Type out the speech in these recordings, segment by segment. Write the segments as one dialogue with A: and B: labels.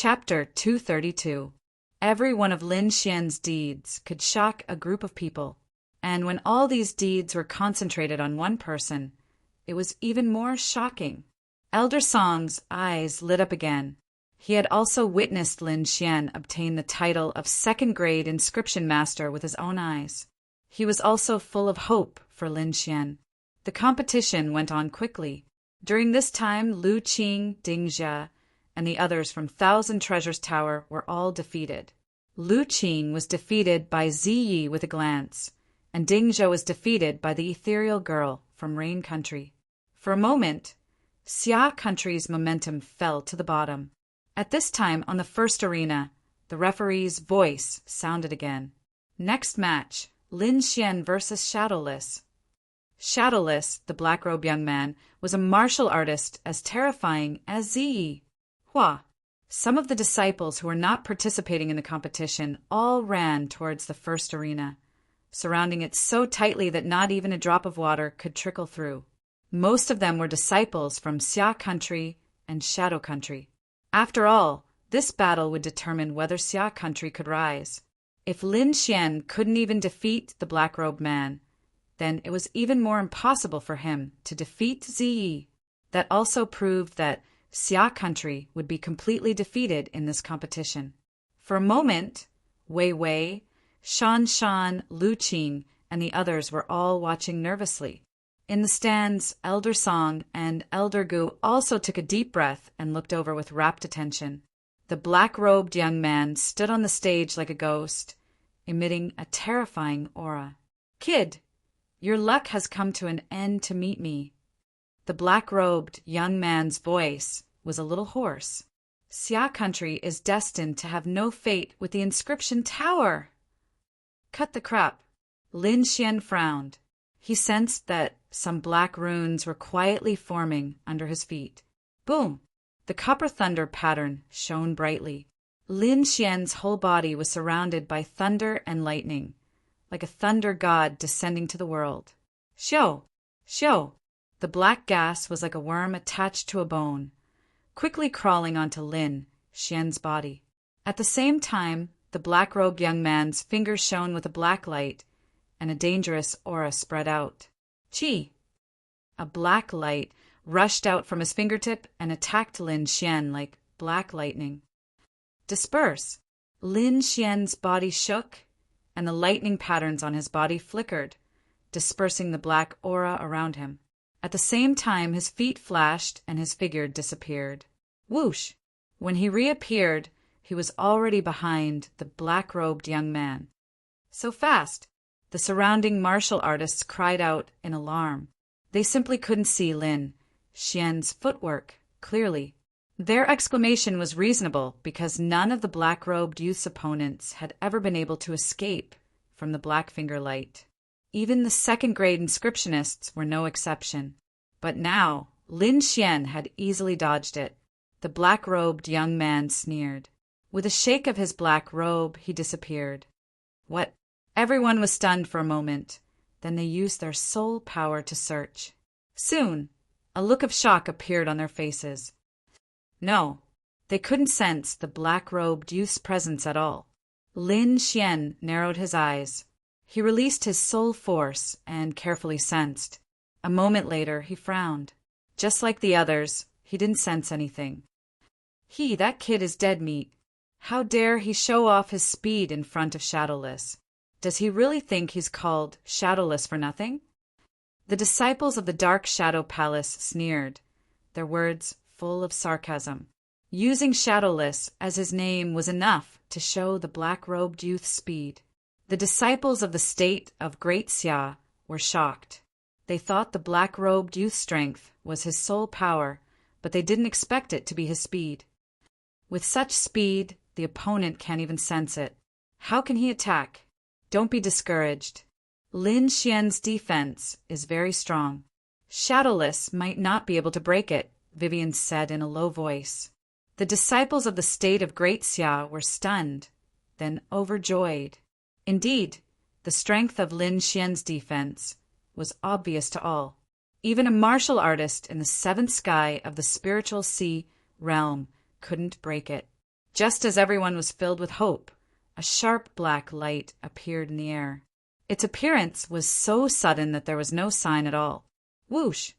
A: Chapter 232. Every one of Lin Xian's deeds could shock a group of people, and when all these deeds were concentrated on one person, it was even more shocking. Elder Song's eyes lit up again. He had also witnessed Lin Xian obtain the title of second-grade inscription master with his own eyes. He was also full of hope for Lin Xian. The competition went on quickly. During this time, Lu Qing, Ding Jia, and the others from Thousand Treasures Tower were all defeated. Lu Qing was defeated by Ziyi with a glance, and Ding Jia was defeated by the ethereal girl from Rain Country. For a moment, Xia Country's momentum fell to the bottom. At this time on the first arena, the referee's voice sounded again. Next match, Lin Xian versus Shadowless. Shadowless, the black-robed young man, was a martial artist as terrifying as Ziyi. Some of the disciples who were not participating in the competition all ran towards the first arena, surrounding it so tightly that not even a drop of water could trickle through. Most of them were disciples from Xia Country and Shadow Country. After all, this battle would determine whether Xia Country could rise. If Lin Xian couldn't even defeat the black-robed man, then it was even more impossible for him to defeat Ziyi. That also proved that Xia Country would be completely defeated in this competition. For a moment, Wei Wei, Shan Shan, Lu Qing, and the others were all watching nervously. In the stands, Elder Song and Elder Gu also took a deep breath and looked over with rapt attention. The black-robed young man stood on the stage like a ghost, emitting a terrifying aura. "Kid, your luck has come to an end to meet me." The black-robed young man's voice was a little hoarse. "Xia Country is destined to have no fate with the inscription tower." Cut the crap. Lin Xian frowned. He sensed that some black runes were quietly forming under his feet. Boom! The copper thunder pattern shone brightly. Lin Xian's whole body was surrounded by thunder and lightning, like a thunder god descending to the world. Xiao! Xiao! The black gas was like a worm attached to a bone, quickly crawling onto Lin Xian's body. At the same time, the black-robed young man's fingers shone with a black light, and a dangerous aura spread out. Qi! A black light rushed out from his fingertip and attacked Lin Xian like black lightning. Disperse! Lin Xian's body shook, and the lightning patterns on his body flickered, dispersing the black aura around him. At the same time, his feet flashed and his figure disappeared. Whoosh! When he reappeared, he was already behind the black-robed young man. So fast! The surrounding martial artists cried out in alarm. They simply couldn't see Lin Xian's footwork clearly. Their exclamation was reasonable because none of the black-robed youth's opponents had ever been able to escape from the black finger light. Even the second-grade inscriptionists were no exception. But now, Lin Xian had easily dodged it. The black-robed young man sneered. With a shake of his black robe, he disappeared. What? Everyone was stunned for a moment. Then they used their soul power to search. Soon, a look of shock appeared on their faces. No, they couldn't sense the black-robed youth's presence at all. Lin Xian narrowed his eyes. He released his soul force and carefully sensed. A moment later, he frowned. Just like the others, he didn't sense anything. That kid is dead meat. How dare he show off his speed in front of Shadowless? Does he really think he's called Shadowless for nothing? The disciples of the Dark Shadow Palace sneered, their words full of sarcasm. Using Shadowless as his name was enough to show the black-robed youth's speed. The disciples of the state of Great Xia were shocked. They thought the black-robed youth's strength was his soul power, but they didn't expect it to be his speed. With such speed, the opponent can't even sense it. How can he attack? Don't be discouraged. Lin Xian's defense is very strong. Shadowless might not be able to break it, Vivian said in a low voice. The disciples of the state of Great Xia were stunned, then overjoyed. Indeed, the strength of Lin Xian's defense was obvious to all. Even a martial artist in the seventh sky of the spiritual sea realm couldn't break it. Just as everyone was filled with hope, a sharp black light appeared in the air. Its appearance was so sudden that there was no sign at all. Whoosh!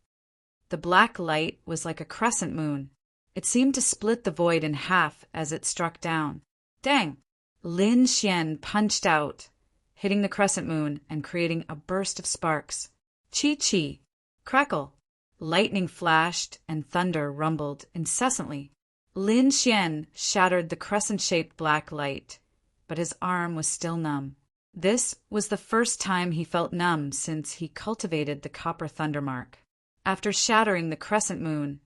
A: The black light was like a crescent moon. It seemed to split the void in half as it struck down. Dang! Lin Xian punched out, hitting the crescent moon and creating a burst of sparks. Chi-chi! Crackle! Lightning flashed and thunder rumbled incessantly. Lin Xian shattered the crescent-shaped black light, but his arm was still numb. This was the first time he felt numb since he cultivated the copper thunder mark. After shattering the crescent moon,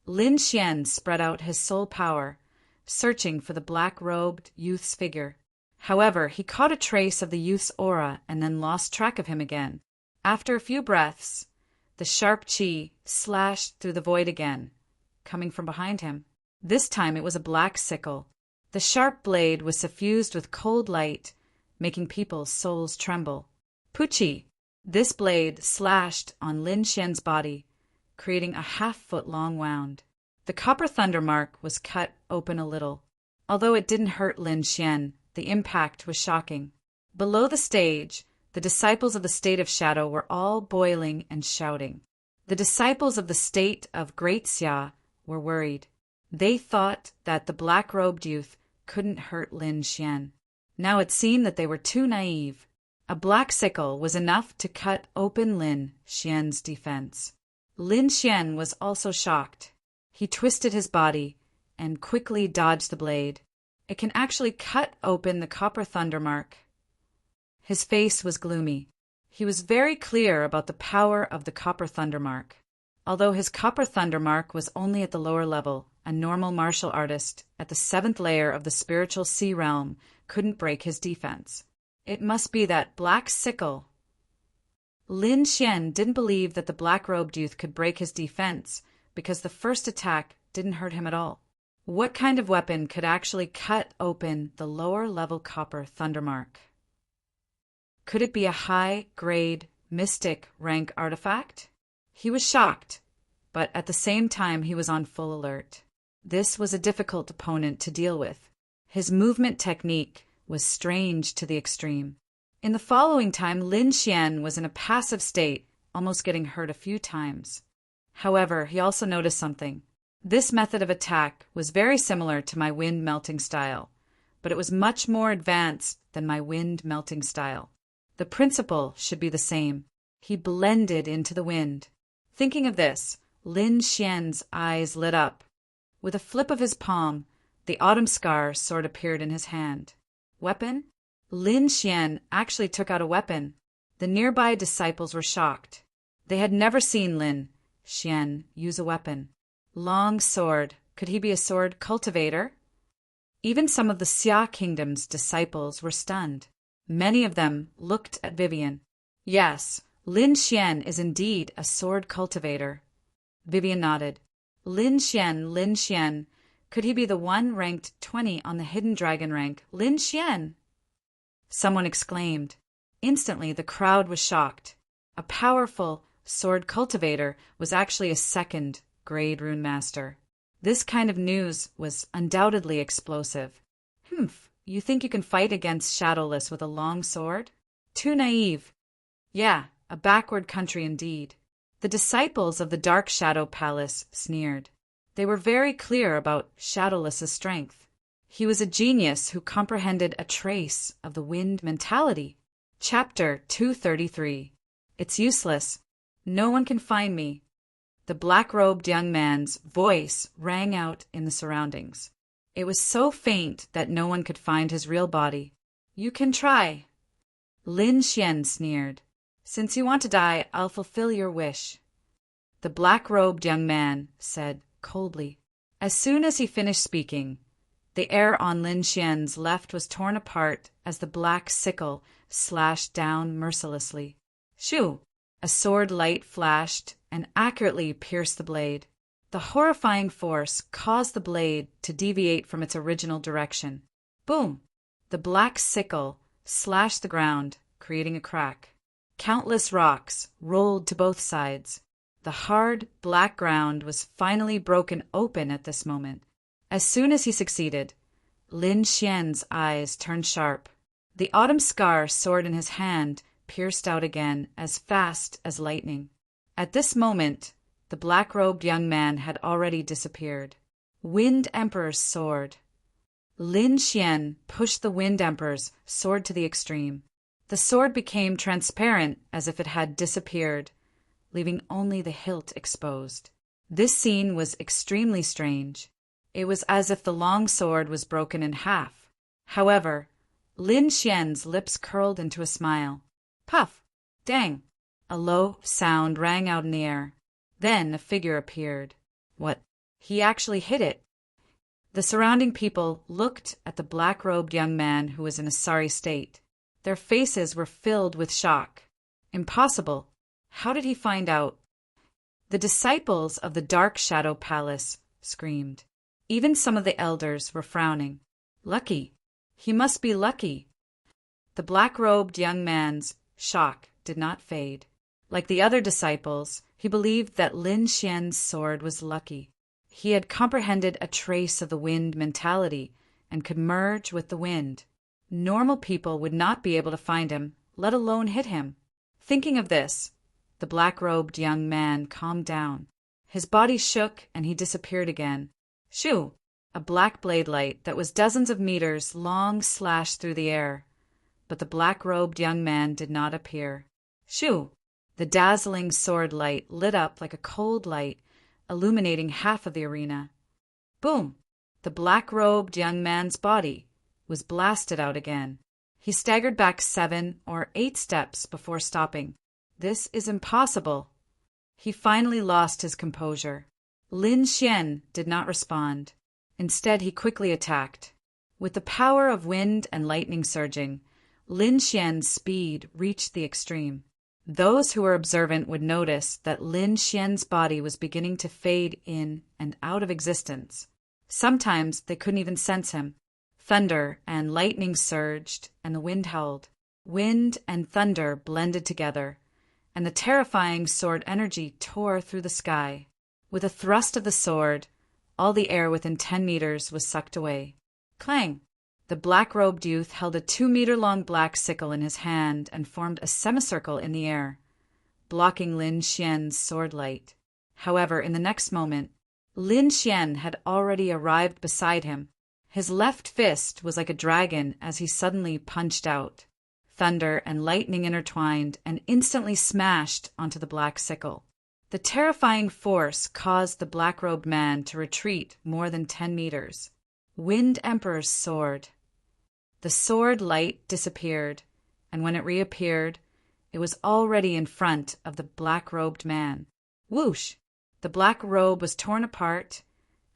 A: Lin Xian spread out his soul power, searching for the black-robed youth's figure. However, he caught a trace of the youth's aura and then lost track of him again. After a few breaths, the sharp chi slashed through the void again, coming from behind him. This time it was a black sickle. The sharp blade was suffused with cold light, making people's souls tremble. Puchi! This blade slashed on Lin Xian's body, creating a half-foot-long wound. The copper thunder mark was cut open a little. Although it didn't hurt Lin Xian, the impact was shocking. Below the stage, the disciples of the state of shadow were all boiling and shouting. The disciples of the state of Great Xia were worried. They thought that the black-robed youth couldn't hurt Lin Xian. Now it seemed that they were too naive. A black sickle was enough to cut open Lin Xian's defense. Lin Xian was also shocked. He twisted his body and quickly dodged the blade. It can actually cut open the copper thunder mark. His face was gloomy. He was very clear about the power of the copper thunder mark. Although his copper thunder mark was only at the lower level, a normal martial artist at the 7th layer of the spiritual sea realm couldn't break his defense. It must be that black sickle. Lin Xian didn't believe that the black-robed youth could break his defense because the first attack didn't hurt him at all. What kind of weapon could actually cut open the lower-level copper thunder mark? Could it be a high-grade mystic rank artifact? He was shocked, but at the same time he was on full alert. This was a difficult opponent to deal with. His movement technique was strange to the extreme. In the following time, Lin Xian was in a passive state, almost getting hurt a few times. However, he also noticed something. This method of attack was very similar to my wind melting style, but it was much more advanced than my wind melting style. The principle should be the same. He blended into the wind. Thinking of this, Lin Xian's eyes lit up. With a flip of his palm, the autumn scar sword appeared in his hand. Weapon? Lin Xian actually took out a weapon. The nearby disciples were shocked. They had never seen Lin Xian use a weapon. Long sword. Could he be a sword cultivator? Even some of the Xia Kingdom's disciples were stunned. Many of them looked at Vivian. Yes, Lin Xian is indeed a sword cultivator. Vivian nodded. Lin Xian. Could he be the one ranked 20 on the hidden dragon rank? Lin Xian! Someone exclaimed. Instantly, the crowd was shocked. A powerful sword cultivator was actually a second-grade rune master. This kind of news was undoubtedly explosive. You think you can fight against Shadowless with a long sword? Too naive. Yeah, a backward country indeed. The disciples of the Dark Shadow Palace sneered. They were very clear about Shadowless's strength. He was a genius who comprehended a trace of the wind mentality. Chapter 233. It's useless. No one can find me. The black-robed young man's voice rang out in the surroundings. It was so faint that no one could find his real body. You can try. Lin Xian sneered. Since you want to die, I'll fulfill your wish. The black-robed young man said coldly. As soon as he finished speaking, the air on Lin Xian's left was torn apart as the black sickle slashed down mercilessly. Shoo! A sword light flashed and accurately pierced the blade. The horrifying force caused the blade to deviate from its original direction. Boom! The black sickle slashed the ground, creating a crack. Countless rocks rolled to both sides. The hard, black ground was finally broken open at this moment. As soon as he succeeded, Lin Xian's eyes turned sharp. The autumn scar sword in his hand pierced out again as fast as lightning. At this moment, the black-robed young man had already disappeared. Wind Emperor's sword. Lin Xian pushed the Wind Emperor's sword to the extreme. The sword became transparent as if it had disappeared, leaving only the hilt exposed. This scene was extremely strange. It was as if the long sword was broken in half. However, Lin Xian's lips curled into a smile. Puff! Dang! A low sound rang out in the air. Then a figure appeared. What? He actually hit it. The surrounding people looked at the black-robed young man who was in a sorry state. Their faces were filled with shock. Impossible. How did he find out? The disciples of the Dark Shadow Palace screamed. Even some of the elders were frowning. Lucky. He must be lucky. The black-robed young man's shock did not fade. Like the other disciples, he believed that Lin Xian's sword was lucky. He had comprehended a trace of the wind mentality and could merge with the wind. Normal people would not be able to find him, let alone hit him. Thinking of this, the black-robed young man calmed down. His body shook and he disappeared again. Shoo! A black blade light that was dozens of meters long slashed through the air. But the black-robed young man did not appear. Shoo! The dazzling sword light lit up like a cold light, illuminating half of the arena. Boom! The black-robed young man's body was blasted out again. He staggered back 7 or 8 steps before stopping. This is impossible. He finally lost his composure. Lin Xian did not respond. Instead, he quickly attacked. With the power of wind and lightning surging, Lin Xian's speed reached the extreme. Those who were observant would notice that Lin Xian's body was beginning to fade in and out of existence. Sometimes they couldn't even sense him. Thunder and lightning surged, and the wind howled. Wind and thunder blended together, and the terrifying sword energy tore through the sky. With a thrust of the sword, all the air within 10 meters was sucked away. Clang! The black-robed youth held a 2-meter-long black sickle in his hand and formed a semicircle in the air, blocking Lin Xian's sword light. However, in the next moment, Lin Xian had already arrived beside him. His left fist was like a dragon as he suddenly punched out. Thunder and lightning intertwined and instantly smashed onto the black sickle. The terrifying force caused the black-robed man to retreat more than 10 meters. Wind Emperor's sword. The sword light disappeared, and when it reappeared, it was already in front of the black-robed man. Whoosh! The black robe was torn apart,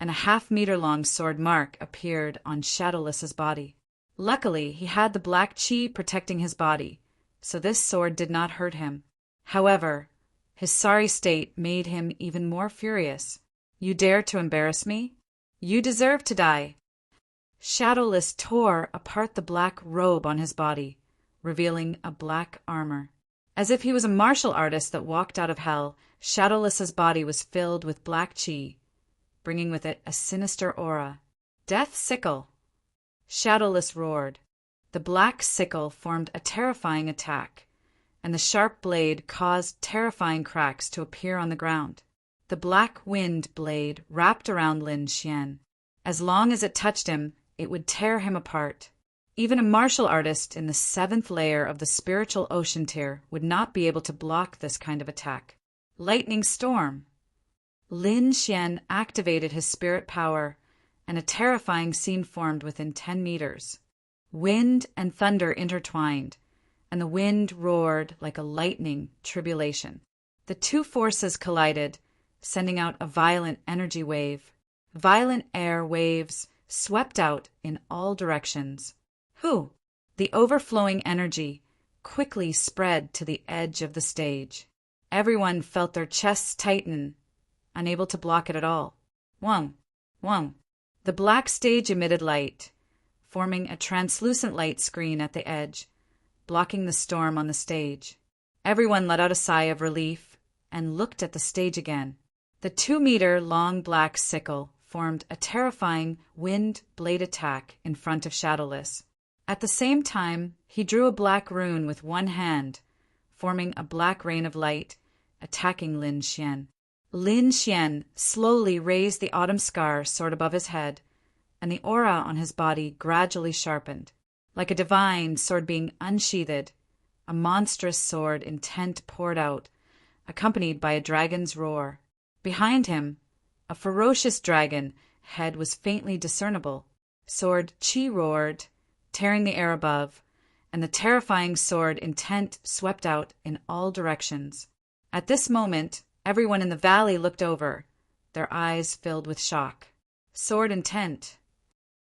A: and a half-meter-long sword mark appeared on Shadowless's body. Luckily, he had the black chi protecting his body, so this sword did not hurt him. However, his sorry state made him even more furious. You dare to embarrass me? You deserve to die. Shadowless tore apart the black robe on his body, revealing a black armor. As if he was a martial artist that walked out of hell, Shadowless's body was filled with black chi, bringing with it a sinister aura. Death sickle! Shadowless roared. The black sickle formed a terrifying attack, and the sharp blade caused terrifying cracks to appear on the ground. The black wind blade wrapped around Lin Xian. As long as it touched him, it would tear him apart. Even a martial artist in the 7th layer of the spiritual ocean tier would not be able to block this kind of attack. Lightning storm! Lin Xian activated his spirit power, and a terrifying scene formed within 10 meters. Wind and thunder intertwined, and the wind roared like a lightning tribulation. The two forces collided, sending out a violent energy wave. Violent air waves swept out in all directions. Whew! The overflowing energy quickly spread to the edge of the stage. Everyone felt their chests tighten, unable to block it at all. Wong! Wong! The black stage emitted light, forming a translucent light screen at the edge, blocking the storm on the stage. Everyone let out a sigh of relief and looked at the stage again. The 2-meter-long black sickle formed a terrifying wind blade attack in front of Shadowless. At the same time, he drew a black rune with one hand, forming a black rain of light, attacking Lin Xian. Lin Xian slowly raised the autumn scar sword above his head, and the aura on his body gradually sharpened. Like a divine sword being unsheathed, a monstrous sword intent poured out, accompanied by a dragon's roar. Behind him, a ferocious dragon head was faintly discernible. Sword Qi roared, tearing the air above, and the terrifying sword intent swept out in all directions. At this moment, everyone in the valley looked over, their eyes filled with shock. Sword intent.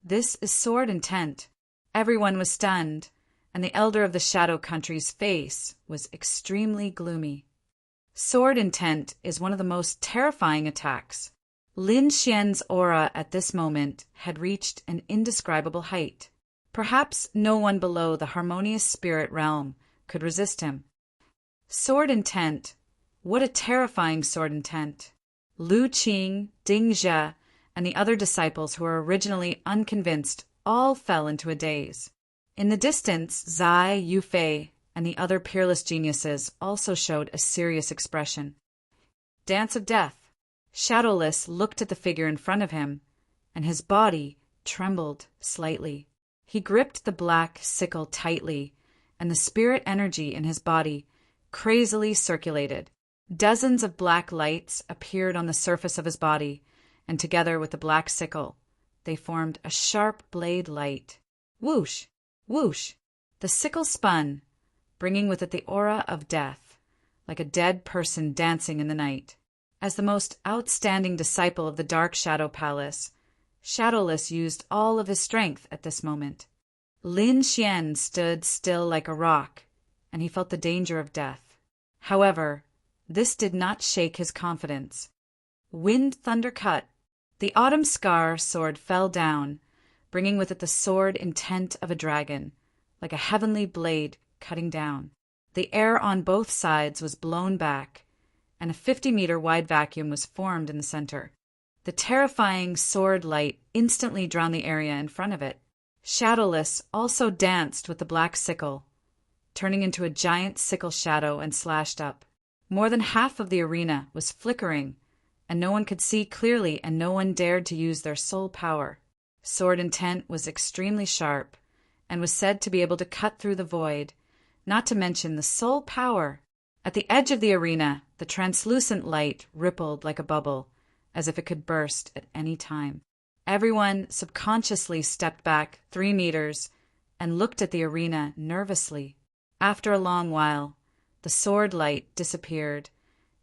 A: This is sword intent. Everyone was stunned, and the elder of the Shadow Country's face was extremely gloomy. Sword intent is one of the most terrifying attacks. Lin Xian's aura at this moment had reached an indescribable height. Perhaps no one below the harmonious spirit realm could resist him. Sword intent. What a terrifying sword intent. Lu Qing, Ding Zhe, and the other disciples who were originally unconvinced all fell into a daze. In the distance, Zai, Yu Fei, and the other peerless geniuses also showed a serious expression. Dance of Death. Shadowless looked at the figure in front of him, and his body trembled slightly. He gripped the black sickle tightly, and the spirit energy in his body crazily circulated. Dozens of black lights appeared on the surface of his body, and together with the black sickle, they formed a sharp blade light. Whoosh! Whoosh! The sickle spun, bringing with it the aura of death, like a dead person dancing in the night. As the most outstanding disciple of the Dark Shadow Palace, Shadowless used all of his strength at this moment. Lin Xian stood still like a rock, and he felt the danger of death. However, this did not shake his confidence. Wind thunder cut. The autumn scar sword fell down, bringing with it the sword intent of a dragon, like a heavenly blade cutting down. The air on both sides was blown back, and a 50-meter wide vacuum was formed in the center. The terrifying sword light instantly drowned the area in front of it. Shadowless also danced with the black sickle, turning into a giant sickle shadow and slashed up. More than half of the arena was flickering, and no one could see clearly, and no one dared to use their soul power. Sword intent was extremely sharp, and was said to be able to cut through the void, not to mention the soul power. At the edge of the arena, the translucent light rippled like a bubble, as if it could burst at any time. Everyone subconsciously stepped back 3 meters and looked at the arena nervously. After a long while, the sword light disappeared,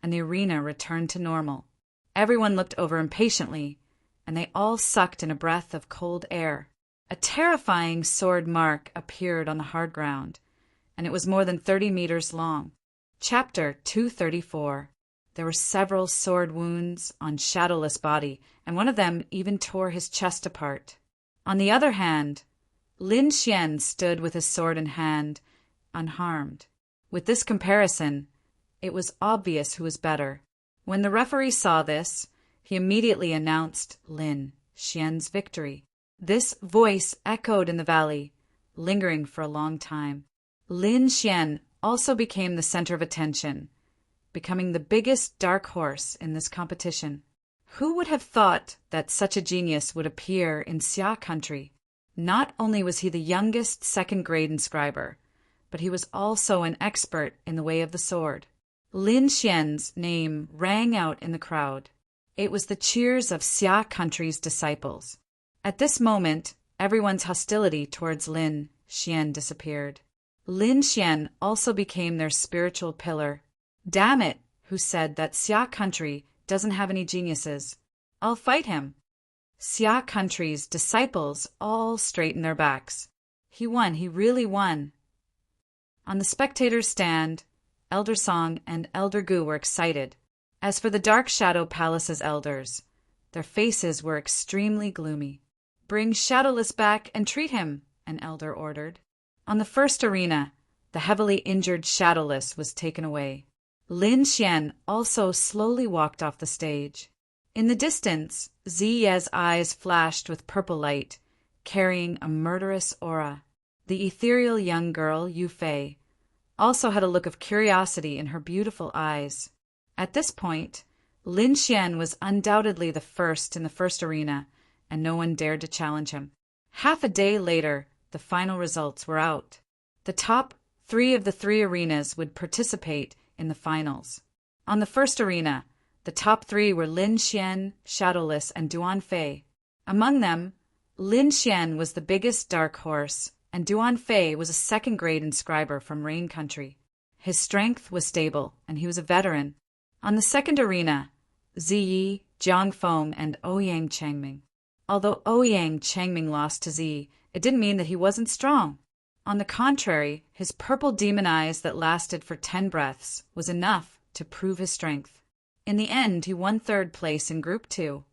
A: and the arena returned to normal. Everyone looked over impatiently, and they all sucked in a breath of cold air. A terrifying sword mark appeared on the hard ground, and it was more than 30 meters long. Chapter 234. There were several sword wounds on Shadowless' body, and one of them even tore his chest apart. On the other hand, Lin Xian stood with his sword in hand, unharmed. With this comparison, it was obvious who was better. When the referee saw this, he immediately announced Lin Xian's victory. This voice echoed in the valley, lingering for a long time. Lin Xian also became the center of attention, becoming the biggest dark horse in this competition. Who would have thought that such a genius would appear in Xia country? Not only was he the youngest second-grade inscriber, but he was also an expert in the way of the sword. Lin Xian's name rang out in the crowd. It was the cheers of Xia country's disciples. At this moment, everyone's hostility towards Lin Xian disappeared. Lin Xian also became their spiritual pillar. Damn it, who said that Xia country doesn't have any geniuses? I'll fight him. Xia country's disciples all straightened their backs. He won, he really won. On the spectators' stand, Elder Song and Elder Gu were excited. As for the Dark Shadow Palace's elders, their faces were extremely gloomy. Bring Shadowless back and treat him, an elder ordered. On the first arena, the heavily injured Shadowless was taken away. Lin Xian also slowly walked off the stage. In the distance, Ziye's eyes flashed with purple light, carrying a murderous aura. The ethereal young girl, Yu Fei, also had a look of curiosity in her beautiful eyes. At this point, Lin Xian was undoubtedly the first in the first arena, and no one dared to challenge him. Half a day later, the final results were out. The top 3 of the 3 arenas would participate in the finals. On the first arena, the top 3 were Lin Xian, Shadowless, and Duan Fei. Among them, Lin Xian was the biggest dark horse, and Duan Fei was a second-grade inscriber from Rain Country. His strength was stable, and he was a veteran. On the second arena, Ziyi, Jiang Feng, and Ouyang Changming. Although Ouyang Changming lost to Zi, it didn't mean that he wasn't strong. On the contrary, his purple demon eyes that lasted for 10 breaths was enough to prove his strength. In the end, he won 3rd place in Group 2.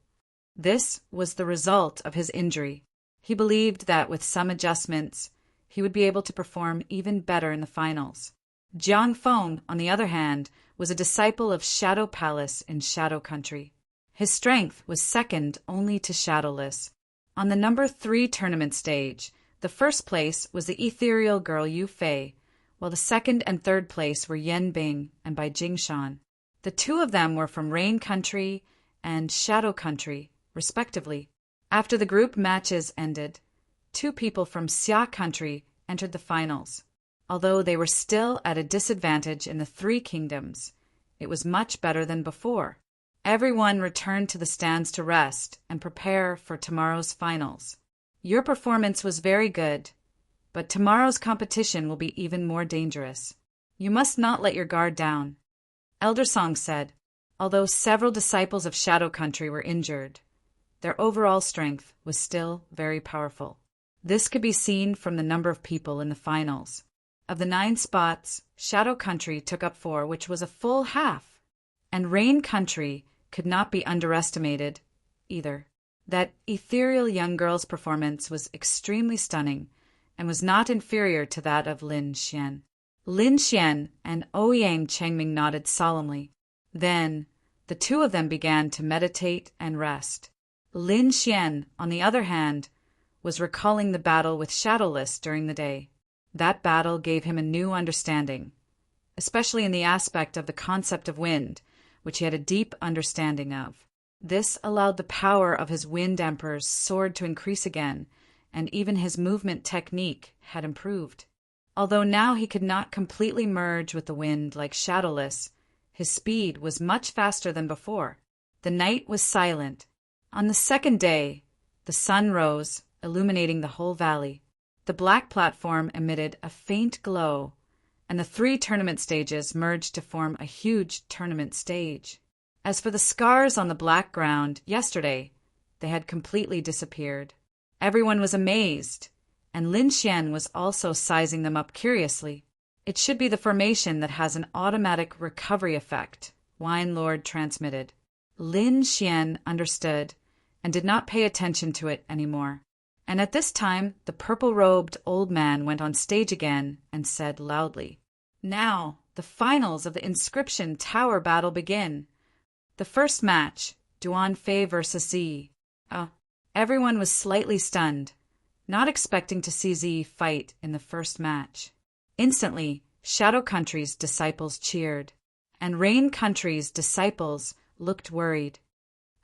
A: This was the result of his injury. He believed that with some adjustments, he would be able to perform even better in the finals. Jiang Feng, on the other hand, was a disciple of Shadow Palace in Shadow Country. His strength was second only to Shadowless. On the number 3 tournament stage, the first place was the ethereal girl Yu Fei, while the second and third place were Yan Bing and Bai Jingshan. The 2 of them were from Rain Country and Shadow Country, respectively. After the group matches ended, 2 people from Xia Country entered the finals. Although they were still at a disadvantage in the 3 kingdoms, it was much better than before. Everyone returned to the stands to rest and prepare for tomorrow's finals. Your performance was very good, but tomorrow's competition will be even more dangerous. You must not let your guard down. Elder Song said, although several disciples of Shadow Country were injured, their overall strength was still very powerful. This could be seen from the number of people in the finals. Of the 9 spots, Shadow Country took up 4, which was a full half. And Rain Country could not be underestimated either. That ethereal young girl's performance was extremely stunning and was not inferior to that of Lin Xian. Lin Xian and Ouyang Changming nodded solemnly. Then, the 2 of them began to meditate and rest. Lin Xian, on the other hand, was recalling the battle with Shadowless during the day. That battle gave him a new understanding, especially in the aspect of the concept of wind, which he had a deep understanding of. This allowed the power of his Wind Emperor's sword to increase again, and even his movement technique had improved. Although now he could not completely merge with the wind like Shadowless, his speed was much faster than before. The night was silent. On the second day, the sun rose, illuminating the whole valley. The black platform emitted a faint glow, and the 3 tournament stages merged to form a huge tournament stage. As for the scars on the black ground yesterday, they had completely disappeared. Everyone was amazed, and Lin Xian was also sizing them up curiously. It should be the formation that has an automatic recovery effect, Wine Lord transmitted. Lin Xian understood and did not pay attention to it anymore. And at this time, the purple-robed old man went on stage again and said loudly, "Now, the finals of the Inscription Tower battle begin. The first match, Duan Fei versus Zi." Everyone was slightly stunned, not expecting to see Zi fight in the first match. Instantly, Shadow Country's disciples cheered, and Rain Country's disciples looked worried.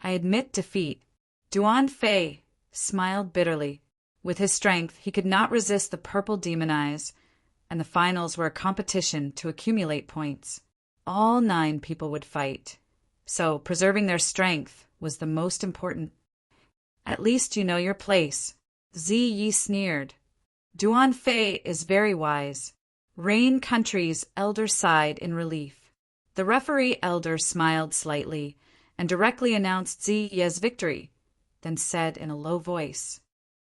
A: I admit defeat. Duan Fei smiled bitterly. With his strength, he could not resist the purple demon eyes, and the finals were a competition to accumulate points. All 9 people would fight, so preserving their strength was the most important. At least you know your place. Ziyi sneered. Duan Fei is very wise. Rain Country's elder sighed in relief. The referee elder smiled slightly and directly announced Ziyi's victory, then said in a low voice,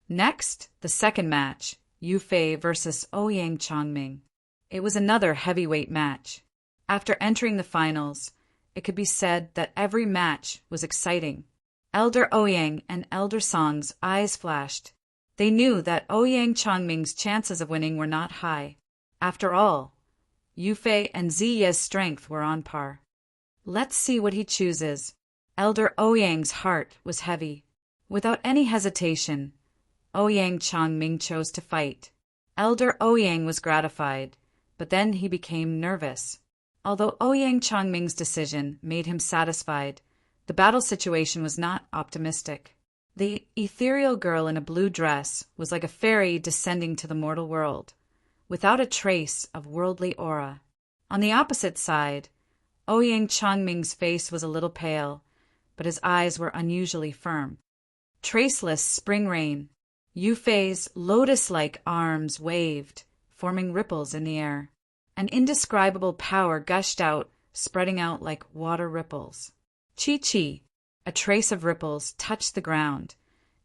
A: "Next, the second match, Yu Fei versus Ouyang Changming." It was another heavyweight match. After entering the finals, it could be said that every match was exciting. Elder Ouyang and Elder Song's eyes flashed. They knew that Ouyang Changming's chances of winning were not high. After all, Yu Fei and Ziyi's strength were on par. Let's see what he chooses. Elder Ouyang's heart was heavy. Without any hesitation, Ouyang Changming chose to fight. Elder Ouyang was gratified, but then he became nervous. Although Ouyang Changming's decision made him satisfied, the battle situation was not optimistic. The ethereal girl in a blue dress was like a fairy descending to the mortal world, without a trace of worldly aura. On the opposite side, Ouyang Changming's face was a little pale, but his eyes were unusually firm. Traceless spring rain, Yufei's lotus-like arms waved, forming ripples in the air. An indescribable power gushed out, spreading out like water ripples. Chi-chi, a trace of ripples, touched the ground,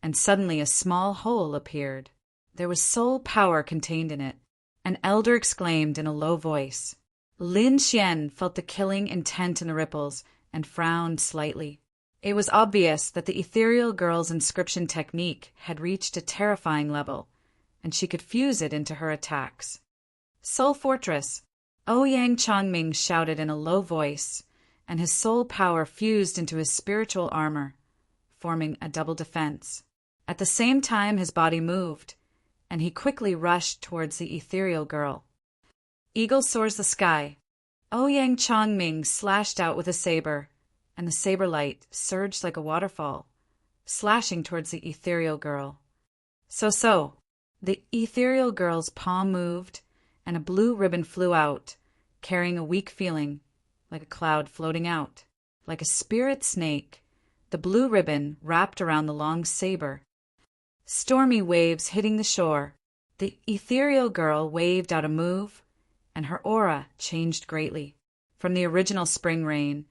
A: and suddenly a small hole appeared. There was soul power contained in it. An elder exclaimed in a low voice. Lin Xian felt the killing intent in the ripples and frowned slightly. It was obvious that the ethereal girl's inscription technique had reached a terrifying level, and she could fuse it into her attacks. Soul Fortress, Ouyang Changming shouted in a low voice, and his soul power fused into his spiritual armor, forming a double defense. At the same time his body moved, and he quickly rushed towards the ethereal girl. Eagle soars the sky. Ouyang Changming slashed out with a saber, and the saber light surged like a waterfall, slashing towards the ethereal girl. So, the ethereal girl's palm moved, and a blue ribbon flew out, carrying a weak feeling, like a cloud floating out. Like a spirit snake, the blue ribbon wrapped around the long saber. Stormy waves hitting the shore, the ethereal girl waved out a move, and her aura changed greatly. From the original spring rain,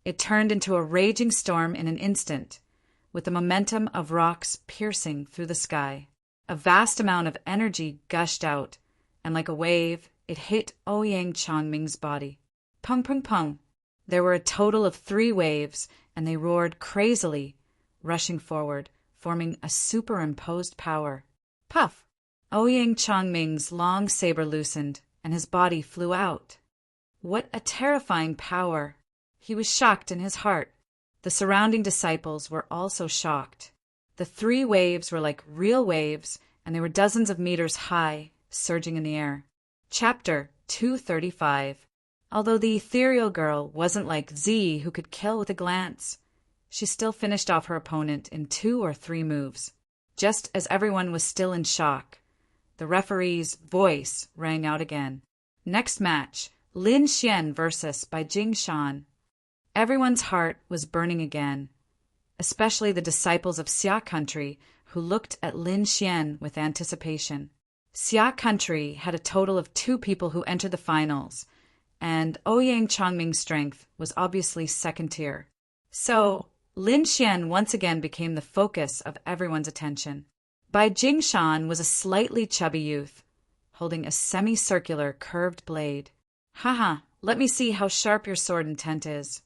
A: it turned into a raging storm in an instant, with the momentum of rocks piercing through the sky. A vast amount of energy gushed out, and like a wave, it hit Ouyang Changming's body. Pung pung pung. There were a total of 3 waves, and they roared crazily, rushing forward, forming a superimposed power. Puff! Ouyang Changming's long saber loosened, and his body flew out. What a terrifying power! He was shocked in his heart. The surrounding disciples were also shocked. The 3 waves were like real waves, and they were dozens of meters high, surging in the air. Chapter 235. Although the ethereal girl wasn't like Z, who could kill with a glance, she still finished off her opponent in 2 or 3 moves. Just as everyone was still in shock, the referee's voice rang out again. Next match, Lin Xian versus Bai Jingshan. Everyone's heart was burning again, especially the disciples of Xia Country, who looked at Lin Xian with anticipation. Xia Country had a total of 2 people who entered the finals, and Ouyang Changming's strength was obviously second tier. So, Lin Xian once again became the focus of everyone's attention. Bai Jingshan was a slightly chubby youth, holding a semicircular curved blade. Haha, let me see how sharp your sword intent is.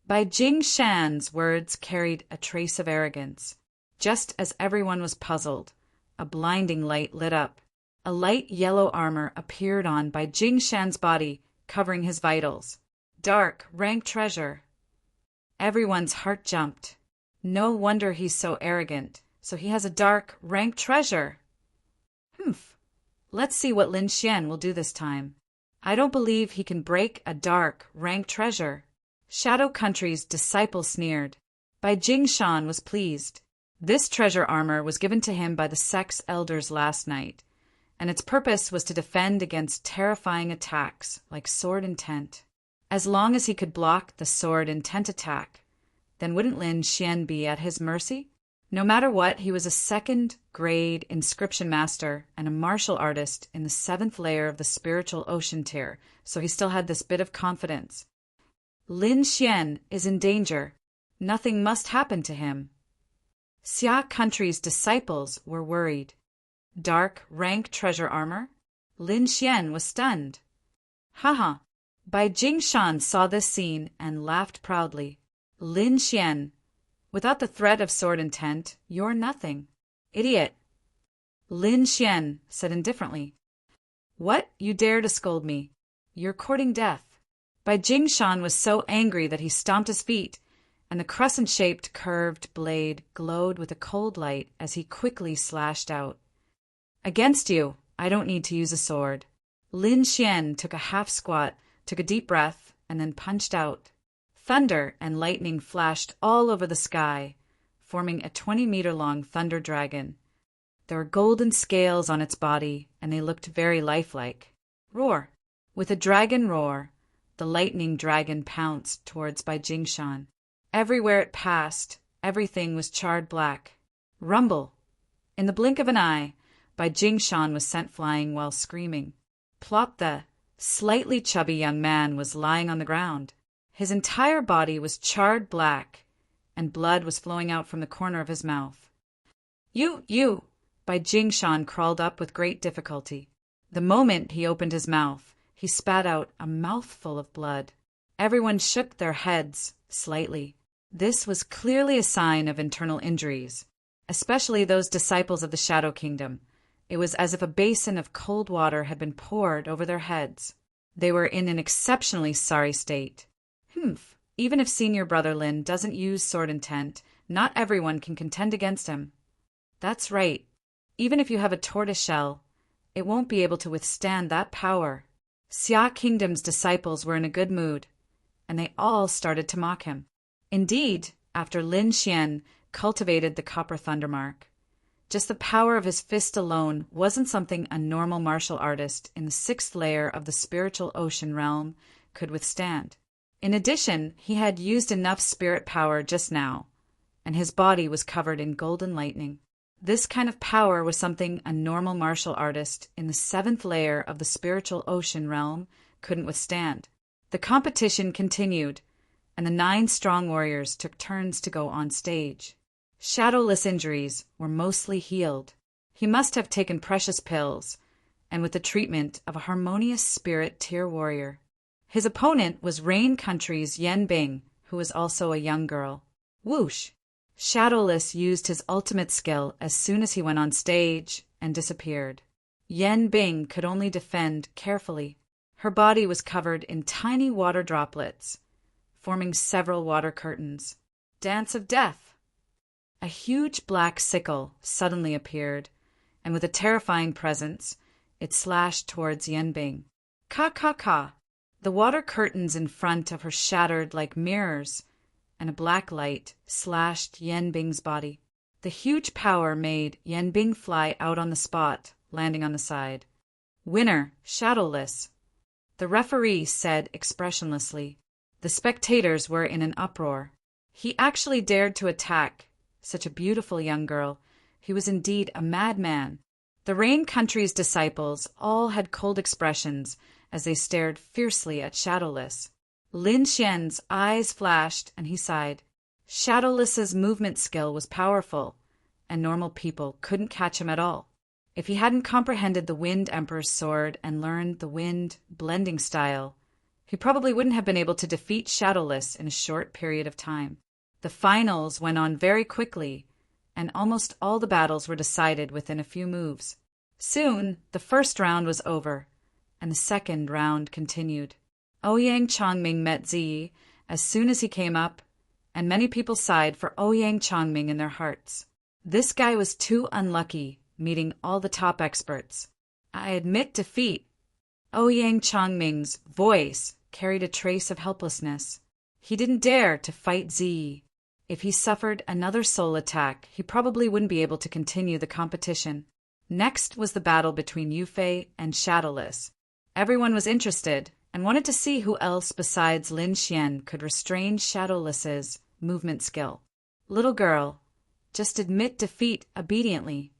A: Bai Jingshan's words carried a trace of arrogance. Just as everyone was puzzled, a blinding light lit up. A light yellow armor appeared on Bai Jingshan's body, covering his vitals. Dark, rank treasure. Everyone's heart jumped. No wonder he's so arrogant. So he has a dark, rank treasure. Humph. Let's see what Lin Xian will do this time. I don't believe he can break a dark, rank treasure. Shadow Country's disciple sneered. Bai Jingshan was pleased. This treasure armor was given to him by the sex elders last night, and its purpose was to defend against terrifying attacks like sword intent. As long as he could block the sword intent attack, then wouldn't Lin Xian be at his mercy? No matter what, he was a 2nd grade inscription master and a martial artist in the 7th layer of the spiritual ocean tier, so he still had this bit of confidence. Lin Xian is in danger. Nothing must happen to him. Xia Country's disciples were worried. Dark, rank treasure armor? Lin Xian was stunned. Haha. Bai Jingshan saw this scene and laughed proudly. Lin Xian, without the threat of sword intent, you're nothing. Idiot. Lin Xian said indifferently. What? You dare to scold me? You're courting death. Bai Jingshan was so angry that he stomped his feet, and the crescent-shaped curved blade glowed with a cold light as he quickly slashed out. Against you, I don't need to use a sword. Lin Xian took a half squat, took a deep breath, and then punched out. Thunder and lightning flashed all over the sky, forming a 20-meter-long thunder dragon. There were golden scales on its body, and they looked very lifelike. Roar! With a dragon roar, the lightning dragon pounced towards Bai Jingshan. Everywhere it passed, everything was charred black. Rumble! In the blink of an eye, Bai Jingshan was sent flying while screaming. Plop! The slightly chubby young man was lying on the ground. His entire body was charred black, and blood was flowing out from the corner of his mouth. You! Bai Jingshan crawled up with great difficulty. The moment he opened his mouth, he spat out a mouthful of blood. Everyone shook their heads slightly. This was clearly a sign of internal injuries, especially those disciples of the Shadow Kingdom. It was as if a basin of cold water had been poured over their heads. They were in an exceptionally sorry state. Even if senior brother Lin doesn't use sword intent, not everyone can contend against him. That's right. Even if you have a tortoise shell, it won't be able to withstand that power. Xia Kingdom's disciples were in a good mood, and they all started to mock him. Indeed, after Lin Xian cultivated the Copper Thunder Mark, just the power of his fist alone wasn't something a normal martial artist in the 6th layer of the spiritual ocean realm could withstand. In addition, he had used enough spirit power just now, and his body was covered in golden lightning. This kind of power was something a normal martial artist in the 7th layer of the spiritual ocean realm couldn't withstand. The competition continued, and the 9 strong warriors took turns to go on stage. Shadowless injuries were mostly healed. He must have taken precious pills, and with the treatment of a harmonious spirit tier warrior. His opponent was Rain Country's Yan Bing, who was also a young girl. Whoosh! Shadowless used his ultimate skill as soon as he went on stage and disappeared. Yan Bing could only defend carefully. Her body was covered in tiny water droplets, forming several water curtains. Dance of Death! A huge black sickle suddenly appeared, and with a terrifying presence, it slashed towards Yan Bing. Ka! The water curtains in front of her shattered like mirrors, and a black light slashed Yan Bing's body. The huge power made Yan Bing fly out on the spot, landing on the side. Winner, Shadowless. The referee said expressionlessly. The spectators were in an uproar. He actually dared to attack such a beautiful young girl. He was indeed a madman. The Rain Country's disciples all had cold expressions as they stared fiercely at Shadowless. Lin Xian's eyes flashed, and he sighed. Shadowless's movement skill was powerful, and normal people couldn't catch him at all. If he hadn't comprehended the Wind Emperor's sword and learned the wind blending style, he probably wouldn't have been able to defeat Shadowless in a short period of time. The finals went on very quickly, and almost all the battles were decided within a few moves. Soon, the first round was over, and the second round continued. Ouyang Chongming met Ziyi as soon as he came up, and many people sighed for Ouyang Chongming in their hearts. This guy was too unlucky, meeting all the top experts. I admit defeat. Ouyang Chongming's voice carried a trace of helplessness. He didn't dare to fight Ziyi. If he suffered another soul attack, he probably wouldn't be able to continue the competition. Next was the battle between Yufei and Shadowless. Everyone was interested and wanted to see who else besides Lin Xian could restrain Shadowless's movement skill. Little girl, just admit defeat obediently.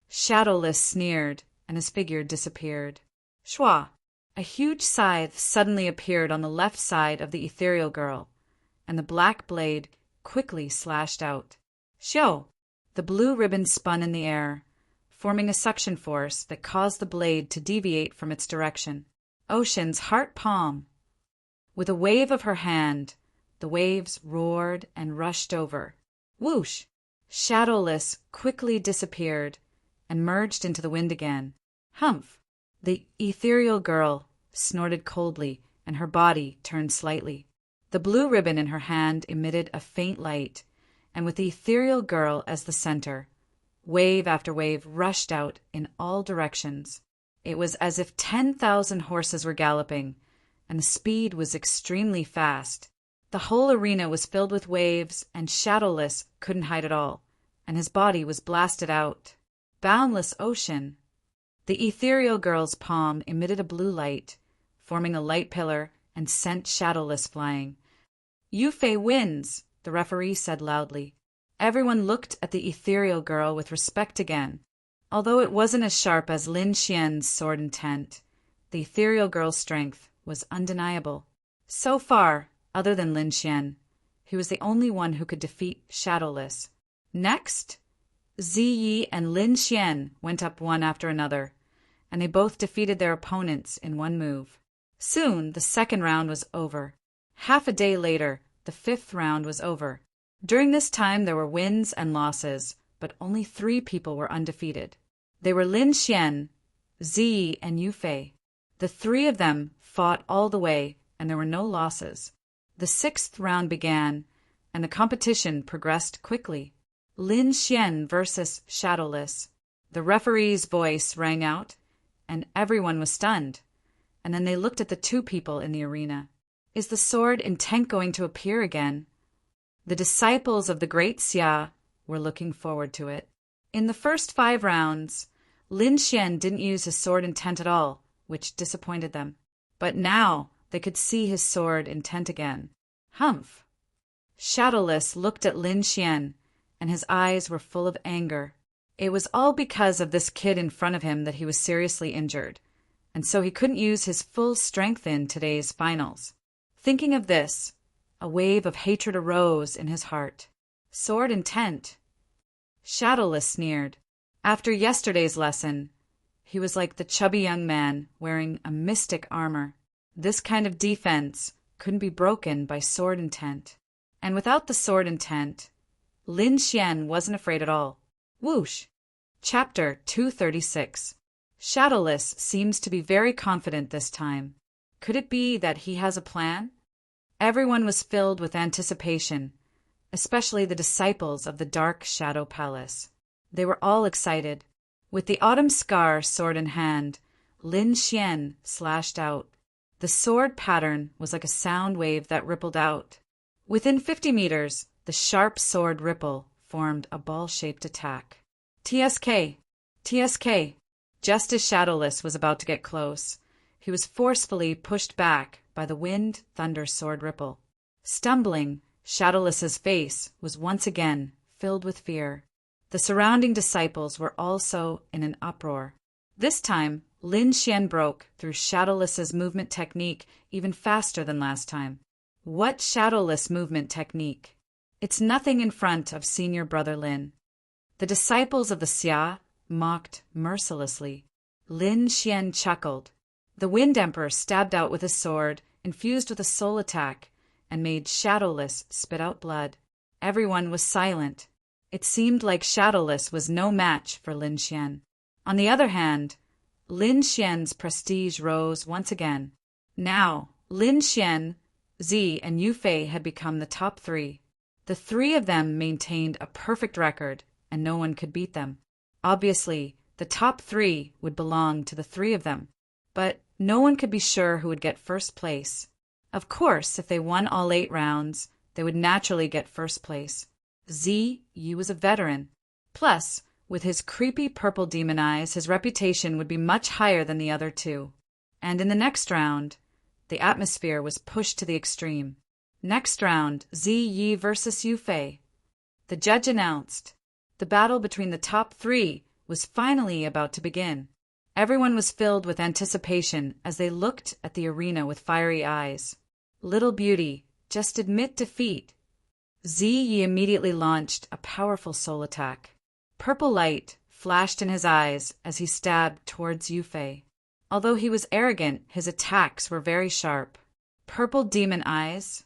A: Shadowless sneered, and his figure disappeared. Shwa! A huge scythe suddenly appeared on the left side of the ethereal girl, and the black blade quickly slashed out. Xiao! The blue ribbon spun in the air, forming a suction force that caused the blade to deviate from its direction. Ocean's heart palm. With a wave of her hand, the waves roared and rushed over. Whoosh! Shadowless quickly disappeared and merged into the wind again. Humph! The ethereal girl snorted coldly, and her body turned slightly. The blue ribbon in her hand emitted a faint light, and with the ethereal girl as the center, wave after wave rushed out in all directions. It was as if 10,000 horses were galloping, and the speed was extremely fast. The whole arena was filled with waves, and Shadowless couldn't hide it all, and his body was blasted out. Boundless ocean. The ethereal girl's palm emitted a blue light, forming a light pillar, and sent Shadowless flying. "Yufei wins," the referee said loudly. Everyone looked at the ethereal girl with respect again. Although it wasn't as sharp as Lin Xian's sword intent, the ethereal girl's strength was undeniable. So far, other than Lin Xian, he was the only one who could defeat Shadowless. Next, Ziyi and Lin Xian went up one after another, and they both defeated their opponents in one move. Soon, the second round was over. Half a day later, the fifth round was over. During this time, there were wins and losses, but only 3 people were undefeated. They were Lin Xian, Ziyi, and Yufei. The 3 of them fought all the way, and there were no losses. The 6th round began, and the competition progressed quickly. Lin Xian versus Shadowless. The referee's voice rang out, and everyone was stunned. And then they looked at the 2 people in the arena. Is the sword intent going to appear again? The disciples of the great Xia were looking forward to it. In the first 5 rounds, Lin Xian didn't use his sword intent at all, which disappointed them. But now they could see his sword intent again. Humph! Shadowless looked at Lin Xian, and his eyes were full of anger. It was all because of this kid in front of him that he was seriously injured, and so he couldn't use his full strength in today's finals. Thinking of this, a wave of hatred arose in his heart. Sword intent. Shadowless sneered. After yesterday's lesson, he was like the chubby young man wearing a mystic armor. This kind of defense couldn't be broken by sword intent. And without the sword intent, Lin Xian wasn't afraid at all. Whoosh! Chapter 236. Shadowless seems to be very confident this time. Could it be that he has a plan? Everyone was filled with anticipation, especially the disciples of the Dark Shadow Palace. They were all excited. With the Autumn Scar sword in hand, Lin Xian slashed out. The sword pattern was like a sound wave that rippled out. Within 50 meters, the sharp sword ripple formed a ball-shaped attack. TSK! TSK! Just as Shadowless was about to get close, he was forcefully pushed back by the wind-thunder sword ripple. Stumbling, Shadowless's face was once again filled with fear. The surrounding disciples were also in an uproar. This time, Lin Xian broke through Shadowless's movement technique even faster than last time. What Shadowless movement technique? It's nothing in front of senior brother Lin. The disciples of the Xia mocked mercilessly. Lin Xian chuckled. The Wind Emperor stabbed out with his sword, infused with a soul attack, and made Shadowless spit out blood. Everyone was silent. It seemed like Shadowless was no match for Lin Xian. On the other hand, Lin Xian's prestige rose once again. Now, Lin Xian, Zi, and Yufei had become the top 3. The 3 of them maintained a perfect record, and no one could beat them. Obviously, the top 3 would belong to the 3 of them, but no one could be sure who would get first place. Of course, if they won all 8 rounds, they would naturally get first place. Ziyi was a veteran. Plus, with his creepy purple demon eyes, his reputation would be much higher than the other 2. And in the next round, the atmosphere was pushed to the extreme. Next round, Ziyi versus Yufei. The judge announced. The battle between the top 3 was finally about to begin. Everyone was filled with anticipation as they looked at the arena with fiery eyes. Little beauty, just admit defeat. Ziyi immediately launched a powerful soul attack. Purple light flashed in his eyes as he stabbed towards Yufei. Although he was arrogant, his attacks were very sharp. Purple demon eyes.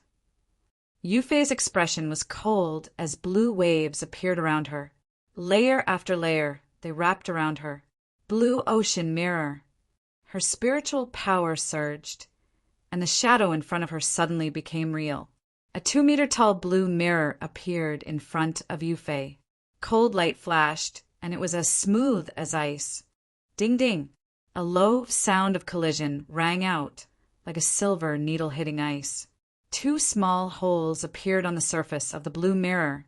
A: Yufei's expression was cold as blue waves appeared around her. Layer after layer, they wrapped around her. Blue ocean mirror. Her spiritual power surged, and the shadow in front of her suddenly became real. A 2-meter-tall blue mirror appeared in front of Yufei. Cold light flashed, and it was as smooth as ice. Ding ding! A low sound of collision rang out, like a silver needle hitting ice. 2 small holes appeared on the surface of the blue mirror,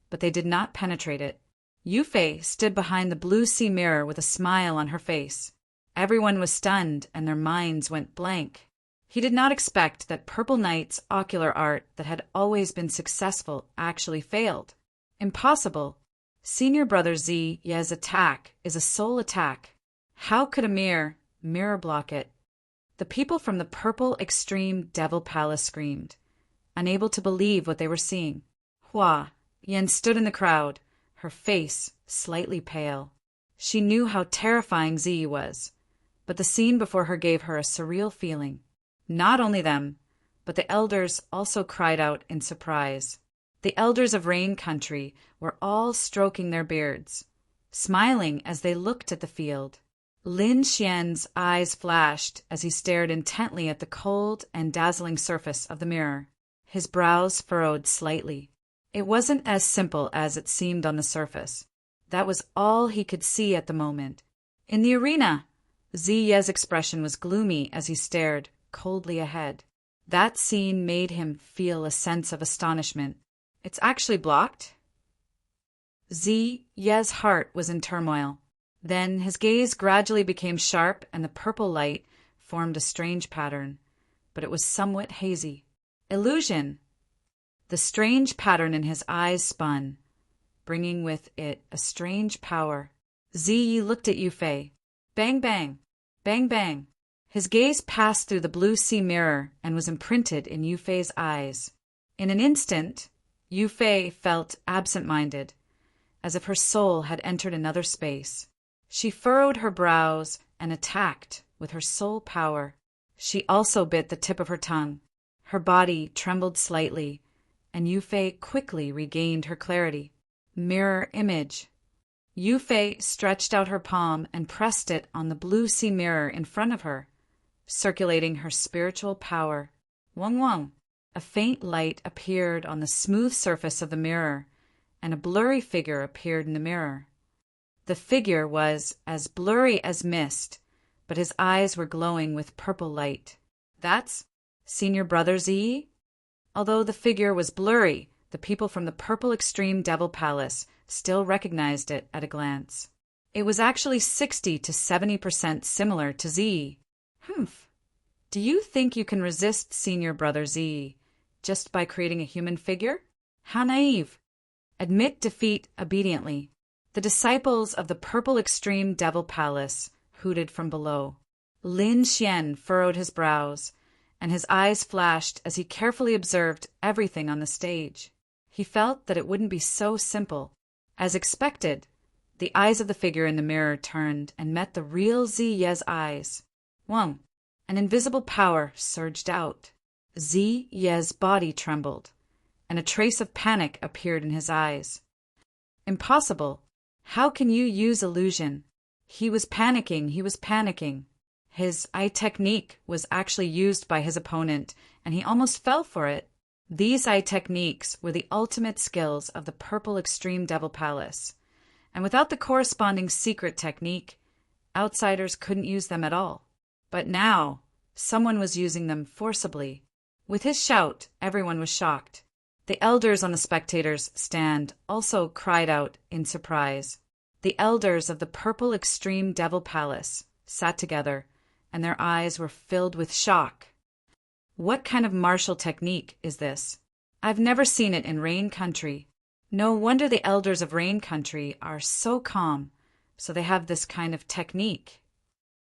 A: but they did not penetrate it. Yufei stood behind the blue sea mirror with a smile on her face. Everyone was stunned, and their minds went blank. He did not expect that Purple Knight's ocular art that had always been successful actually failed. Impossible. Senior Brother Z Ye's attack is a soul attack. How could a mirror block it? The people from the Purple Extreme Devil Palace screamed, unable to believe what they were seeing. Hua Yen stood in the crowd, her face slightly pale. She knew how terrifying Z was, but the scene before her gave her a surreal feeling. Not only them, but the elders also cried out in surprise. The elders of Rain Country were all stroking their beards, smiling as they looked at the field. Lin Xian's eyes flashed as he stared intently at the cold and dazzling surface of the mirror. His brows furrowed slightly. It wasn't as simple as it seemed on the surface. That was all he could see at the moment. In the arena, Z Ye's expression was gloomy as he stared coldly ahead. That scene made him feel a sense of astonishment. It's actually blocked? Z Ye's heart was in turmoil. Then his gaze gradually became sharp and the purple light formed a strange pattern, but it was somewhat hazy. Illusion! The strange pattern in his eyes spun, bringing with it a strange power. Z looked at Yufei. Bang bang! Bang bang! His gaze passed through the blue sea mirror and was imprinted in Yufei's eyes. In an instant, Yufei felt absent-minded, as if her soul had entered another space. She furrowed her brows and attacked with her soul power. She also bit the tip of her tongue. Her body trembled slightly, and Yufei quickly regained her clarity. Mirror image. Yufei stretched out her palm and pressed it on the blue sea mirror in front of her, circulating her spiritual power. Wang wang! A faint light appeared on the smooth surface of the mirror, and a blurry figure appeared in the mirror. The figure was as blurry as mist, but his eyes were glowing with purple light. That's Senior Brother Z? Although the figure was blurry, the people from the Purple Extreme Devil Palace still recognized it at a glance. It was actually 60 to 70% similar to Z. Humph. Do you think you can resist Senior Brother Z just by creating a human figure? How naive. Admit defeat obediently. The disciples of the Purple Extreme Devil Palace hooted from below. Lin Xian furrowed his brows, and his eyes flashed as he carefully observed everything on the stage. He felt that it wouldn't be so simple. As expected, the eyes of the figure in the mirror turned and met the real Z Ye's eyes. Wang! An invisible power surged out. Z Ye's body trembled, and a trace of panic appeared in his eyes. Impossible. How can you use illusion? He was panicking. His eye technique was actually used by his opponent, and he almost fell for it. These eye techniques were the ultimate skills of the Purple Extreme Devil Palace, and without the corresponding secret technique, outsiders couldn't use them at all. But now, someone was using them forcibly. With his shout, everyone was shocked. The elders on the spectators' stand also cried out in surprise. The elders of the Purple Extreme Devil Palace sat together, and their eyes were filled with shock. What kind of martial technique is this? I've never seen it in Rain Country. No wonder the elders of Rain Country are so calm, so they have this kind of technique.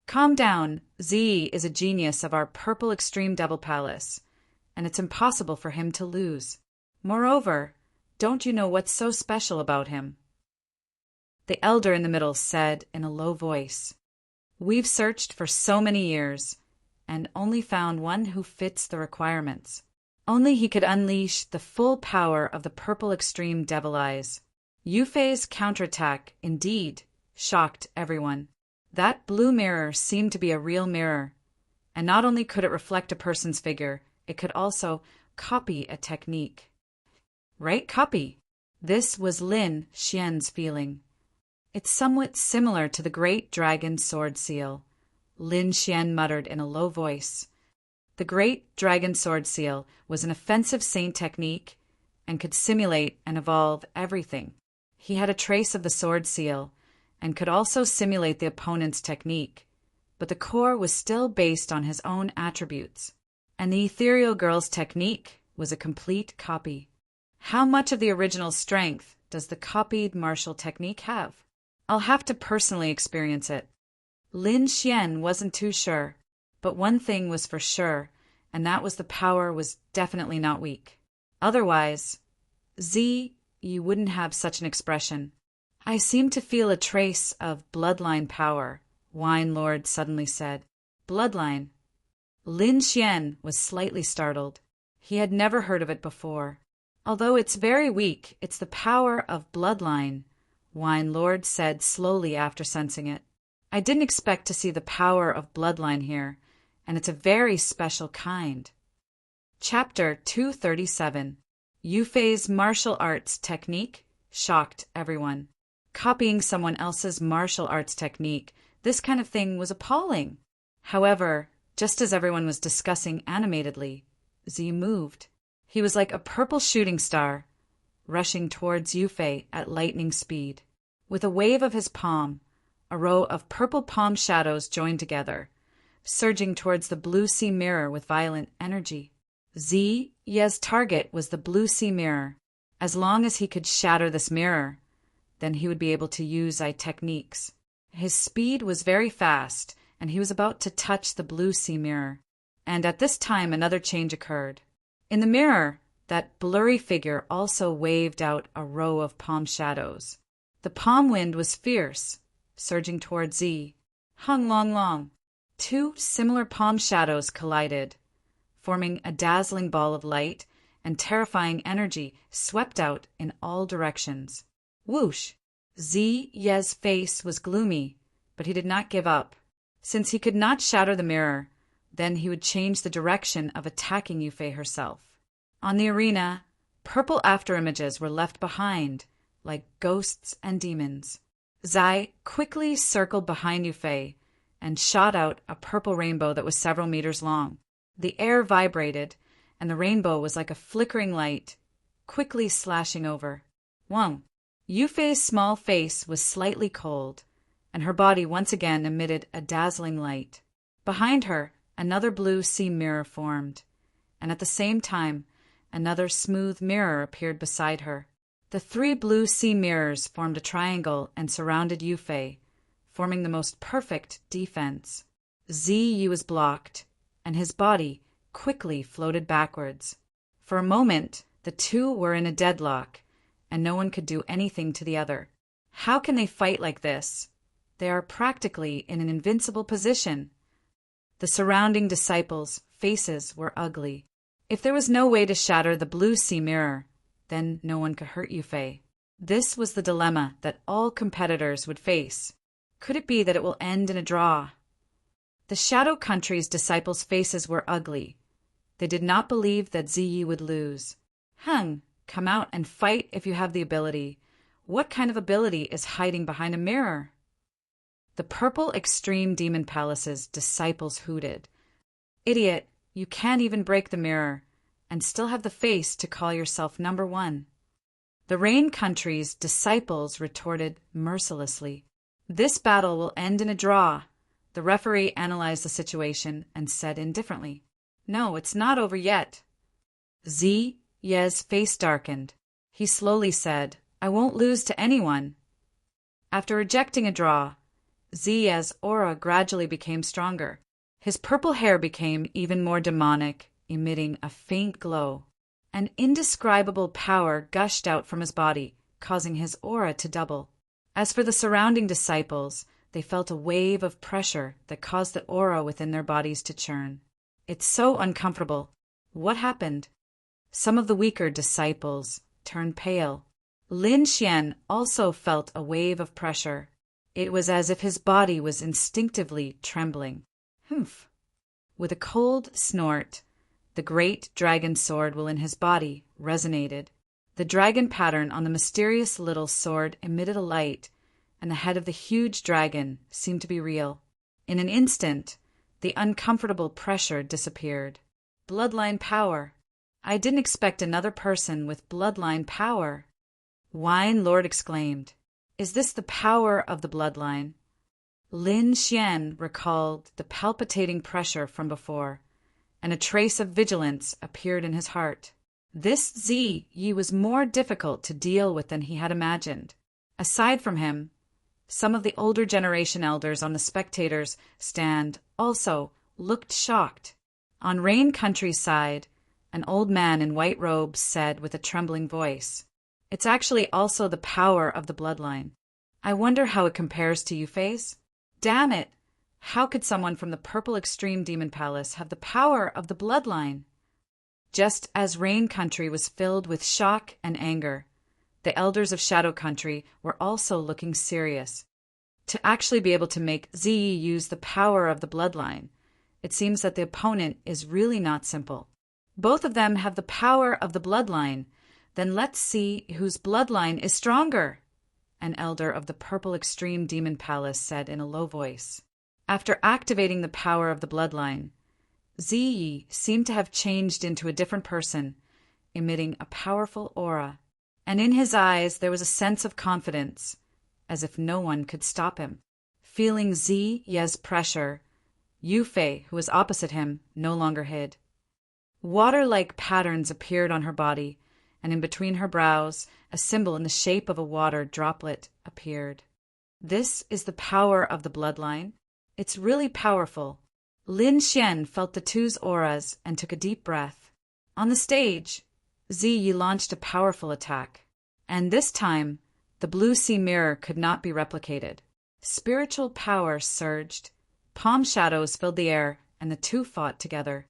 A: Calm down. Z is a genius of our Purple Extreme Devil Palace, and it's impossible for him to lose. Moreover, don't you know what's so special about him? The elder in the middle said in a low voice, "We've searched for so many years, and only found one who fits the requirements. Only he could unleash the full power of the Purple Extreme Devil Eyes." Yufei's counterattack, indeed, shocked everyone. That blue mirror seemed to be a real mirror, and not only could it reflect a person's figure, it could also copy a technique. Right? Copy. This was Lin Xian's feeling. It's somewhat similar to the great dragon sword seal, Lin Xian muttered in a low voice. The great dragon sword seal was an offensive saint technique and could simulate and evolve everything. He had a trace of the sword seal and could also simulate the opponent's technique, but the core was still based on his own attributes, and the ethereal girl's technique was a complete copy. How much of the original strength does the copied martial technique have? I'll have to personally experience it. Lin Xian wasn't too sure, but one thing was for sure, and that was the power was definitely not weak. Otherwise, you wouldn't have such an expression. I seem to feel a trace of bloodline power, Wine Lord suddenly said. Bloodline? Lin Xian was slightly startled. He had never heard of it before. Although it's very weak, it's the power of bloodline, Wine Lord said slowly after sensing it. I didn't expect to see the power of bloodline here, and it's a very special kind. Chapter 237. Yufei's martial arts technique shocked everyone. Copying someone else's martial arts technique, this kind of thing was appalling. However, just as everyone was discussing animatedly, Z moved. He was like a purple shooting star, rushing towards Yufei at lightning speed. With a wave of his palm, a row of purple palm shadows joined together, surging towards the blue sea mirror with violent energy. Ye's target was the blue sea mirror. As long as he could shatter this mirror, then he would be able to use techniques. His speed was very fast, and he was about to touch the blue sea mirror. And at this time another change occurred. In the mirror, that blurry figure also waved out a row of palm shadows. The palm wind was fierce, surging towards Z. Hung long long. Two similar palm shadows collided, forming a dazzling ball of light, and terrifying energy swept out in all directions. Whoosh! Ye's face was gloomy, but he did not give up. Since he could not shatter the mirror, then he would change the direction of attacking Yufei herself. On the arena, purple afterimages were left behind, like ghosts and demons. Zai quickly circled behind Yufei and shot out a purple rainbow that was several meters long. The air vibrated, and the rainbow was like a flickering light, quickly slashing over. Wang! Yufei's small face was slightly cold, and her body once again emitted a dazzling light. Behind her, another blue sea mirror formed, and at the same time, another smooth mirror appeared beside her. The three blue sea mirrors formed a triangle and surrounded Yufei, forming the most perfect defense. Ziyu was blocked, and his body quickly floated backwards. For a moment, the two were in a deadlock, and no one could do anything to the other. How can they fight like this? They are practically in an invincible position. The surrounding disciples' faces were ugly. If there was no way to shatter the blue sea mirror, then no one could hurt Yufei. This was the dilemma that all competitors would face. Could it be that it will end in a draw? The Shadow Country's disciples' faces were ugly. They did not believe that Ziyi would lose. Come out and fight if you have the ability. What kind of ability is hiding behind a mirror? The Purple Extreme Demon Palace's disciples hooted. Idiot, you can't even break the mirror, and still have the face to call yourself number one. The Rain Country's disciples retorted mercilessly. This battle will end in a draw. The referee analyzed the situation and said indifferently, No, it's not over yet. Ye's face darkened. He slowly said, I won't lose to anyone. After rejecting a draw, Ye's aura gradually became stronger. His purple hair became even more demonic, emitting a faint glow. An indescribable power gushed out from his body, causing his aura to double. As for the surrounding disciples, they felt a wave of pressure that caused the aura within their bodies to churn. It's so uncomfortable. What happened? Some of the weaker disciples turned pale. Lin Xian also felt a wave of pressure. It was as if his body was instinctively trembling. Humph! With a cold snort, the great dragon sword within his body resonated. The dragon pattern on the mysterious little sword emitted a light, and the head of the huge dragon seemed to be real. In an instant, the uncomfortable pressure disappeared. Bloodline power. I didn't expect another person with bloodline power. Wine Lord exclaimed. Is this the power of the bloodline? Lin Xian recalled the palpitating pressure from before, and a trace of vigilance appeared in his heart. This Ziyi was more difficult to deal with than he had imagined. Aside from him, some of the older generation elders on the spectators' stand also looked shocked. On Rain Country's side, an old man in white robes said with a trembling voice, "It's actually also the power of the bloodline. I wonder how it compares to Yufei's? Damn it! How could someone from the Purple Extreme Demon Palace have the power of the bloodline?" Just as Rain Country was filled with shock and anger, the elders of Shadow Country were also looking serious. To actually be able to make Ziyi use the power of the bloodline, it seems that the opponent is really not simple. Both of them have the power of the bloodline. Then let's see whose bloodline is stronger, an elder of the Purple Extreme Demon Palace said in a low voice. After activating the power of the bloodline, Ziyi seemed to have changed into a different person, emitting a powerful aura, and in his eyes there was a sense of confidence, as if no one could stop him. Feeling Ziyi's pressure, Yufei, who was opposite him, no longer hid. Water-like patterns appeared on her body, and in between her brows, a symbol in the shape of a water droplet appeared. This is the power of the bloodline. It's really powerful. Lin Xian felt the two's auras and took a deep breath. On the stage, Ziyi launched a powerful attack, and this time, the blue sea mirror could not be replicated. Spiritual power surged, palm shadows filled the air, and the two fought together.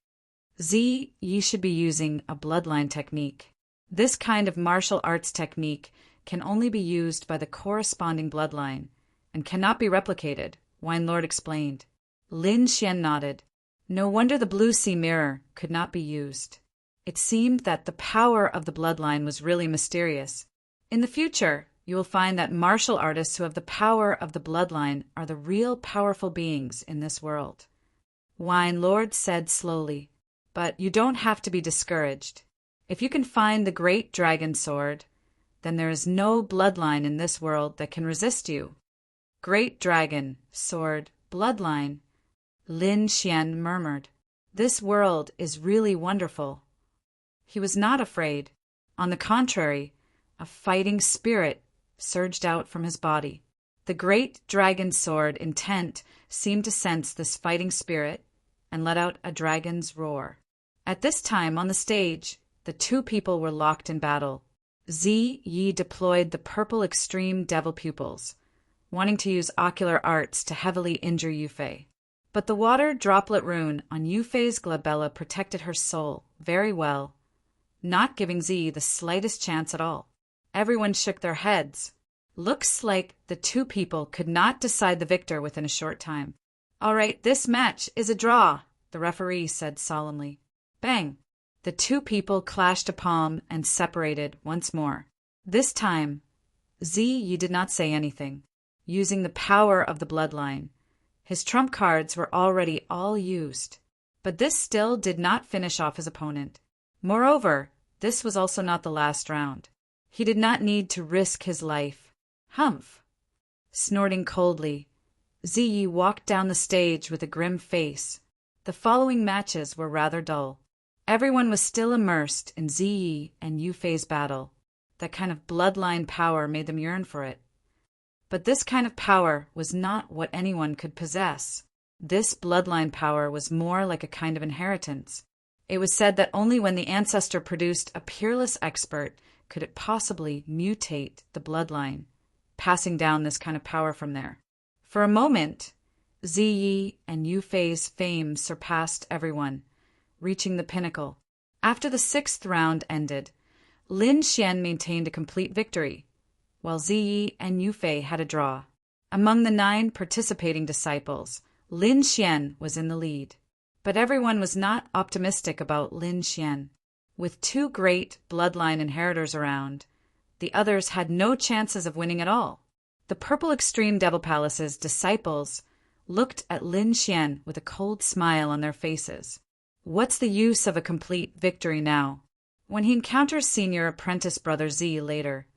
A: Ziyi should be using a bloodline technique. This kind of martial arts technique can only be used by the corresponding bloodline, and cannot be replicated, Wine Lord explained. Lin Xian nodded. No wonder the blue sea mirror could not be used. It seemed that the power of the bloodline was really mysterious. In the future, you will find that martial artists who have the power of the bloodline are the real powerful beings in this world. Wine Lord said slowly, but you don't have to be discouraged. If you can find the great dragon sword, then there is no bloodline in this world that can resist you. Great dragon, sword, bloodline, Lin Xian murmured. This world is really wonderful. He was not afraid. On the contrary, a fighting spirit surged out from his body. The great dragon sword intent seemed to sense this fighting spirit and let out a dragon's roar. At this time on the stage, the two people were locked in battle. Ziyi deployed the Purple Extreme Devil Pupils, wanting to use ocular arts to heavily injure Yufei. But the water droplet rune on Yufei's glabella protected her soul very well, not giving Ziyi the slightest chance at all. Everyone shook their heads. Looks like the two people could not decide the victor within a short time. "All right, this match is a draw," the referee said solemnly. Bang! The two people clashed a palm and separated once more. This time, Ziyi did not say anything. Using the power of the bloodline, his trump cards were already all used. But this still did not finish off his opponent. Moreover, this was also not the last round. He did not need to risk his life. Humph! Snorting coldly, Ziyi walked down the stage with a grim face. The following matches were rather dull. Everyone was still immersed in Ziyi and Yufei's battle. That kind of bloodline power made them yearn for it. But this kind of power was not what anyone could possess. This bloodline power was more like a kind of inheritance. It was said that only when the ancestor produced a peerless expert could it possibly mutate the bloodline, passing down this kind of power from there. For a moment, Ziyi and Yufei's fame surpassed everyone, reaching the pinnacle. After the 6th round ended, Lin Xian maintained a complete victory, while Ziyi and Yufei had a draw. Among the 9 participating disciples, Lin Xian was in the lead. But everyone was not optimistic about Lin Xian. With two great bloodline inheritors around, the others had no chances of winning at all. The Purple Extreme Devil Palace's disciples looked at Lin Xian with a cold smile on their faces. What's the use of a complete victory now? When he encounters senior apprentice brother Z later,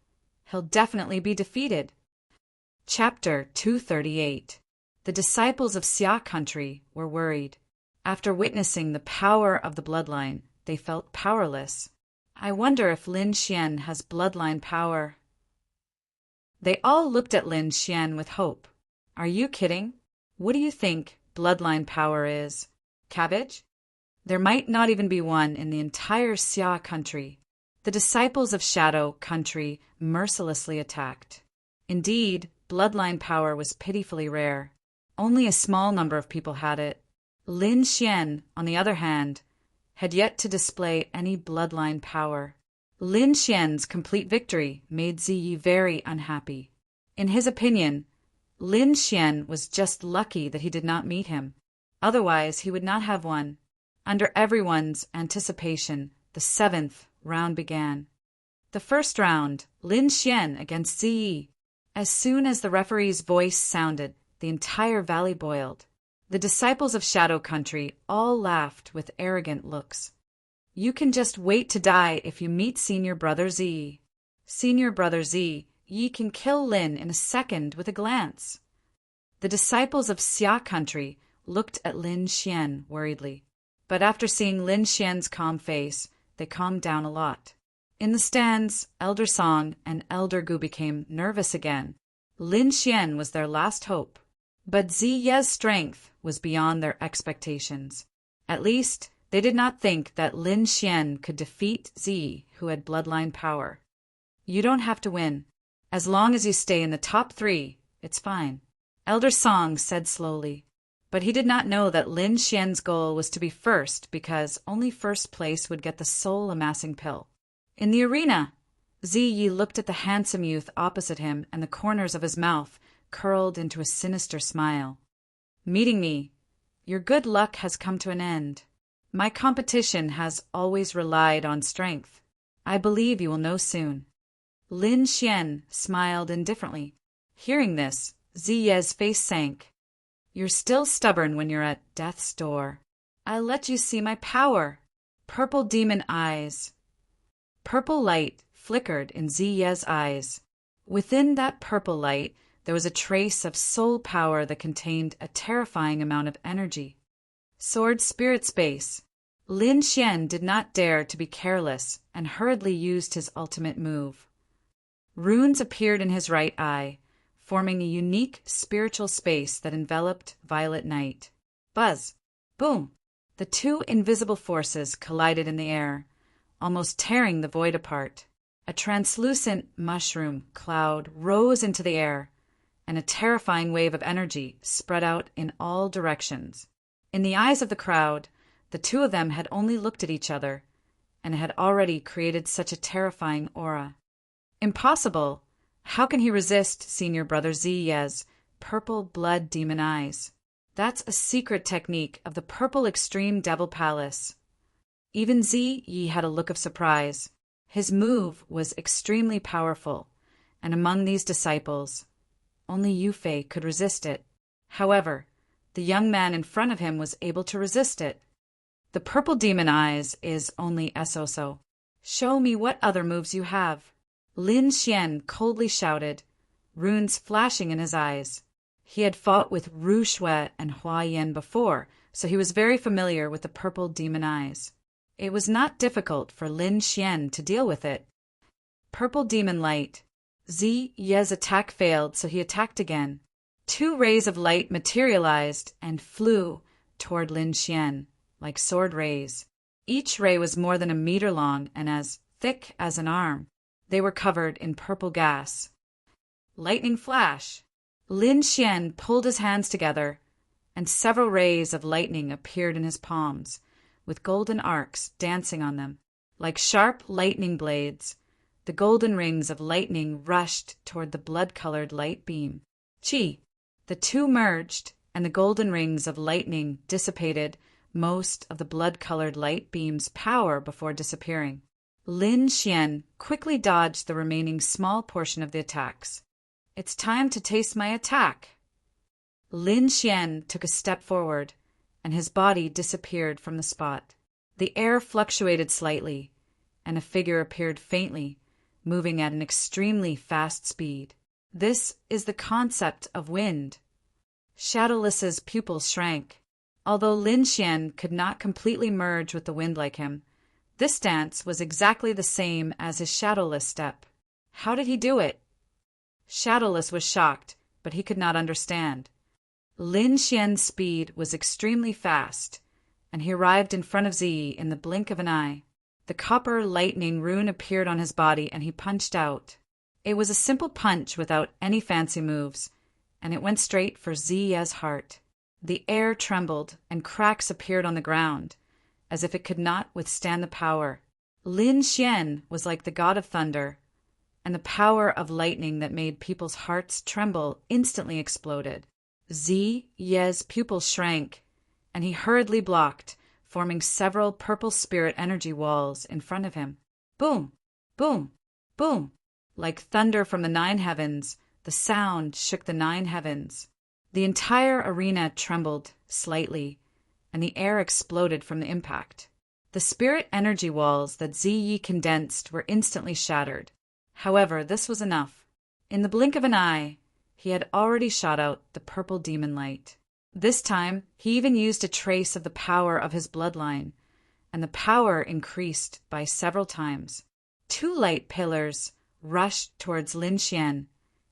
A: he'll definitely be defeated. Chapter 238. The disciples of Xia country were worried. After witnessing the power of the bloodline, they felt powerless. I wonder if Lin Xian has bloodline power. They all looked at Lin Xian with hope. Are you kidding? What do you think bloodline power is? Cabbage? There might not even be one in the entire Xia country. The disciples of Shadow country mercilessly attacked. Indeed, bloodline power was pitifully rare. Only a small number of people had it. Lin Xian, on the other hand, had yet to display any bloodline power. Lin Xian's complete victory made Ziyi very unhappy. In his opinion, Lin Xian was just lucky that he did not meet him. Otherwise, he would not have won. Under everyone's anticipation, the 7th round began. The first round, Lin Xian against Ziyi. As soon as the referee's voice sounded, the entire valley boiled. The disciples of Shadow Country all laughed with arrogant looks. You can just wait to die if you meet Senior Brother Z. Senior Brother Z, ye can kill Lin in a second with a glance. The disciples of Xia Country looked at Lin Xian worriedly. But after seeing Lin Xian's calm face, they calmed down a lot. In the stands, Elder Song and Elder Gu became nervous again. Lin Xian was their last hope. But Ziye's strength was beyond their expectations. At least, they did not think that Lin Xian could defeat Ziyi, who had bloodline power. You don't have to win. As long as you stay in the top 3, it's fine, Elder Song said slowly. But he did not know that Lin Xian's goal was to be first because only first place would get the soul-amassing pill. In the arena, Ziyi looked at the handsome youth opposite him, and the corners of his mouth curled into a sinister smile. Meeting me, your good luck has come to an end. My competition has always relied on strength. I believe you will know soon. Lin Xian smiled indifferently. Hearing this, Ziye's face sank. You're still stubborn when you're at death's door. I'll let you see my power. Purple demon eyes. Purple light flickered in Ziye's eyes. Within that purple light, there was a trace of soul power that contained a terrifying amount of energy. Sword Spirit Space. Lin Xian did not dare to be careless and hurriedly used his ultimate move. Runes appeared in his right eye, forming a unique spiritual space that enveloped Violet Night. Buzz! Boom! The two invisible forces collided in the air, almost tearing the void apart. A translucent mushroom cloud rose into the air, and a terrifying wave of energy spread out in all directions. In the eyes of the crowd, the two of them had only looked at each other, and had already created such a terrifying aura. Impossible! How can he resist Senior Brother Ziye's purple blood demon eyes? That's a secret technique of the Purple Extreme Devil Palace. Even Ziyi had a look of surprise. His move was extremely powerful, and among these disciples, only Yufei could resist it. However, the young man in front of him was able to resist it. The purple demon eyes is only so. Show me what other moves you have. Lin Xian coldly shouted, runes flashing in his eyes. He had fought with Ru Shui and Hua Yan before, so he was very familiar with the purple demon eyes. It was not difficult for Lin Xian to deal with it. Purple demon light. Ziye's attack failed, so he attacked again. 2 rays of light materialized and flew toward Lin Xian, like sword rays. Each ray was more than a meter long and as thick as an arm. They were covered in purple gas. Lightning flash! Lin Xian pulled his hands together, and several rays of lightning appeared in his palms, with golden arcs dancing on them. Like sharp lightning blades, the golden rings of lightning rushed toward the blood-colored light beam. Chi! The two merged, and the golden rings of lightning dissipated most of the blood-colored light beam's power before disappearing. Lin Xian quickly dodged the remaining small portion of the attacks. "It's time to taste my attack." Lin Xian took a step forward, and his body disappeared from the spot. The air fluctuated slightly, and a figure appeared faintly, moving at an extremely fast speed. This is the concept of wind. Shadowless's pupils shrank. Although Lin Xian could not completely merge with the wind like him, this dance was exactly the same as his Shadowless step. How did he do it? Shadowless was shocked, but he could not understand. Lin Xian's speed was extremely fast, and he arrived in front of Ziyi in the blink of an eye. The copper lightning rune appeared on his body, and he punched out. It was a simple punch without any fancy moves, and it went straight for Ziyi's heart. The air trembled, and cracks appeared on the ground, as if it could not withstand the power. Lin Xian was like the god of thunder, and the power of lightning that made people's hearts tremble instantly exploded. Ziyi's pupils shrank, and he hurriedly blocked, forming several purple spirit energy walls in front of him. Boom! Boom! Boom! Like thunder from the 9 heavens, the sound shook the 9 heavens. The entire arena trembled slightly, and the air exploded from the impact. The spirit energy walls that Ziyi condensed were instantly shattered. However, this was enough. In the blink of an eye, he had already shot out the purple demon light. This time, he even used a trace of the power of his bloodline, and the power increased by several times. 2 light pillars rushed towards Lin Xian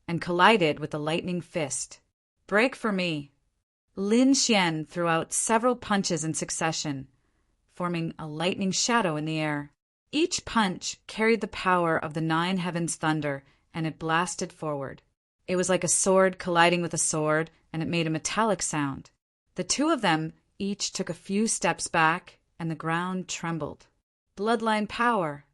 A: and collided with the lightning fist. "Break for me!" Lin Xian threw out several punches in succession, forming a lightning shadow in the air. Each punch carried the power of the 9 heavens thunder, and it blasted forward. It was like a sword colliding with a sword, and it made a metallic sound. The 2 of them each took a few steps back, and the ground trembled. Bloodline power.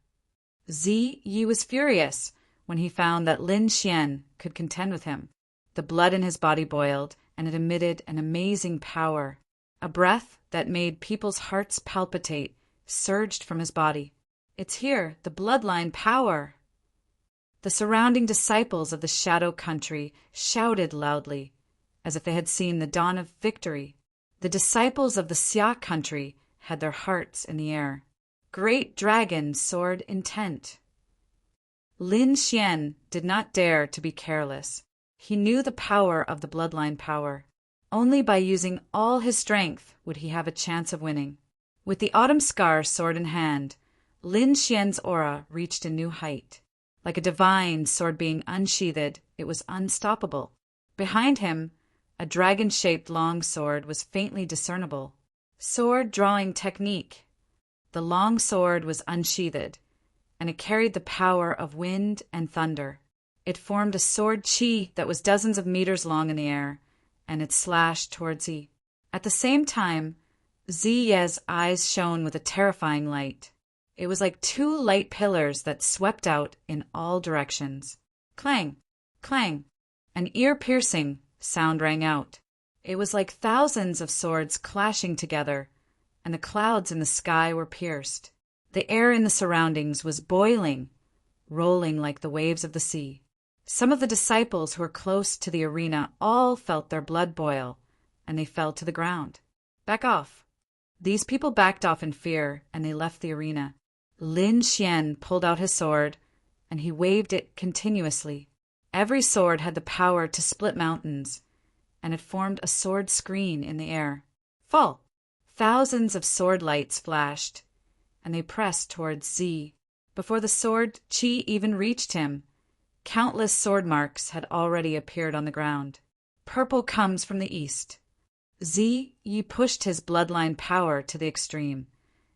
A: Ziyi was furious when he found that Lin Xian could contend with him. The blood in his body boiled, and it emitted an amazing power. A breath that made people's hearts palpitate surged from his body. "It's here, the bloodline power!" The surrounding disciples of the Shadow Country shouted loudly, as if they had seen the dawn of victory. The disciples of the Xia Country had their hearts in the air. Great Dragon soared intent. Lin Xian did not dare to be careless. He knew the power of the bloodline power. Only by using all his strength would he have a chance of winning. With the Autumn Scar sword in hand, Lin Xian's aura reached a new height. Like a divine sword being unsheathed, it was unstoppable. Behind him, a dragon-shaped long sword was faintly discernible. Sword drawing technique. The long sword was unsheathed, and it carried the power of wind and thunder. It formed a sword chi that was dozens of meters long in the air, and it slashed towards Zi. At the same time, Ziyi's eyes shone with a terrifying light. It was like 2 light pillars that swept out in all directions. Clang! Clang! An ear-piercing sound rang out. It was like thousands of swords clashing together, and the clouds in the sky were pierced. The air in the surroundings was boiling, rolling like the waves of the sea. Some of the disciples who were close to the arena all felt their blood boil, and they fell to the ground. "Back off." These people backed off in fear, and they left the arena. Lin Xian pulled out his sword, and he waved it continuously. Every sword had the power to split mountains, and it formed a sword screen in the air. Fall! Thousands of sword lights flashed, and they pressed towards Zi. Before the sword chi even reached him, countless sword marks had already appeared on the ground. Purple comes from the east. Ziyi pushed his bloodline power to the extreme,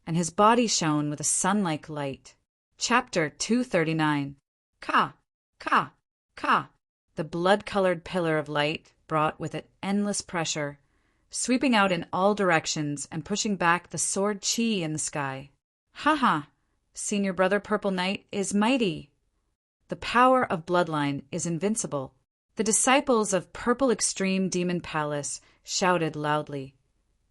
A: and his body shone with a sun-like light. Chapter 239. Ka! Ka! Ka! The blood-colored pillar of light brought with it endless pressure, sweeping out in all directions and pushing back the sword chi in the sky. "Ha ha! Senior Brother Purple Knight is mighty! The power of bloodline is invincible." The disciples of Purple Extreme Demon Palace shouted loudly,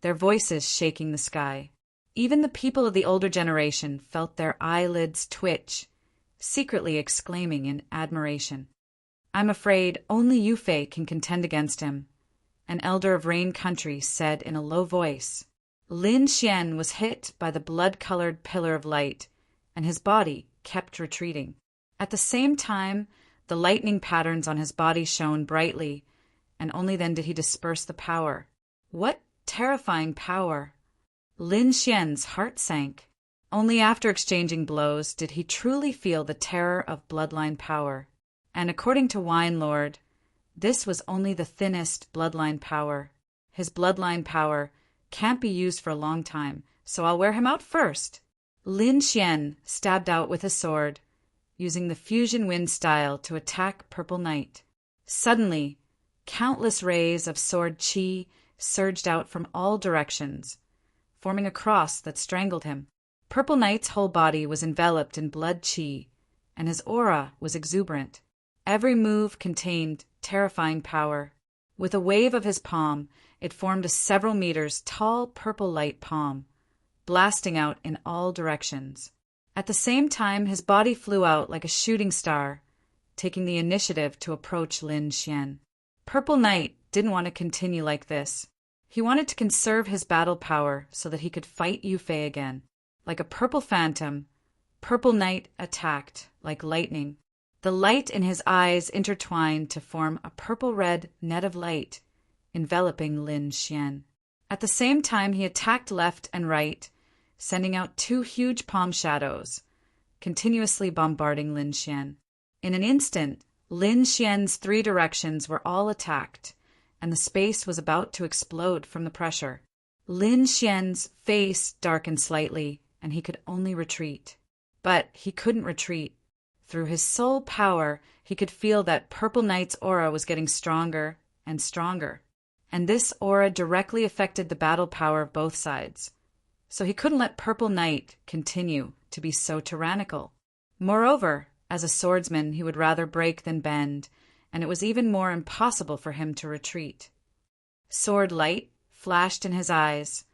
A: their voices shaking the sky. Even the people of the older generation felt their eyelids twitch, secretly exclaiming in admiration. "I'm afraid only Yufei can contend against him," an elder of Rain Country said in a low voice. Lin Xian was hit by the blood-colored pillar of light, and his body kept retreating. At the same time, the lightning patterns on his body shone brightly, and only then did he disperse the power. What terrifying power! Lin Xian's heart sank. Only after exchanging blows did he truly feel the terror of bloodline power. And according to Wine Lord, this was only the thinnest bloodline power. His bloodline power can't be used for a long time, so I'll wear him out first. Lin Xian stabbed out with his sword, using the fusion wind style to attack Purple Knight. Suddenly, countless rays of sword qi surged out from all directions, forming a cross that strangled him. Purple Knight's whole body was enveloped in blood qi, and his aura was exuberant. Every move contained terrifying power. With a wave of his palm, it formed a several meters tall purple light palm, blasting out in all directions. At the same time, his body flew out like a shooting star, taking the initiative to approach Lin Xian. Purple Knight didn't want to continue like this. He wanted to conserve his battle power so that he could fight Yufei again. Like a purple phantom, Purple Knight attacked like lightning. The light in his eyes intertwined to form a purple-red net of light, enveloping Lin Xian. At the same time, he attacked left and right, sending out two huge palm shadows, continuously bombarding Lin Xian. In an instant, Lin Xian's three directions were all attacked, and the space was about to explode from the pressure. Lin Xian's face darkened slightly, and he could only retreat. But he couldn't retreat. Through his soul power, he could feel that Purple Knight's aura was getting stronger and stronger, and this aura directly affected the battle power of both sides. So he couldn't let Purple Knight continue to be so tyrannical. Moreover, as a swordsman, he would rather break than bend, and it was even more impossible for him to retreat. Sword light flashed in his eyes.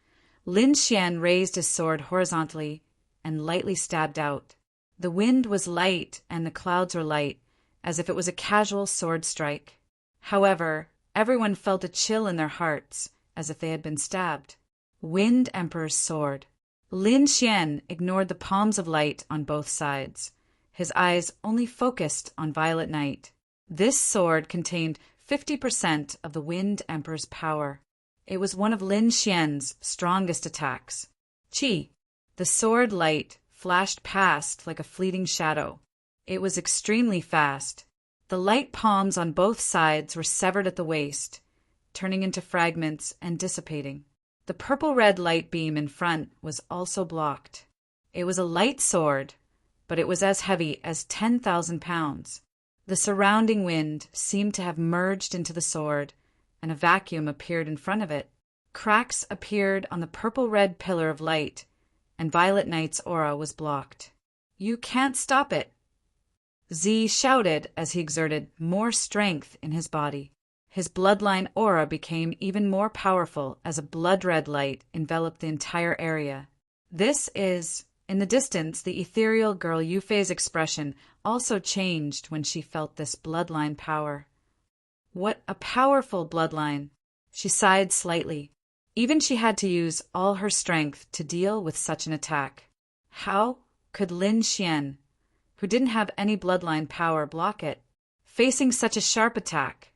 A: Lin Xian raised his sword horizontally and lightly stabbed out. The wind was light and the clouds were light, as if it was a casual sword strike. However, everyone felt a chill in their hearts, as if they had been stabbed. Wind Emperor's sword. Lin Xian ignored the palms of light on both sides. His eyes only focused on Violet Knight. This sword contained 50% of the Wind Emperor's power. It was one of Lin Xian's strongest attacks. Qi. The sword light flashed past like a fleeting shadow. It was extremely fast. The light palms on both sides were severed at the waist, turning into fragments and dissipating. The purple-red light beam in front was also blocked. It was a light sword, but it was as heavy as 10,000 pounds. The surrounding wind seemed to have merged into the sword, and a vacuum appeared in front of it. Cracks appeared on the purple-red pillar of light, and Violet Knight's aura was blocked. "You can't stop it!" Z shouted as he exerted more strength in his body. His bloodline aura became even more powerful as a blood-red light enveloped the entire area. In the distance, the ethereal girl Yufei's expression also changed when she felt this bloodline power. What a powerful bloodline! She sighed slightly. Even she had to use all her strength to deal with such an attack. How could Lin Xian, who didn't have any bloodline power, block it? Facing such a sharp attack,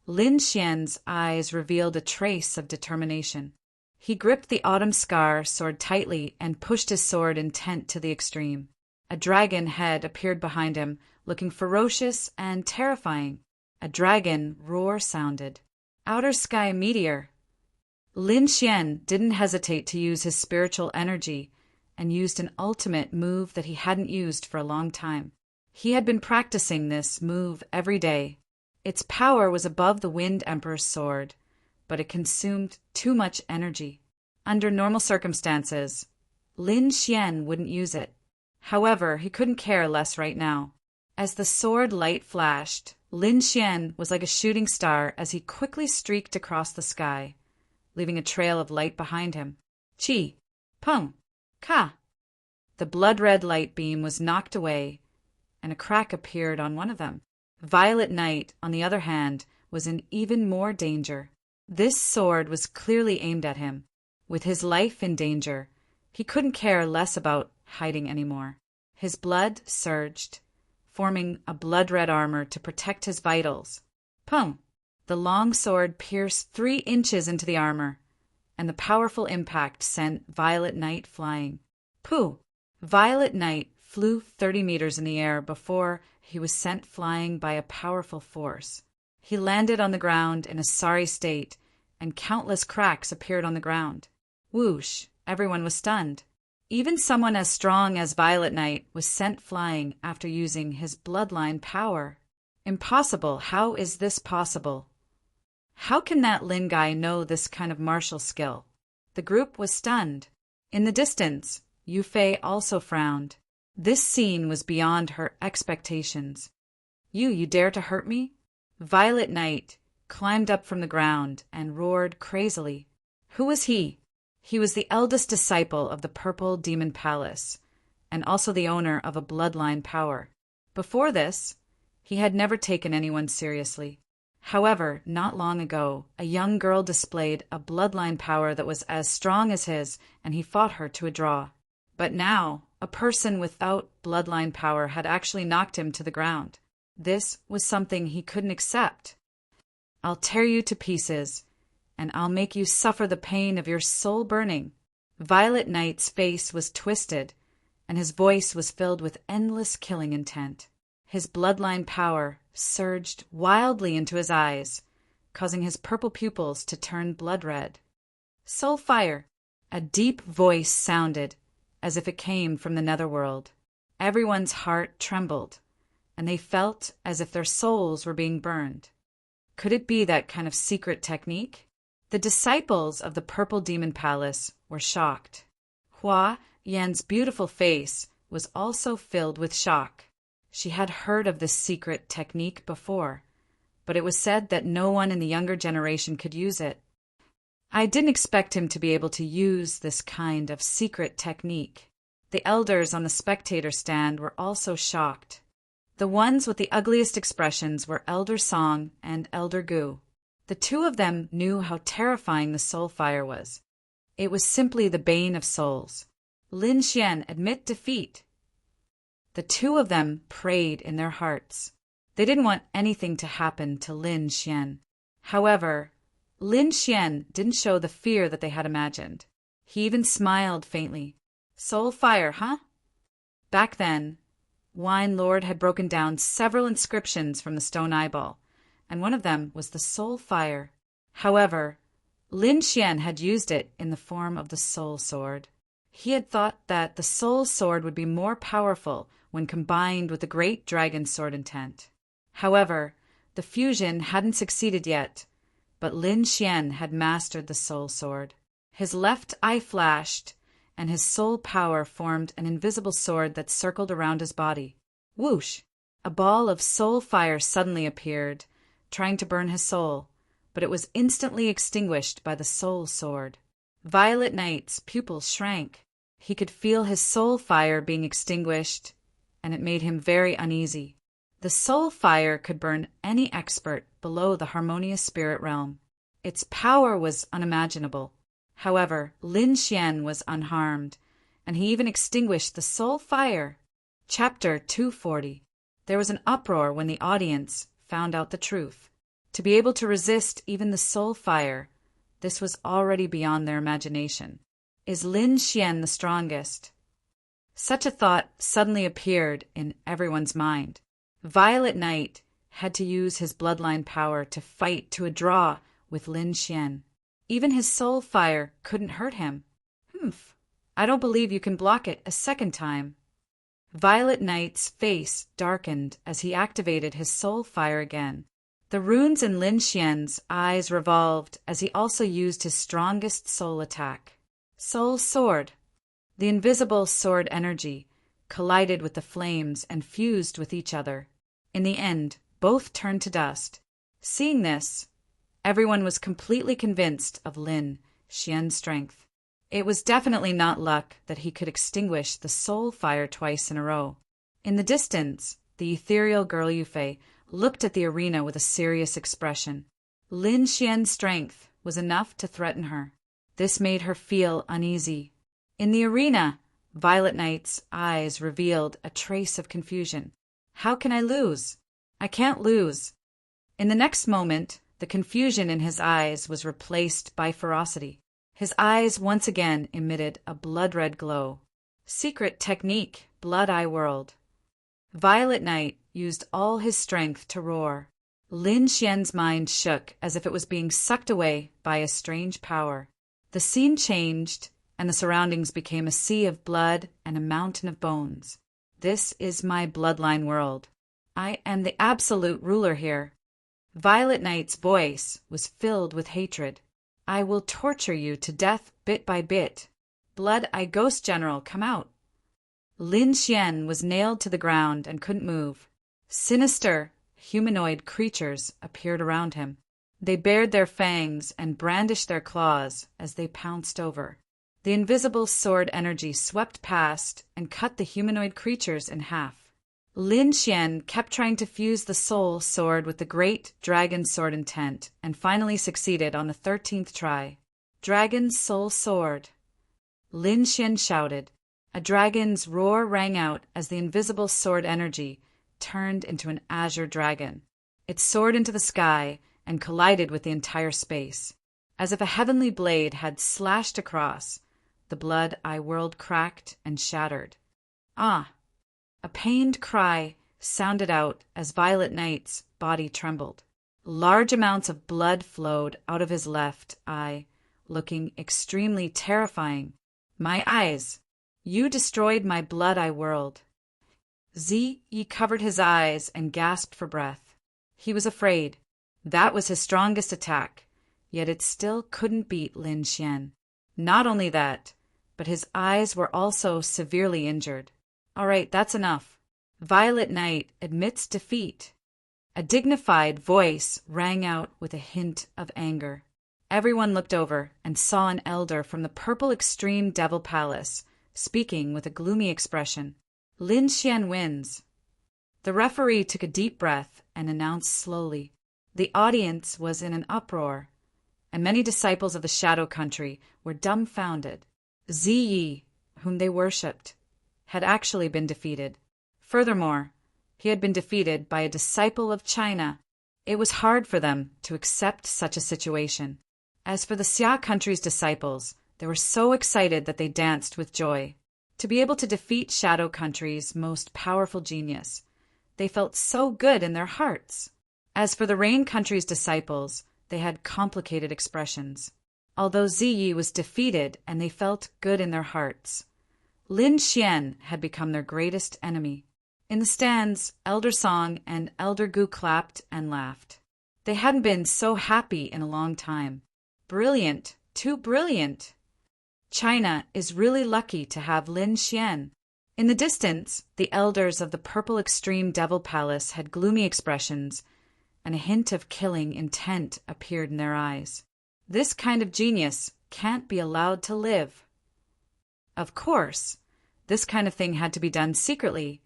A: Lin Xian's eyes revealed a trace of determination. He gripped the Autumn Scar sword tightly and pushed his sword intent to the extreme. A dragon head appeared behind him, looking ferocious and terrifying. A dragon roar sounded. Outer Sky Meteor. Lin Xian didn't hesitate to use his spiritual energy and used an ultimate move that he hadn't used for a long time. He had been practicing this move every day. Its power was above the Wind Emperor's sword, but it consumed too much energy. Under normal circumstances, Lin Xian wouldn't use it. However, he couldn't care less right now. As the sword light flashed, Lin Xian was like a shooting star as he quickly streaked across the sky. leaving a trail of light behind him. Chi! Pung! Ka! The blood-red light beam was knocked away, and a crack appeared on one of them. Violet Knight, on the other hand, was in even more danger. This sword was clearly aimed at him. With his life in danger, he couldn't care less about hiding anymore. His blood surged, forming a blood-red armor to protect his vitals. Pung! The long sword pierced 3 inches into the armor, and the powerful impact sent Violet Knight flying. Pooh! Violet Knight flew 30 meters in the air before he was sent flying by a powerful force. He landed on the ground in a sorry state, and countless cracks appeared on the ground. Whoosh! Everyone was stunned. Even someone as strong as Violet Knight was sent flying after using his bloodline power. Impossible! How is this possible? How can that Lin guy know this kind of martial skill? The group was stunned. In the distance, Yufei also frowned. This scene was beyond her expectations. You dare to hurt me? Violet Knight climbed up from the ground and roared crazily. Who was he? He was the eldest disciple of the Purple Demon Palace, and also the owner of a bloodline power. Before this, he had never taken anyone seriously. However, not long ago, a young girl displayed a bloodline power that was as strong as his, and he fought her to a draw. But now, a person without bloodline power had actually knocked him to the ground. This was something he couldn't accept. I'll tear you to pieces, and I'll make you suffer the pain of your soul burning. Violet Knight's face was twisted, and his voice was filled with endless killing intent. His bloodline power surged wildly into his eyes, causing his purple pupils to turn blood red. Soul fire! A deep voice sounded, as if it came from the netherworld. Everyone's heart trembled, and they felt as if their souls were being burned. Could it be that kind of secret technique? The disciples of the Purple Demon Palace were shocked. Hua Yan's beautiful face was also filled with shock. She had heard of this secret technique before, but it was said that no one in the younger generation could use it. I didn't expect him to be able to use this kind of secret technique. The elders on the spectator stand were also shocked. The ones with the ugliest expressions were Elder Song and Elder Gu. The 2 of them knew how terrifying the soul fire was. It was simply the bane of souls. Lin Xian, admit defeat. The 2 of them prayed in their hearts. They didn't want anything to happen to Lin Xian. However, Lin Xian didn't show the fear that they had imagined. He even smiled faintly. Soul fire, huh? Back then, Wine Lord had broken down several inscriptions from the stone eyeball, and one of them was the soul fire. However, Lin Xian had used it in the form of the soul sword. He had thought that the soul sword would be more powerful when combined with the great dragon sword intent. However, the fusion hadn't succeeded yet, but Lin Xian had mastered the soul sword. His left eye flashed, and his soul power formed an invisible sword that circled around his body. Whoosh! A ball of soul fire suddenly appeared, trying to burn his soul, but it was instantly extinguished by the soul sword. Violet Knight's pupils shrank. He could feel his soul fire being extinguished, and it made him very uneasy. The soul fire could burn any expert below the harmonious spirit realm. Its power was unimaginable. However, Lin Xian was unharmed, and he even extinguished the soul fire. Chapter 240. There was an uproar when the audience found out the truth. To be able to resist even the soul fire, this was already beyond their imagination. Is Lin Xian the strongest? Such a thought suddenly appeared in everyone's mind. Violet Knight had to use his bloodline power to fight to a draw with Lin Xian. Even his soul fire couldn't hurt him. Humph! I don't believe you can block it a second time. Violet Knight's face darkened as he activated his soul fire again. The runes in Lin Xian's eyes revolved as he also used his strongest soul attack. Soul sword! The invisible sword energy collided with the flames and fused with each other. In the end, both turned to dust. Seeing this, Everyone was completely convinced of Lin Xian's strength. It was definitely not luck that he could extinguish the soul fire twice in a row. In the distance, the ethereal girl Yufei looked at the arena with a serious expression. Lin Xian's strength was enough to threaten her. This made her feel uneasy. In the arena, Violet Knight's eyes revealed a trace of confusion. How can I lose? I can't lose. In the next moment, the confusion in his eyes was replaced by ferocity. His eyes once again emitted a blood-red glow. Secret technique, Blood Eye World. Violet Knight used all his strength to roar. Lin Xian's mind shook as if it was being sucked away by a strange power. The scene changed, and the surroundings became a sea of blood and a mountain of bones. This is my bloodline world. I am the absolute ruler here. Violet Knight's voice was filled with hatred. I will torture you to death bit by bit. Blood Eye Ghost General, come out. Lin Xian was nailed to the ground and couldn't move. Sinister, humanoid creatures appeared around him. They bared their fangs and brandished their claws as they pounced over. The invisible sword energy swept past and cut the humanoid creatures in half. Lin Xian kept trying to fuse the soul sword with the great dragon sword intent and finally succeeded on the 13th try. Dragon's soul sword. Lin Xian shouted. A dragon's roar rang out as the invisible sword energy turned into an azure dragon. It soared into the sky and collided with the entire space. As if a heavenly blade had slashed across, the Blood Eye world cracked and shattered. Ah! A pained cry sounded out as Violet Knight's body trembled. Large amounts of blood flowed out of his left eye, looking extremely terrifying. My eyes! You destroyed my Blood Eye world. Ziyi covered his eyes and gasped for breath. He was afraid. That was his strongest attack, yet it still couldn't beat Lin Xian. Not only that, but his eyes were also severely injured. All right, that's enough. Violet Knight admits defeat. A dignified voice rang out with a hint of anger. Everyone looked over and saw an elder from the Purple Extreme Devil Palace, speaking with a gloomy expression. Lin Xian wins. The referee took a deep breath and announced slowly. The audience was in an uproar, and many disciples of the Shadow Country were dumbfounded. Ziyi, whom they worshipped, had actually been defeated. Furthermore, he had been defeated by a disciple of China. It was hard for them to accept such a situation. As for the Xia country's disciples, they were so excited that they danced with joy. To be able to defeat Shadow Country's most powerful genius, they felt so good in their hearts. As for the Rain Country's disciples, they had complicated expressions. Although Ziyi was defeated and they felt good in their hearts, Lin Xian had become their greatest enemy. In the stands, Elder Song and Elder Gu clapped and laughed. They hadn't been so happy in a long time. Brilliant, too brilliant. China is really lucky to have Lin Xian. In the distance, the elders of the Purple Extreme Devil Palace had gloomy expressions, and a hint of killing intent appeared in their eyes. This kind of genius can't be allowed to live. Of course, this kind of thing had to be done secretly,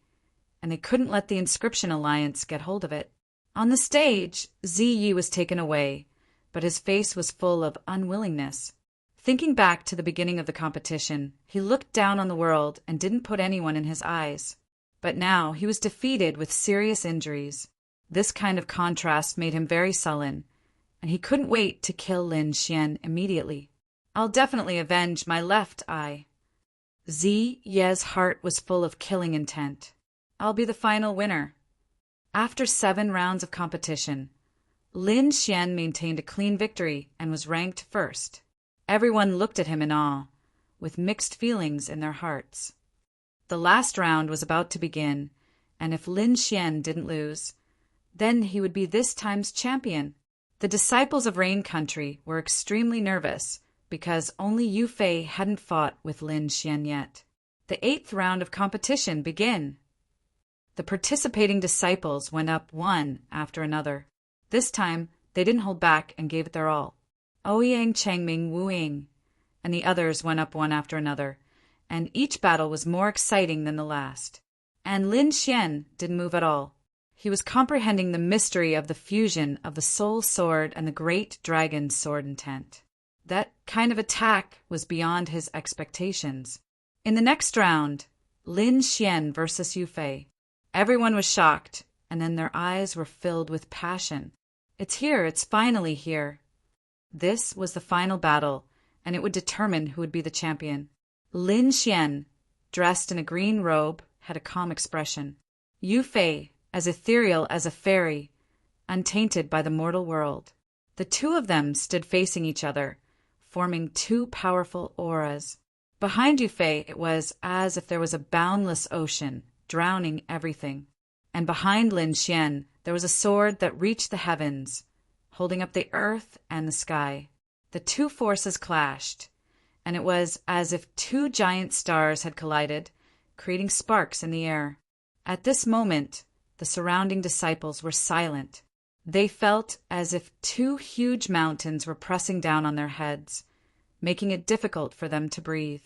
A: and they couldn't let the Inscription Alliance get hold of it. On the stage, Ziyi was taken away, but his face was full of unwillingness. Thinking back to the beginning of the competition, he looked down on the world and didn't put anyone in his eyes. But now he was defeated with serious injuries. This kind of contrast made him very sullen, and he couldn't wait to kill Lin Xian immediately. I'll definitely avenge my left eye. Ziyi's heart was full of killing intent. I'll be the final winner. After 7 rounds of competition, Lin Xian maintained a clean victory and was ranked first. Everyone looked at him in awe, with mixed feelings in their hearts. The last round was about to begin, and if Lin Xian didn't lose, then he would be this time's champion. The disciples of Rain Country were extremely nervous because only Yufei hadn't fought with Lin Xian yet. The 8th round of competition began. The participating disciples went up one after another. This time, They didn't hold back and gave it their all. Ouyang, Changming, Wuing, and the others went up one after another, and each battle was more exciting than the last. And Lin Xian didn't move at all. He was comprehending the mystery of the fusion of the soul sword and the great dragon's sword intent. That kind of attack was beyond his expectations. In the next round, Lin Xian versus Yu Fei. Everyone was shocked, and then their eyes were filled with passion. It's here, it's finally here. This was the final battle, and it would determine who would be the champion. Lin Xian, dressed in a green robe, had a calm expression. Yu Fei, as ethereal as a fairy, untainted by the mortal world. The two of them stood facing each other, forming two powerful auras. Behind Yu Fei, it was as if there was a boundless ocean, drowning everything. And behind Lin Xian, there was a sword that reached the heavens, holding up the earth and the sky. The two forces clashed, and it was as if two giant stars had collided, creating sparks in the air. At this moment, the surrounding disciples were silent. They felt as if two huge mountains were pressing down on their heads, making it difficult for them to breathe.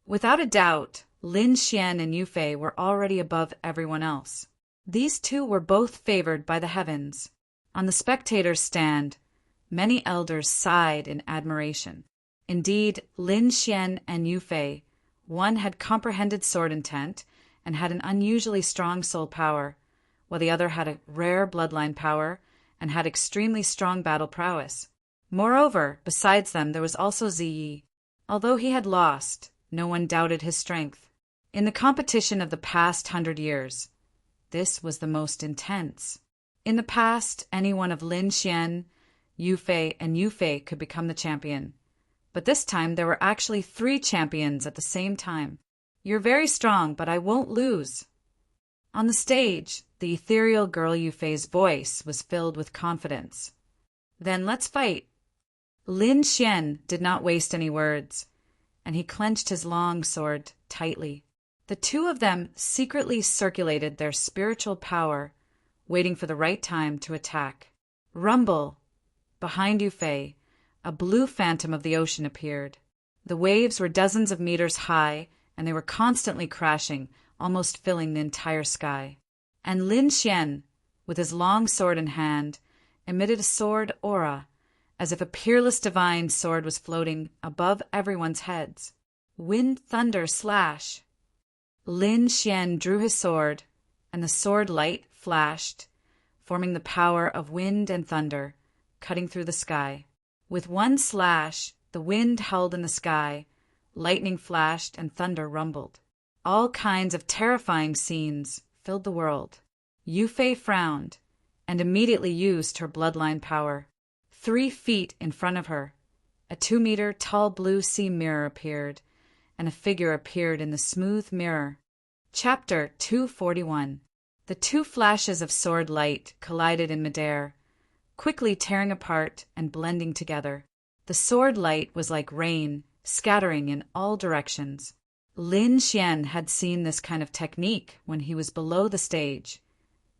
A: Without a doubt, Lin Xian and Yu Fei were already above everyone else. These two were both favored by the heavens. On the spectators' stand, many elders sighed in admiration. Indeed, Lin Xian and Yu Fei, one had comprehended sword intent and had an unusually strong soul power, while the other had a rare bloodline power and had extremely strong battle prowess. Moreover, besides them, there was also Ziyi. Although he had lost, no one doubted his strength. In the competition of the past 100 years, this was the most intense. In the past, anyone of Lin Xian, Yu Fei, and Yu Fei could become the champion. But this time there were actually 3 champions at the same time. You're very strong, but I won't lose. On the stage, the ethereal girl Yu Fei's voice was filled with confidence. Then let's fight. Lin Xian did not waste any words, and he clenched his long sword tightly. The two of them secretly circulated their spiritual power, waiting for the right time to attack. Rumble! Behind Yu Fei, a blue phantom of the ocean appeared. The waves were dozens of meters high, and they were constantly crashing, almost filling the entire sky. And Lin Xian, with his long sword in hand, emitted a sword aura, as if a peerless divine sword was floating above everyone's heads. Wind, thunder, slash! Lin Xian drew his sword, and the sword light flashed, forming the power of wind and thunder, cutting through the sky. With one slash, the wind howled in the sky, lightning flashed, and thunder rumbled. All kinds of terrifying scenes filled the world. Yu Fei frowned, and immediately used her bloodline power. 3 feet in front of her, a 2-meter tall blue sea mirror appeared, and a figure appeared in the smooth mirror. Chapter 241. The 2 flashes of sword light collided in midair, quickly tearing apart and blending together. The sword light was like rain, scattering in all directions. Lin Xian had seen this kind of technique when he was below the stage,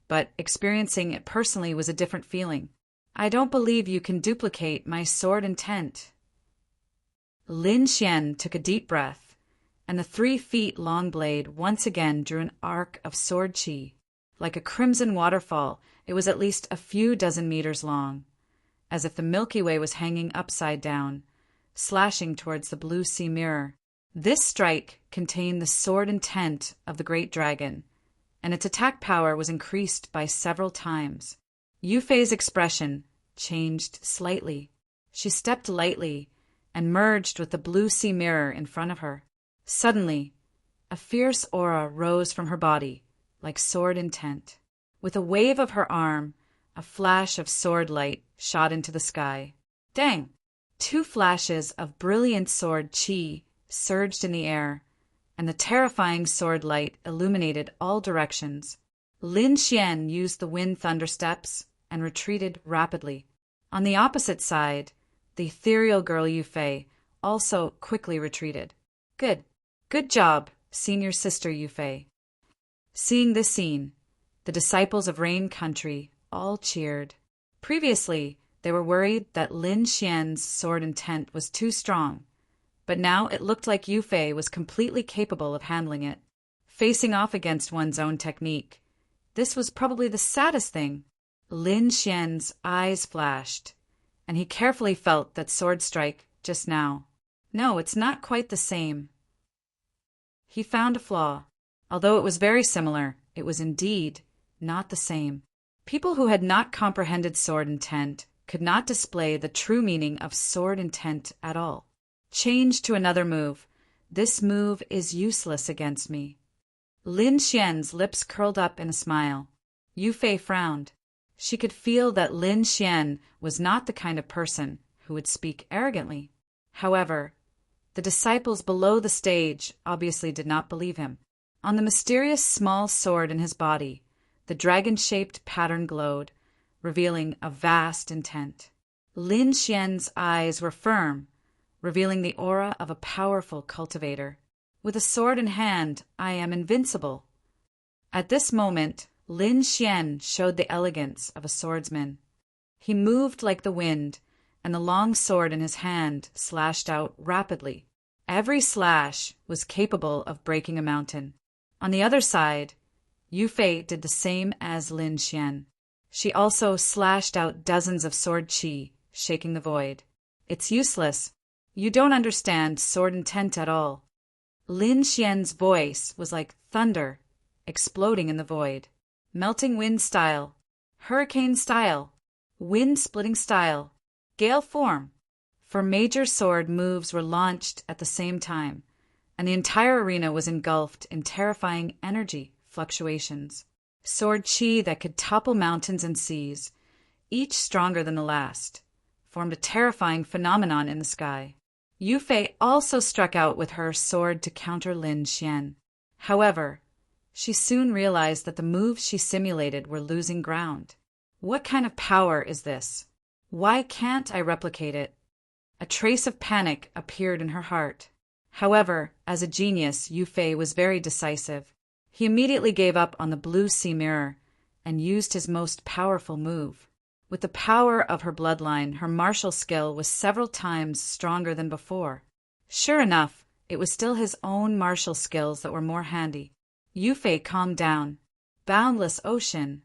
A: but experiencing it personally was a different feeling. I don't believe you can duplicate my sword intent. Lin Xian took a deep breath, and the 3-feet-long blade once again drew an arc of sword qi. Like a crimson waterfall, it was at least a few dozen meters long, as if the Milky Way was hanging upside down, slashing towards the blue sea mirror. This strike contained the sword intent of the great dragon, and its attack power was increased by several times. Yu Fei's expression changed slightly. She stepped lightly and merged with the blue sea mirror in front of her. Suddenly, a fierce aura rose from her body, like sword intent. With a wave of her arm, a flash of sword light shot into the sky. Dang! 2 flashes of brilliant sword qi surged in the air, and the terrifying sword light illuminated all directions. Lin Xian used the wind thunder steps and retreated rapidly. On the opposite side, the ethereal girl Yu Fei also quickly retreated. Good job, senior sister Yu Fei. Seeing this scene, the disciples of Rain Country all cheered. Previously, They were worried that Lin Xian's sword intent was too strong, but now it looked like Yu Fei was completely capable of handling it. Facing off against one's own technique. This was probably the saddest thing. Lin Xian's eyes flashed, and he carefully felt that sword strike just now. No, it's not quite the same. He found a flaw. Although it was very similar, it was indeed not the same. People who had not comprehended sword intent could not display the true meaning of sword intent at all. Change to another move. This move is useless against me. Lin Xian's lips curled up in a smile. Yu Fei frowned. She could feel that Lin Xian was not the kind of person who would speak arrogantly. However, the disciples below the stage obviously did not believe him. On the mysterious small sword in his body, the dragon-shaped pattern glowed, revealing a vast intent. Lin Xian's eyes were firm, revealing the aura of a powerful cultivator. With a sword in hand, I am invincible. At this moment, Lin Xian showed the elegance of a swordsman. He moved like the wind, and the long sword in his hand slashed out rapidly. Every slash was capable of breaking a mountain. On the other side, Yu Fei did the same as Lin Xian. She also slashed out dozens of sword qi, shaking the void. It's useless. You don't understand sword intent at all. Lin Xian's voice was like thunder, exploding in the void. Melting wind style, hurricane style, wind-splitting style, gale form. For major sword moves were launched at the same time, and the entire arena was engulfed in terrifying energy fluctuations. Sword qi that could topple mountains and seas, each stronger than the last, formed a terrifying phenomenon in the sky. Yu Fei also struck out with her sword to counter Lin Xian. However, she soon realized that the moves she simulated were losing ground. What kind of power is this? Why can't I replicate it? A trace of panic appeared in her heart. However, as a genius, Yu Fei was very decisive. He immediately gave up on the blue sea mirror and used his most powerful move. With the power of her bloodline, her martial skill was several times stronger than before. Sure enough, it was still his own martial skills that were more handy. Yu Fei calmed down. Boundless ocean.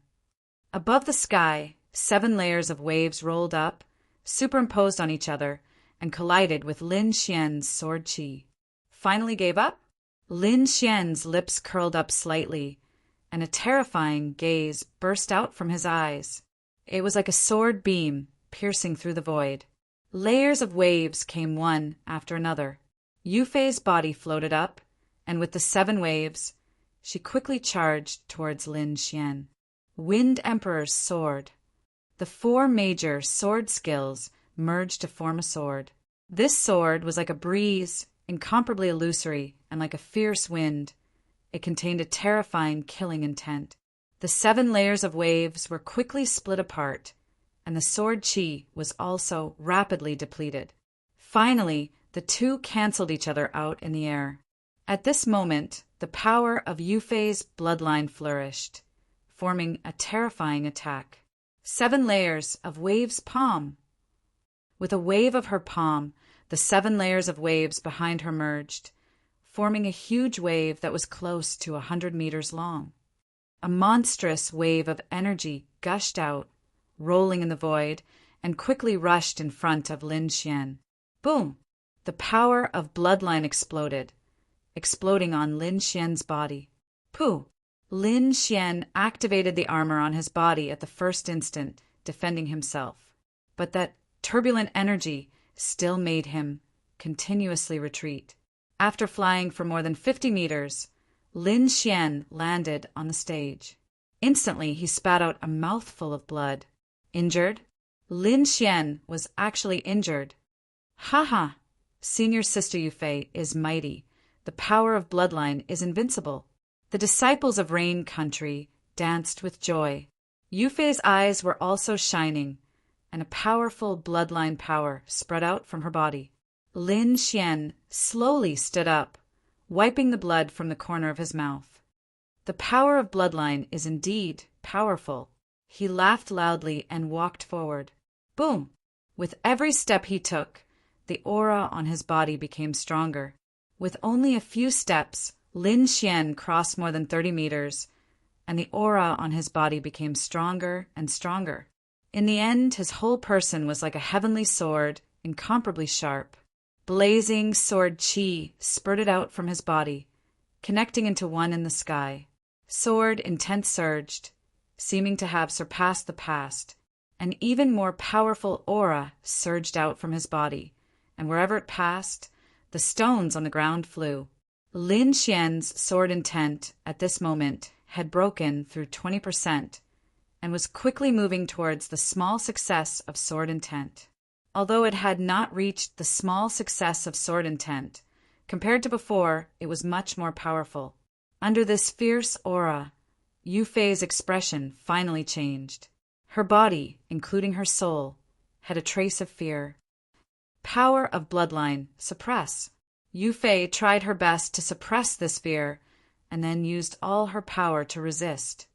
A: Above the sky, 7 layers of waves rolled up, superimposed on each other, and collided with Lin Xian's sword qi. Finally gave up? Lin Xian's lips curled up slightly, and a terrifying gaze burst out from his eyes. It was like a sword beam piercing through the void. Layers of waves came one after another. Yu Fei's body floated up, and with the 7 waves, she quickly charged towards Lin Xian. Wind Emperor's sword. The 4 major sword skills merged to form a sword. This sword was like a breeze, incomparably illusory, and like a fierce wind. It contained a terrifying killing intent. The 7 layers of waves were quickly split apart, and the sword qi was also rapidly depleted. Finally, the two canceled each other out in the air. At this moment, the power of Yu Fei's bloodline flourished, forming a terrifying attack. 7 layers of waves palm. With a wave of her palm, the 7 layers of waves behind her merged, forming a huge wave that was close to 100 meters long. A monstrous wave of energy gushed out, rolling in the void, and quickly rushed in front of Lin Xian. Boom! The power of bloodline exploded, exploding on Lin Xian's body. Pooh! Lin Xian activated the armor on his body at the first instant, defending himself. But that turbulent energy still made him continuously retreat. After flying for more than 50 meters, Lin Xian landed on the stage. Instantly, he spat out a mouthful of blood. Injured? Lin Xian was actually injured. Haha! Senior Sister Yu Fei is mighty. The power of bloodline is invincible. The disciples of Rain Country danced with joy. Yu Fei's eyes were also shining, and a powerful bloodline power spread out from her body. Lin Xian slowly stood up, wiping the blood from the corner of his mouth. The power of bloodline is indeed powerful. He laughed loudly and walked forward. Boom! With every step he took, the aura on his body became stronger. With only a few steps, Lin Xian crossed more than 30 meters, and the aura on his body became stronger and stronger. In the end, his whole person was like a heavenly sword, incomparably sharp. Blazing sword chi spurted out from his body, connecting into one in the sky. Sword intent surged, seeming to have surpassed the past. An even more powerful aura surged out from his body, and wherever it passed, the stones on the ground flew. Lin Xian's sword intent, at this moment, had broken through 20%, and was quickly moving towards the small success of sword intent. Although it had not reached the small success of sword intent, compared to before, it was much more powerful. Under this fierce aura, Yu Fei's expression finally changed. Her body, including her soul, had a trace of fear. Power of bloodline, suppress. Yu Fei tried her best to suppress this fear, and then used all her power to resist.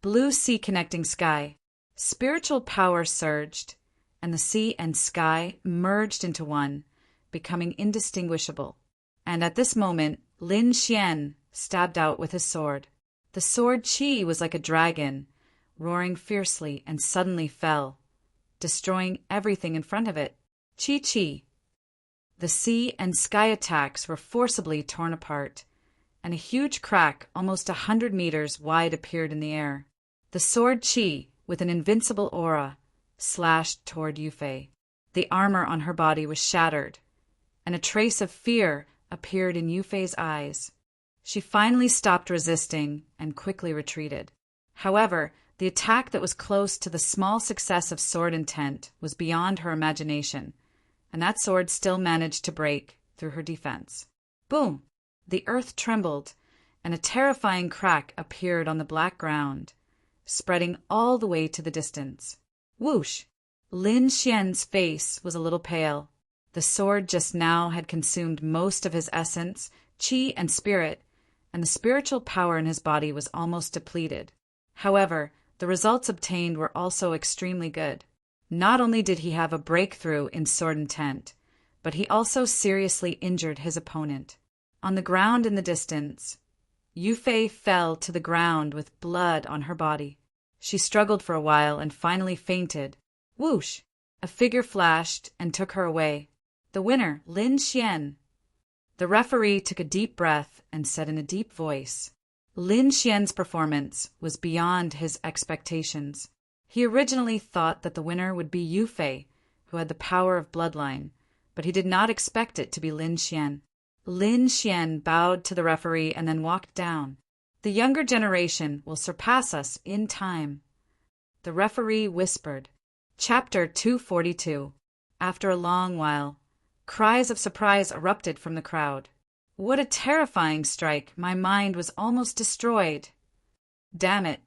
A: Blue sea connecting sky. Spiritual power surged, and the sea and sky merged into one, becoming indistinguishable. And at this moment, Lin Xian stabbed out with his sword. The sword chi was like a dragon, roaring fiercely, and suddenly fell, destroying everything in front of it. Chi chi. The sea and sky attacks were forcibly torn apart, and a huge crack almost 100 meters wide appeared in the air. The sword chi, with an invincible aura, slashed toward Yu Fei. The armor on her body was shattered, and a trace of fear appeared in Yu Fei's eyes. She finally stopped resisting and quickly retreated. However, the attack that was close to the small success of sword intent was beyond her imagination, and that sword still managed to break through her defense. Boom! The earth trembled, and a terrifying crack appeared on the black ground, spreading all the way to the distance. Whoosh! Lin Xian's face was a little pale. The sword just now had consumed most of his essence, chi, and spirit, and the spiritual power in his body was almost depleted. However, the results obtained were also extremely good. Not only did he have a breakthrough in sword intent, but he also seriously injured his opponent. On the ground in the distance, Yu Fei fell to the ground with blood on her body. She struggled for a while and finally fainted. Whoosh! A figure flashed and took her away. The winner, Lin Xian. The referee took a deep breath and said in a deep voice, Lin Xian's performance was beyond his expectations. He originally thought that the winner would be Yu Fei, who had the power of bloodline, but he did not expect it to be Lin Xian. Lin Xian bowed to the referee and then walked down. The younger generation will surpass us in time. The referee whispered. Chapter 242. After a long while, cries of surprise erupted from the crowd. What a terrifying strike! My mind was almost destroyed. Damn it!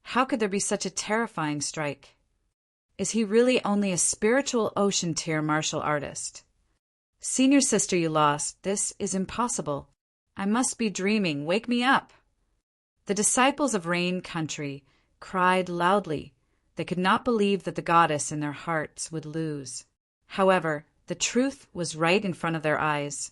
A: How could there be such a terrifying strike? Is he really only a spiritual ocean tier martial artist? Senior sister you lost, this is impossible. I must be dreaming, wake me up. The disciples of Rain Country cried loudly. They could not believe that the goddess in their hearts would lose. However, the truth was right in front of their eyes.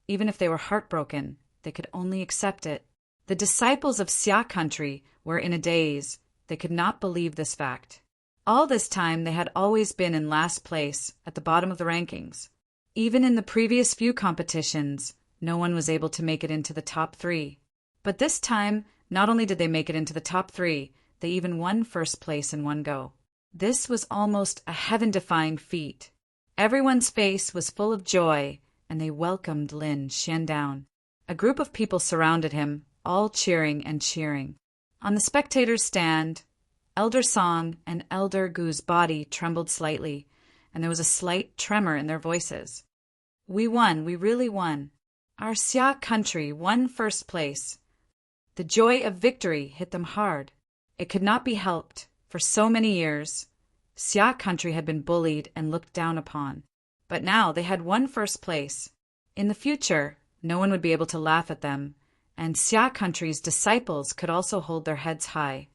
A: Even if they were heartbroken, they could only accept it. The disciples of Xia Country were in a daze. They could not believe this fact. All this time they had always been in last place, at the bottom of the rankings. Even in the previous few competitions, no one was able to make it into the top 3. But this time, not only did they make it into the top 3, they even won first place in one go. This was almost a heaven-defying feat. Everyone's face was full of joy, and they welcomed Lin Xian down. A group of people surrounded him, all cheering and cheering. On the spectators' stand, Elder Song and Elder Gu's body trembled slightly, and there was a slight tremor in their voices. We won, we really won. Our Xia Country won first place. The joy of victory hit them hard. It could not be helped. For so many years, Xia Country had been bullied and looked down upon. But now they had won first place. In the future, no one would be able to laugh at them, and Xia Country's disciples could also hold their heads high.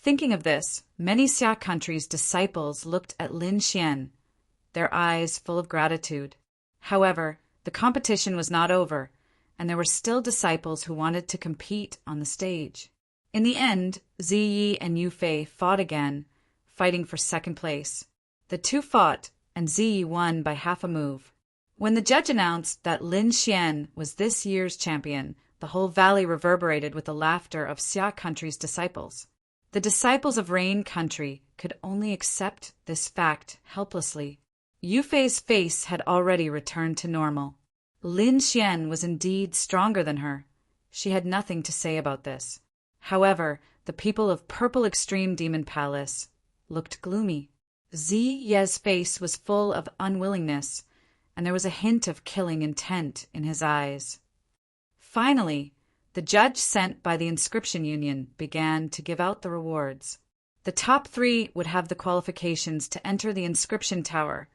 A: Thinking of this, many Xia country's disciples looked at Lin Xian, their eyes full of gratitude. However, the competition was not over, and there were still disciples who wanted to compete on the stage. In the end, Ziyi and Yu Fei fought again, fighting for second place. The two fought, and Ziyi won by half a move. When the judge announced that Lin Xian was this year's champion, the whole valley reverberated with the laughter of Xia country's disciples. The disciples of Rain country could only accept this fact helplessly. Yu Fei's face had already returned to normal. Lin Xian was indeed stronger than her. She had nothing to say about this. However, the people of Purple Extreme Demon Palace looked gloomy. Ziyi's face was full of unwillingness, and there was a hint of killing intent in his eyes. Finally, the judge sent by the Inscription Union began to give out the rewards. The top 3 would have the qualifications to enter the Inscription Tower,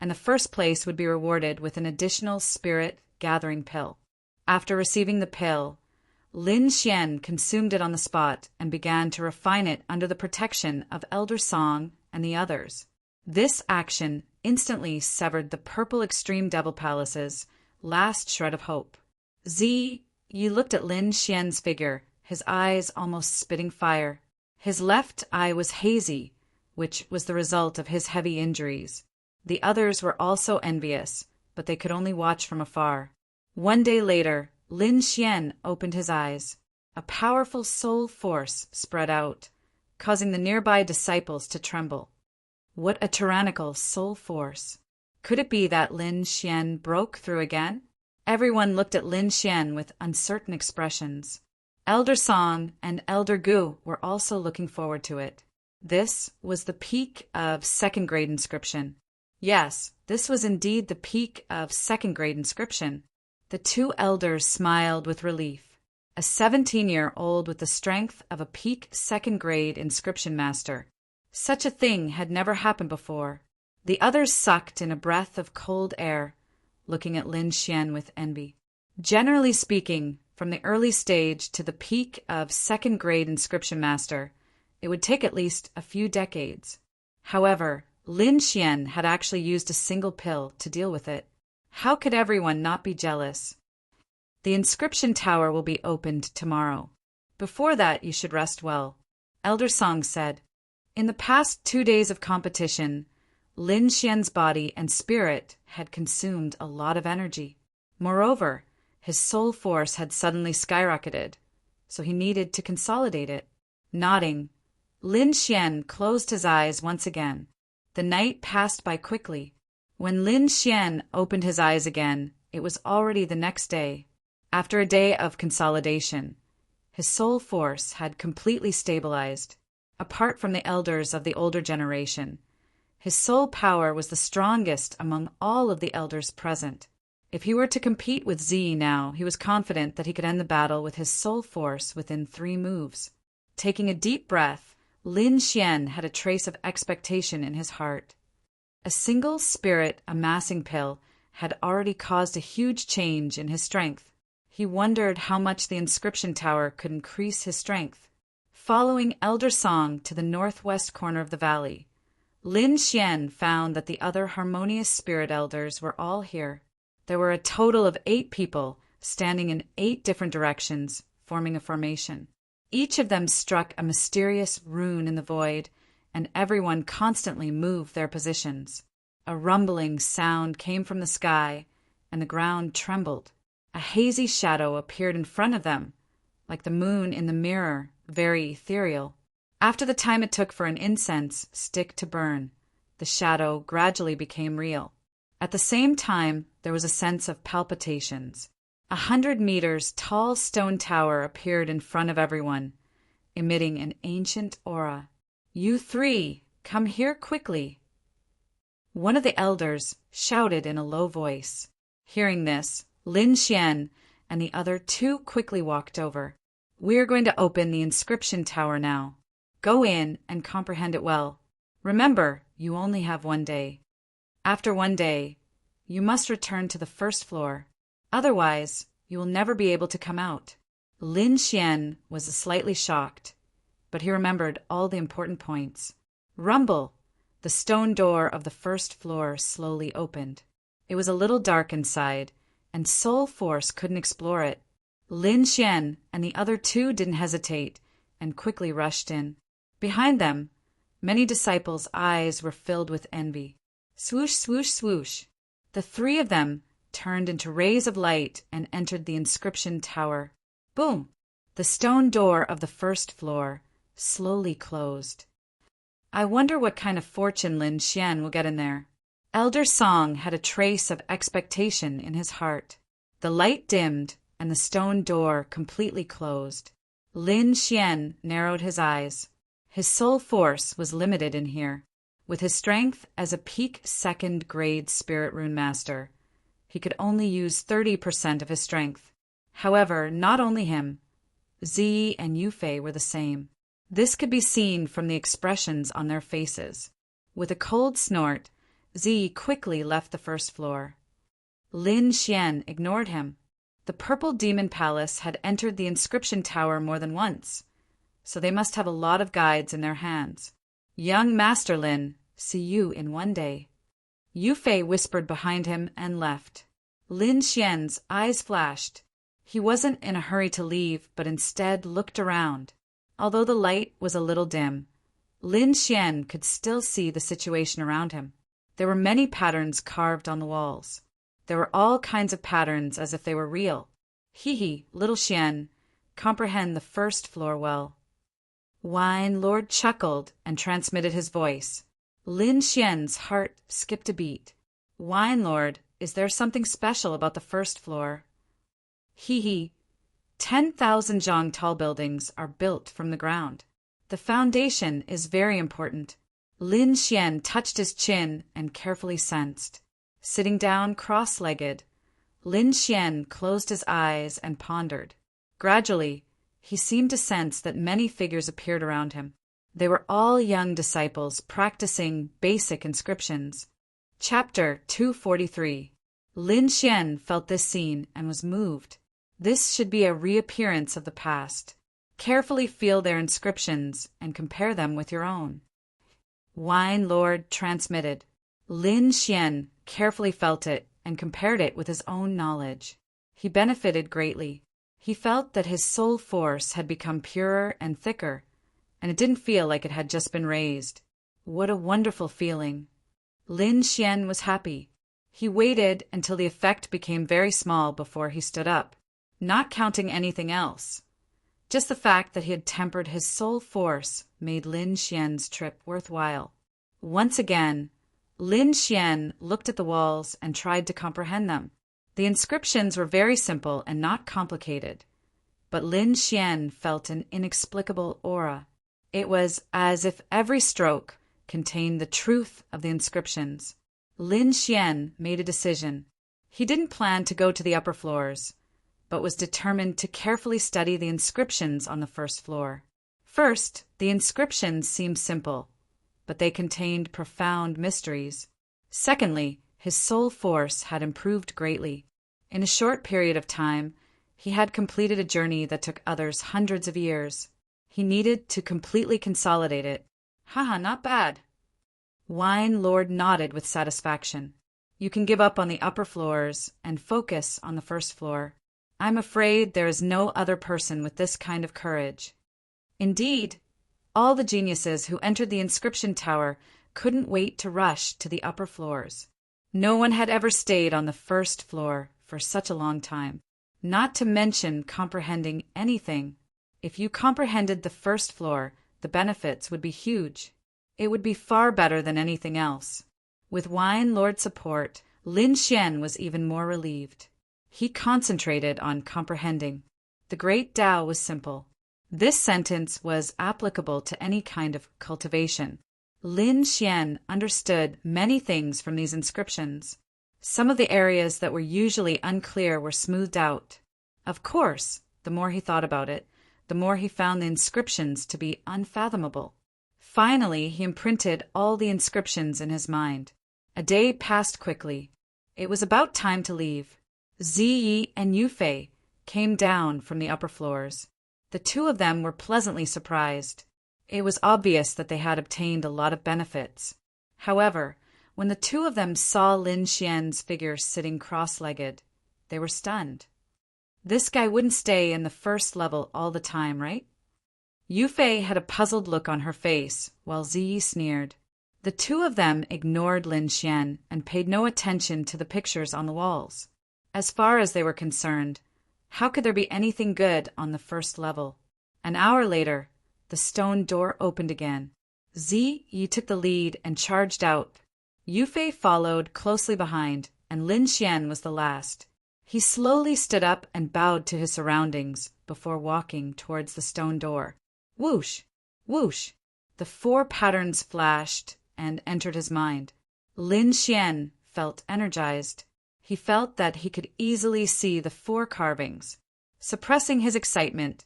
A: and the first place would be rewarded with an additional spirit gathering pill. After receiving the pill, Lin Xian consumed it on the spot and began to refine it under the protection of Elder Song and the others. This action instantly severed the Purple Extreme Devil Palace's last shred of hope. Ziyi looked at Lin Xian's figure, his eyes almost spitting fire. His left eye was hazy, which was the result of his heavy injuries. The others were also envious, but they could only watch from afar. One day later, Lin Xian opened his eyes. A powerful soul force spread out, causing the nearby disciples to tremble. What a tyrannical soul force! Could it be that Lin Xian broke through again? Everyone looked at Lin Xian with uncertain expressions. Elder Song and Elder Gu were also looking forward to it. This was the peak of second-grade inscription. Yes, this was indeed the peak of second-grade inscription. The two elders smiled with relief. A 17-year-old with the strength of a peak second-grade inscription master. Such a thing had never happened before. The others sucked in a breath of cold air, looking at Lin Xian with envy. Generally speaking, from the early stage to the peak of second-grade inscription master, it would take at least a few decades. However, Lin Xian had actually used a single pill to deal with it. How could everyone not be jealous? The inscription tower will be opened tomorrow. Before that, you should rest well. Elder Song said. In the past 2 days of competition, Lin Xian's body and spirit had consumed a lot of energy. Moreover, his soul force had suddenly skyrocketed, so he needed to consolidate it. Nodding, Lin Xian closed his eyes once again. The night passed by quickly. When Lin Xian opened his eyes again, it was already the next day. After a day of consolidation, his soul force had completely stabilized. Apart from the elders of the older generation, his soul power was the strongest among all of the elders present. If he were to compete with Ziyi now, he was confident that he could end the battle with his soul force within 3 moves. Taking a deep breath, Lin Xian had a trace of expectation in his heart. A single spirit amassing pill had already caused a huge change in his strength. He wondered how much the inscription tower could increase his strength. Following Elder Song to the northwest corner of the valley, Lin Xian found that the other harmonious spirit elders were all here. There were a total of 8 people standing in 8 different directions, forming a formation. Each of them struck a mysterious rune in the void, and everyone constantly moved their positions. A rumbling sound came from the sky, and the ground trembled. A hazy shadow appeared in front of them, like the moon in the mirror, very ethereal. After the time it took for an incense stick to burn, the shadow gradually became real. At the same time, there was a sense of palpitations. 100 meters tall stone tower appeared in front of everyone, emitting an ancient aura. "You 3, come here quickly." One of the elders shouted in a low voice. Hearing this, Lin Xian and the other 2 quickly walked over. "We are going to open the inscription tower now. Go in and comprehend it well. Remember, you only have 1 day. After 1 day, you must return to the first floor. Otherwise, you will never be able to come out." Lin Xian was slightly shocked, but he remembered all the important points. Rumble! The stone door of the first floor slowly opened. It was a little dark inside, and Soul Force couldn't explore it. Lin Xian and the other two didn't hesitate and quickly rushed in. Behind them, many disciples' eyes were filled with envy. Swoosh, swoosh, swoosh. The three of them turned into rays of light and entered the inscription tower. Boom! The stone door of the first floor slowly closed. I wonder what kind of fortune Lin Xian will get in there. Elder Song had a trace of expectation in his heart. The light dimmed, and the stone door completely closed. Lin Xian narrowed his eyes. His soul force was limited in here. With his strength as a peak second-grade spirit rune master, he could only use 30% of his strength. However, not only him, Zi and Yufei were the same. This could be seen from the expressions on their faces. With a cold snort, Zi quickly left the first floor. Lin Xian ignored him. The Purple Demon Palace had entered the inscription tower more than once, so they must have a lot of guides in their hands. Young Master Lin, see you in one day. Yufei whispered behind him and left. Lin Xian's eyes flashed. He wasn't in a hurry to leave, but instead looked around. Although the light was a little dim, Lin Xian could still see the situation around him. There were many patterns carved on the walls. There were all kinds of patterns as if they were real. Hee, little Xian, comprehend the first floor well. Wine Lord chuckled and transmitted his voice. Lin Xian's heart skipped a beat. Wine Lord, is there something special about the first floor? Hee. 10,000 zhang tall buildings are built from the ground. The foundation is very important. Lin Xian touched his chin and carefully sensed. Sitting down cross-legged, Lin Xian closed his eyes and pondered. Gradually, he seemed to sense that many figures appeared around him. They were all young disciples practicing basic inscriptions. Chapter 243. Lin Xian felt this scene and was moved. This should be a reappearance of the past. Carefully feel their inscriptions and compare them with your own. Wine Lord transmitted. Lin Xian carefully felt it and compared it with his own knowledge. He benefited greatly. He felt that his soul force had become purer and thicker, and it didn't feel like it had just been raised. What a wonderful feeling. Lin Xian was happy. He waited until the effect became very small before he stood up, not counting anything else. Just the fact that he had tempered his soul force made Lin Xian's trip worthwhile. Once again, Lin Xian looked at the walls and tried to comprehend them. The inscriptions were very simple and not complicated, but Lin Xian felt an inexplicable aura. It was as if every stroke contained the truth of the inscriptions. Lin Xian made a decision. He didn't plan to go to the upper floors, but was determined to carefully study the inscriptions on the first floor. First, the inscriptions seemed simple, but they contained profound mysteries. Secondly, his soul force had improved greatly. In a short period of time, he had completed a journey that took others hundreds of years. He needed to completely consolidate it. Haha, not bad. Wine Lord nodded with satisfaction. You can give up on the upper floors and focus on the first floor. I'm afraid there is no other person with this kind of courage. Indeed, all the geniuses who entered the inscription tower couldn't wait to rush to the upper floors. No one had ever stayed on the first floor for such a long time, not to mention comprehending anything. If you comprehended the first floor, the benefits would be huge. It would be far better than anything else. With Wine Lord's support, Lin Xian was even more relieved. He concentrated on comprehending. The Great Tao was simple. This sentence was applicable to any kind of cultivation. Lin Xian understood many things from these inscriptions. Some of the areas that were usually unclear were smoothed out. Of course, the more he thought about it, the more he found the inscriptions to be unfathomable. Finally, he imprinted all the inscriptions in his mind. A day passed quickly. It was about time to leave. Ziyi and Yufei came down from the upper floors. The two of them were pleasantly surprised. It was obvious that they had obtained a lot of benefits. However, when the two of them saw Lin Xian's figure sitting cross-legged, they were stunned. This guy wouldn't stay in the first level all the time, right? Yufei had a puzzled look on her face, while Ziyi sneered. The two of them ignored Lin Xian and paid no attention to the pictures on the walls. As far as they were concerned, how could there be anything good on the first level? An hour later, the stone door opened again. Ziyi took the lead and charged out. Yufei followed closely behind, and Lin Xian was the last. He slowly stood up and bowed to his surroundings before walking towards the stone door. Whoosh! Whoosh! The 4 patterns flashed and entered his mind. Lin Xian felt energized. He felt that he could easily see the 4 carvings. Suppressing his excitement,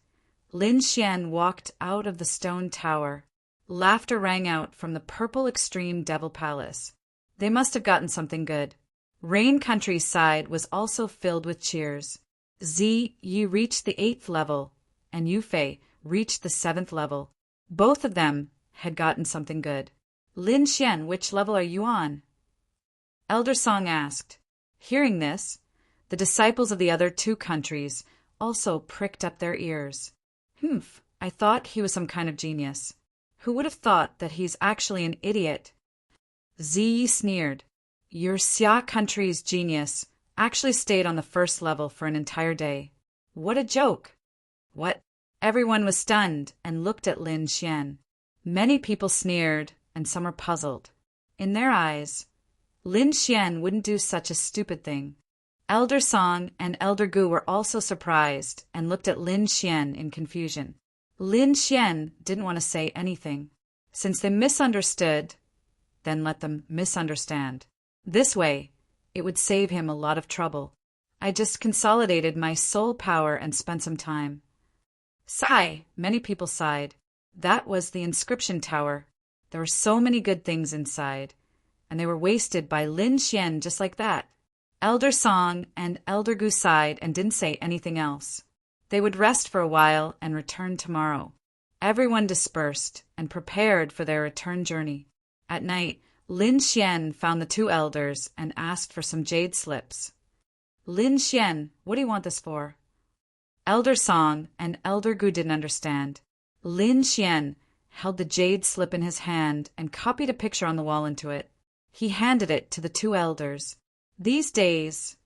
A: Lin Xian walked out of the stone tower. Laughter rang out from the purple extreme devil palace. They must have gotten something good. Rain Country's side was also filled with cheers. Ziyi reached the 8th level, and Yufei reached the 7th level. Both of them had gotten something good. Lin Xian, which level are you on? Elder Song asked. Hearing this, the disciples of the other 2 countries also pricked up their ears. I thought he was some kind of genius. Who would have thought that he's actually an idiot? Ziyi sneered. Your Xia country's genius actually stayed on the first level for an entire day. What a joke! What? Everyone was stunned and looked at Lin Xian. Many people sneered, and some were puzzled. In their eyes, Lin Xian wouldn't do such a stupid thing. Elder Song and Elder Gu were also surprised and looked at Lin Xian in confusion. Lin Xian didn't want to say anything. Since they misunderstood, then let them misunderstand. This way, it would save him a lot of trouble. I just consolidated my soul power and spent some time. Sigh! Many people sighed. That was the inscription tower. There were so many good things inside, and they were wasted by Lin Xian just like that. Elder Song and Elder Gu sighed and didn't say anything else. They would rest for a while and return tomorrow. Everyone dispersed and prepared for their return journey. At night, Lin Xian found the 2 elders and asked for some jade slips. Lin Xian, what do you want this for? Elder Song and Elder Gu didn't understand. Lin Xian held the jade slip in his hand and copied a picture on the wall into it. He handed it to the 2 elders. These days,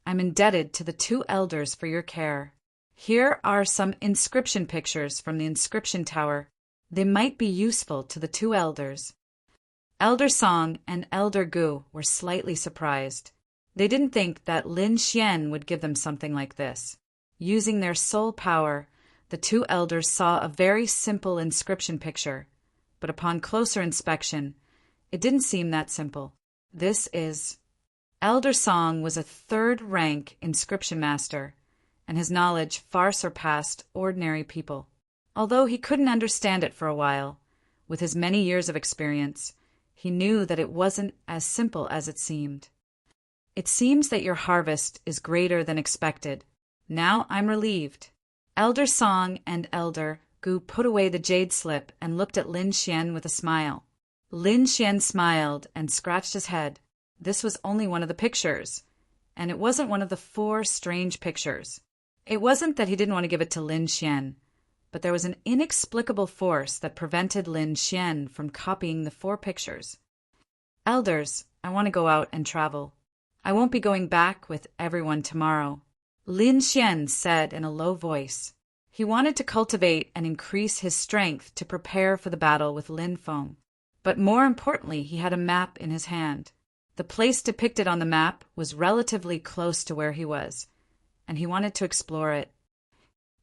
A: I'm indebted to the 2 elders for your care. Here are some inscription pictures from the inscription tower. They might be useful to the 2 elders. Elder Song and Elder Gu were slightly surprised. They didn't think that Lin Xian would give them something like this. Using their soul power, the 2 elders saw a very simple inscription picture, but upon closer inspection, it didn't seem that simple. This is... Elder Song was a 3rd-rank inscription master, and his knowledge far surpassed ordinary people. Although he couldn't understand it for a while, with his many years of experience, he knew that it wasn't as simple as it seemed. It seems that your harvest is greater than expected. Now I'm relieved. Elder Song and Elder Gu put away the jade slip and looked at Lin Xian with a smile. Lin Xian smiled and scratched his head. This was only one of the pictures, and it wasn't one of the 4 strange pictures. It wasn't that he didn't want to give it to Lin Xian, but there was an inexplicable force that prevented Lin Xian from copying the 4 pictures. Elders, I want to go out and travel. I won't be going back with everyone tomorrow, Lin Xian said in a low voice. He wanted to cultivate and increase his strength to prepare for the battle with Lin Feng. But more importantly, he had a map in his hand. The place depicted on the map was relatively close to where he was, and he wanted to explore it.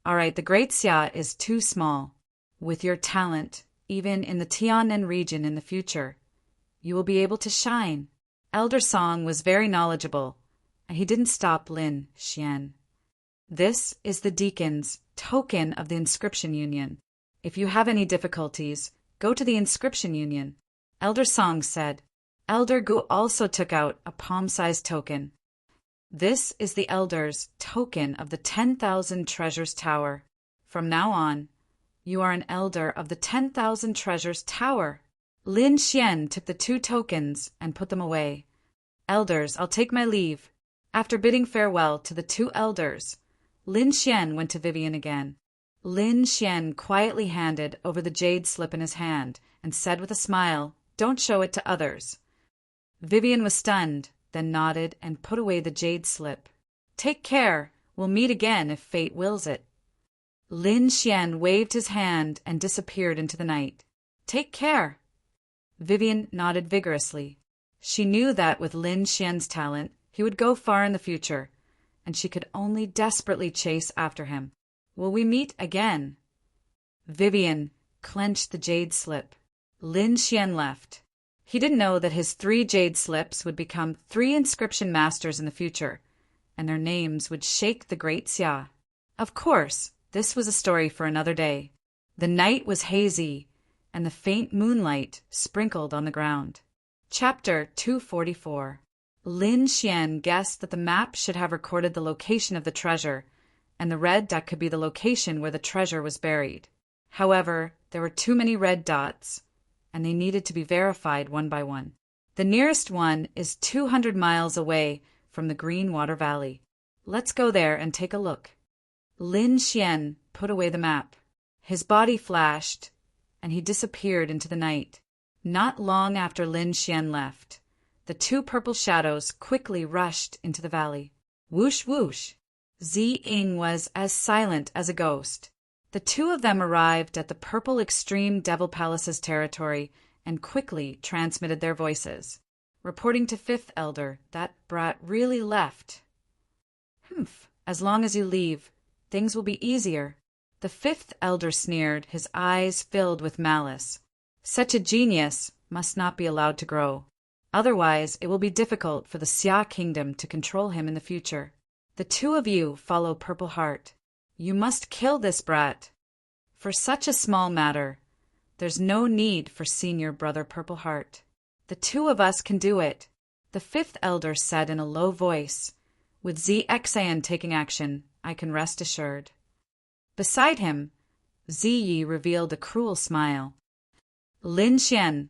A: All right, the Great Xia is too small. With your talent, even in the Tianan region in the future, you will be able to shine. Elder Song was very knowledgeable, and he didn't stop Lin Xian. This is the deacon's token of the inscription union. If you have any difficulties, go to the inscription union, Elder Song said. Elder Gu also took out a palm-sized token. This is the Elder's token of the 10,000 Treasures Tower. From now on, You are an elder of the 10,000 Treasures Tower. Lin Xian took the 2 tokens and put them away. Elders, I'll take my leave. After bidding farewell to the 2 elders, Lin Xian went to Vivian again. Lin Xian quietly handed over the jade slip in his hand and said with a smile, "Don't show it to others." Vivian was stunned, then nodded and put away the jade slip. "Take care. We'll meet again if fate wills it." Lin Xian waved his hand and disappeared into the night. "Take care." Vivian nodded vigorously. She knew that with Lin Xian's talent, he would go far in the future, and she could only desperately chase after him. "Will we meet again?" Vivian clenched the jade slip. Lin Xian left. He didn't know that his 3 jade slips would become 3 inscription masters in the future, and their names would shake the Great Xia. Of course, this was a story for another day. The night was hazy, and the faint moonlight sprinkled on the ground. Chapter 244. Lin Xian guessed that the map should have recorded the location of the treasure, and the red dot could be the location where the treasure was buried. However, there were too many red dots, and they needed to be verified one by one. The nearest one is 200 miles away from the Green Water Valley. Let's go there and take a look. Lin Xian put away the map. His body flashed, and he disappeared into the night. Not long after Lin Xian left, the 2 purple shadows quickly rushed into the valley. Whoosh whoosh! Zi Ying was as silent as a ghost. The 2 of them arrived at the Purple Extreme Devil Palace's territory and quickly transmitted their voices, reporting to 5th Elder that brat really left. "Humph, as long as you leave, things will be easier." The 5th Elder sneered, his eyes filled with malice. Such a genius must not be allowed to grow. Otherwise, it will be difficult for the Xia Kingdom to control him in the future. "The 2 of you follow Purple Heart. You must kill this brat. For such a small matter, there's no need for Senior Brother Purple Heart. The 2 of us can do it," the 5th Elder said in a low voice. "With Xian taking action, I can rest assured." Beside him, Ziyi revealed a cruel smile. "Lin Xian,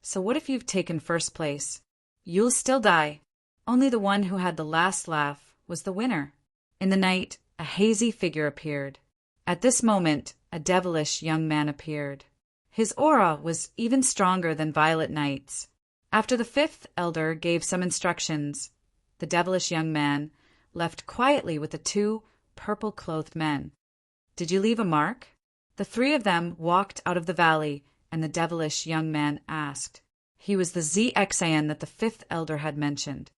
A: so what if you've taken first place? You'll still die. Only the one who had the last laugh was the winner." In the night, a hazy figure appeared. At this moment, a devilish young man appeared. His aura was even stronger than Violet Knight's. After the 5th Elder gave some instructions, the devilish young man left quietly with the 2 purple-clothed men. "Did you leave a mark?" The 3 of them walked out of the valley, and the devilish young man asked. He was the Xian that the 5th Elder had mentioned.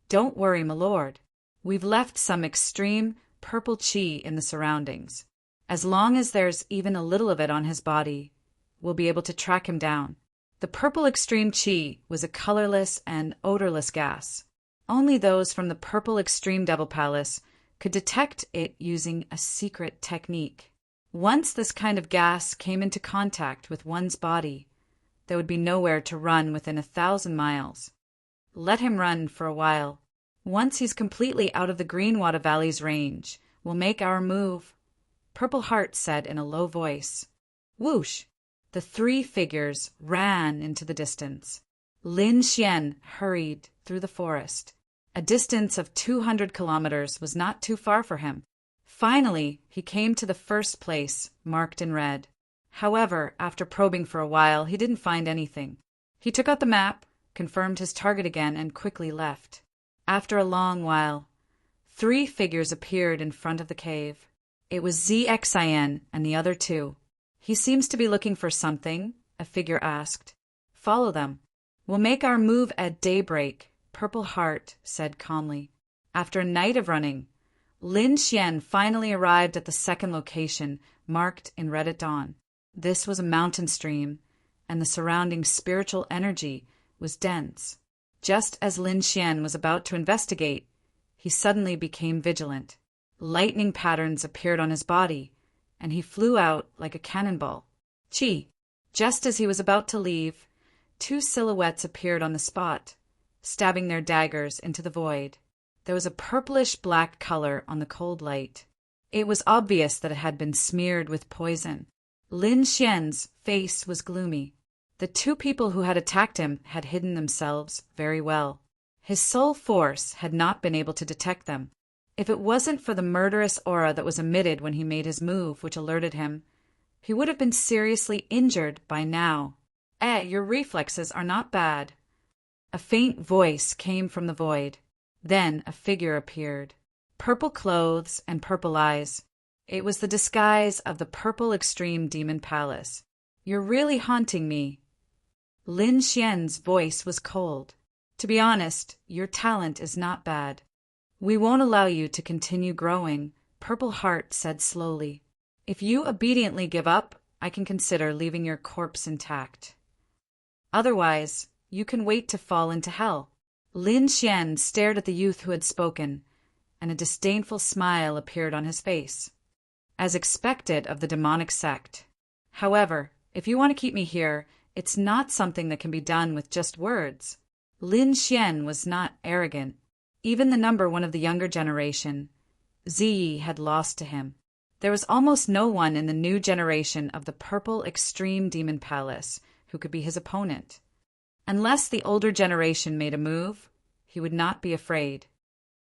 A: "Don't worry, my lord. We've left some extreme purple chi in the surroundings. As long as there's even a little of it on his body, we'll be able to track him down." The purple extreme chi was a colorless and odorless gas. Only those from the Purple Extreme Devil Palace could detect it using a secret technique. Once this kind of gas came into contact with one's body, there would be nowhere to run within 1,000 miles. Let him run for a while. Once he's completely out of the Greenwater Valley's range, we'll make our move, Purple Heart said in a low voice. Whoosh! The 3 figures ran into the distance. Lin Xian hurried through the forest. A distance of 200 kilometers was not too far for him. Finally, he came to the first place, marked in red. However, after probing for a while, he didn't find anything. He took out the map, confirmed his target again, and quickly left. After a long while, 3 figures appeared in front of the cave. It was Xian and the other 2. "He seems to be looking for something," a figure asked. "Follow them." "We'll make our move at daybreak," Purple Heart said calmly. After a night of running, Lin Xian finally arrived at the second location, marked in red at dawn. This was a mountain stream, and the surrounding spiritual energy was dense. Just as Lin Xian was about to investigate, he suddenly became vigilant. Lightning patterns appeared on his body, and he flew out like a cannonball. Chi! Just as he was about to leave, 2 silhouettes appeared on the spot, stabbing their daggers into the void. There was a purplish-black color on the cold light. It was obvious that it had been smeared with poison. Lin Xian's face was gloomy. The two people who had attacked him had hidden themselves very well. His soul force had not been able to detect them. If it wasn't for the murderous aura that was emitted when he made his move, which alerted him, he would have been seriously injured by now. Your reflexes are not bad. A faint voice came from the void. Then a figure appeared. Purple clothes and purple eyes. It was the disguise of the Purple Extreme Demon Palace. You're really haunting me. Lin Xian's voice was cold. To be honest, your talent is not bad. We won't allow you to continue growing, Purple Heart said slowly. If you obediently give up, I can consider leaving your corpse intact. Otherwise, you can wait to fall into hell. Lin Xian stared at the youth who had spoken, and a disdainful smile appeared on his face, as expected of the demonic sect. However, if you want to keep me here, it's not something that can be done with just words. Lin Xian was not arrogant. Even the number one of the younger generation, Ziyi, had lost to him. There was almost no one in the new generation of the Purple Extreme Demon Palace who could be his opponent. Unless the older generation made a move, he would not be afraid.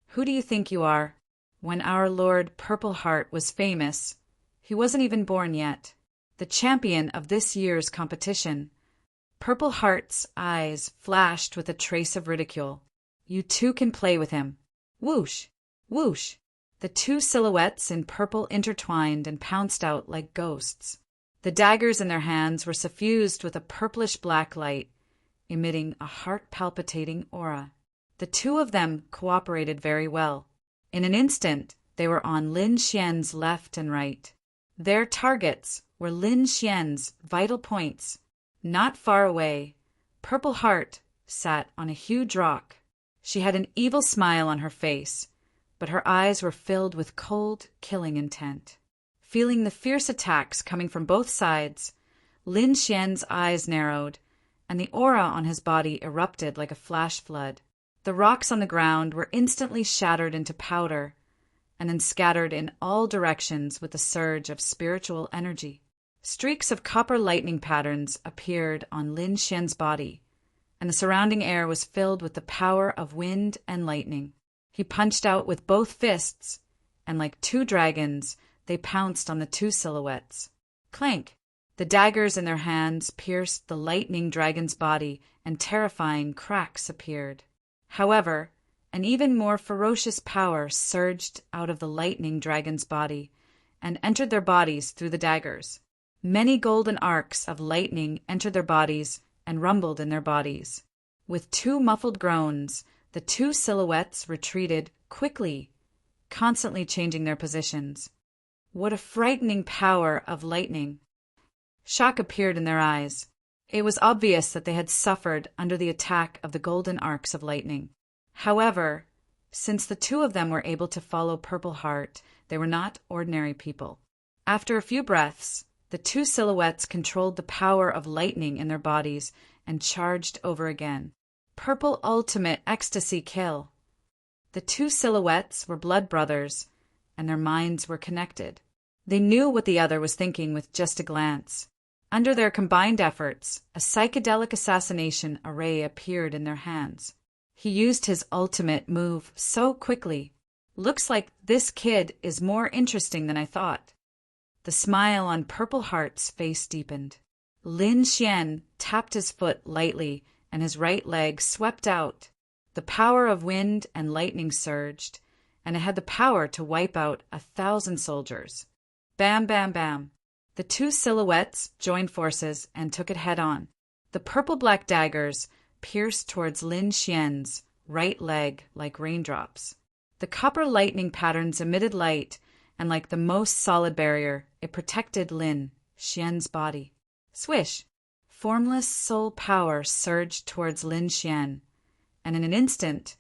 A: Who do you think you are? When our Lord Purple Heart was famous, he wasn't even born yet. The champion of this year's competition. Purple Heart's eyes flashed with a trace of ridicule. You too can play with him. Whoosh! Whoosh! The two silhouettes in purple intertwined and pounced out like ghosts. The daggers in their hands were suffused with a purplish-black light, emitting a heart-palpitating aura. The two of them cooperated very well. In an instant, they were on Lin Xian's left and right. Their targets were Lin Xian's vital points. Not far away, Purple Heart sat on a huge rock. She had an evil smile on her face, but her eyes were filled with cold, killing intent. Feeling the fierce attacks coming from both sides, Lin Xian's eyes narrowed, and the aura on his body erupted like a flash flood. The rocks on the ground were instantly shattered into powder, and then scattered in all directions with a surge of spiritual energy. Streaks of copper lightning patterns appeared on Lin Xian's body, and the surrounding air was filled with the power of wind and lightning. He punched out with both fists, and like two dragons, they pounced on the two silhouettes. Clank! The daggers in their hands pierced the lightning dragon's body, and terrifying cracks appeared. However, an even more ferocious power surged out of the lightning dragon's body, and entered their bodies through the daggers. Many golden arcs of lightning entered their bodies and rumbled in their bodies. With two muffled groans, the two silhouettes retreated quickly, constantly changing their positions. What a frightening power of lightning! Shock appeared in their eyes. It was obvious that they had suffered under the attack of the golden arcs of lightning. However, since the two of them were able to follow Purple Heart, they were not ordinary people. After a few breaths, the two silhouettes controlled the power of lightning in their bodies and charged over again. Purple Ultimate Ecstasy Kill. The two silhouettes were blood brothers, and their minds were connected. They knew what the other was thinking with just a glance. Under their combined efforts, a psychedelic assassination array appeared in their hands. He used his ultimate move so quickly. Looks like this kid is more interesting than I thought. The smile on Purple Heart's face deepened. Lin Xian tapped his foot lightly, and his right leg swept out. The power of wind and lightning surged, and it had the power to wipe out 1,000 soldiers. Bam, bam, bam. The two silhouettes joined forces and took it head-on. The purple-black daggers pierced towards Lin Xian's right leg like raindrops. The copper lightning patterns emitted light, and like the most solid barrier, it protected Lin Xian's body. Swish! Formless soul power surged towards Lin Xian, and in an instant,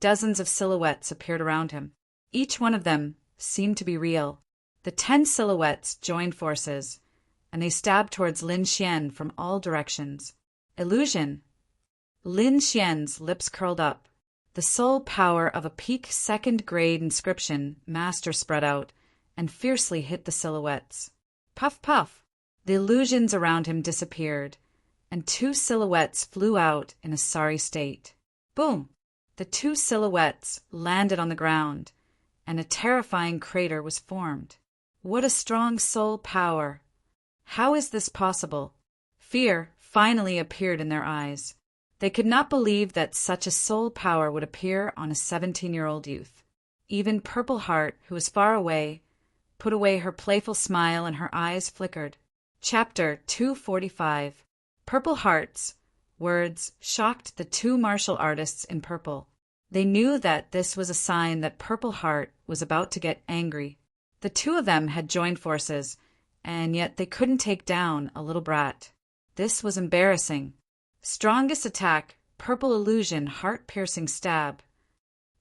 A: dozens of silhouettes appeared around him. Each one of them seemed to be real. The 10 silhouettes joined forces, and they stabbed towards Lin Xian from all directions. Illusion! Lin Xian's lips curled up. The soul power of a peak second-grade inscription master spread out and fiercely hit the silhouettes. Puff, puff! The illusions around him disappeared, and two silhouettes flew out in a sorry state. Boom! The two silhouettes landed on the ground, and a terrifying crater was formed. What a strong soul power! How is this possible? Fear finally appeared in their eyes. They could not believe that such a soul power would appear on a 17-year-old youth. Even Purple Heart, who was far away, put away her playful smile and her eyes flickered. Chapter 245. Purple Heart's words shocked the two martial artists in purple. They knew that this was a sign that Purple Heart was about to get angry. The two of them had joined forces, and yet they couldn't take down a little brat. This was embarrassing. Strongest attack, purple illusion, heart-piercing stab.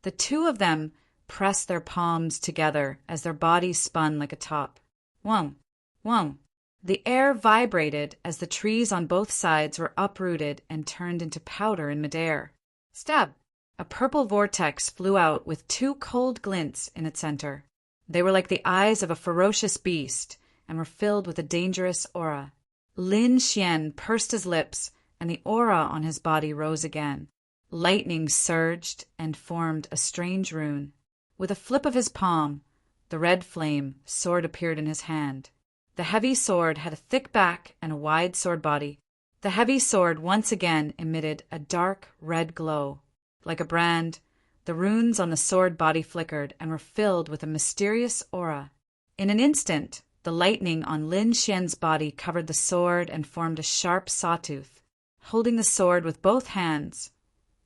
A: The two of them pressed their palms together as their bodies spun like a top. Whong! Whong! The air vibrated as the trees on both sides were uprooted and turned into powder in midair. Stab! A purple vortex flew out with two cold glints in its center. They were like the eyes of a ferocious beast and were filled with a dangerous aura. Lin Xian pursed his lips, and the aura on his body rose again. Lightning surged and formed a strange rune. With a flip of his palm, the red flame sword appeared in his hand. The heavy sword had a thick back and a wide sword body. The heavy sword once again emitted a dark red glow. Like a brand, the runes on the sword body flickered and were filled with a mysterious aura. In an instant, the lightning on Lin Xian's body covered the sword and formed a sharp sawtooth. Holding the sword with both hands,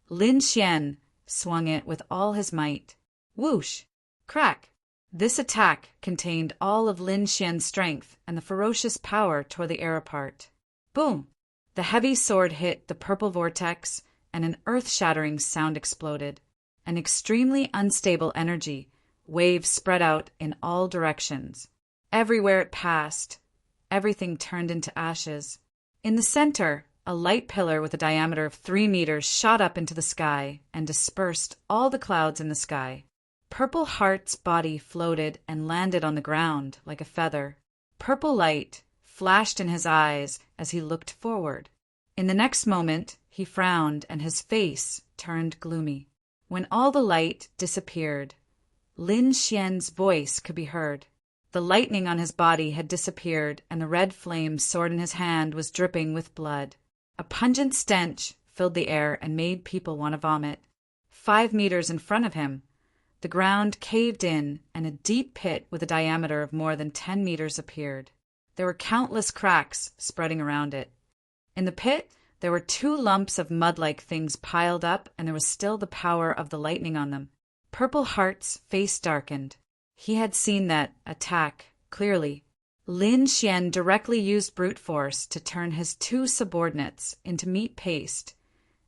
A: Lin Xian swung it with all his might. Whoosh! Crack! This attack contained all of Lin Xian's strength, and the ferocious power tore the air apart. Boom! The heavy sword hit the purple vortex, and an earth-shattering sound exploded. An extremely unstable energy wave spread out in all directions. Everywhere it passed, everything turned into ashes. In the center, a light pillar with a diameter of 3 meters shot up into the sky and dispersed all the clouds in the sky. Purple Heart's body floated and landed on the ground like a feather. Purple light flashed in his eyes as he looked forward. In the next moment, he frowned and his face turned gloomy. When all the light disappeared, Lin Xian's voice could be heard. The lightning on his body had disappeared, and the red flame sword in his hand was dripping with blood. A pungent stench filled the air and made people want to vomit. 5 meters in front of him, the ground caved in, and a deep pit with a diameter of more than 10 meters appeared. There were countless cracks spreading around it. In the pit, there were 2 lumps of mud-like things piled up, and there was still the power of the lightning on them. Purple Heart's face darkened. He had seen that attack clearly. Lin Xian directly used brute force to turn his 2 subordinates into meat paste,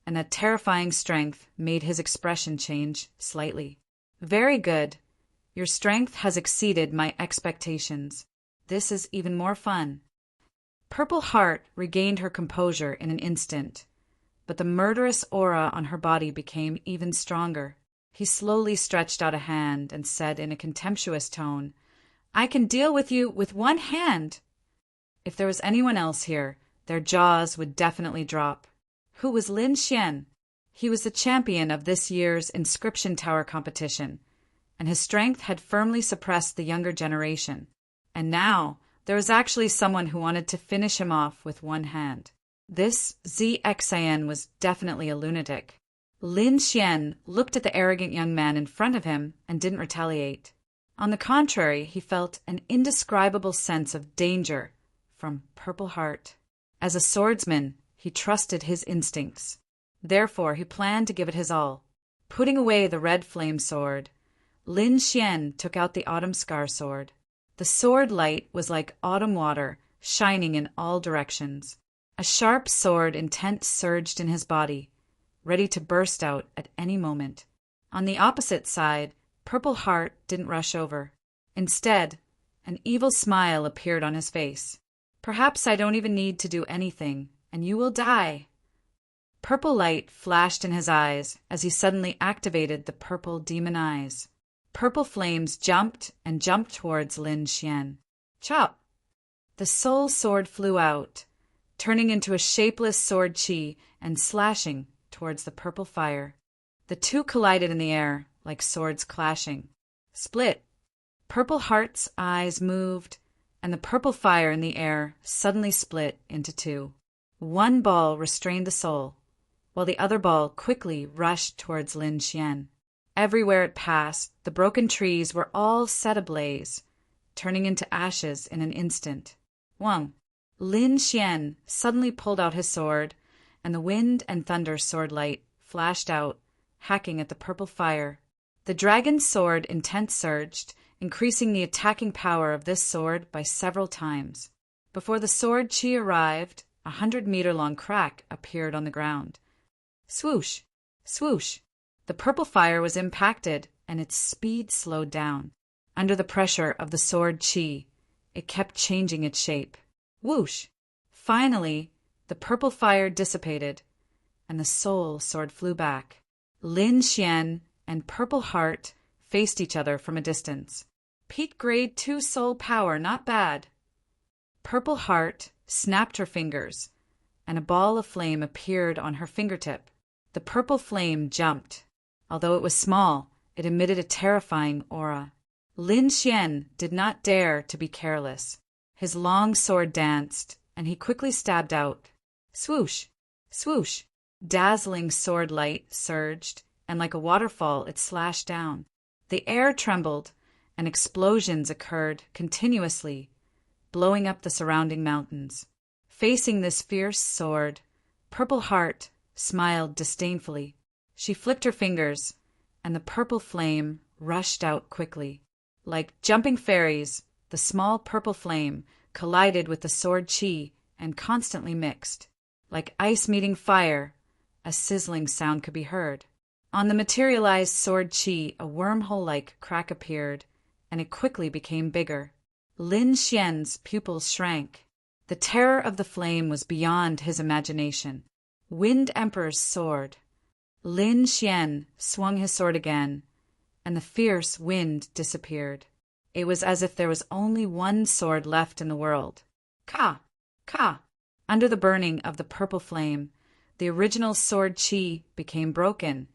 A: and that terrifying strength made his expression change slightly. Very good. Your strength has exceeded my expectations. This is even more fun. Purple Heart regained her composure in an instant, but the murderous aura on her body became even stronger. He slowly stretched out a hand and said in a contemptuous tone, "I can deal with you with one hand." If there was anyone else here, their jaws would definitely drop. Who was Lin Xian? He was the champion of this year's Inscription Tower competition, and his strength had firmly suppressed the younger generation. And now, there was actually someone who wanted to finish him off with one hand. This ZXIN was definitely a lunatic. Lin Xian looked at the arrogant young man in front of him and didn't retaliate. On the contrary, he felt an indescribable sense of danger from Purple Heart. As a swordsman, he trusted his instincts. Therefore, he planned to give it his all. Putting away the red flame sword, Lin Xian took out the autumn scar sword. The sword light was like autumn water, shining in all directions. A sharp sword intent surged in his body, ready to burst out at any moment. On the opposite side, Purple Heart didn't rush over. Instead, an evil smile appeared on his face. "Perhaps I don't even need to do anything, and you will die." Purple light flashed in his eyes as he suddenly activated the purple demon eyes. Purple flames jumped and jumped towards Lin Xian. Chop! The soul sword flew out, turning into a shapeless sword chi and slashing towards the purple fire. The two collided in the air like swords clashing. Split. Purple Heart's eyes moved, and the purple fire in the air suddenly split into two. One ball restrained the soul, while the other ball quickly rushed towards Lin Xian. Everywhere it passed, the broken trees were all set ablaze, turning into ashes in an instant. Wang. Lin Xian suddenly pulled out his sword, and the wind and thunder sword light flashed out, hacking at the purple fire. The dragon's sword intent surged, increasing the attacking power of this sword by several times. Before the sword chi arrived, 100-meter-long crack appeared on the ground. Swoosh! Swoosh! The purple fire was impacted, and its speed slowed down. Under the pressure of the sword chi, it kept changing its shape. Whoosh! Finally, the purple fire dissipated, and the soul sword flew back. Lin Xian and Purple Heart faced each other from a distance. Peak grade 2 soul power, not bad. Purple Heart snapped her fingers, and a ball of flame appeared on her fingertip. The purple flame jumped. Although it was small, it emitted a terrifying aura. Lin Xian did not dare to be careless. His long sword danced, and he quickly stabbed out. Swoosh! Swoosh! Dazzling sword light surged, and like a waterfall it slashed down. The air trembled, and explosions occurred continuously, blowing up the surrounding mountains. Facing this fierce sword, Purple Heart smiled disdainfully. She flicked her fingers, and the purple flame rushed out quickly. Like jumping fairies, the small purple flame collided with the sword chi and constantly mixed. Like ice meeting fire, a sizzling sound could be heard. On the materialized sword chi, a wormhole-like crack appeared, and it quickly became bigger. Lin Xian's pupils shrank. The terror of the flame was beyond his imagination. Wind Emperor's sword. Lin Xian swung his sword again, and the fierce wind disappeared. It was as if there was only one sword left in the world. Ka! Ka! Under the burning of the purple flame, the original sword chi became broken,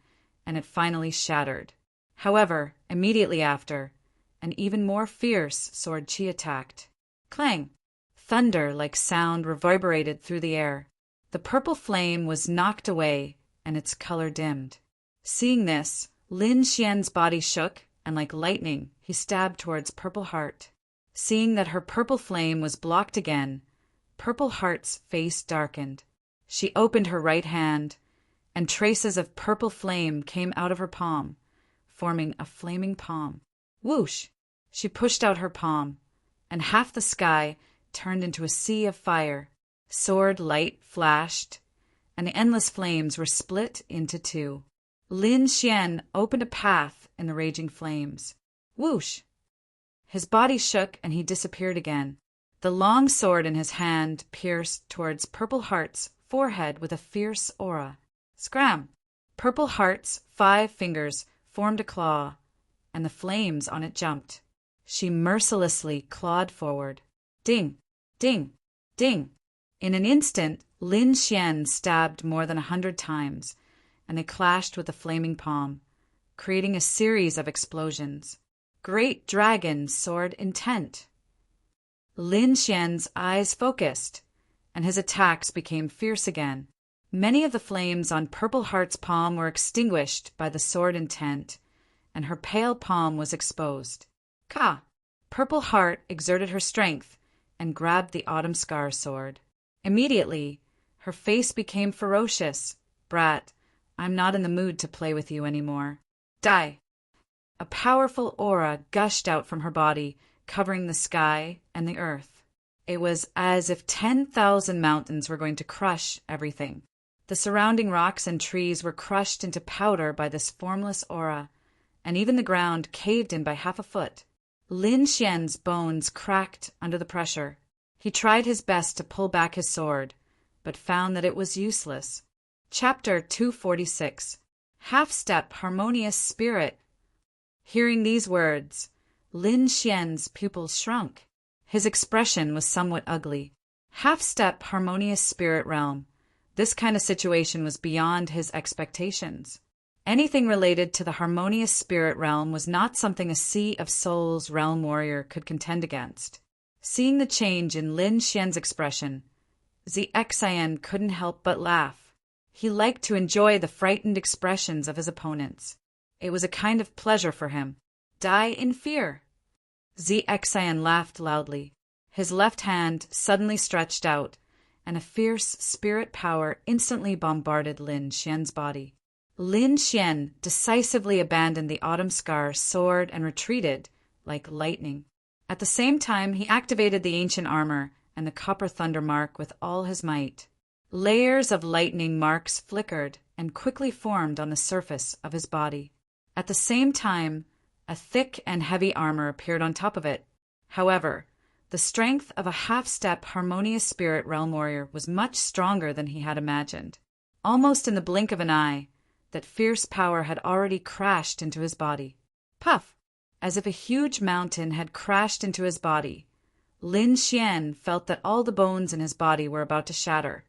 A: and it finally shattered. However, immediately after, an even more fierce sword chi attacked. Clang! Thunder-like sound reverberated through the air. The purple flame was knocked away, and its color dimmed. Seeing this, Lin Xian's body shook, and like lightning, he stabbed towards Purple Heart. Seeing that her purple flame was blocked again, Purple Heart's face darkened. She opened her right hand, and traces of purple flame came out of her palm, forming a flaming palm. Whoosh! She pushed out her palm, and half the sky turned into a sea of fire. Sword light flashed, and the endless flames were split into two. Lin Xian opened a path in the raging flames. Whoosh! His body shook, and he disappeared again. The long sword in his hand pierced towards Purple Heart's forehead with a fierce aura. Scram! Purple Heart's 5 fingers formed a claw, and the flames on it jumped. She mercilessly clawed forward. Ding! Ding! Ding! In an instant, Lin Xian stabbed more than 100 times, and they clashed with the flaming palm, creating a series of explosions. Great Dragon Sword Intent! Lin Xian's eyes focused, and his attacks became fierce again. Many of the flames on Purple Heart's palm were extinguished by the sword intent, and her pale palm was exposed. Ka! Purple Heart exerted her strength and grabbed the Autumn Scar sword. Immediately, her face became ferocious. Brat, I'm not in the mood to play with you anymore. Die! A powerful aura gushed out from her body, covering the sky and the earth. It was as if 10,000 mountains were going to crush everything. The surrounding rocks and trees were crushed into powder by this formless aura, and even the ground caved in by half a foot. Lin Xian's bones cracked under the pressure. He tried his best to pull back his sword, but found that it was useless. Chapter 246. Half-Step Harmonious Spirit. Hearing these words, Lin Xian's pupils shrunk. His expression was somewhat ugly. Half-step harmonious spirit realm. This kind of situation was beyond his expectations. Anything related to the harmonious spirit realm was not something a Sea of Souls realm warrior could contend against. Seeing the change in Lin Xian's expression, ZXIN couldn't help but laugh. He liked to enjoy the frightened expressions of his opponents. It was a kind of pleasure for him. Die in fear. ZXIN laughed loudly. His left hand suddenly stretched out, and a fierce spirit power instantly bombarded Lin Xian's body. Lin Xian decisively abandoned the Autumn Scar sword and retreated like lightning. At the same time, he activated the ancient armor and the copper thunder mark with all his might. Layers of lightning marks flickered and quickly formed on the surface of his body. At the same time, a thick and heavy armor appeared on top of it. However, the strength of a half-step harmonious spirit realm warrior was much stronger than he had imagined. Almost in the blink of an eye, that fierce power had already crashed into his body. Puff! As if a huge mountain had crashed into his body, Lin Xian felt that all the bones in his body were about to shatter.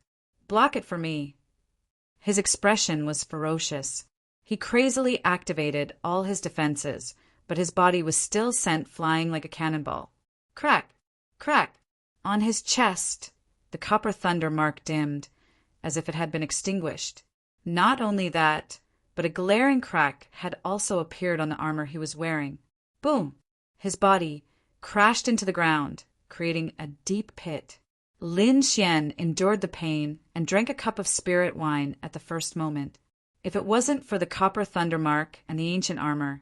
A: Block it for me. His expression was ferocious. He crazily activated all his defenses, but his body was still sent flying like a cannonball. Crack! Crack! On his chest, the copper thunder mark dimmed, as if it had been extinguished. Not only that, but a glaring crack had also appeared on the armor he was wearing. Boom! His body crashed into the ground, creating a deep pit. Lin Xian endured the pain and drank a cup of spirit wine at the first moment. If it wasn't for the copper thunder mark and the ancient armor,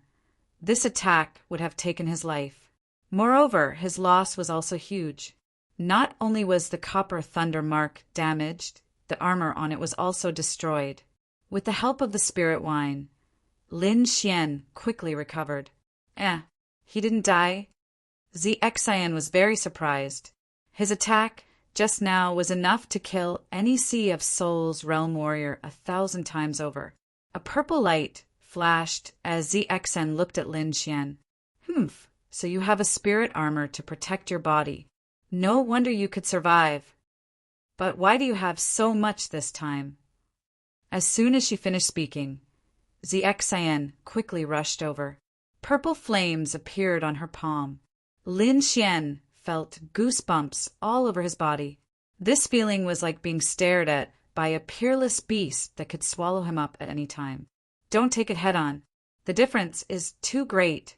A: this attack would have taken his life. Moreover, his loss was also huge. Not only was the copper thunder mark damaged, the armor on it was also destroyed. With the help of the spirit wine, Lin Xian quickly recovered. He didn't die? ZXIN was very surprised. His attack just now was enough to kill any Sea of Souls realm warrior 1,000 times over. A purple light flashed as ZXN looked at Lin Xian. So you have a spirit armor to protect your body. No wonder you could survive. But why do you have so much this time? As soon as she finished speaking, ZXIN quickly rushed over. Purple flames appeared on her palm. Lin Xian felt goosebumps all over his body. This feeling was like being stared at by a peerless beast that could swallow him up at any time. Don't take it head-on. The difference is too great.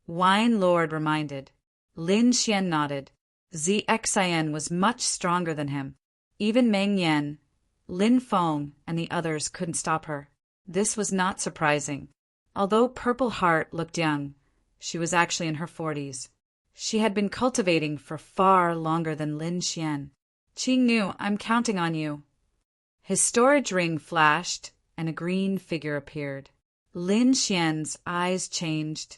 A: Wine Lord reminded. Lin Xian nodded. ZXIN was much stronger than him. Even Meng Yan, Lin Feng, and the others couldn't stop her. This was not surprising. Although Purple Heart looked young, she was actually in her 40s. She had been cultivating for far longer than Lin Xian. Qing Nu, I'm counting on you. His storage ring flashed, and a green figure appeared. Lin Xian's eyes changed,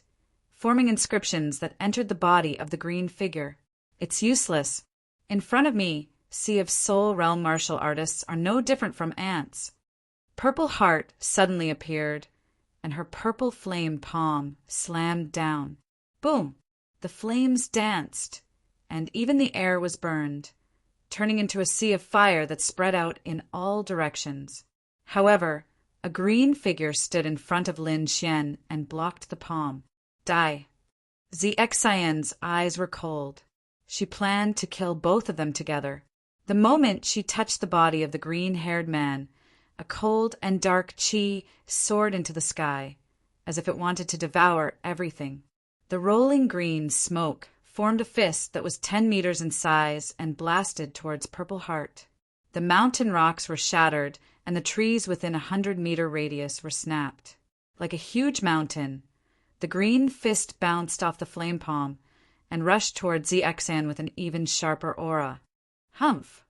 A: forming inscriptions that entered the body of the green figure. It's useless. In front of me, Sea of Soul realm martial artists are no different from ants. Purple Heart suddenly appeared, and her purple flame palm slammed down. Boom! The flames danced, and even the air was burned, turning into a sea of fire that spread out in all directions. However, a green figure stood in front of Lin Xian and blocked the palm. Die. ZXIN's eyes were cold. She planned to kill both of them together. The moment she touched the body of the green-haired man, a cold and dark qi soared into the sky, as if it wanted to devour everything. The rolling green smoke formed a fist that was 10 meters in size and blasted towards Purple Heart. The mountain rocks were shattered, and the trees within 100-meter radius were snapped. Like a huge mountain, the green fist bounced off the flame palm and rushed towards ZXIN with an even sharper aura. Humph!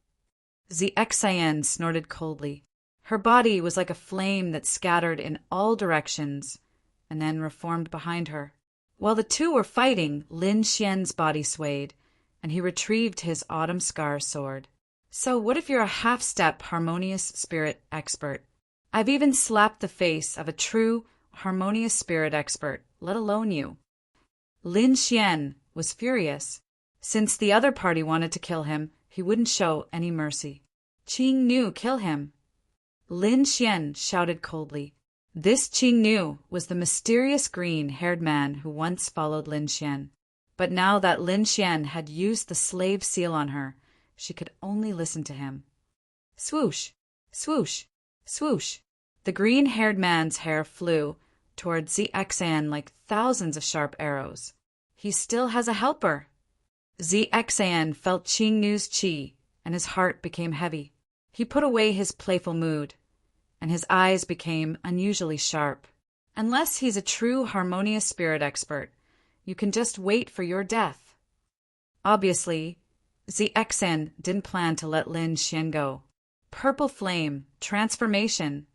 A: ZXIN snorted coldly. Her body was like a flame that scattered in all directions and then reformed behind her. While the two were fighting, Lin Xian's body swayed, and he retrieved his Autumn Scar sword. So what if you're a half-step harmonious spirit expert? I've even slapped the face of a true harmonious spirit expert, let alone you. Lin Xian was furious. Since the other party wanted to kill him, he wouldn't show any mercy. Qing Nu, kill him! Lin Xian shouted coldly. This Qing Nu was the mysterious green-haired man who once followed Lin Xian. But now that Lin Xian had used the slave seal on her, she could only listen to him. Swoosh! Swoosh! Swoosh! The green-haired man's hair flew toward ZXan like thousands of sharp arrows. He still has a helper! ZXan felt Qing Nu's qi, and his heart became heavy. He put away his playful mood, and his eyes became unusually sharp. Unless he's a true harmonious spirit expert, you can just wait for your death. Obviously, ZXan didn't plan to let Lin Xian go. Purple flame, transformation.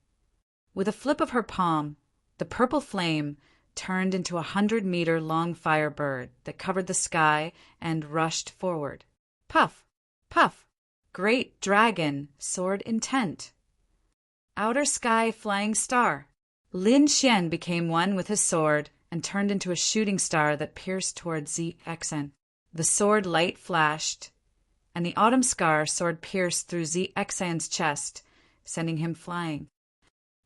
A: With a flip of her palm, the purple flame turned into 100-meter-long firebird that covered the sky and rushed forward. Puff! Puff! Great dragon, sword intent. Outer sky flying star. Lin Xian became one with his sword and turned into a shooting star that pierced toward ZXan. The sword light flashed, and the autumn scar sword pierced through ZXan's chest, sending him flying.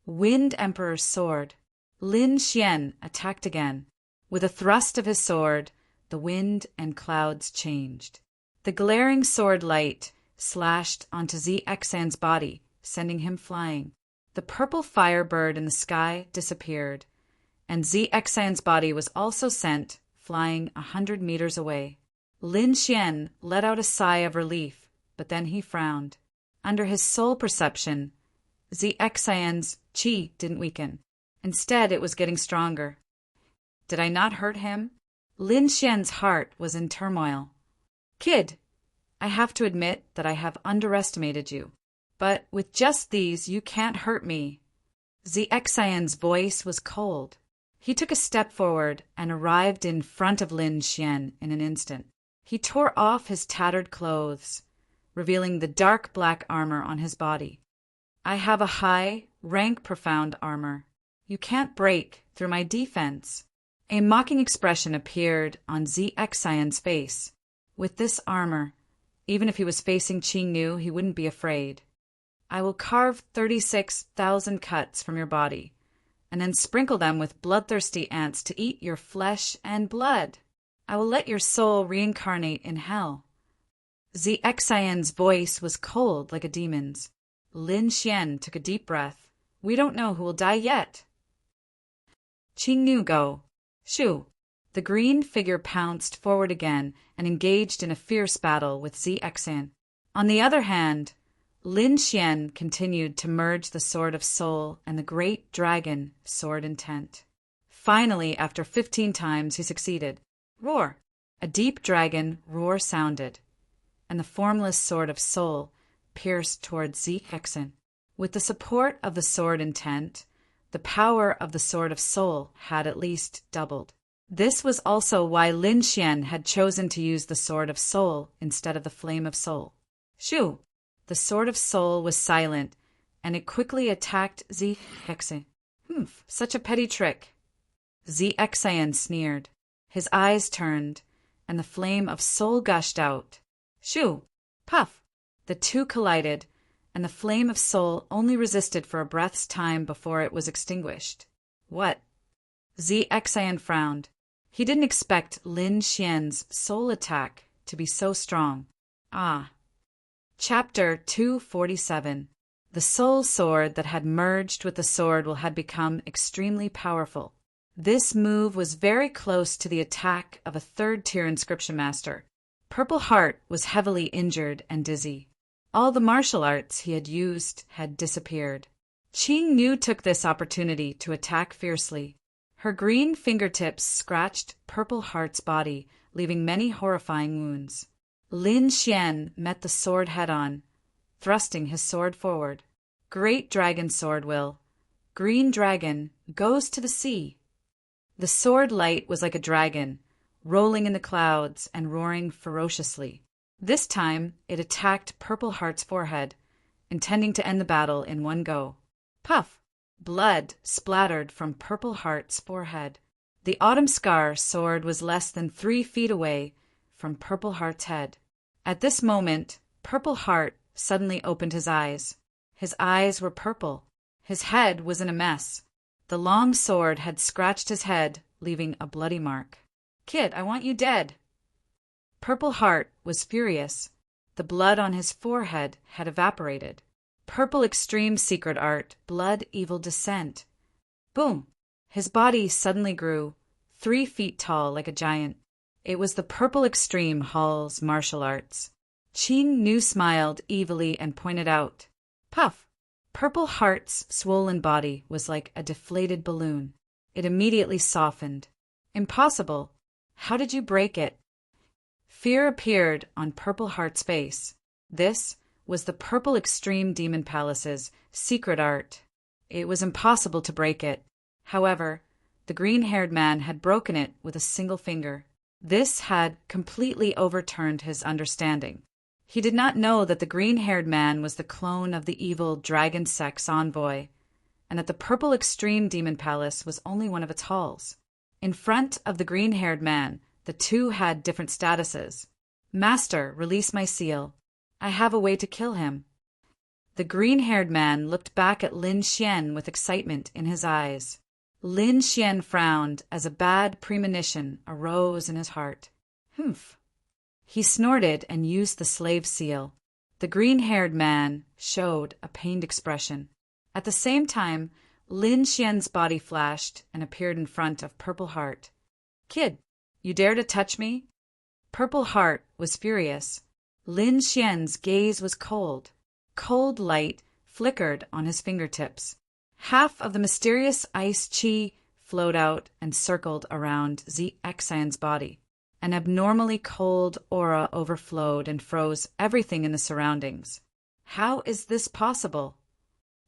A: Wind Emperor's sword. Lin Xian attacked again. With a thrust of his sword, the wind and clouds changed. The glaring sword light slashed onto ZXan's body, sending him flying. The purple firebird in the sky disappeared, and ZXan's body was also sent flying 100 meters away. Lin Xian let out a sigh of relief, but then he frowned. Under his soul perception, ZXan's qi didn't weaken. Instead, it was getting stronger. Did I not hurt him? Lin Xian's heart was in turmoil. Kid, I have to admit that I have underestimated you. But with just these, you can't hurt me. ZXan's voice was cold. He took a step forward and arrived in front of Lin Xian in an instant. He tore off his tattered clothes, revealing the dark black armor on his body. I have a high, rank profound armor. You can't break through my defense. A mocking expression appeared on ZXan's face. With this armor, even if he was facing Qing Nu, he wouldn't be afraid. I will carve 36,000 cuts from your body, and then sprinkle them with bloodthirsty ants to eat your flesh and blood. I will let your soul reincarnate in hell. ZXan's voice was cold like a demon's. Lin Xian took a deep breath. We don't know who will die yet. Qing Nu go. Shoo! The green figure pounced forward again and engaged in a fierce battle with ZXan. On the other hand, Lin Xian continued to merge the Sword of Soul and the Great Dragon, Sword Intent. Finally, after 15 times, he succeeded. Roar! A deep dragon roar sounded, and the formless Sword of Soul pierced towards ZXan. With the support of the Sword Intent, the power of the Sword of Soul had at least doubled. This was also why Lin Xian had chosen to use the Sword of Soul instead of the Flame of Soul. Shoo! The Sword of Soul was silent, and it quickly attacked ZXan. Humph, such a petty trick. ZXan sneered. His eyes turned, and the flame of soul gushed out. Shoo! Puff! The two collided, and the flame of soul only resisted for a breath's time before it was extinguished. What? ZXan frowned. He didn't expect Lin Xian's soul attack to be so strong. Ah. Chapter 247. The soul sword that had merged with the sword had become extremely powerful. This move was very close to the attack of a third-tier inscription master. Purple Heart was heavily injured and dizzy. All the martial arts he had used had disappeared. Qing Nu took this opportunity to attack fiercely. Her green fingertips scratched Purple Heart's body, leaving many horrifying wounds. Lin Xian met the sword head-on, thrusting his sword forward. Great Dragon Sword will. Green Dragon goes to the sea. The sword light was like a dragon, rolling in the clouds and roaring ferociously. This time, it attacked Purple Heart's forehead, intending to end the battle in one go. Puff! Blood splattered from Purple Heart's forehead. The Autumn Scar sword was less than 3 feet away, from Purple Heart's head. At this moment, Purple Heart suddenly opened his eyes. His eyes were purple. His head was in a mess. The long sword had scratched his head, leaving a bloody mark. "Kid, I want you dead." Purple Heart was furious. The blood on his forehead had evaporated. Purple Extreme Secret Art, Blood Evil Descent. Boom! His body suddenly grew, 3 feet tall like a giant. It was the Purple Extreme Hall's martial arts. Qing Nu smiled evilly and pointed out. Puff! Purple Heart's swollen body was like a deflated balloon. It immediately softened. Impossible. How did you break it? Fear appeared on Purple Heart's face. This was the Purple Extreme Demon Palace's secret art. It was impossible to break it. However, the green-haired man had broken it with a single finger. This had completely overturned his understanding. He did not know that the green-haired man was the clone of the evil Dragon Sex envoy, and that the Purple Extreme Demon Palace was only one of its halls. In front of the green-haired man, the two had different statuses. "Master, release my seal. I have a way to kill him." The green-haired man looked back at Lin Xian with excitement in his eyes. Lin Xian frowned as a bad premonition arose in his heart. Humph. He snorted and used the slave seal. The green-haired man showed a pained expression. At the same time, Lin Xian's body flashed and appeared in front of Purple Heart. "Kid, you dare to touch me?" Purple Heart was furious. Lin Xian's gaze was cold. Cold light flickered on his fingertips. Half of the mysterious ice chi flowed out and circled around Xian's body. An abnormally cold aura overflowed and froze everything in the surroundings. How is this possible?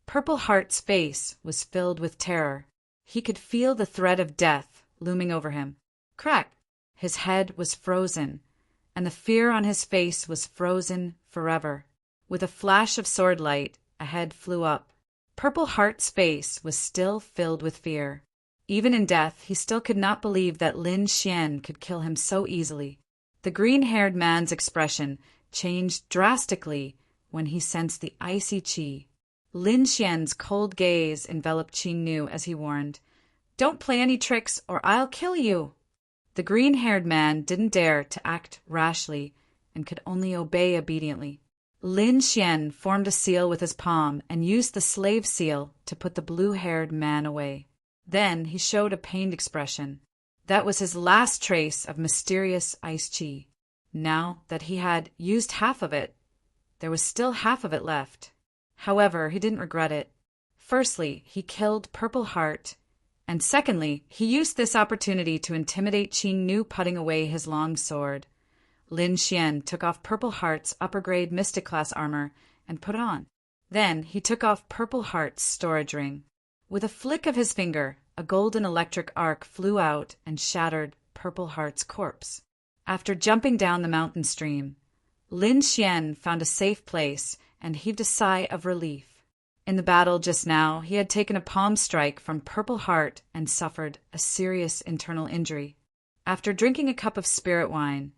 A: Purple Heart's face was filled with terror. He could feel the threat of death looming over him. Crack! His head was frozen, and the fear on his face was frozen forever. With a flash of sword light, a head flew up. Purple Heart's face was still filled with fear. Even in death, he still could not believe that Lin Xian could kill him so easily. The green-haired man's expression changed drastically when he sensed the icy chi. Lin Xian's cold gaze enveloped Qing Nu as he warned, "Don't play any tricks or I'll kill you." The green-haired man didn't dare to act rashly and could only obey obediently. Lin Xian formed a seal with his palm and used the slave seal to put the blue-haired man away. Then he showed a pained expression. That was his last trace of mysterious ice chi. Now that he had used half of it, there was still half of it left. However, he didn't regret it. Firstly, he killed Purple Heart, and secondly, he used this opportunity to intimidate Qing Nu, putting away his long sword. Lin Xian took off Purple Heart's upper-grade Mystic Class armor and put it on. Then he took off Purple Heart's storage ring. With a flick of his finger, a golden electric arc flew out and shattered Purple Heart's corpse. After jumping down the mountain stream, Lin Xian found a safe place and heaved a sigh of relief. In the battle just now, he had taken a palm strike from Purple Heart and suffered a serious internal injury. After drinking a cup of spirit wine,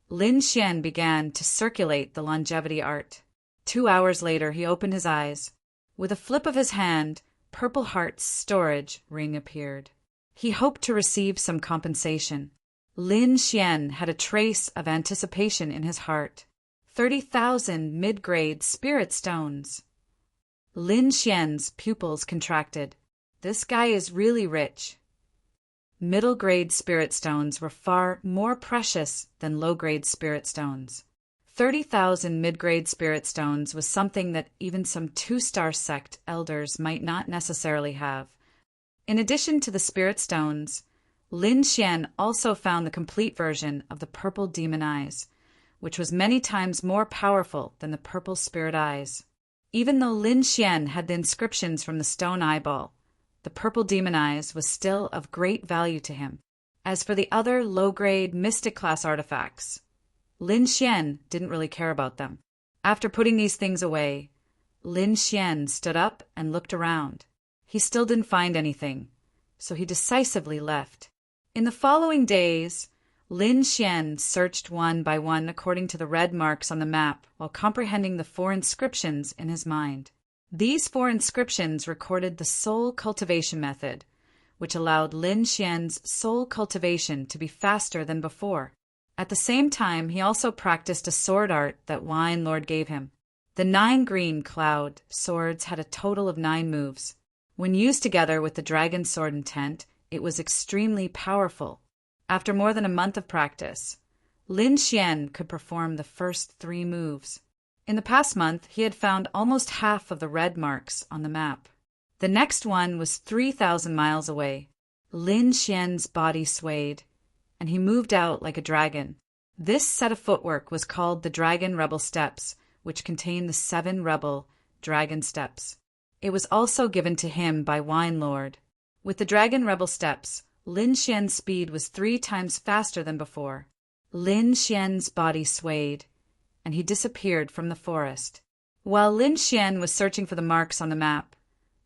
A: Lin Xian began to circulate the longevity art. 2 hours later, he opened his eyes. With a flip of his hand, Purple Heart's storage ring appeared. He hoped to receive some compensation. Lin Xian had a trace of anticipation in his heart. 30,000 mid-grade spirit stones. Lin Xian's pupils contracted. This guy is really rich. Middle-grade spirit stones were far more precious than low-grade spirit stones. 30,000 mid-grade spirit stones was something that even some 2-star sect elders might not necessarily have. In addition to the spirit stones, Lin Xian also found the complete version of the purple demon eyes, which was many times more powerful than the purple spirit eyes. Even though Lin Xian had the inscriptions from the stone eyeball, the purple demon eyes was still of great value to him. As for the other low-grade mystic class artifacts, Lin Xian didn't really care about them. After putting these things away, Lin Xian stood up and looked around. He still didn't find anything, so he decisively left. In the following days, Lin Xian searched one by one according to the red marks on the map while comprehending the 4 inscriptions in his mind. These 4 inscriptions recorded the soul cultivation method, which allowed Lin Xian's soul cultivation to be faster than before. At the same time, he also practiced a sword art that Wine Lord gave him. The 9 green cloud swords had a total of 9 moves. When used together with the dragon sword intent, it was extremely powerful. After more than a month of practice, Lin Xian could perform the first 3 moves. In the past month, he had found almost half of the red marks on the map. The next one was 3,000 miles away. Lin Xian's body swayed, and he moved out like a dragon. This set of footwork was called the Dragon Rebel Steps, which contained the 7 rebel dragon steps. It was also given to him by Wine Lord. With the Dragon Rebel Steps, Lin Xian's speed was 3 times faster than before. Lin Xian's body swayed, and he disappeared from the forest. While Lin Xian was searching for the marks on the map,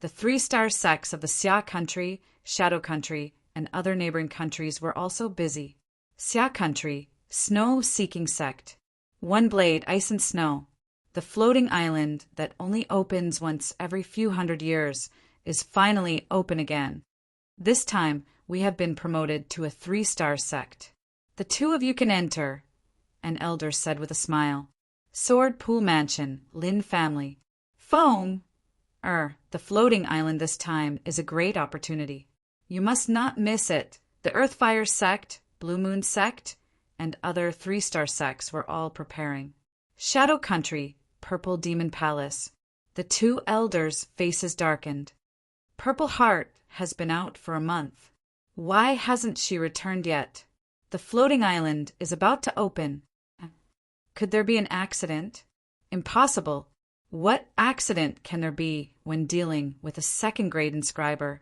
A: the 3-star sects of the Xia country, Shadow country, and other neighboring countries were also busy. Xia country, snow-seeking sect. 1 blade, ice and snow. The floating island that only opens once every few hundred years is finally open again. This time, we have been promoted to a 3-star sect. The 2 of you can enter, an elder said with a smile. Sword Pool Mansion, Lin family. Foam! The floating island this time is a great opportunity. You must not miss it. The Earthfire sect, Blue Moon sect, and other 3-star sects were all preparing. Shadow Country, Purple Demon Palace. The 2 elders' faces darkened. Purple Heart has been out for a month. Why hasn't she returned yet? The floating island is about to open. Could there be an accident? Impossible. What accident can there be when dealing with a 2nd-grade inscriber?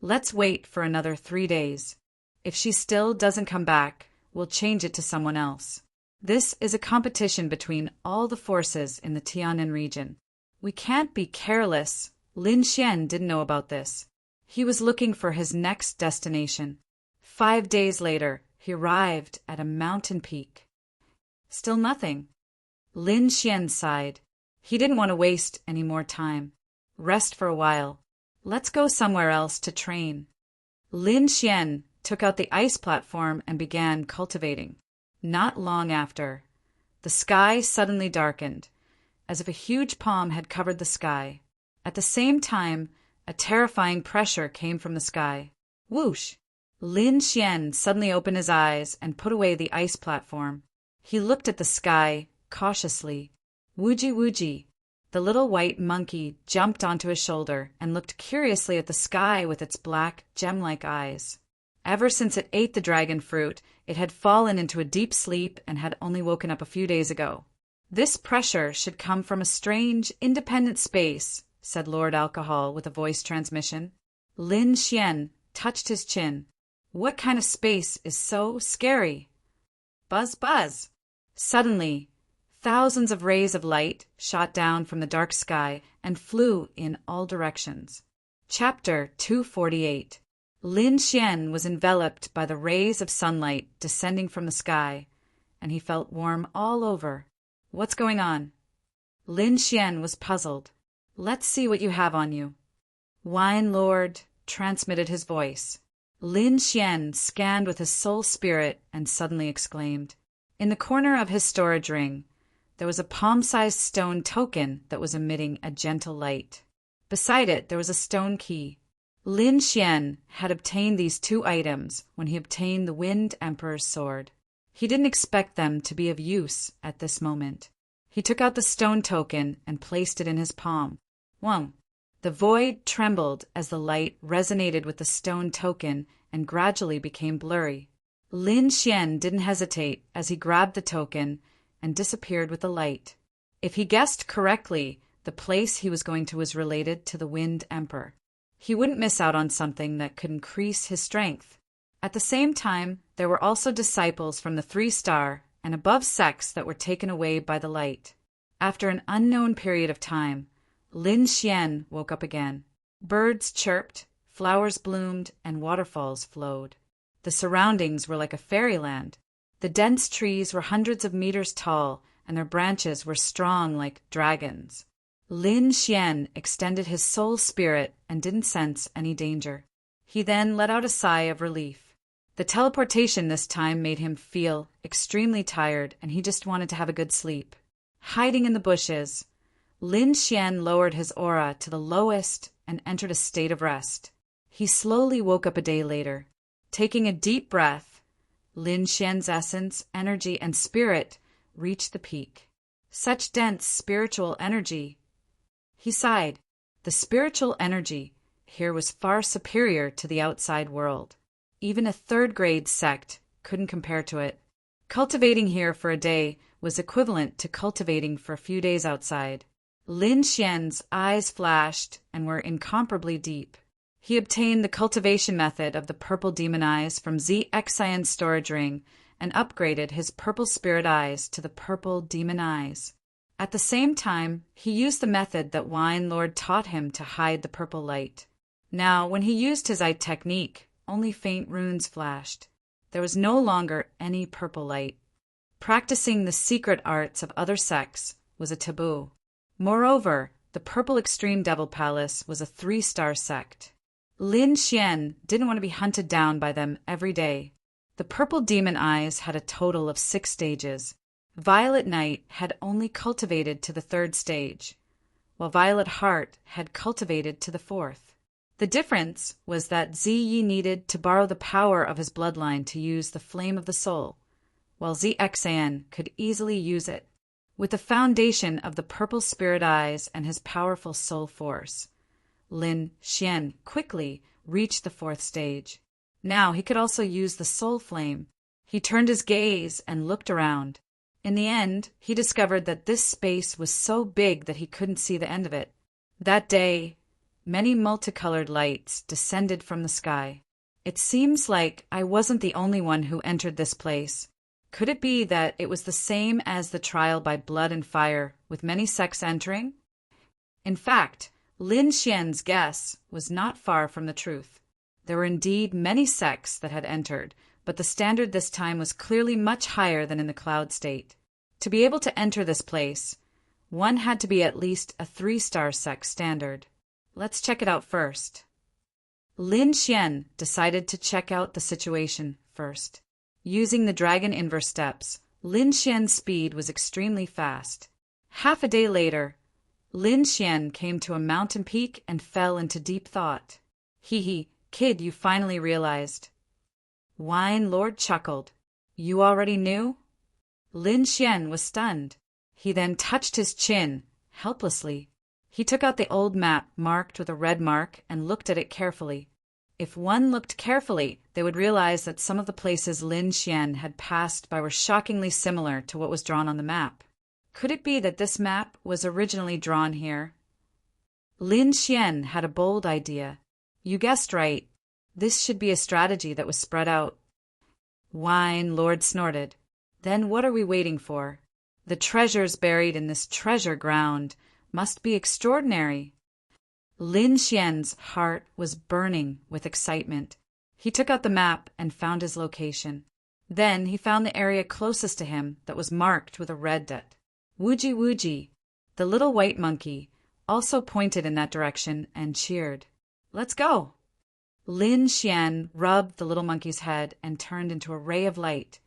A: Let's wait for another 3 days. If she still doesn't come back, we'll change it to someone else. This is a competition between all the forces in the Tianan region. We can't be careless. Lin Xian didn't know about this. He was looking for his next destination. 5 days later, he arrived at a mountain peak. Still nothing. Lin Xian sighed. He didn't want to waste any more time. Rest for a while. Let's go somewhere else to train. Lin Xian took out the ice platform and began cultivating. Not long after, the sky suddenly darkened, as if a huge palm had covered the sky. At the same time, a terrifying pressure came from the sky. Whoosh! Lin Xian suddenly opened his eyes and put away the ice platform. He looked at the sky cautiously. Wooji wooji! The little white monkey jumped onto his shoulder and looked curiously at the sky with its black, gem-like eyes. Ever since it ate the dragon fruit, it had fallen into a deep sleep and had only woken up a few days ago. This pressure should come from a strange, independent space, said Lord Alcohol with a voice transmission. Lin Xian touched his chin. What kind of space is so scary? Buzz, buzz! Suddenly, thousands of rays of light shot down from the dark sky and flew in all directions. Chapter 248. Lin Xian was enveloped by the rays of sunlight descending from the sky, and he felt warm all over. What's going on? Lin Xian was puzzled. Let's see what you have on you. Wine Lord transmitted his voice. Lin Xian scanned with his soul spirit and suddenly exclaimed. In the corner of his storage ring, there was a palm-sized stone token that was emitting a gentle light. Beside it, there was a stone key. Lin Xian had obtained these 2 items when he obtained the Wind Emperor's sword. He didn't expect them to be of use at this moment. He took out the stone token and placed it in his palm. Whoa! The void trembled as the light resonated with the stone token and gradually became blurry. Lin Xian didn't hesitate as he grabbed the token and disappeared with the light. If he guessed correctly, the place he was going to was related to the Wind Emperor. He wouldn't miss out on something that could increase his strength. At the same time, there were also disciples from the 3-star and above sects that were taken away by the light. After an unknown period of time, Lin Xian woke up again. Birds chirped, flowers bloomed, and waterfalls flowed. The surroundings were like a fairyland. The dense trees were hundreds of meters tall, and their branches were strong like dragons. Lin Xian extended his soul spirit and didn't sense any danger. He then let out a sigh of relief. The teleportation this time made him feel extremely tired, and he just wanted to have a good sleep. Hiding in the bushes, Lin Xian lowered his aura to the lowest and entered a state of rest. He slowly woke up a day later. Taking a deep breath, Lin Xian's essence, energy, and spirit reached the peak. Such dense spiritual energy. He sighed. The spiritual energy here was far superior to the outside world. Even a third-grade sect couldn't compare to it. Cultivating here for a day was equivalent to cultivating for a few days outside. Lin Xian's eyes flashed and were incomparably deep. He obtained the cultivation method of the purple demon eyes from ZXIN's storage ring and upgraded his purple spirit eyes to the purple demon eyes. At the same time, he used the method that Wine Lord taught him to hide the purple light. Now, when he used his eye technique, only faint runes flashed. There was no longer any purple light. Practicing the secret arts of other sects was a taboo. Moreover, the Purple Extreme Devil Palace was a 3-star sect. Lin Xian didn't want to be hunted down by them every day. The Purple Demon Eyes had a total of 6 stages. Violet Knight had only cultivated to the 3rd stage, while Violet Heart had cultivated to the 4th. The difference was that Ziyi needed to borrow the power of his bloodline to use the Flame of the Soul, while ZXan could easily use it. With the foundation of the purple spirit eyes and his powerful soul force, Lin Xian quickly reached the 4th stage. Now he could also use the soul flame. He turned his gaze and looked around. In the end, he discovered that this space was so big that he couldn't see the end of it. That day, many multicolored lights descended from the sky. It seems like I wasn't the only one who entered this place. Could it be that it was the same as the trial by blood and fire, with many sects entering? In fact, Lin Xian's guess was not far from the truth. There were indeed many sects that had entered, but the standard this time was clearly much higher than in the cloud state. To be able to enter this place, one had to be at least a 3-star sect standard. Let's check it out first. Lin Xian decided to check out the situation first. Using the Dragon Inverse steps, Lin Xian's speed was extremely fast. Half a day later, Lin Xian came to a mountain peak and fell into deep thought. Hee, kid, you finally realized. Wine Lord chuckled. You already knew? Lin Xian was stunned. He then touched his chin, helplessly. He took out the old map marked with a red mark and looked at it carefully. If one looked carefully, they would realize that some of the places Lin Xian had passed by were shockingly similar to what was drawn on the map. Could it be that this map was originally drawn here? Lin Xian had a bold idea. You guessed right. This should be a strategy that was spread out. Wine Lord snorted. Then what are we waiting for? The treasures buried in this treasure ground must be extraordinary. Lin Xian's heart was burning with excitement. He took out the map and found his location. Then he found the area closest to him that was marked with a red dot. Wooji Wooji, the little white monkey, also pointed in that direction and cheered. Let's go! Lin Xian rubbed the little monkey's head and turned into a ray of light.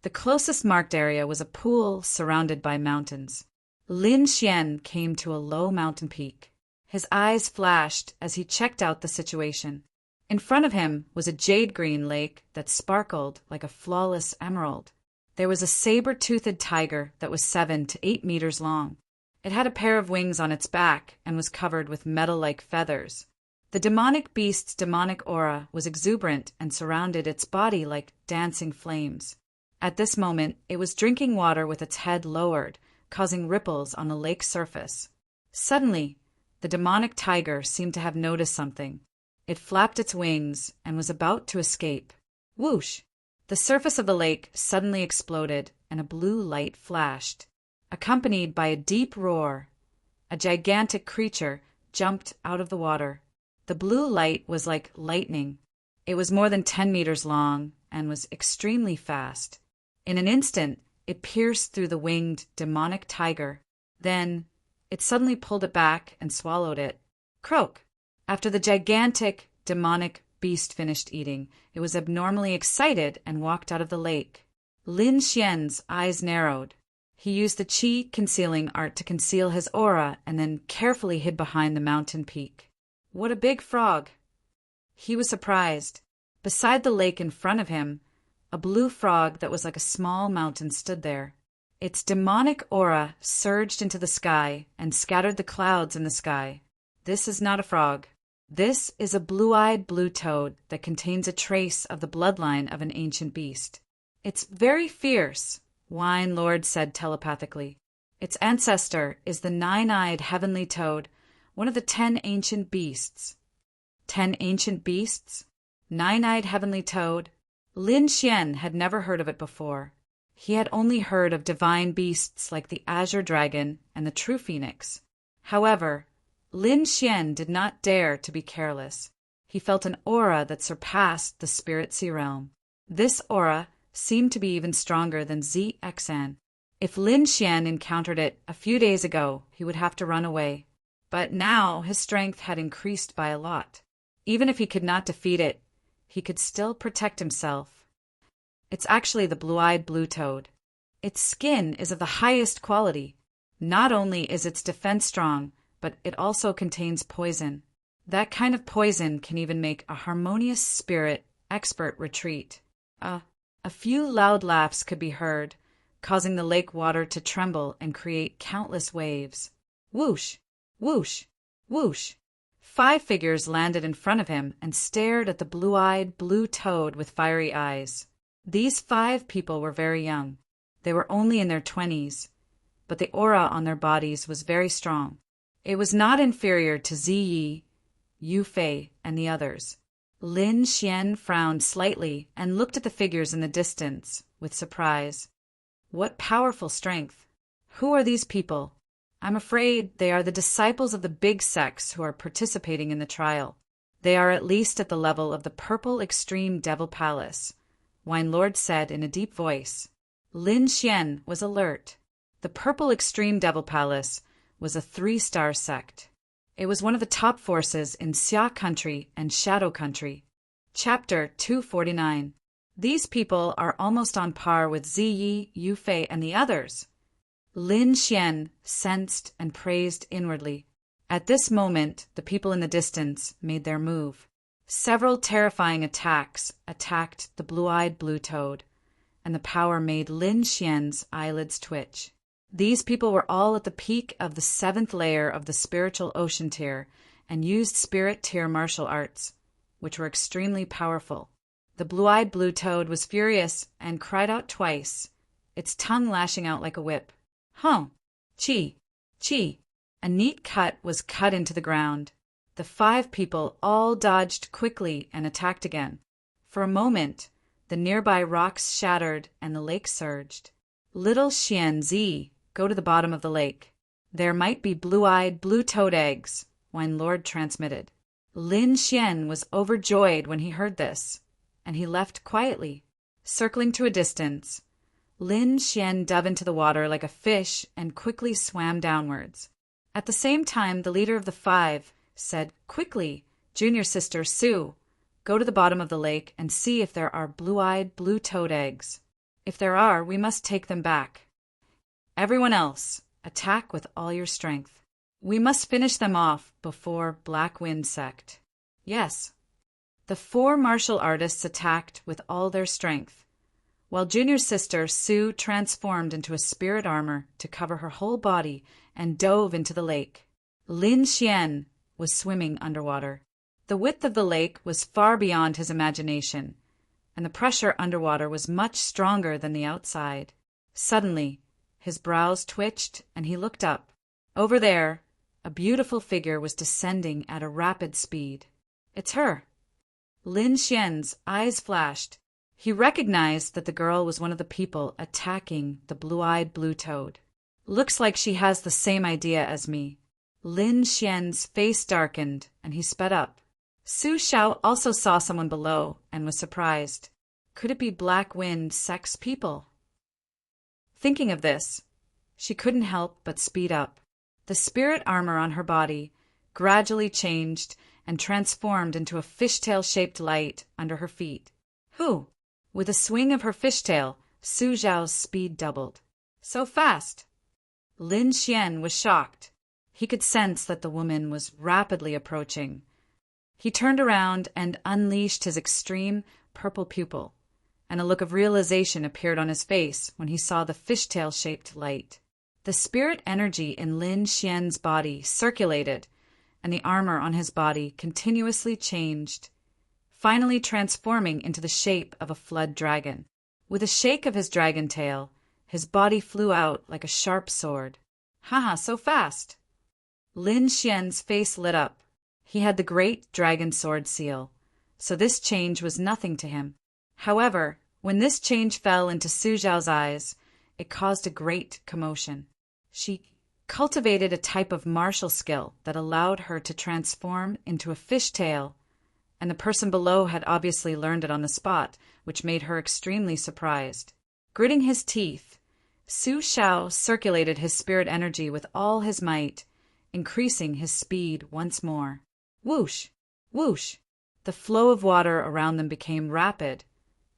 A: The closest marked area was a pool surrounded by mountains. Lin Xian came to a low mountain peak. His eyes flashed as he checked out the situation. In front of him was a jade-green lake that sparkled like a flawless emerald. There was a saber-toothed tiger that was 7 to 8 meters long. It had a pair of wings on its back and was covered with metal-like feathers. The demonic beast's demonic aura was exuberant and surrounded its body like dancing flames. At this moment, it was drinking water with its head lowered, causing ripples on the lake's surface. Suddenly, the demonic tiger seemed to have noticed something. It flapped its wings and was about to escape. Whoosh! The surface of the lake suddenly exploded and a blue light flashed. Accompanied by a deep roar, a gigantic creature jumped out of the water. The blue light was like lightning. It was more than 10 meters long and was extremely fast. In an instant, it pierced through the winged, demonic tiger. Then, it suddenly pulled it back and swallowed it. Croak! After the gigantic, demonic beast finished eating, it was abnormally excited and walked out of the lake. Lin Xian's eyes narrowed. He used the qi concealing art to conceal his aura and then carefully hid behind the mountain peak. What a big frog! He was surprised. Beside the lake in front of him, a blue frog that was like a small mountain stood there. Its demonic aura surged into the sky and scattered the clouds in the sky. This is not a frog. This is a blue-eyed blue toad that contains a trace of the bloodline of an ancient beast. It's very fierce, Wine Lord said telepathically. Its ancestor is the nine-eyed heavenly toad, one of the 10 ancient beasts. 10 ancient beasts? Nine-eyed heavenly toad? Lin Xian had never heard of it before. He had only heard of divine beasts like the azure dragon and the true phoenix. However, Lin Xian did not dare to be careless. He felt an aura that surpassed the spirit sea realm. This aura seemed to be even stronger than ZXN. If Lin Xian encountered it a few days ago, he would have to run away. But now his strength had increased by a lot. Even if he could not defeat it, he could still protect himself. It's actually the blue-eyed blue toad. Its skin is of the highest quality. Not only is its defense strong, but it also contains poison. That kind of poison can even make a harmonious spirit expert retreat. A few loud laughs could be heard, causing the lake water to tremble and create countless waves. Whoosh! Whoosh! Whoosh! 5 figures landed in front of him and stared at the blue-eyed blue toad with fiery eyes. These 5 people were very young. They were only in their 20s, but the aura on their bodies was very strong. It was not inferior to Ziyi, Yu Fei, and the others. Lin Xian frowned slightly and looked at the figures in the distance with surprise. What powerful strength! Who are these people? I'm afraid they are the disciples of the big sects who are participating in the trial. They are at least at the level of the Purple Extreme Devil Palace, Wine Lord said in a deep voice. Lin Xian was alert. The Purple Extreme Devil Palace was a 3-star sect. It was one of the top forces in Xia Country and Shadow Country. Chapter 249. These people are almost on par with Ziyi, Yu Fei, and the others. Lin Xian sensed and praised inwardly. At this moment, the people in the distance made their move. Several terrifying attacks attacked the blue-eyed blue toad, and the power made Lin Xian's eyelids twitch. These people were all at the peak of the 7th layer of the spiritual ocean tier and used spirit tier martial arts, which were extremely powerful. The blue-eyed blue toad was furious and cried out twice, its tongue lashing out like a whip. Huh! Chi! Chi! A neat cut was cut into the ground. The 5 people all dodged quickly and attacked again. For a moment, the nearby rocks shattered and the lake surged. Little Xian Zi, go to the bottom of the lake. There might be blue-eyed blue toad eggs, Wine Lord transmitted. Lin Xian was overjoyed when he heard this, and he left quietly. Circling to a distance, Lin Xian dove into the water like a fish and quickly swam downwards. At the same time, the leader of the 5 said, "Quickly, junior sister Sue, go to the bottom of the lake and see if there are blue-eyed blue toad eggs. If there are, we must take them back. Everyone else, attack with all your strength. We must finish them off before Black Wind Sect." Yes. The 4 martial artists attacked with all their strength, while junior sister Sue transformed into a spirit armor to cover her whole body and dove into the lake. Lin Xian was swimming underwater. The width of the lake was far beyond his imagination, and the pressure underwater was much stronger than the outside. Suddenly, his brows twitched and he looked up. Over there, a beautiful figure was descending at a rapid speed. It's her. Lin Xian's eyes flashed. He recognized that the girl was one of the people attacking the blue-eyed blue toad. Looks like she has the same idea as me. Lin Xian's face darkened and he sped up. Su Xiao also saw someone below and was surprised. Could it be Black Wind Sect's people? Thinking of this, she couldn't help but speed up. The spirit armor on her body gradually changed and transformed into a fishtail-shaped light under her feet. Whew! With a swing of her fishtail, Su Zhao's speed doubled. So fast! Lin Xian was shocked. He could sense that the woman was rapidly approaching. He turned around and unleashed his extreme purple pupil, and a look of realization appeared on his face when he saw the fishtail-shaped light. The spirit energy in Lin Xian's body circulated, and the armor on his body continuously changed, finally transforming into the shape of a flood dragon. With a shake of his dragon tail, his body flew out like a sharp sword. Haha, so fast! Lin Xian's face lit up. He had the great dragon sword seal, so this change was nothing to him. However, when this change fell into Su Zhao's eyes, it caused a great commotion. She cultivated a type of martial skill that allowed her to transform into a fishtail, and the person below had obviously learned it on the spot, which made her extremely surprised. Gritting his teeth, Su Zhao circulated his spirit energy with all his might, increasing his speed once more. Whoosh! Whoosh! The flow of water around them became rapid,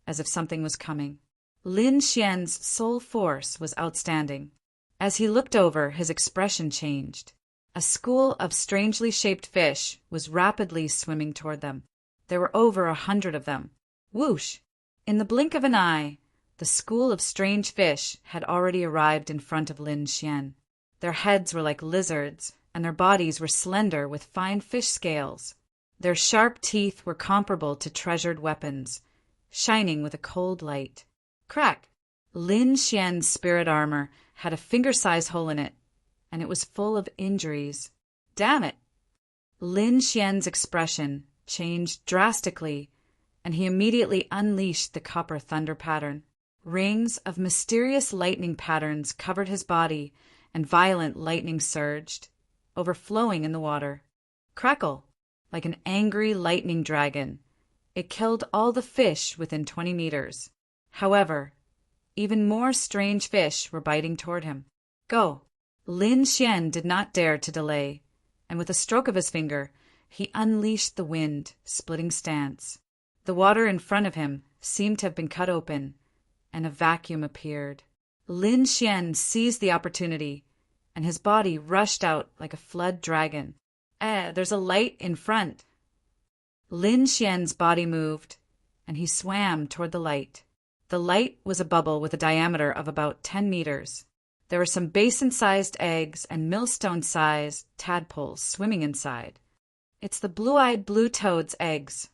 A: as if something was coming. Lin Xian's soul force was outstanding. As he looked over, his expression changed. A school of strangely shaped fish was rapidly swimming toward them. There were over 100 of them. Whoosh! In the blink of an eye, the school of strange fish had already arrived in front of Lin Xian. Their heads were like lizards, and their bodies were slender with fine fish scales. Their sharp teeth were comparable to treasured weapons, shining with a cold light. Crack! Lin Xian's spirit armor had a finger-sized hole in it, and it was full of injuries. Damn it! Lin Xian's expression changed drastically, and he immediately unleashed the copper thunder pattern. Rings of mysterious lightning patterns covered his body, and violent lightning surged, overflowing in the water. Crackle! Like an angry lightning dragon, it killed all the fish within 20 meters. However, even more strange fish were biting toward him. Go! Lin Xian did not dare to delay, and with a stroke of his finger, he unleashed the wind, splitting stance. The water in front of him seemed to have been cut open, and a vacuum appeared. Lin Xian seized the opportunity, and his body rushed out like a flood dragon. There's a light in front. Lin Xian's body moved, and he swam toward the light. The light was a bubble with a diameter of about 10 meters. There were some basin-sized eggs and millstone-sized tadpoles swimming inside. It's the blue-eyed blue toad's eggs.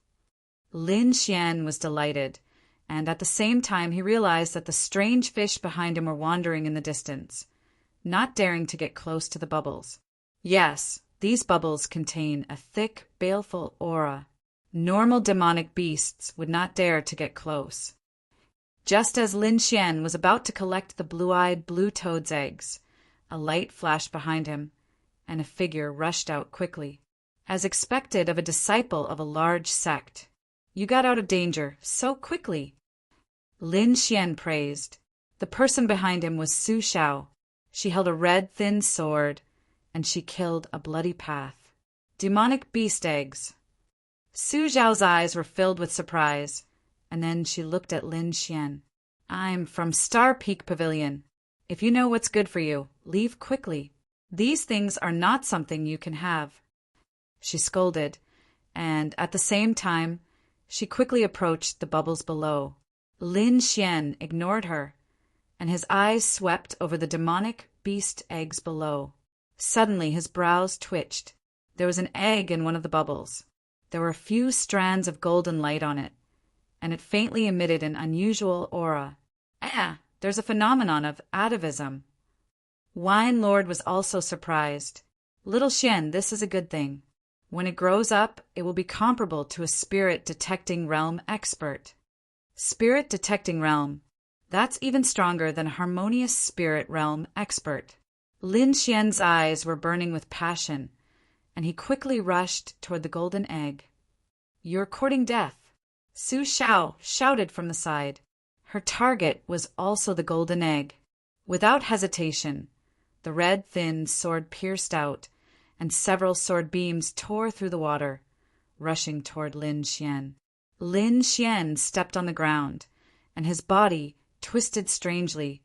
A: Lin Xian was delighted, and at the same time he realized that the strange fish behind him were wandering in the distance, not daring to get close to the bubbles. Yes, these bubbles contain a thick, baleful aura. Normal demonic beasts would not dare to get close. Just as Lin Xian was about to collect the blue-eyed blue toad's eggs, a light flashed behind him, and a figure rushed out quickly. As expected of a disciple of a large sect, "You got out of danger so quickly," Lin Xian praised. The person behind him was Su Zhao. She held a red, thin sword, and she killed a bloody path. Demonic beast eggs. Su Zhao's eyes were filled with surprise, and then she looked at Lin Xian. "I'm from Star Peak Pavilion. If you know what's good for you, leave quickly. These things are not something you can have." She scolded, and at the same time, she quickly approached the bubbles below. Lin Xian ignored her, and his eyes swept over the demonic beast eggs below. Suddenly his brows twitched. There was an egg in one of the bubbles. There were a few strands of golden light on it, and it faintly emitted an unusual aura. There's a phenomenon of atavism. Wine Lord was also surprised. "Little Xian, this is a good thing. When it grows up, it will be comparable to a spirit detecting realm expert." Spirit detecting realm. That's even stronger than a harmonious spirit realm expert. Lin Xian's eyes were burning with passion, and he quickly rushed toward the golden egg. "You're courting death," Su Zhao shouted from the side. Her target was also the golden egg. Without hesitation, the red, thin sword pierced out, and several sword beams tore through the water, rushing toward Lin Xian. Lin Xian stepped on the ground, and his body twisted strangely,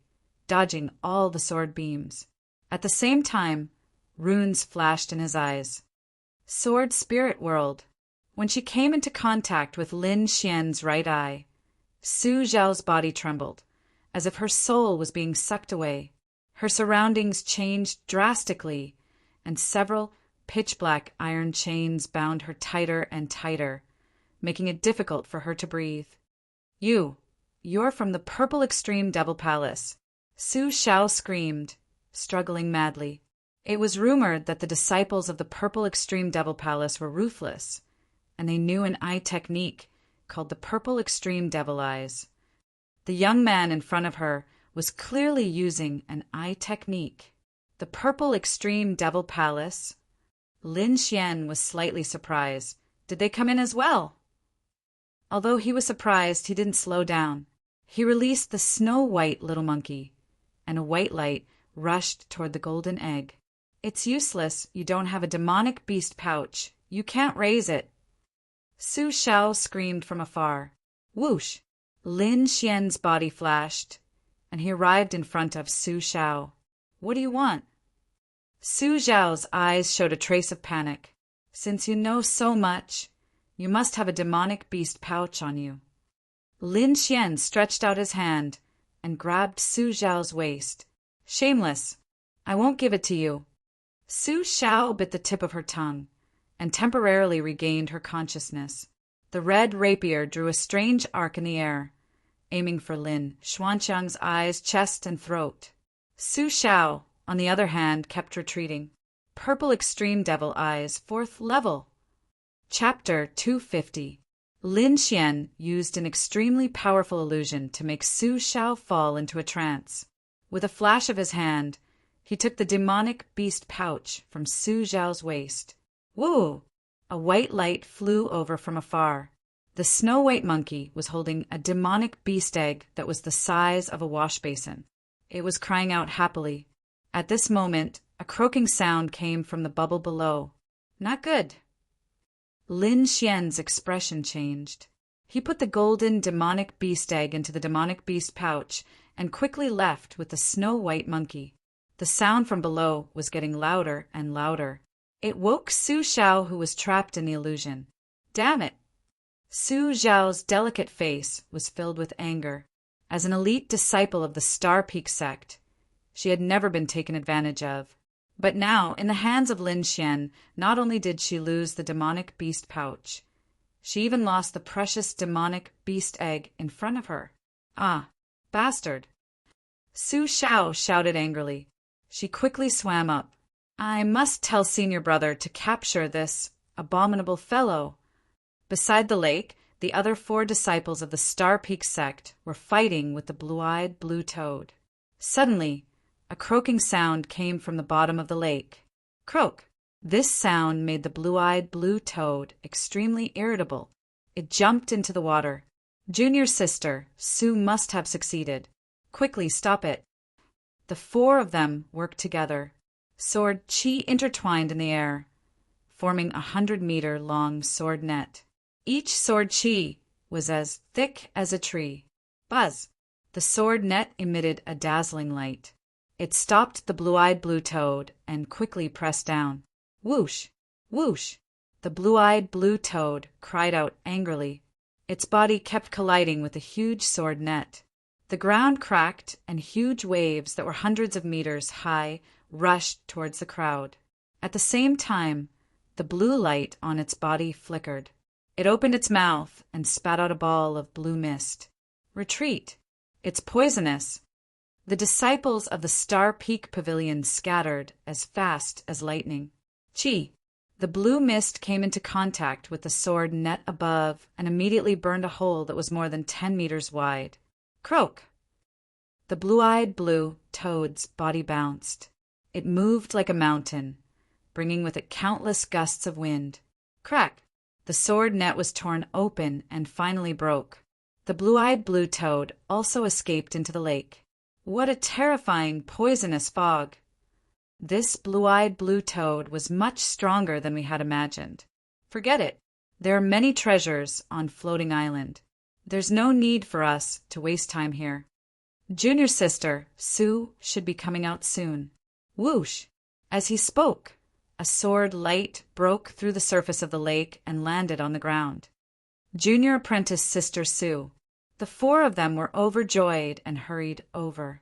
A: dodging all the sword beams. At the same time, runes flashed in his eyes. Sword Spirit World. When she came into contact with Lin Xian's right eye, Su Zhao's body trembled, as if her soul was being sucked away. Her surroundings changed drastically, and several pitch-black iron chains bound her tighter and tighter, making it difficult for her to breathe. You're from the Purple Extreme Devil Palace. Su Zhao screamed, struggling madly. It was rumored that the disciples of the Purple Extreme Devil Palace were ruthless, and they knew an eye technique called the Purple Extreme Devil Eyes. The young man in front of her was clearly using an eye technique. The Purple Extreme Devil Palace? Lin Xian was slightly surprised. Did they come in as well? Although he was surprised, he didn't slow down. He released the snow-white little monkey, and a white light rushed toward the golden egg. It's useless. You don't have a demonic beast pouch. You can't raise it. Su Zhao screamed from afar. Whoosh! Lin Xian's body flashed, and he arrived in front of Su Zhao. What do you want? Su Zhao's eyes showed a trace of panic. Since you know so much, you must have a demonic beast pouch on you. Lin Xian stretched out his hand and grabbed Su Zhao's waist. Shameless! I won't give it to you. Su Zhao bit the tip of her tongue and temporarily regained her consciousness. The red rapier drew a strange arc in the air, aiming for Lin Xuanqiang's eyes, chest, and throat. Su Zhao, on the other hand, kept retreating. Purple Extreme Devil Eyes, 4th level. Chapter 250. Lin Xian used an extremely powerful illusion to make Su Zhao fall into a trance. With a flash of his hand, he took the demonic beast pouch from Su Zhao's waist. Woo! A white light flew over from afar. The snow-white monkey was holding a demonic beast egg that was the size of a wash basin. It was crying out happily. At this moment, a croaking sound came from the bubble below. Not good. Lin Xian's expression changed. He put the golden demonic beast egg into the demonic beast pouch and quickly left with the snow-white monkey. The sound from below was getting louder and louder. It woke Su Zhao, who was trapped in the illusion. Damn it! Su Zhao's delicate face was filled with anger. As an elite disciple of the Star Peak sect, she had never been taken advantage of. But now, in the hands of Lin Xian, not only did she lose the demonic beast pouch, she even lost the precious demonic beast egg in front of her. Ah, bastard! Su Zhao shouted angrily. She quickly swam up. I must tell Senior Brother to capture this abominable fellow. Beside the lake, the other 4 disciples of the Star Peak sect were fighting with the blue-eyed blue toad. Suddenly, a croaking sound came from the bottom of the lake. Croak! This sound made the blue-eyed blue toad extremely irritable. It jumped into the water. Junior sister, Su must have succeeded. Quickly stop it. The 4 of them worked together. Sword chi intertwined in the air, forming a 100-meter-long sword net. Each sword chi was as thick as a tree. Buzz! The sword net emitted a dazzling light. It stopped the blue-eyed blue toad and quickly pressed down. Whoosh! Whoosh! The blue-eyed blue toad cried out angrily. Its body kept colliding with the huge sword net. The ground cracked, and huge waves that were hundreds of meters high rushed towards the crowd. At the same time, the blue light on its body flickered. It opened its mouth and spat out a ball of blue mist. Retreat! It's poisonous! The disciples of the Star Peak Pavilion scattered as fast as lightning. Chi! The blue mist came into contact with the sword net above and immediately burned a hole that was more than 10 meters wide. Croak! The blue-eyed blue toad's body bounced. It moved like a mountain, bringing with it countless gusts of wind. Crack! The sword net was torn open and finally broke. The blue-eyed blue toad also escaped into the lake. What a terrifying, poisonous fog! This blue-eyed blue toad was much stronger than we had imagined. Forget it. There are many treasures on Floating Island. There's no need for us to waste time here. Junior's sister, Sue, should be coming out soon. Whoosh! As he spoke, a sword light broke through the surface of the lake and landed on the ground. Junior apprentice sister Sue. The four of them were overjoyed and hurried over.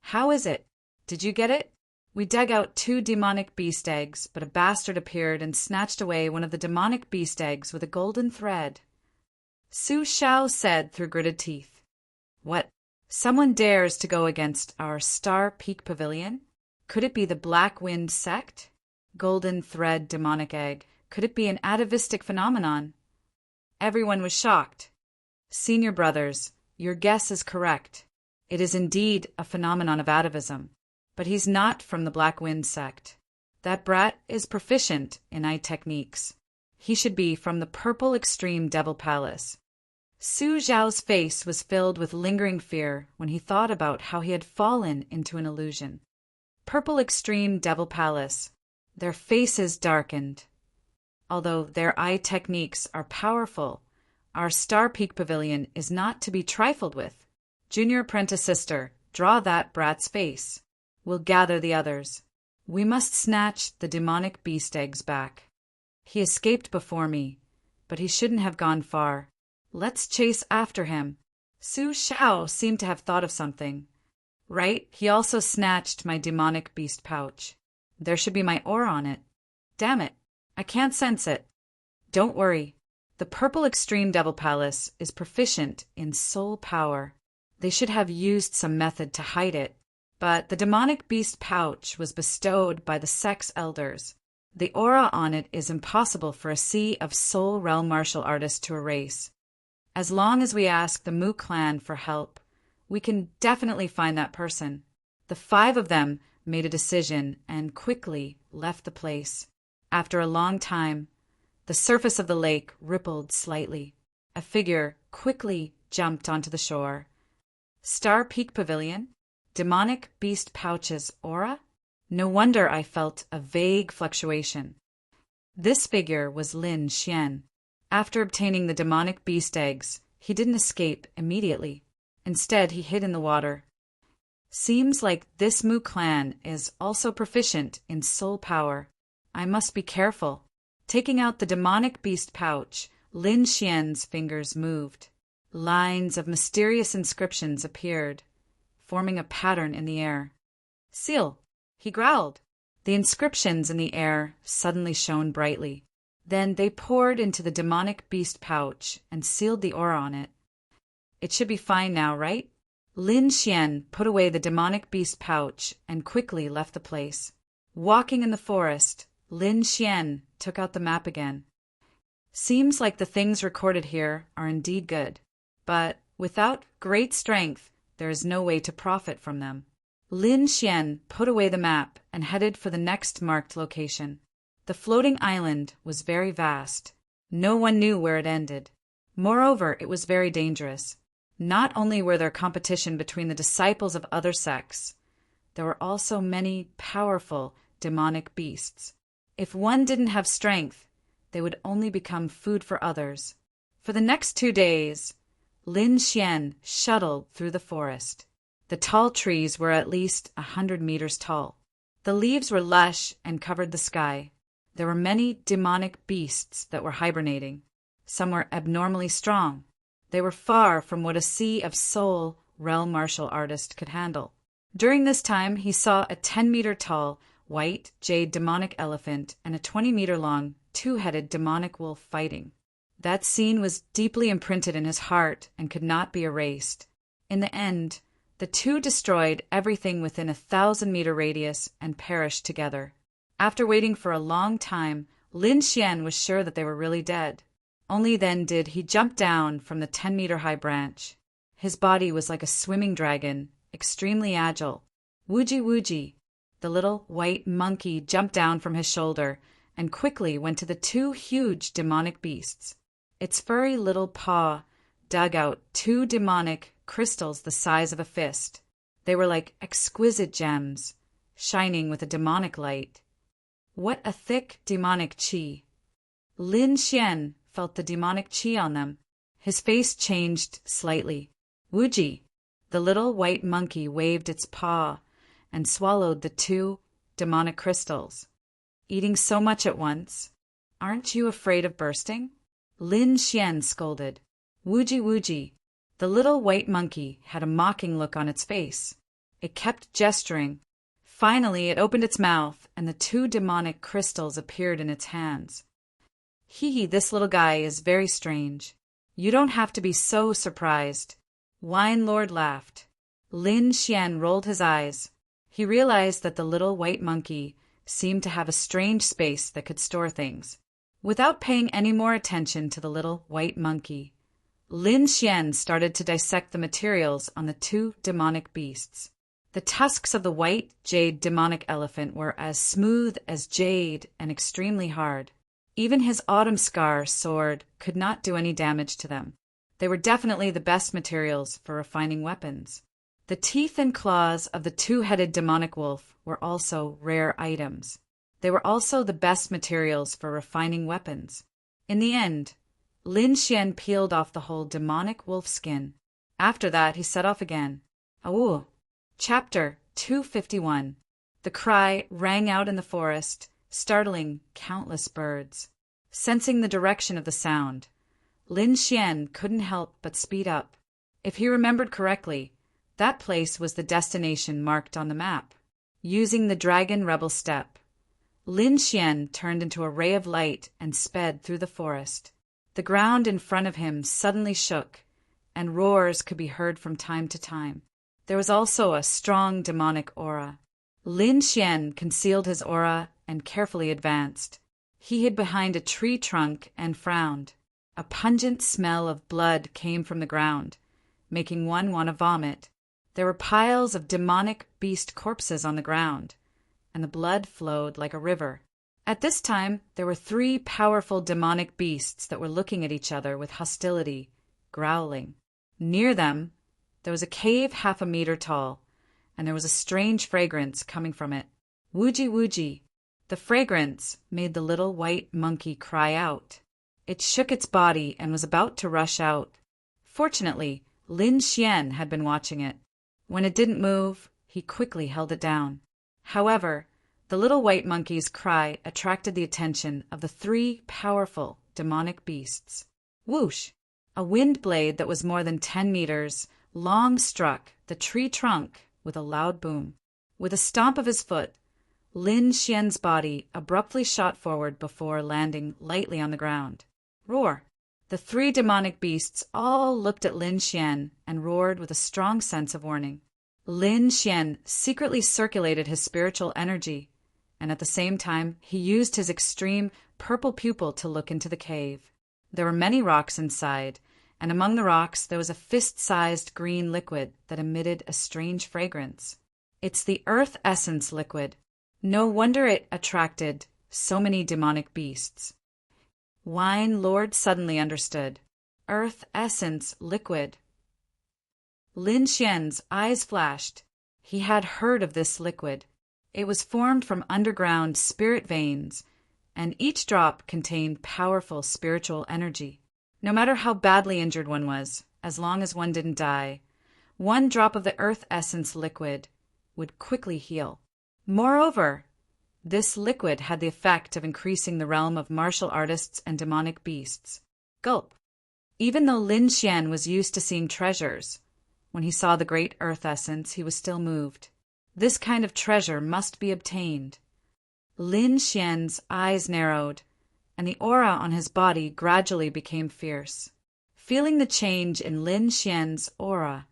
A: How is it? Did you get it? We dug out 2 demonic beast eggs, but a bastard appeared and snatched away one of the demonic beast eggs with a golden thread. Su Shao said through gritted teeth. What? Someone dares to go against our Star Peak Pavilion? Could it be the Black Wind sect? Golden thread demonic egg. Could it be an atavistic phenomenon? Everyone was shocked. Senior brothers, your guess is correct. It is indeed a phenomenon of atavism. But he's not from the Black Wind sect. That brat is proficient in eye techniques. He should be from the Purple Extreme Devil Palace. Su Zhao's face was filled with lingering fear when he thought about how he had fallen into an illusion. Purple Extreme Devil Palace. Their faces darkened. Although their eye techniques are powerful, our Star Peak Pavilion is not to be trifled with. Junior apprentice sister, draw that brat's face. We'll gather the others. We must snatch the demonic beast eggs back. He escaped before me, but he shouldn't have gone far. Let's chase after him. Su Shao seemed to have thought of something. Right, he also snatched my demonic beast pouch. There should be my aura on it. Damn it, I can't sense it. Don't worry. The Purple Extreme Devil Palace is proficient in soul power. They should have used some method to hide it. But the demonic beast pouch was bestowed by the sex elders. The aura on it is impossible for a sea of soul realm martial artists to erase. As long as we ask the Mu clan for help, we can definitely find that person. The 5 of them made a decision and quickly left the place. After a long time, the surface of the lake rippled slightly. A figure quickly jumped onto the shore. Star Peak Pavilion? Demonic beast pouch's aura? No wonder I felt a vague fluctuation. This figure was Lin Xian. After obtaining the demonic beast eggs, he didn't escape immediately. Instead, he hid in the water. Seems like this Mu clan is also proficient in soul power. I must be careful. Taking out the demonic beast pouch, Lin Xian's fingers moved. Lines of mysterious inscriptions appeared, forming a pattern in the air. Seal, he growled. The inscriptions in the air suddenly shone brightly. Then they poured into the demonic beast pouch and sealed the aura on it. It should be fine now, right? Lin Xian put away the demonic beast pouch and quickly left the place. Walking in the forest, Lin Xian took out the map again. Seems like the things recorded here are indeed good, but without great strength, there is no way to profit from them. Lin Xian put away the map and headed for the next marked location. The floating island was very vast. No one knew where it ended. Moreover, it was very dangerous. Not only were there competition between the disciples of other sects, there were also many powerful demonic beasts. If one didn't have strength, they would only become food for others. For the next 2 days, Lin Xian shuttled through the forest. The tall trees were at least 100 meters tall. The leaves were lush and covered the sky. There were many demonic beasts that were hibernating. Some were abnormally strong. They were far from what a sea of soul realm martial artist could handle. During this time, he saw a 10-meter-tall white jade demonic elephant and a 20-meter-long two-headed demonic wolf fighting. That scene was deeply imprinted in his heart and could not be erased. In the end, the two destroyed everything within a 1,000-meter radius and perished together. After waiting for a long time, Lin Xian was sure that they were really dead. Only then did he jump down from the 10-meter-high branch. His body was like a swimming dragon, extremely agile. Wooji wooji. The little white monkey jumped down from his shoulder and quickly went to the 2 huge demonic beasts. Its furry little paw dug out 2 demonic crystals the size of a fist. They were like exquisite gems, shining with a demonic light. What a thick demonic qi! Lin Xian felt the demonic qi on them. His face changed slightly. Wuji! The little white monkey waved its paw and swallowed the 2 demonic crystals. Eating so much at once, aren't you afraid of bursting? Lin Xian scolded. Wuji Wuji! The little white monkey had a mocking look on its face. It kept gesturing. Finally, it opened its mouth, and the 2 demonic crystals appeared in its hands. Hee, this little guy is very strange. You don't have to be so surprised. Wine Lord laughed. Lin Xian rolled his eyes. He realized that the little white monkey seemed to have a strange space that could store things. Without paying any more attention to the little white monkey, Lin Xian started to dissect the materials on the 2 demonic beasts. The tusks of the white jade demonic elephant were as smooth as jade and extremely hard. Even his autumn scar sword could not do any damage to them. They were definitely the best materials for refining weapons. The teeth and claws of the 2-headed demonic wolf were also rare items. They were also the best materials for refining weapons. In the end, Lin Xian peeled off the whole demonic wolf skin. After that, he set off again. Awoo! Chapter 251. The cry rang out in the forest, startling countless birds. Sensing the direction of the sound, Lin Xian couldn't help but speed up. If he remembered correctly, that place was the destination marked on the map. Using the dragon rebel step, Lin Xian turned into a ray of light and sped through the forest. The ground in front of him suddenly shook, and roars could be heard from time to time. There was also a strong demonic aura. Lin Xian concealed his aura and carefully advanced. He hid behind a tree trunk and frowned. A pungent smell of blood came from the ground, making one want to vomit. There were piles of demonic beast corpses on the ground, and the blood flowed like a river. At this time, there were 3 powerful demonic beasts that were looking at each other with hostility, growling. Near them, there was a cave half a meter tall, and there was a strange fragrance coming from it. Wuji Wuji! The fragrance made the little white monkey cry out. It shook its body and was about to rush out. Fortunately, Lin Xian had been watching it. When it didn't move, he quickly held it down. However, the little white monkey's cry attracted the attention of the 3 powerful demonic beasts. Whoosh! A wind blade that was more than 10 meters long struck the tree trunk with a loud boom. With a stomp of his foot, Lin Xian's body abruptly shot forward before landing lightly on the ground. Roar! The 3 demonic beasts all looked at Lin Xian and roared with a strong sense of warning. Lin Xian secretly circulated his spiritual energy, and at the same time he used his extreme purple pupil to look into the cave. There were many rocks inside, and among the rocks there was a fist-sized green liquid that emitted a strange fragrance. It's the earth essence liquid. No wonder it attracted so many demonic beasts. Wine Lord suddenly understood. Earth essence liquid. Lin Xian's eyes flashed. He had heard of this liquid. It was formed from underground spirit veins, and each drop contained powerful spiritual energy. No matter how badly injured one was, as long as one didn't die, 1 drop of the earth essence liquid would quickly heal. Moreover, this liquid had the effect of increasing the realm of martial artists and demonic beasts. Gulp! Even though Lin Xian was used to seeing treasures, when he saw the great earth essence, he was still moved. This kind of treasure must be obtained. Lin Xian's eyes narrowed, and the aura on his body gradually became fierce. Feeling the change in Lin Xian's aura,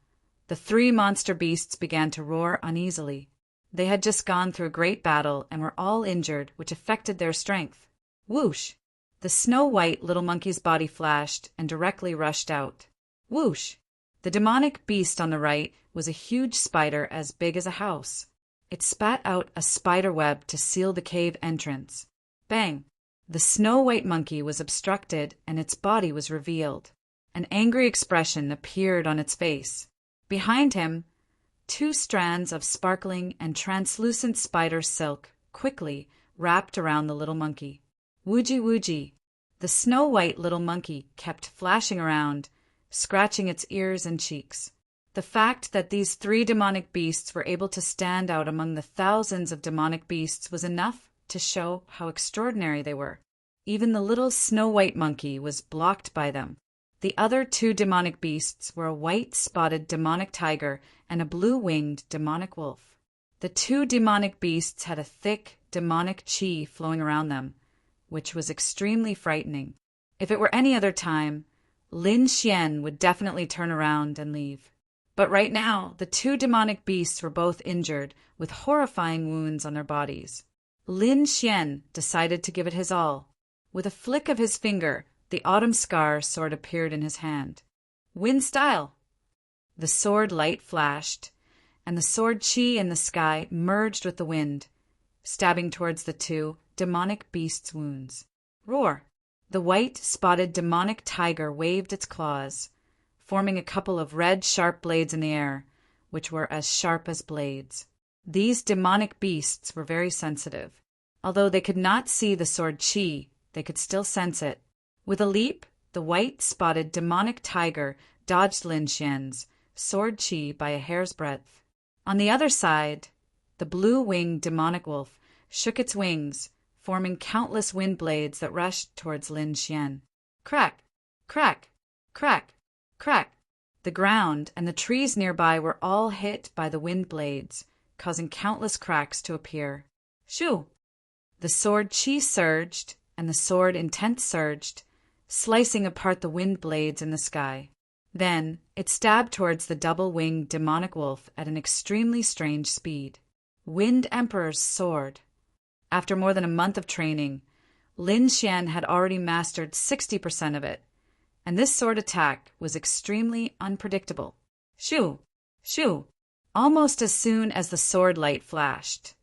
A: the 3 monster beasts began to roar uneasily. They had just gone through a great battle and were all injured, which affected their strength. Whoosh! The snow-white little monkey's body flashed and directly rushed out. Whoosh! The demonic beast on the right was a huge spider as big as a house. It spat out a spider web to seal the cave entrance. Bang! The snow-white monkey was obstructed and its body was revealed. An angry expression appeared on its face. Behind him, 2 strands of sparkling and translucent spider silk quickly wrapped around the little monkey. Wooji wooji. The snow-white little monkey kept flashing around, scratching its ears and cheeks. The fact that these 3 demonic beasts were able to stand out among the thousands of demonic beasts was enough to show how extraordinary they were. Even the little snow-white monkey was blocked by them. The other 2 demonic beasts were a white-spotted demonic tiger and a blue-winged demonic wolf. The 2 demonic beasts had a thick, demonic chi flowing around them, which was extremely frightening. If it were any other time, Lin Xian would definitely turn around and leave. But right now, the 2 demonic beasts were both injured, with horrifying wounds on their bodies. Lin Xian decided to give it his all. With a flick of his finger, the autumn scar sword appeared in his hand. Wind style! The sword light flashed, and the sword chi in the sky merged with the wind, stabbing towards the 2 demonic beasts' wounds. Roar! The white-spotted demonic tiger waved its claws, forming a couple of red sharp blades in the air, which were as sharp as blades. These demonic beasts were very sensitive. Although they could not see the sword chi, they could still sense it. With a leap, the white-spotted demonic tiger dodged Lin Xian's sword chi by a hair's breadth. On the other side, the blue-winged demonic wolf shook its wings, forming countless wind blades that rushed towards Lin Xian. Crack! Crack! Crack! Crack! The ground and the trees nearby were all hit by the wind blades, causing countless cracks to appear. Shoo! The sword chi surged, and the sword intent surged, slicing apart the wind blades in the sky. Then it stabbed towards the double-winged demonic wolf at an extremely strange speed. Wind Emperor's sword. After more than a month of training, Lin Xian had already mastered 60% of it, and this sword attack was extremely unpredictable. Shoo! Shoo! Almost as soon as the sword light flashed,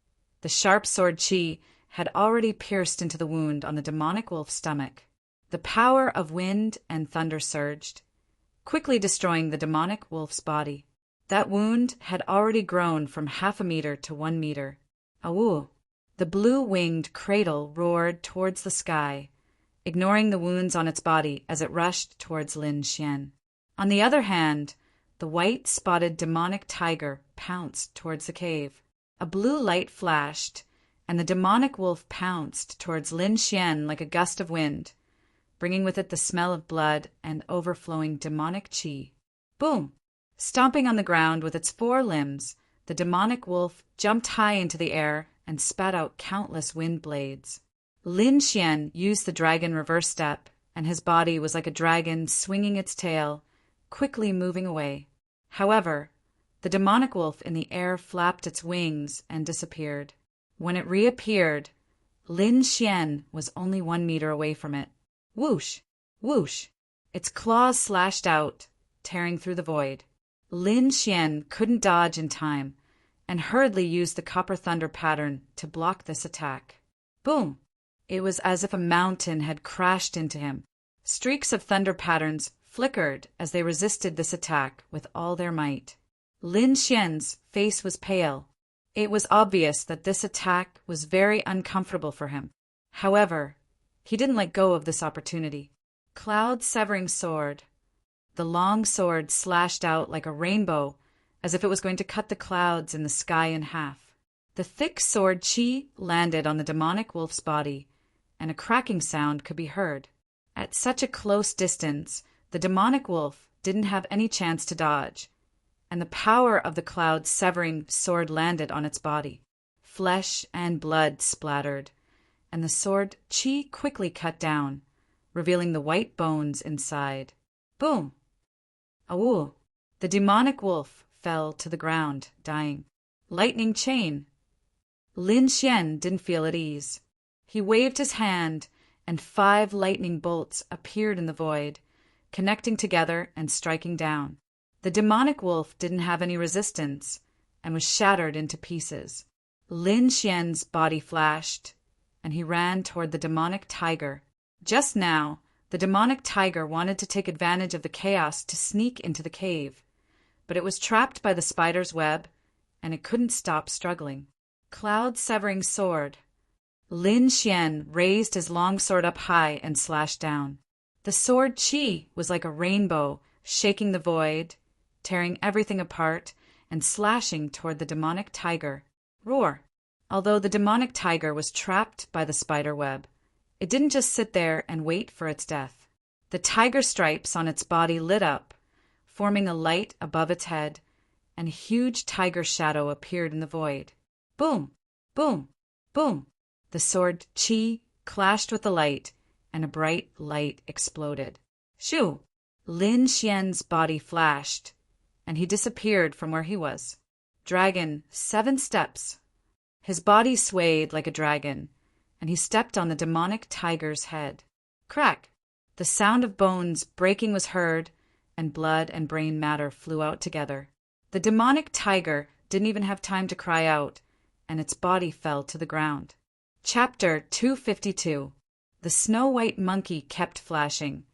A: the sharp sword chi had already pierced into the wound on the demonic wolf's stomach. The power of wind and thunder surged, quickly destroying the demonic wolf's body. That wound had already grown from 0.5 meter to 1 meter. Awoo! The blue-winged cradle roared towards the sky, ignoring the wounds on its body as it rushed towards Lin Xian. On the other hand, the white-spotted demonic tiger pounced towards the cave. A blue light flashed, and the demonic wolf pounced towards Lin Xian like a gust of wind, bringing with it the smell of blood and overflowing demonic chi. Boom! Stomping on the ground with its 4 limbs, the demonic wolf jumped high into the air and spat out countless wind blades. Lin Xian used the dragon reverse step, and his body was like a dragon swinging its tail, quickly moving away. However, the demonic wolf in the air flapped its wings and disappeared. When it reappeared, Lin Xian was only 1 meter away from it. Whoosh! Whoosh! Its claws slashed out, tearing through the void. Lin Xian couldn't dodge in time, and hurriedly used the copper thunder pattern to block this attack. Boom! It was as if a mountain had crashed into him. Streaks of thunder patterns flickered as they resisted this attack with all their might. Lin Xian's face was pale. It was obvious that this attack was very uncomfortable for him. However, he didn't let go of this opportunity. Cloud-severing sword. The long sword slashed out like a rainbow, as if it was going to cut the clouds in the sky in half. The thick sword chi landed on the demonic wolf's body, and a cracking sound could be heard. At such a close distance, the demonic wolf didn't have any chance to dodge, and the power of the cloud-severing sword landed on its body. Flesh and blood splattered, and the sword chi quickly cut down, revealing the white bones inside. Boom! Awoo! The demonic wolf fell to the ground, dying. Lightning chain. Lin Xian didn't feel at ease. He waved his hand, and 5 lightning bolts appeared in the void, connecting together and striking down. The demonic wolf didn't have any resistance, and was shattered into pieces. Lin Xian's body flashed, and he ran toward the demonic tiger. Just now, the demonic tiger wanted to take advantage of the chaos to sneak into the cave, but it was trapped by the spider's web, and it couldn't stop struggling. Cloud-severing sword. Lin Xian raised his long sword up high and slashed down. The sword Qi was like a rainbow, shaking the void, tearing everything apart, and slashing toward the demonic tiger. Roar! Although the demonic tiger was trapped by the spider web, it didn't just sit there and wait for its death. The tiger stripes on its body lit up, forming a light above its head, and a huge tiger shadow appeared in the void. Boom! Boom! Boom! The sword Qi clashed with the light, and a bright light exploded. Shoo! Lin Xian's body flashed, and he disappeared from where he was. Dragon, 7 steps. His body swayed like a dragon, and he stepped on the demonic tiger's head. Crack! The sound of bones breaking was heard, and blood and brain matter flew out together. The demonic tiger didn't even have time to cry out, and its body fell to the ground. Chapter 252. The snow-white monkey kept flashing,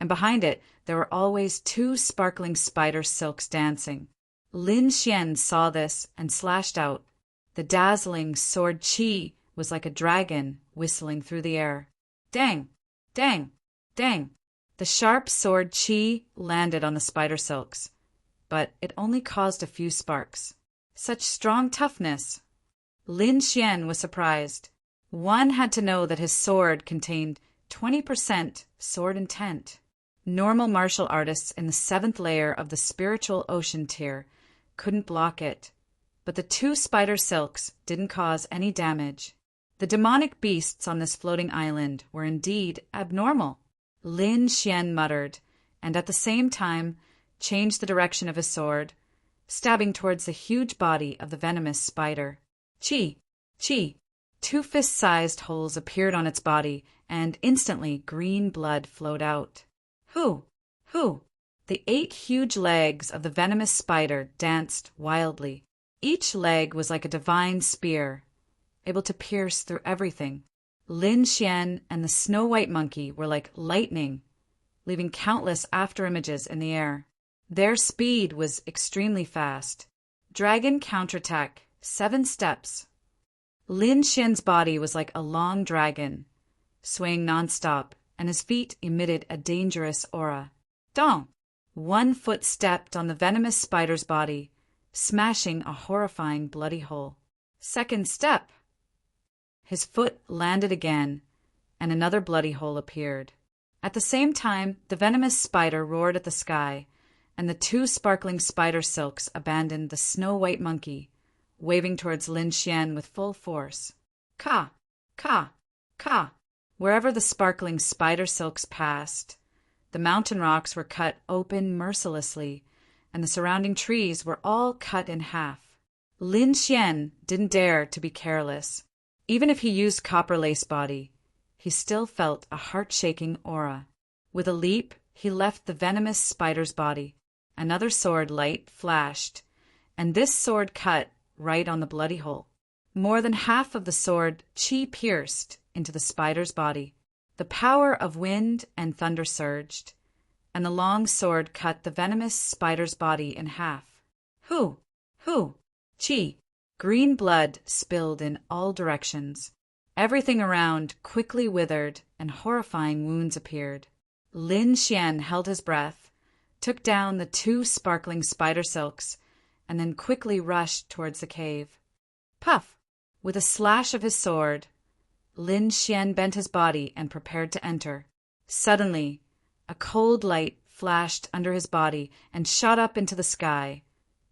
A: and behind it there were always 2 sparkling spider silks dancing. Lin Xian saw this and slashed out. The dazzling sword Qi was like a dragon whistling through the air. Dang! Dang! Dang! The sharp sword Qi landed on the spider silks, but it only caused a few sparks. Such strong toughness! Lin Xian was surprised. One had to know that his sword contained 20% sword intent. Normal martial artists in the 7th layer of the spiritual ocean tier couldn't block it, but the 2 spider silks didn't cause any damage. The demonic beasts on this floating island were indeed abnormal. Lin Xian muttered, and at the same time changed the direction of his sword, stabbing towards the huge body of the venomous spider. Qi! Qi! 2 fist-sized holes appeared on its body, and instantly green blood flowed out. Hoo! Hoo! The 8 huge legs of the venomous spider danced wildly. Each leg was like a divine spear, able to pierce through everything. Lin Xian and the snow-white monkey were like lightning, leaving countless afterimages in the air. Their speed was extremely fast. Dragon counterattack, 7 steps. Lin Xian's body was like a long dragon, swaying nonstop, and his feet emitted a dangerous aura. Dong! 1 foot stepped on the venomous spider's body, smashing a horrifying bloody hole. 2nd step! His foot landed again, and another bloody hole appeared. At the same time, the venomous spider roared at the sky, and the 2 sparkling spider silks abandoned the snow-white monkey, waving towards Lin Xian with full force. Ka! Ka! Ka! Wherever the sparkling spider silks passed, the mountain rocks were cut open mercilessly, and the surrounding trees were all cut in half. Lin Xian didn't dare to be careless. Even if he used Copper Lace Body, he still felt a heart-shaking aura. With a leap, he left the venomous spider's body. Another sword light flashed, and this sword cut right on the bloody hole. More than half of the sword Qi pierced into the spider's body. The power of wind and thunder surged, and the long sword cut the venomous spider's body in half. Hoo! Hoo! Qi! Green blood spilled in all directions. Everything around quickly withered, and horrifying wounds appeared. Lin Xian held his breath, took down the 2 sparkling spider silks, and then quickly rushed towards the cave. Puff! With a slash of his sword, Lin Xian bent his body and prepared to enter. Suddenly, a cold light flashed under his body and shot up into the sky,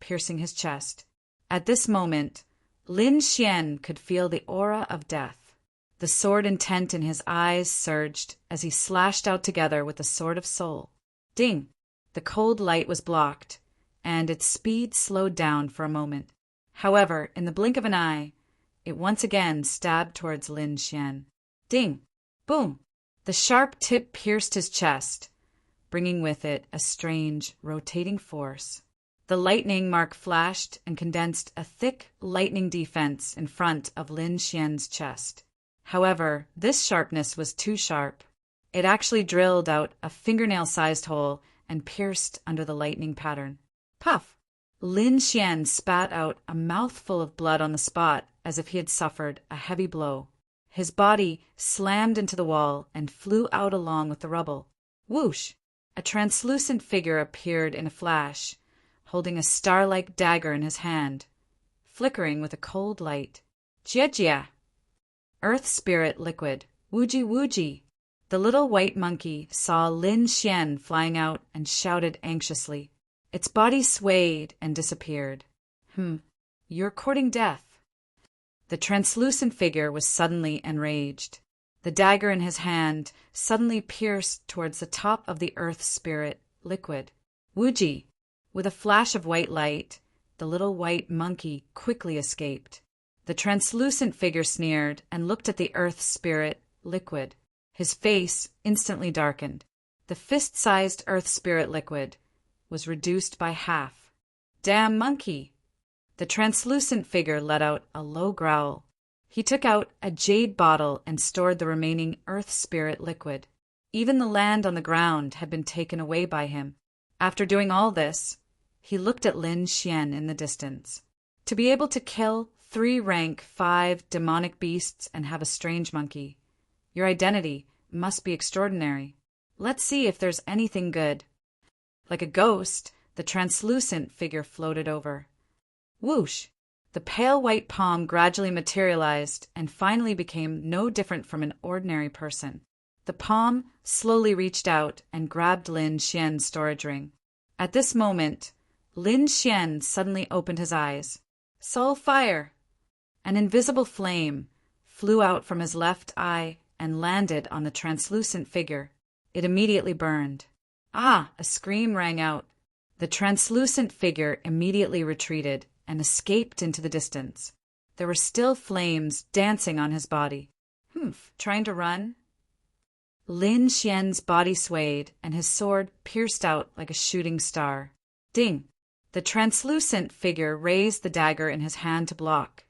A: piercing his chest. At this moment, Lin Xian could feel the aura of death. The sword intent in his eyes surged as he slashed out together with the sword of soul. Ding! The cold light was blocked, and its speed slowed down for a moment. However, in the blink of an eye, it once again stabbed towards Lin Xian. Ding! Boom! The sharp tip pierced his chest, bringing with it a strange, rotating force. The lightning mark flashed and condensed a thick lightning defense in front of Lin Xian's chest. However, this sharpness was too sharp. It actually drilled out a fingernail-sized hole and pierced under the lightning pattern. Puff! Lin Xian spat out a mouthful of blood on the spot as if he had suffered a heavy blow. His body slammed into the wall and flew out along with the rubble. Whoosh! A translucent figure appeared in a flash, holding a star-like dagger in his hand, flickering with a cold light. Jia! Earth Spirit Liquid. Wuji Wuji! The little white monkey saw Lin Xian flying out and shouted anxiously. Its body swayed and disappeared. You're courting death. The translucent figure was suddenly enraged. The dagger in his hand suddenly pierced towards the top of the Earth Spirit Liquid. Wuji! With a flash of white light, the little white monkey quickly escaped. The translucent figure sneered and looked at the Earth Spirit Liquid. His face instantly darkened. The fist-sized Earth Spirit Liquid was reduced by half. Damn monkey! The translucent figure let out a low growl. He took out a jade bottle and stored the remaining Earth Spirit Liquid. Even the land on the ground had been taken away by him. After doing all this, he looked at Lin Xian in the distance. To be able to kill 3 rank 5 demonic beasts and have a strange monkey, your identity must be extraordinary. Let's see if there's anything good. Like a ghost, the translucent figure floated over. Whoosh! The pale white palm gradually materialized and finally became no different from an ordinary person. The palm slowly reached out and grabbed Lin Xian's storage ring. At this moment, Lin Xian suddenly opened his eyes. Soul fire! An invisible flame flew out from his left eye and landed on the translucent figure. It immediately burned. Ah! A scream rang out. The translucent figure immediately retreated and escaped into the distance. There were still flames dancing on his body. Trying to run? Lin Xian's body swayed and his sword pierced out like a shooting star. Ding! The translucent figure raised the dagger in his hand to block,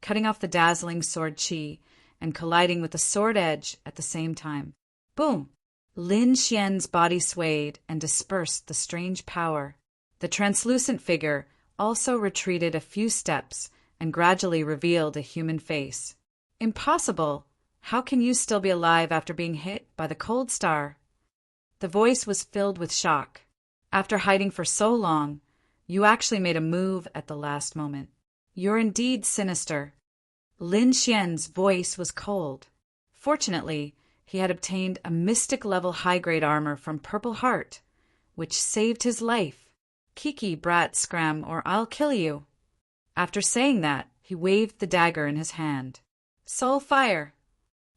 A: cutting off the dazzling sword chi and colliding with the sword edge at the same time. Boom! Lin Xian's body swayed and dispersed the strange power. The translucent figure also retreated a few steps and gradually revealed a human face. Impossible! How can you still be alive after being hit by the cold star? The voice was filled with shock. After hiding for so long, you actually made a move at the last moment. You're indeed sinister. Lin Xian's voice was cold. Fortunately, he had obtained a mystic-level high-grade armor from Purple Heart, which saved his life. Kiki, brat, scram, or I'll kill you. After saying that, he waved the dagger in his hand. Soul fire!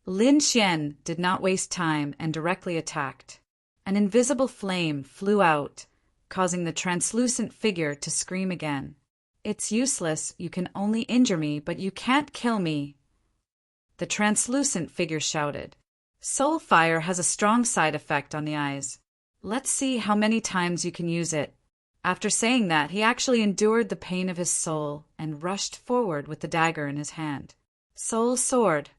A: Lin Xian did not waste time and directly attacked. An invisible flame flew out, causing the translucent figure to scream again. It's useless, you can only injure me, but you can't kill me. The translucent figure shouted. Soul fire has a strong side effect on the eyes. Let's see how many times you can use it. After saying that, he actually endured the pain of his soul and rushed forward with the dagger in his hand. Soul sword.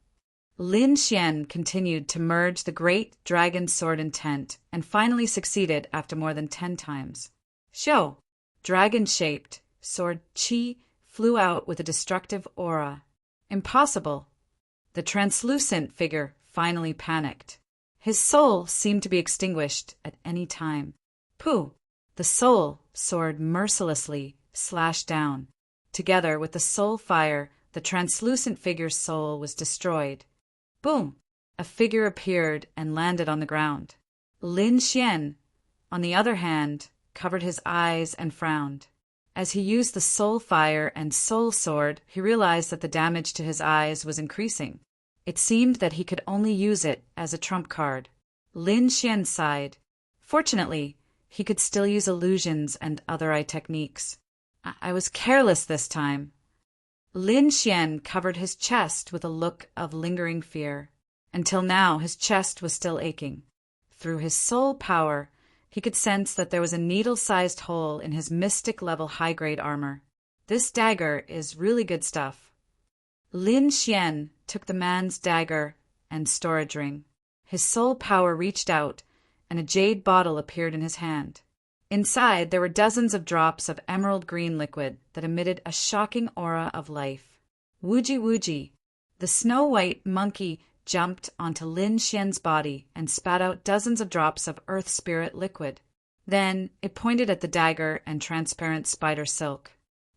A: Lin Xian continued to merge the great dragon sword intent and finally succeeded after more than 10 times. Show! Dragon-shaped sword chi flew out with a destructive aura. Impossible! The translucent figure finally panicked. His soul seemed to be extinguished at any time. Pooh! The soul sword mercilessly slashed down. Together with the soul fire, the translucent figure's soul was destroyed. Boom! A figure appeared and landed on the ground. Lin Xian, on the other hand, covered his eyes and frowned. As he used the soul fire and soul sword, he realized that the damage to his eyes was increasing. It seemed that he could only use it as a trump card. Lin Xian sighed. Fortunately, he could still use illusions and other eye techniques. I was careless this time. Lin Xian covered his chest with a look of lingering fear. Until now, his chest was still aching. Through his soul power, he could sense that there was a needle-sized hole in his mystic-level high-grade armor. This dagger is really good stuff. Lin Xian took the man's dagger and storage ring. His soul power reached out, and a jade bottle appeared in his hand. Inside, there were dozens of drops of emerald green liquid that emitted a shocking aura of life. Wooji wooji! The snow-white monkey jumped onto Lin Xian's body and spat out dozens of drops of earth spirit liquid. Then it pointed at the dagger and transparent spider silk.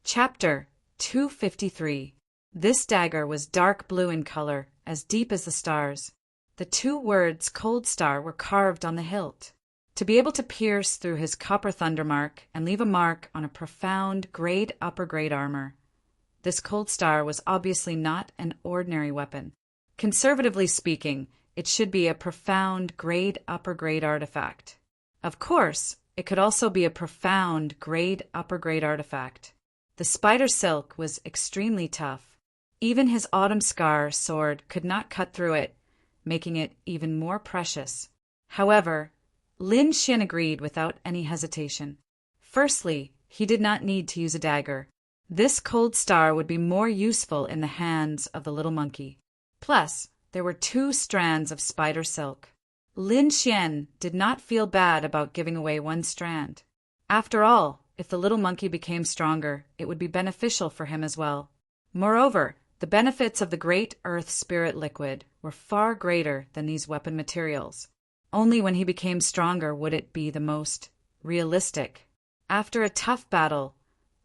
A: Chapter 253. This dagger was dark blue in color, as deep as the stars. The two words Cold Star were carved on the hilt. To be able to pierce through his copper thunder mark and leave a mark on a profound upper grade armor. This Cold Star was obviously not an ordinary weapon. Conservatively speaking, it should be a profound upper grade artifact. Of course, it could also be a profound upper grade artifact. The spider silk was extremely tough. Even his autumn scar sword could not cut through it, making it even more precious. However, Lin Xian agreed without any hesitation. Firstly, he did not need to use a dagger. This Cold Star would be more useful in the hands of the little monkey. Plus, there were 2 strands of spider silk. Lin Xian did not feel bad about giving away 1 strand. After all, if the little monkey became stronger, it would be beneficial for him as well. Moreover, the benefits of the great earth spirit liquid were far greater than these weapon materials. Only when he became stronger would it be the most realistic. After a tough battle,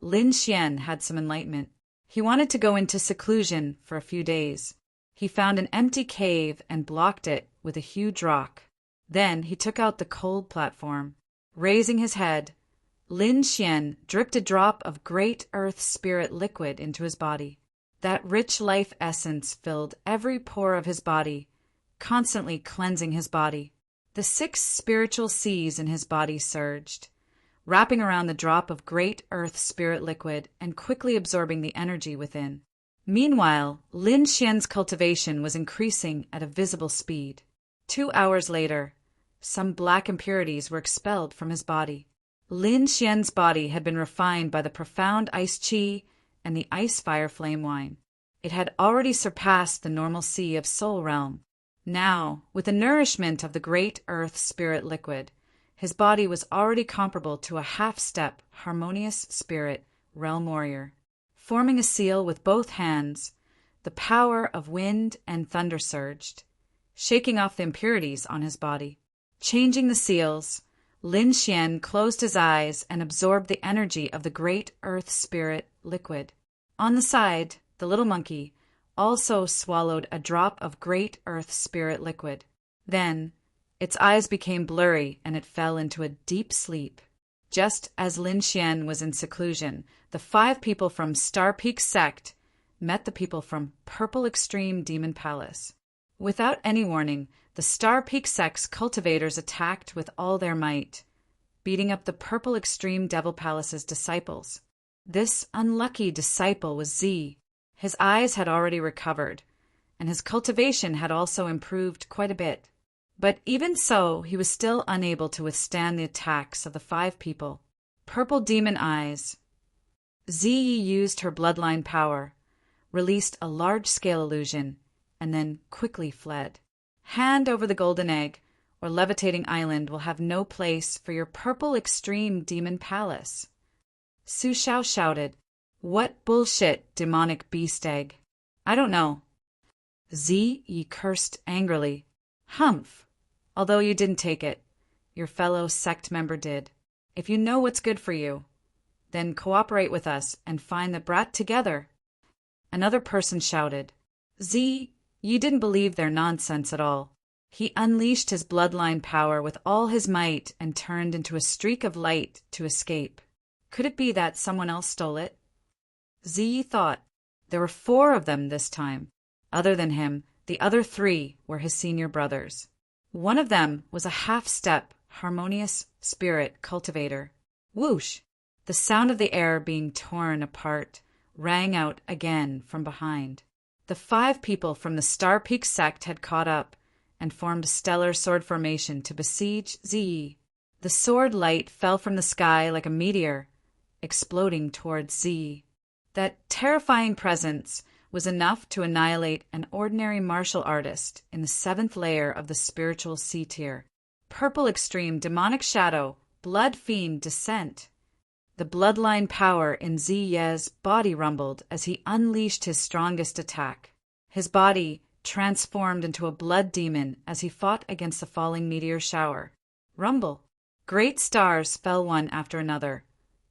A: Lin Xian had some enlightenment. He wanted to go into seclusion for a few days. He found an empty cave and blocked it with a huge rock. Then he took out the cold platform. Raising his head, Lin Xian dripped a drop of great earth spirit liquid into his body. That rich life essence filled every pore of his body, constantly cleansing his body. The 6 spiritual seas in his body surged, wrapping around the drop of great earth spirit liquid and quickly absorbing the energy within. Meanwhile, Lin Xian's cultivation was increasing at a visible speed. 2 hours later, some black impurities were expelled from his body. Lin Xian's body had been refined by the profound ice qi and the ice fire flame wine. It had already surpassed the normal sea of Soul Realm. Now, with the nourishment of the great earth spirit liquid, his body was already comparable to a half-step, harmonious spirit realm warrior. Forming a seal with both hands, the power of wind and thunder surged, shaking off the impurities on his body. Changing the seals, Lin Xian closed his eyes and absorbed the energy of the great earth spirit liquid. On the side, the little monkey also swallowed a drop of great earth spirit liquid. Then, its eyes became blurry and it fell into a deep sleep. Just as Lin Xian was in seclusion, the 5 people from Star Peak Sect met the people from Purple Extreme Demon Palace. Without any warning, the Star Peak Sect's cultivators attacked with all their might, beating up the Purple Extreme Devil Palace's disciples. This unlucky disciple was Z. His eyes had already recovered, and his cultivation had also improved quite a bit. But even so, he was still unable to withstand the attacks of the 5 people. Purple Demon Eyes. Z used her bloodline power, released a large-scale illusion, and then quickly fled. Hand over the golden egg, or levitating island will have no place for your Purple Extreme Demon Palace. Su Xiao shouted, "What bullshit, demonic beast egg? I don't know." Z cursed angrily. "Humph! Although you didn't take it, your fellow sect member did. If you know what's good for you, then cooperate with us and find the brat together." Another person shouted, "Z, you didn't believe their nonsense at all." He unleashed his bloodline power with all his might and turned into a streak of light to escape. Could it be that someone else stole it? Z thought. There were 4 of them this time. Other than him, the other 3 were his senior brothers. One of them was a half-step, harmonious spirit cultivator. Whoosh! The sound of the air being torn apart rang out again from behind. The 5 people from the Star Peak Sect had caught up and formed a stellar sword formation to besiege Z. The sword light fell from the sky like a meteor, exploding towards Z. That terrifying presence was enough to annihilate an ordinary martial artist in the 7th layer of the spiritual C tier. Purple Extreme Demonic Shadow blood fiend descent. The bloodline power in Ziye's body rumbled as he unleashed his strongest attack. His body transformed into a blood demon as he fought against the falling meteor shower. Rumble! Great stars fell one after another,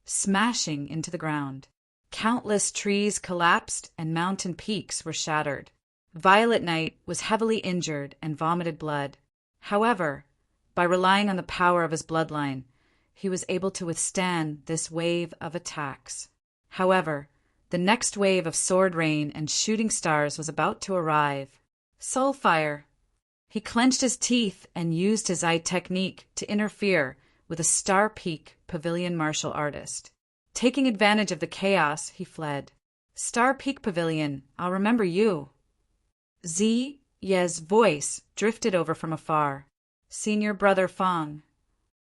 A: smashing into the ground. Countless trees collapsed and mountain peaks were shattered. Violet Knight was heavily injured and vomited blood. However, by relying on the power of his bloodline, he was able to withstand this wave of attacks. However, the next wave of sword rain and shooting stars was about to arrive. Soulfire! He clenched his teeth and used his eye technique to interfere with a Star Peak Pavilion martial artist. Taking advantage of the chaos, he fled. Star Peak Pavilion, I'll remember you. Ziye's voice drifted over from afar. Senior Brother Fong.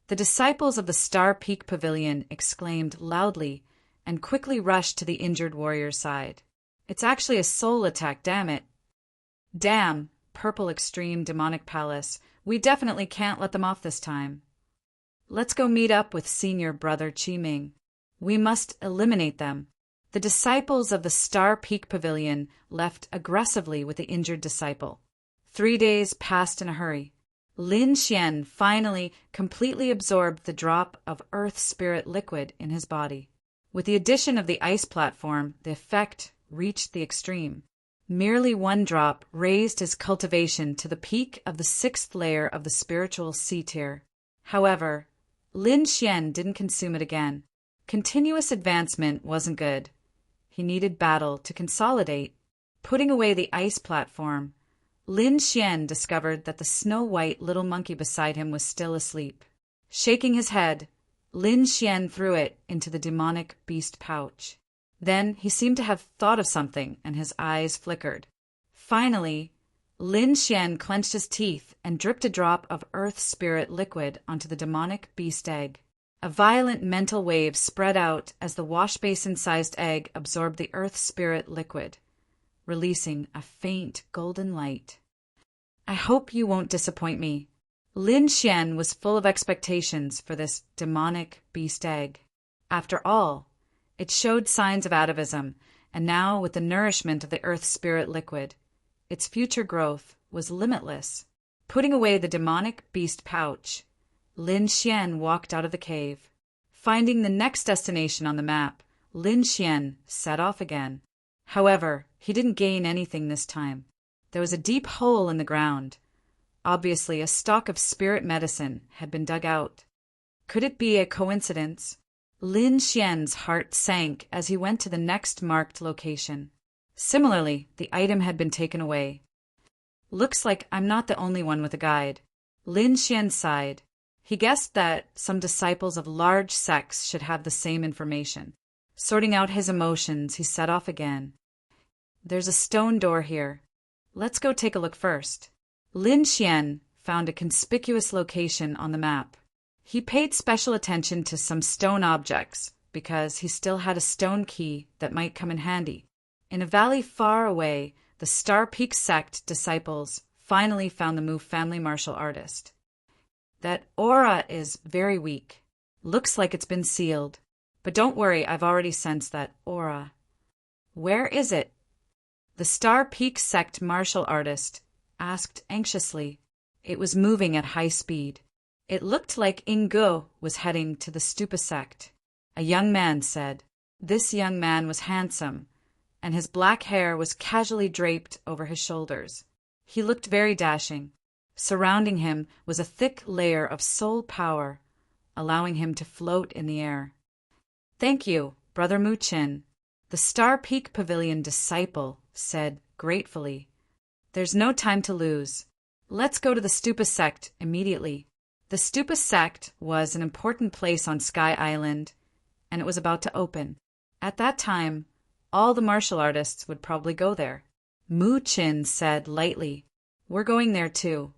A: The disciples of the Star Peak Pavilion exclaimed loudly and quickly rushed to the injured warrior's side. It's actually a soul attack, damn it. Damn, Purple Extreme Demonic Palace. We definitely can't let them off this time. Let's go meet up with Senior Brother Qiming. We must eliminate them. The disciples of the Star Peak Pavilion left aggressively with the injured disciple. 3 days passed in a hurry. Lin Xian finally completely absorbed the drop of Earth Spirit liquid in his body. With the addition of the ice platform, the effect reached the extreme. Merely one drop raised his cultivation to the peak of the 6th layer of the spiritual C tier. However, Lin Xian didn't consume it again. Continuous advancement wasn't good. He needed battle to consolidate. Putting away the ice platform, Lin Xian discovered that the snow-white little monkey beside him was still asleep. Shaking his head, Lin Xian threw it into the demonic beast pouch. Then he seemed to have thought of something, and his eyes flickered. Finally, Lin Xian clenched his teeth and dripped a drop of Earth Spirit liquid onto the demonic beast egg. A violent mental wave spread out as the washbasin-sized egg absorbed the Earth Spirit liquid, releasing a faint golden light. I hope you won't disappoint me. Lin Xian was full of expectations for this demonic beast egg. After all, it showed signs of atavism, and now with the nourishment of the Earth Spirit liquid, its future growth was limitless. Putting away the demonic beast pouch, Lin Xian walked out of the cave. Finding the next destination on the map, Lin Xian set off again. However, he didn't gain anything this time. There was a deep hole in the ground. Obviously, a stock of spirit medicine had been dug out. Could it be a coincidence? Lin Xian's heart sank as he went to the next marked location. Similarly, the item had been taken away. Looks like I'm not the only one with a guide. Lin Xian sighed. He guessed that some disciples of large sects should have the same information. Sorting out his emotions, he set off again. There's a stone door here. Let's go take a look first. Lin Xian found a conspicuous location on the map. He paid special attention to some stone objects because he still had a stone key that might come in handy. In a valley far away, the Star Peak sect disciples finally found the Mu family martial artist. That aura is very weak. Looks like it's been sealed. But don't worry, I've already sensed that aura. Where is it? The Star Peak sect martial artist asked anxiously. It was moving at high speed. It looked like Ingo was heading to the Stupa sect. A young man said. This young man was handsome, and his black hair was casually draped over his shoulders. He looked very dashing. Surrounding him was a thick layer of soul power, allowing him to float in the air. Thank you, Brother Mu Qin, the Star Peak Pavilion disciple said gratefully. There's no time to lose. Let's go to the Stupa sect immediately. The Stupa sect was an important place on Sky Island, and it was about to open. At that time, all the martial artists would probably go there. Mu Qin said lightly, We're going there too.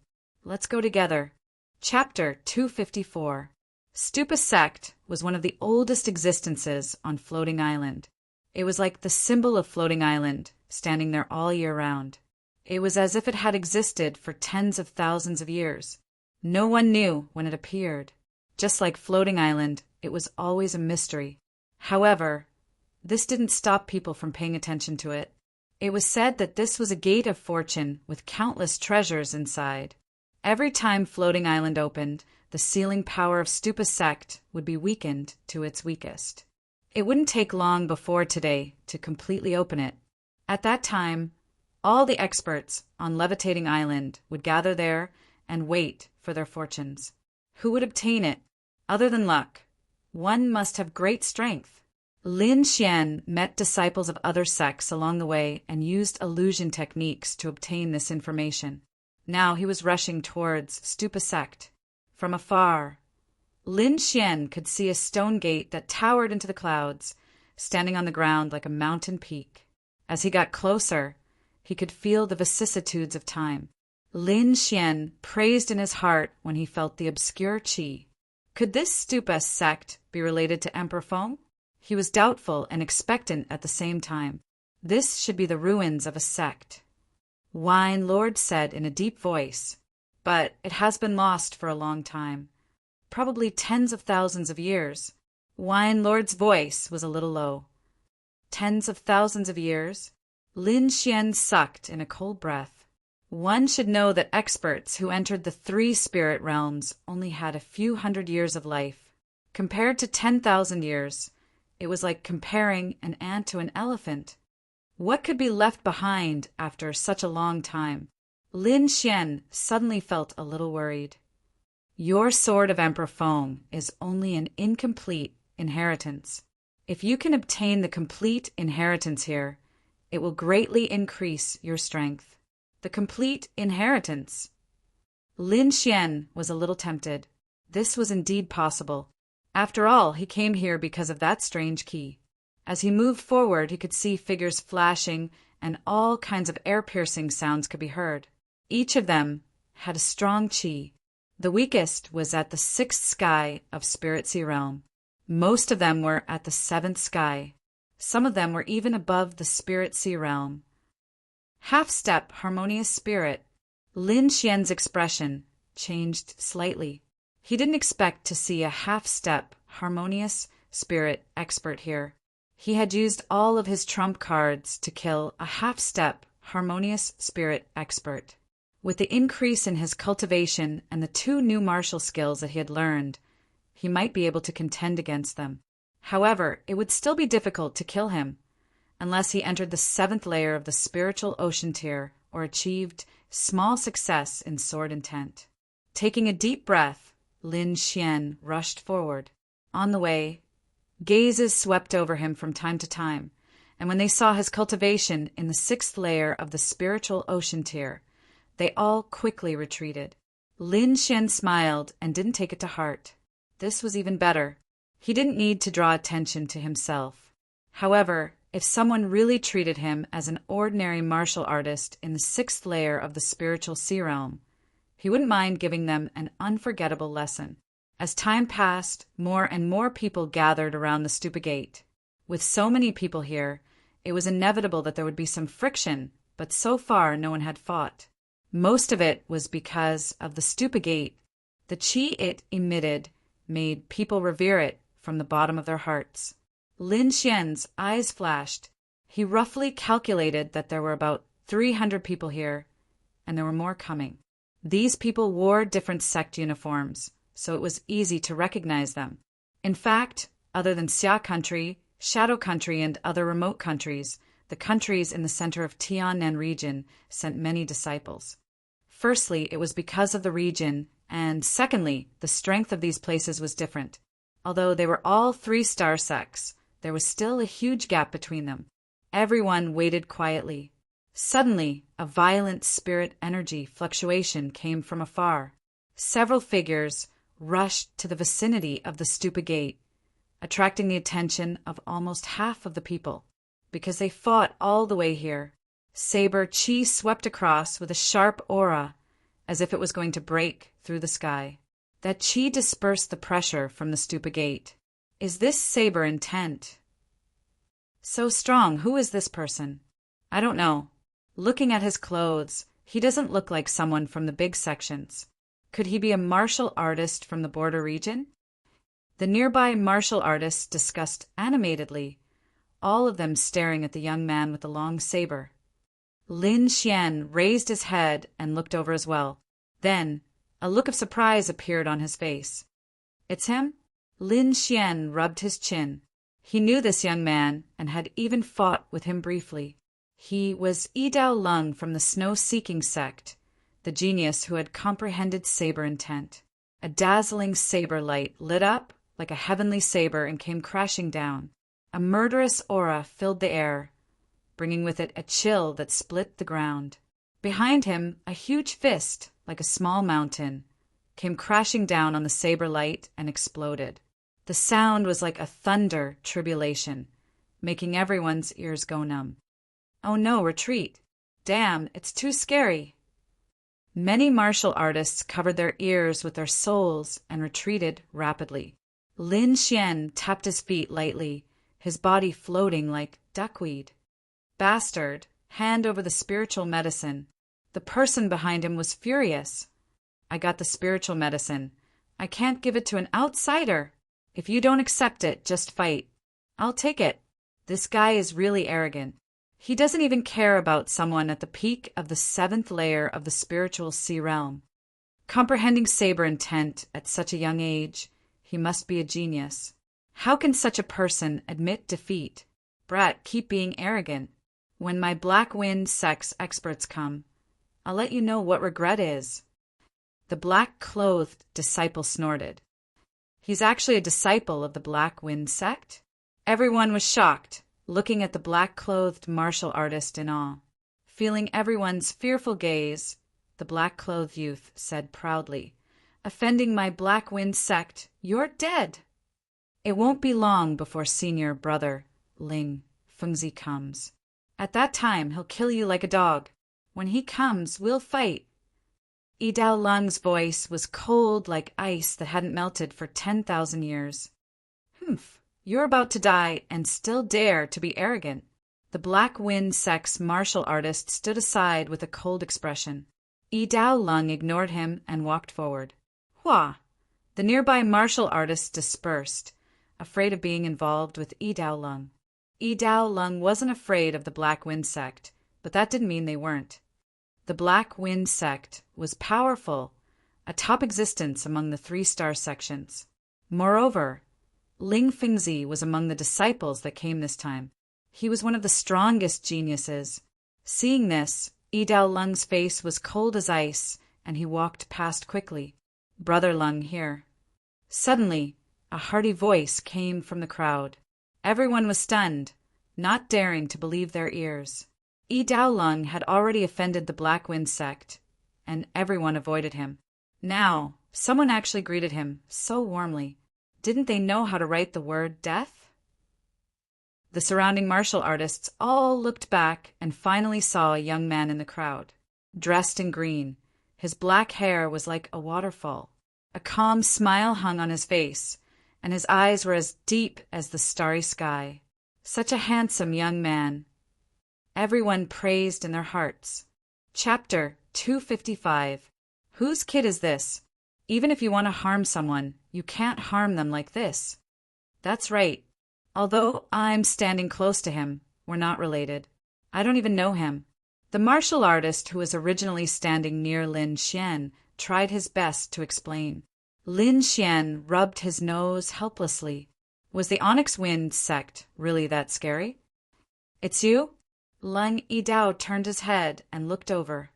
A: Let's go together. Chapter 254. Stupa sect was one of the oldest existences on Floating Island. It was like the symbol of Floating Island, standing there all year round. It was as if it had existed for tens of thousands of years. No one knew when it appeared. Just like Floating Island, it was always a mystery. However, this didn't stop people from paying attention to it. It was said that this was a gate of fortune with countless treasures inside. Every time Floating Island opened, the sealing power of Stupa sect would be weakened to its weakest. It wouldn't take long before today to completely open it. At that time, all the experts on Levitating Island would gather there and wait for their fortunes. Who would obtain it? Other than luck, one must have great strength. Lin Xian met disciples of other sects along the way and used illusion techniques to obtain this information. Now he was rushing towards Stupa sect. From afar, Lin Xian could see a stone gate that towered into the clouds, standing on the ground like a mountain peak. As he got closer, he could feel the vicissitudes of time. Lin Xian praised in his heart when he felt the obscure qi. Could this Stupa sect be related to Emperor Feng? He was doubtful and expectant at the same time. This should be the ruins of a sect. Wine Lord said in a deep voice, but it has been lost for a long time. Probably tens of thousands of years. Wine Lord's voice was a little low. Tens of thousands of years? Lin Xian sucked in a cold breath. One should know that experts who entered the 3 spirit realms only had a few hundred years of life. Compared to 10,000 years, it was like comparing an ant to an elephant. What could be left behind after such a long time? Lin Xian suddenly felt a little worried. Your sword of Emperor Feng is only an incomplete inheritance. If you can obtain the complete inheritance here, it will greatly increase your strength. The complete inheritance. Lin Xian was a little tempted. This was indeed possible. After all, he came here because of that strange key. As he moved forward, he could see figures flashing, and all kinds of air-piercing sounds could be heard. Each of them had a strong qi. The weakest was at the 6th sky of Spirit Sea Realm. Most of them were at the 7th sky. Some of them were even above the Spirit Sea Realm. Half-step harmonious spirit. Lin Xian's expression changed slightly. He didn't expect to see a half-step harmonious spirit expert here. He had used all of his trump cards to kill a half-step harmonious spirit expert. With the increase in his cultivation and the 2 new martial skills that he had learned, he might be able to contend against them. However, it would still be difficult to kill him, unless he entered the 7th layer of the spiritual ocean tier or achieved small success in sword intent. Taking a deep breath, Lin Xian rushed forward. On the way, gazes swept over him from time to time, and when they saw his cultivation in the 6th layer of the spiritual ocean tier, they all quickly retreated. Lin Xian smiled and didn't take it to heart. This was even better. He didn't need to draw attention to himself. However, if someone really treated him as an ordinary martial artist in the 6th layer of the spiritual sea realm, he wouldn't mind giving them an unforgettable lesson. As time passed, more and more people gathered around the Stupa Gate. With so many people here, it was inevitable that there would be some friction, but so far no one had fought. Most of it was because of the Stupa Gate. The qi it emitted made people revere it from the bottom of their hearts. Lin Xian's eyes flashed. He roughly calculated that there were about 300 people here, and there were more coming. These people wore different sect uniforms, so it was easy to recognize them. In fact, other than Xia Country, Shadow Country, and other remote countries, the countries in the center of Tiannan region sent many disciples. Firstly, it was because of the region, and secondly, the strength of these places was different. Although they were all 3-star sects, there was still a huge gap between them. Everyone waited quietly. Suddenly, a violent spirit energy fluctuation came from afar. Several figures rushed to the vicinity of the Stupa Gate, attracting the attention of almost half of the people, because they fought all the way here. Saber qi swept across with a sharp aura, as if it was going to break through the sky. That qi dispersed the pressure from the Stupa Gate. Is this saber intent so strong? Who is this person? I don't know. Looking at his clothes, he doesn't look like someone from the big sections. Could he be a martial artist from the border region? The nearby martial artists discussed animatedly, all of them staring at the young man with the long saber. Lin Xian raised his head and looked over as well. Then, a look of surprise appeared on his face. "It's him?" Lin Xian rubbed his chin. He knew this young man and had even fought with him briefly. He was Yidao Lung from the Snow-Seeking sect, the genius who had comprehended saber intent. A dazzling saber light lit up like a heavenly saber and came crashing down. A murderous aura filled the air, bringing with it a chill that split the ground. Behind him, a huge fist, like a small mountain, came crashing down on the saber light and exploded. The sound was like a thunder tribulation, making everyone's ears go numb. "Oh no, retreat! Damn, it's too scary!" Many martial artists covered their ears with their souls and retreated rapidly. Lin Xian tapped his feet lightly, his body floating like duckweed. "Bastard, hand over the spiritual medicine." The person behind him was furious. "I got the spiritual medicine. I can't give it to an outsider. If you don't accept it, just fight." "I'll take it." This guy is really arrogant. He doesn't even care about someone at the peak of the 7th layer of the spiritual sea realm. Comprehending saber intent at such a young age, he must be a genius. How can such a person admit defeat? "Brat, keep being arrogant. When my Black Wind sex experts come, I'll let you know what regret is." The black-clothed disciple snorted. "He's actually a disciple of the Black Wind sect?" Everyone was shocked, looking at the black-clothed martial artist in awe. Feeling everyone's fearful gaze, the black-clothed youth said proudly, "Offending my Black Wind sect, you're dead." "It won't be long before senior brother Ling Fengzi comes. At that time, he'll kill you like a dog. When he comes, we'll fight." Yidao Lung's voice was cold like ice that hadn't melted for 10,000 years. "Humph, you're about to die and still dare to be arrogant." The Black Wind sect's martial artist stood aside with a cold expression. Yidao Lung ignored him and walked forward. "Hua!" The nearby martial artists dispersed, afraid of being involved with Yidao Lung. Yidao Lung wasn't afraid of the Black Wind sect, but that didn't mean they weren't. The Black Wind sect was powerful, a top existence among the 3-star sections. Moreover, Ling Fengzi was among the disciples that came this time. He was one of the strongest geniuses. Seeing this, Yidao Lung's face was cold as ice, and he walked past quickly. "Brother Lung here." Suddenly, a hearty voice came from the crowd. Everyone was stunned, not daring to believe their ears. Yidao Lung had already offended the Black Wind sect, and everyone avoided him. Now, someone actually greeted him so warmly. Didn't they know how to write the word death? The surrounding martial artists all looked back and finally saw a young man in the crowd. Dressed in green, his black hair was like a waterfall. A calm smile hung on his face, and his eyes were as deep as the starry sky. Such a handsome young man. Everyone praised in their hearts. Chapter 255. Whose kid is this? Even if you want to harm someone, you can't harm them like this. That's right. Although I'm standing close to him, we're not related. I don't even know him. The martial artist who was originally standing near Lin Xian tried his best to explain. Lin Xian rubbed his nose helplessly. Was the Onyx Wind sect really that scary? "It's you?" Lung Yidao turned his head and looked over.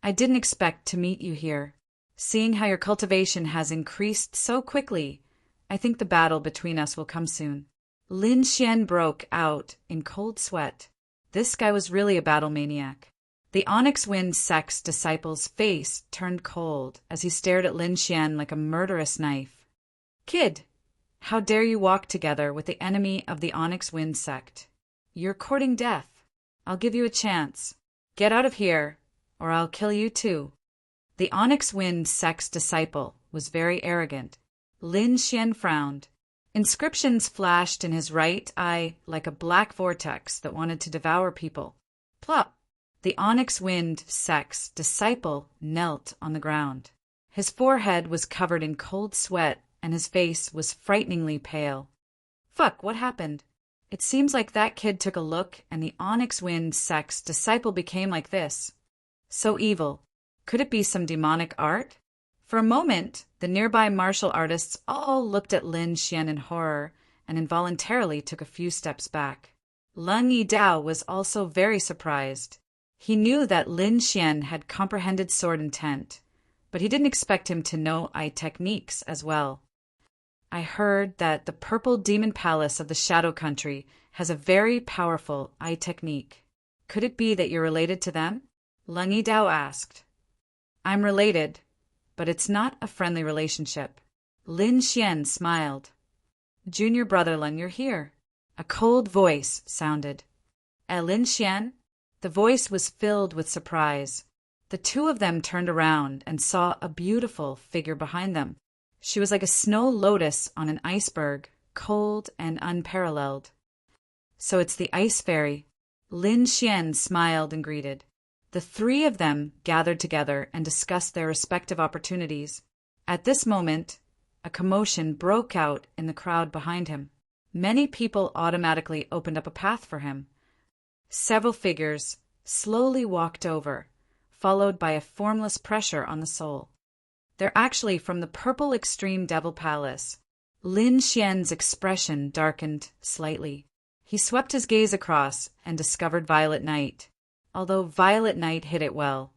A: "I didn't expect to meet you here. Seeing how your cultivation has increased so quickly, I think the battle between us will come soon." Lin Xian broke out in cold sweat. This guy was really a battle maniac. The Onyx Wind sect's disciple's face turned cold as he stared at Lin Xian like a murderous knife. "Kid, how dare you walk together with the enemy of the Onyx Wind sect? You're courting death. I'll give you a chance. Get out of here, or I'll kill you too." The Onyx Wind sect's disciple was very arrogant. Lin Xian frowned. Inscriptions flashed in his right eye like a black vortex that wanted to devour people. Plop! The Onyx Wind sect's disciple knelt on the ground. His forehead was covered in cold sweat and his face was frighteningly pale. Fuck, what happened? It seems like that kid took a look and the Onyx Wind sect's disciple became like this. So evil. Could it be some demonic art? For a moment, the nearby martial artists all looked at Lin Xian in horror and involuntarily took a few steps back. Leng Yidao was also very surprised. He knew that Lin Xian had comprehended sword intent, but he didn't expect him to know eye techniques as well. I heard that the Purple Demon Palace of the Shadow Country has a very powerful eye technique. Could it be that you're related to them? Leng Yidao asked. I'm related, but it's not a friendly relationship. Lin Xian smiled. Junior brother Leng, you're here. A cold voice sounded. Lin Xian? The voice was filled with surprise. The two of them turned around and saw a beautiful figure behind them. She was like a snow lotus on an iceberg, cold and unparalleled. So it's the ice fairy. Lin Xian smiled and greeted. The three of them gathered together and discussed their respective opportunities. At this moment, a commotion broke out in the crowd behind him. Many people automatically opened up a path for him. Several figures slowly walked over, followed by a formless pressure on the soul. They're actually from the Purple Extreme Devil Palace. Lin Xian's expression darkened slightly. He swept his gaze across and discovered Violet Knight. Although Violet Knight hid it well,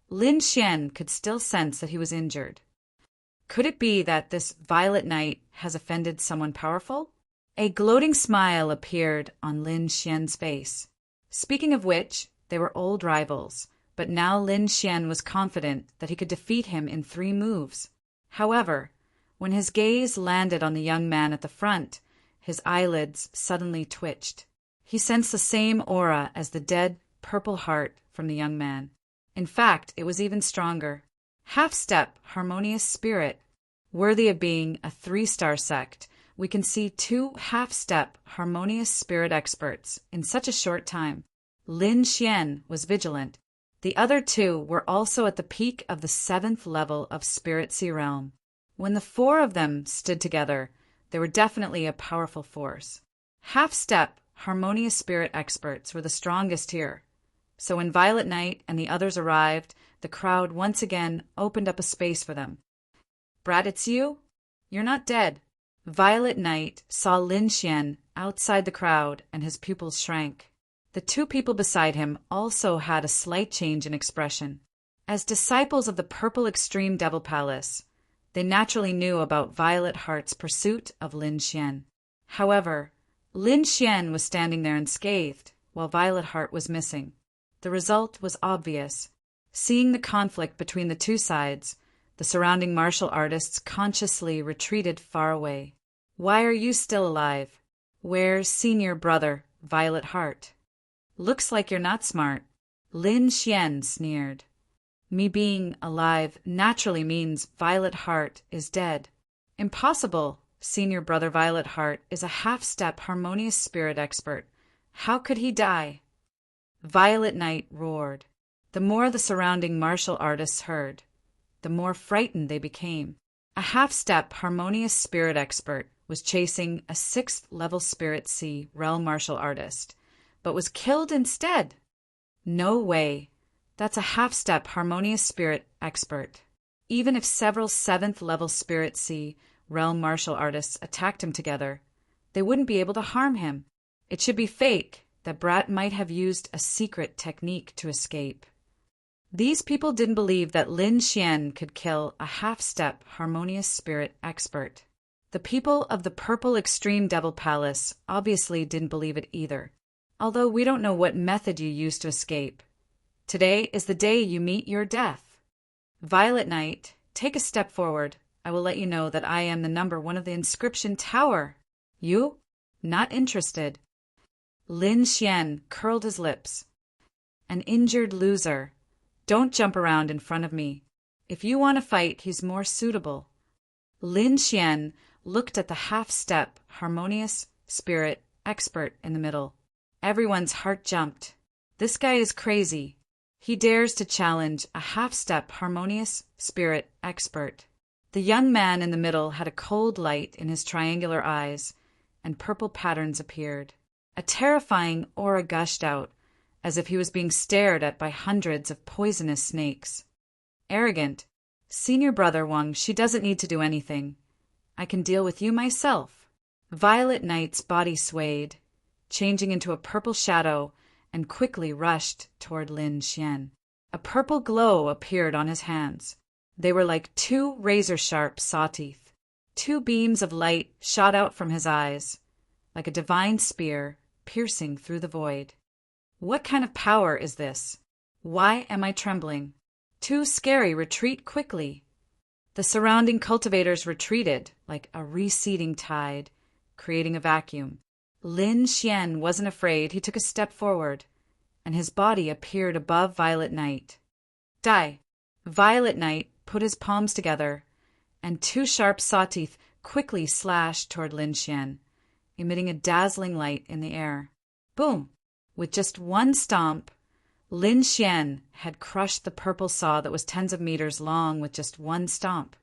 A: Lin Xian could still sense that he was injured. Could it be that this Violet Knight has offended someone powerful? A gloating smile appeared on Lin Xian's face. Speaking of which, they were old rivals, but now Lin Xian was confident that he could defeat him in 3 moves. However, when his gaze landed on the young man at the front, his eyelids suddenly twitched. He sensed the same aura as the dead purple heart from the young man. In fact, it was even stronger. Half-step, harmonious spirit. Worthy of being a 3-star sect, we can see 2 half-step, harmonious spirit experts in such a short time. Lin Xian was vigilant. The other 2 were also at the peak of the 7th level of Spirit Sea Realm. When the 4 of them stood together, they were definitely a powerful force. Half-step, harmonious spirit experts were the strongest here. So when Violet Knight and the others arrived, the crowd once again opened up a space for them. Brat, it's you? You're not dead. Violet Knight saw Lin Xian outside the crowd and his pupils shrank. The 2 people beside him also had a slight change in expression. As disciples of the Purple Extreme Devil Palace, they naturally knew about Violet Heart's pursuit of Lin Xian. However, Lin Xian was standing there unscathed, while Violet Heart was missing. The result was obvious. Seeing the conflict between the 2 sides, the surrounding martial artists consciously retreated far away. Why are you still alive? Where's senior brother, Violet Heart? Looks like you're not smart. Lin Xian sneered. Me being alive naturally means Violet Heart is dead. Impossible. Senior brother Violet Heart is a half-step harmonious spirit expert. How could he die? Violet Knight roared. The more the surrounding martial artists heard, the more frightened they became. A half-step harmonious spirit expert was chasing a 6th level Spirit Sea realm martial artist, but was killed instead. No way. That's a half-step harmonious spirit expert. Even if several 7th level Spirit Sea realm martial artists attacked him together, they wouldn't be able to harm him. It should be fake that Brat might have used a secret technique to escape. These people didn't believe that Lin Xian could kill a half-step harmonious spirit expert. The people of the Purple Extreme Devil Palace obviously didn't believe it either, although we don't know what method you used to escape. Today is the day you meet your death. Violet Knight, take a step forward. I will let you know that I am the number 1 of the Inscription Tower. You? Not interested. Lin Xian curled his lips. An injured loser. Don't jump around in front of me. If you want to fight, he's more suitable. Lin Xian looked at the half-step, harmonious spirit expert in the middle. Everyone's heart jumped. This guy is crazy. He dares to challenge a half-step harmonious spirit expert. The young man in the middle had a cold light in his triangular eyes, and purple patterns appeared. A terrifying aura gushed out, as if he was being stared at by hundreds of poisonous snakes. Arrogant. Senior brother Wang, she doesn't need to do anything. I can deal with you myself. Violet Knight's body swayed, changing into a purple shadow, and quickly rushed toward Lin Xian. A purple glow appeared on his hands. They were like two razor-sharp saw teeth. Two beams of light shot out from his eyes, like a divine spear piercing through the void. What kind of power is this? Why am I trembling? Too scary, retreat quickly. The surrounding cultivators retreated like a receding tide, creating a vacuum. Lin Xian wasn't afraid. He took a step forward, and his body appeared above Violet Knight. Die! Violet Knight put his palms together, and two sharp saw teeth quickly slashed toward Lin Xian, emitting a dazzling light in the air. Boom! With just one stomp, Lin Xian had crushed the purple saw that was tens of meters long with just one stomp.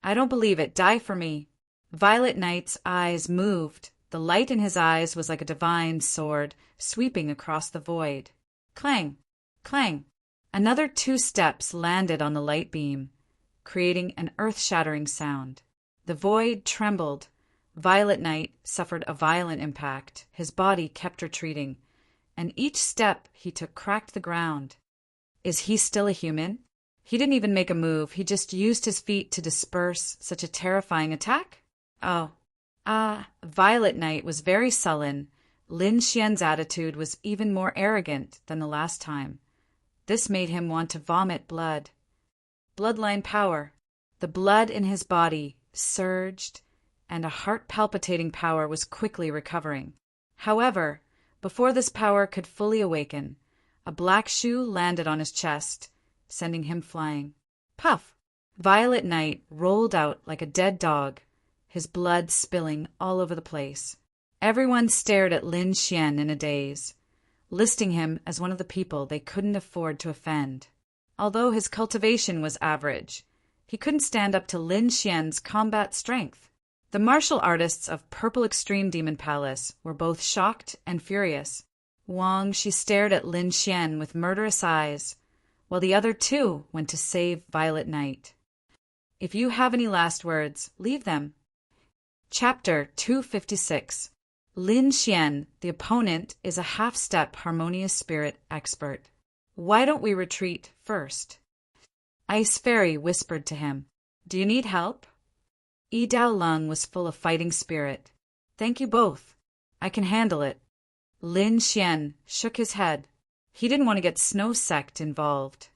A: I don't believe it. Die for me. Violet Knight's eyes moved. The light in his eyes was like a divine sword sweeping across the void. Clang! Clang! Another two steps landed on the light beam, creating an earth-shattering sound. The void trembled. Violet Knight suffered a violent impact. His body kept retreating, and each step he took cracked the ground. Is he still a human? He didn't even make a move. He just used his feet to disperse such a terrifying attack? Violet Knight was very sullen. Lin Xian's attitude was even more arrogant than the last time. This made him want to vomit blood. Bloodline power. The blood in his body surged, and a heart-palpitating power was quickly recovering. However, before this power could fully awaken, a black shoe landed on his chest, sending him flying. Puff! Violet Knight rolled out like a dead dog, his blood spilling all over the place. Everyone stared at Lin Xian in a daze, listing him as one of the people they couldn't afford to offend. Although his cultivation was average, he couldn't stand up to Lin Xian's combat strength. The martial artists of Purple Extreme Demon Palace were both shocked and furious. Wang, she stared at Lin Xian with murderous eyes, while the other two went to save Violet Knight. If you have any last words, leave them. Chapter 256. Lin Xian, the opponent, is a half-step harmonious spirit expert. Why don't we retreat first? Ice Fairy whispered to him. Do you need help? Yi Dao Lung was full of fighting spirit. Thank you both. I can handle it. Lin Xian shook his head. He didn't want to get Snow Sect involved.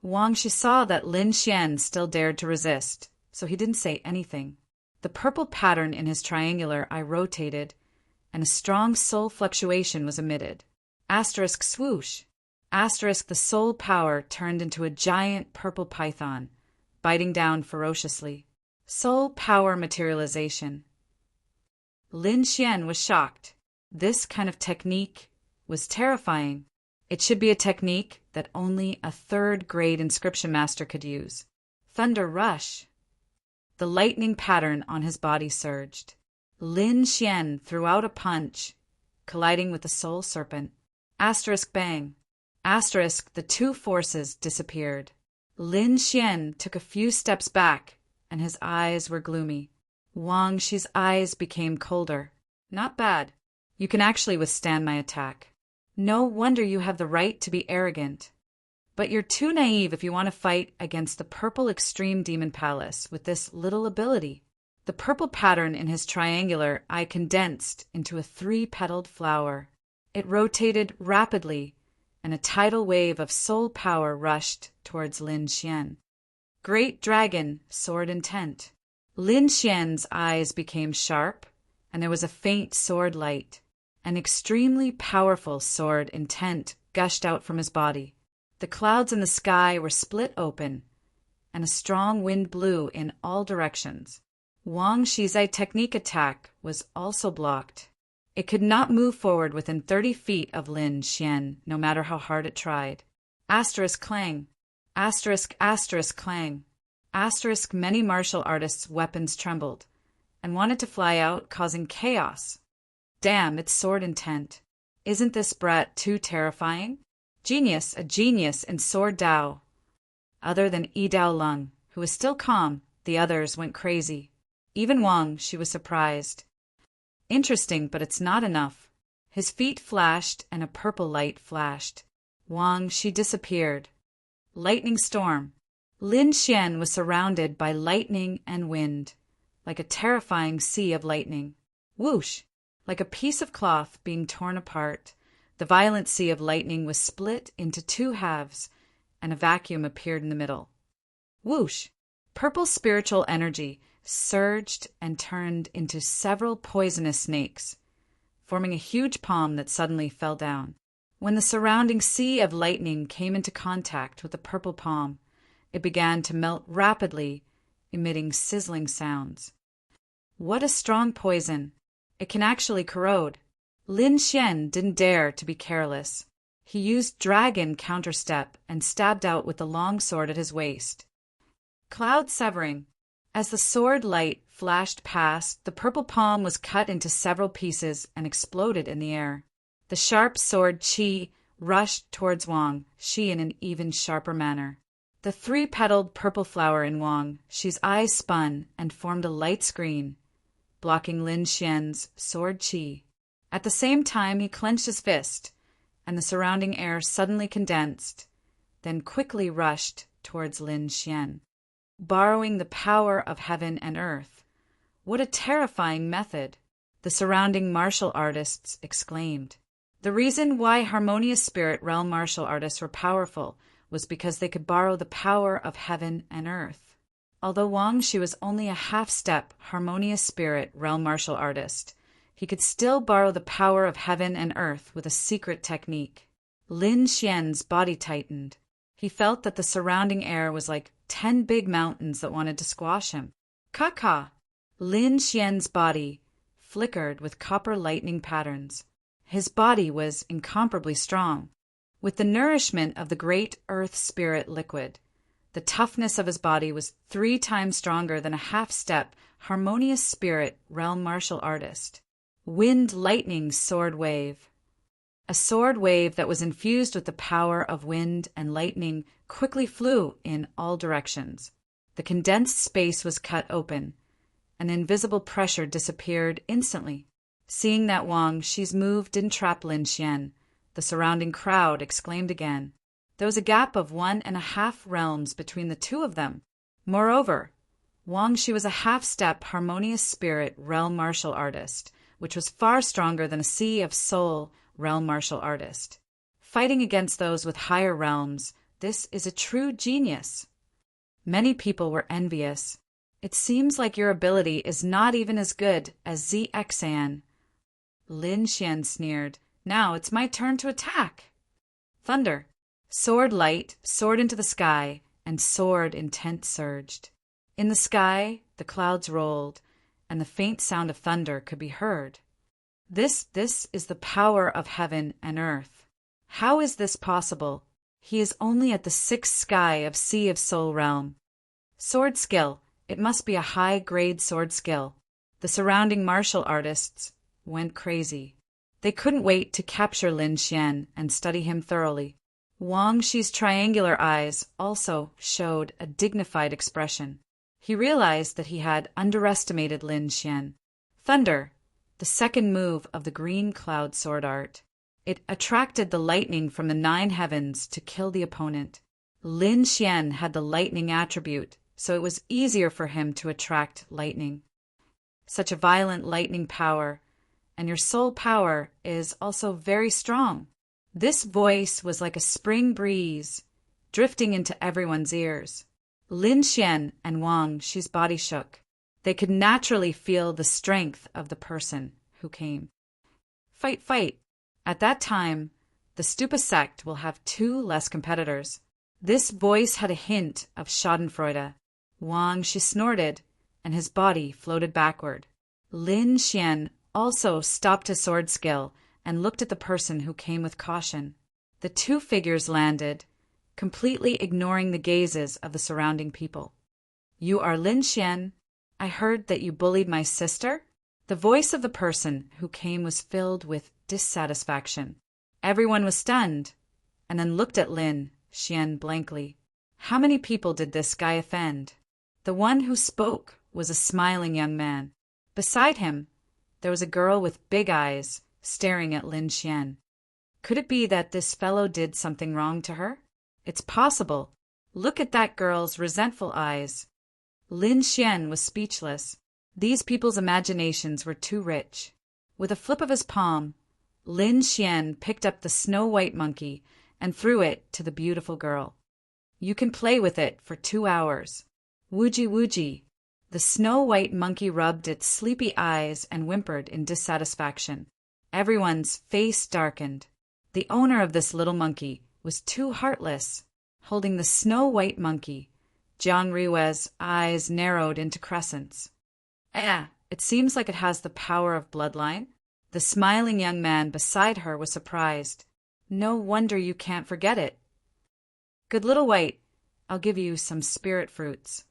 A: Wang, she saw that Lin Xian still dared to resist, so he didn't say anything. The purple pattern in his triangular eye rotated, and a strong soul fluctuation was emitted. Asterisk swoosh. Asterisk, the soul power turned into a giant purple python, biting down ferociously. Soul power materialization. Lin Xian was shocked. This kind of technique was terrifying. It should be a technique that only a third-grade inscription master could use. Thunder rush. The lightning pattern on his body surged. Lin Xian threw out a punch, colliding with the soul serpent. Asterisk bang. Asterisk, the two forces disappeared. Lin Xian took a few steps back, and his eyes were gloomy. Wang Shi's eyes became colder. Not bad. You can actually withstand my attack. No wonder you have the right to be arrogant. But you're too naive if you want to fight against the Purple Extreme Demon Palace with this little ability. The purple pattern in his triangular eye condensed into a 3-petaled flower. It rotated rapidly, and a tidal wave of soul power rushed towards Lin Xian. Great Dragon, sword intent. Lin Xian's eyes became sharp, and there was a faint sword light. An extremely powerful sword intent gushed out from his body. The clouds in the sky were split open, and a strong wind blew in all directions. Wang Shi's technique attack was also blocked. It could not move forward within 30 feet of Lin Xian, no matter how hard it tried. Asterisk clang. Asterisk clang. Many martial artists' weapons trembled and wanted to fly out, causing chaos. Damn, it's sword intent. Isn't this brat too terrifying? Genius, a genius in sword Dao. Other than Yi Dao Lung, who was still calm, the others went crazy. Even Wang, she was surprised. Interesting, but it's not enough. His feet flashed and a purple light flashed. Wang, she disappeared. Lightning storm. Lin Xian was surrounded by lightning and wind, like a terrifying sea of lightning. Whoosh! Like a piece of cloth being torn apart, the violent sea of lightning was split into two halves, and a vacuum appeared in the middle. Whoosh! Purple spiritual energy surged and turned into several poisonous snakes, forming a huge palm that suddenly fell down. When the surrounding sea of lightning came into contact with the purple palm, it began to melt rapidly, emitting sizzling sounds. What a strong poison! It can actually corrode. Lin Xian didn't dare to be careless. He used dragon counterstep and stabbed out with the long sword at his waist. Cloud severing. As the sword light flashed past, the purple palm was cut into several pieces and exploded in the air. The sharp sword Qi rushed towards Wang, she in an even sharper manner. The three-petaled purple flower in Wang, she's eyes spun and formed a light screen, blocking Lin Xian's sword Qi. At the same time, he clenched his fist, and the surrounding air suddenly condensed, then quickly rushed towards Lin Xian. Borrowing the power of heaven and earth. What a terrifying method! The surrounding martial artists exclaimed. The reason why Harmonious Spirit Realm martial artists were powerful was because they could borrow the power of heaven and earth. Although Wang Shi was only a half-step Harmonious Spirit Realm martial artist, he could still borrow the power of heaven and earth with a secret technique. Lin Xian's body tightened. He felt that the surrounding air was like 10 big mountains that wanted to squash him. Ka-ka! Lin Xian's body flickered with copper lightning patterns. His body was incomparably strong. With the nourishment of the great earth spirit liquid, the toughness of his body was 3 times stronger than a half-step Harmonious Spirit Realm martial artist. Wind lightning sword wave. A sword wave that was infused with the power of wind and lightning quickly flew in all directions. The condensed space was cut open. An invisible pressure disappeared instantly. Seeing that Wang Shi's move didn't trap Lin Xian, the surrounding crowd exclaimed again. There was a gap of 1.5 realms between the two of them. Moreover, Wang Shi was a half-step Harmonious Spirit Realm martial artist, which was far stronger than a Sea of Soul Realm martial artist. Fighting against those with higher realms, this is a true genius. Many people were envious. It seems like your ability is not even as good as ZXan. Lin Xian sneered. Now it's my turn to attack. Thunder. Sword light soared into the sky, and sword intent surged. In the sky, the clouds rolled, and the faint sound of thunder could be heard. This is the power of heaven and earth. How is this possible? He is only at the 6th sky of Sea of Soul realm. Sword skill. It must be a high-grade sword skill. The surrounding martial artists went crazy. They couldn't wait to capture Lin Xian and study him thoroughly. Wang Shi's triangular eyes also showed a dignified expression. He realized that he had underestimated Lin Xian. Thunder, the second move of the green cloud sword art. It attracted the lightning from the 9 heavens to kill the opponent. Lin Xian had the lightning attribute, so it was easier for him to attract lightning. Such a violent lightning power, and your soul power is also very strong. This voice was like a spring breeze, drifting into everyone's ears. Lin Xian and Wang Shi's body shook. They could naturally feel the strength of the person who came. Fight, fight. At that time, the Stupa sect will have 2 less competitors. This voice had a hint of schadenfreude. Wang Shi snorted, and his body floated backward. Lin Xian also stopped his sword skill and looked at the person who came with caution. The 2 figures landed, completely ignoring the gazes of the surrounding people. You are Lin Xian. I heard that you bullied my sister? The voice of the person who came was filled with dissatisfaction. Everyone was stunned, and then looked at Lin Xian blankly. How many people did this guy offend? The one who spoke was a smiling young man. Beside him, there was a girl with big eyes staring at Lin Xian. Could it be that this fellow did something wrong to her? It's possible. Look at that girl's resentful eyes. Lin Xian was speechless. These people's imaginations were too rich. With a flip of his palm, Lin Xian picked up the snow-white monkey and threw it to the beautiful girl. You can play with it for 2 hours. Wooji wooji. The snow-white monkey rubbed its sleepy eyes and whimpered in dissatisfaction. Everyone's face darkened. The owner of this little monkey was too heartless. Holding the snow-white monkey, Jiang Rui's eyes narrowed into crescents. It seems like it has the power of bloodline. The smiling young man beside her was surprised. No wonder you can't forget it. Good little white, I'll give you some spirit fruits.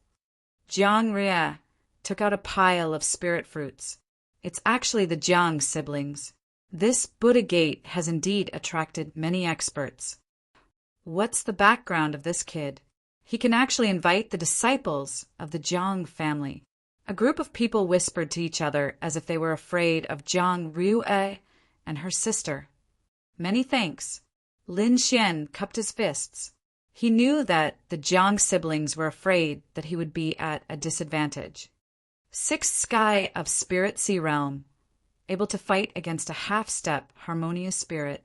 A: Jiang Rui took out a pile of spirit fruits. It's actually the Jiang siblings. This Buddha gate has indeed attracted many experts. What's the background of this kid? He can actually invite the disciples of the Jiang family. A group of people whispered to each other as if they were afraid of Jiang Rui and her sister. Many thanks. Lin Xian cupped his fists. He knew that the Jiang siblings were afraid that he would be at a disadvantage. Sixth sky of Spirit Sea Realm, able to fight against a half-step harmonious spirit.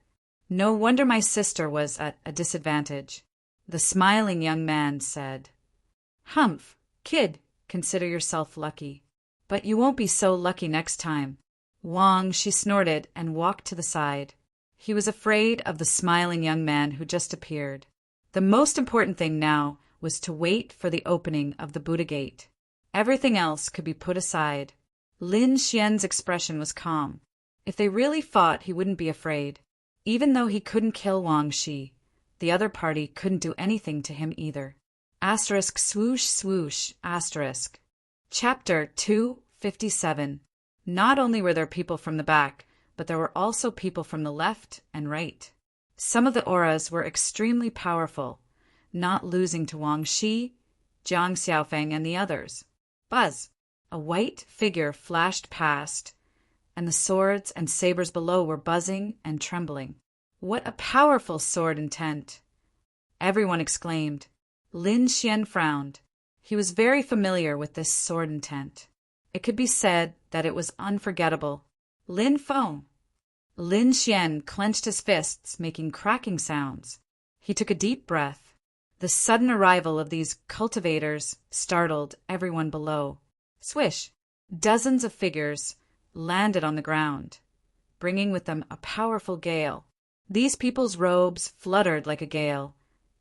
A: No wonder my sister was at a disadvantage. The smiling young man said, Humph, kid, consider yourself lucky. But you won't be so lucky next time. Wang, she snorted and walked to the side. He was afraid of the smiling young man who just appeared. The most important thing now was to wait for the opening of the Buddha gate. Everything else could be put aside. Lin Xian's expression was calm. If they really fought, he wouldn't be afraid. Even though he couldn't kill Wang Shi, the other party couldn't do anything to him either. Asterisk swoosh swoosh asterisk. Chapter 257. Not only were there people from the back, but there were also people from the left and right. Some of the auras were extremely powerful, not losing to Wang Shi, Jiang Xiaofeng, and the others. Buzz! A white figure flashed past, and the swords and sabers below were buzzing and trembling. What a powerful sword intent! Everyone exclaimed. Lin Xian frowned. He was very familiar with this sword intent. It could be said that it was unforgettable. Lin Feng. Lin Xian clenched his fists, making cracking sounds. He took a deep breath. The sudden arrival of these cultivators startled everyone below. Swish! Dozens of figures landed on the ground, bringing with them a powerful gale. These people's robes fluttered like a gale,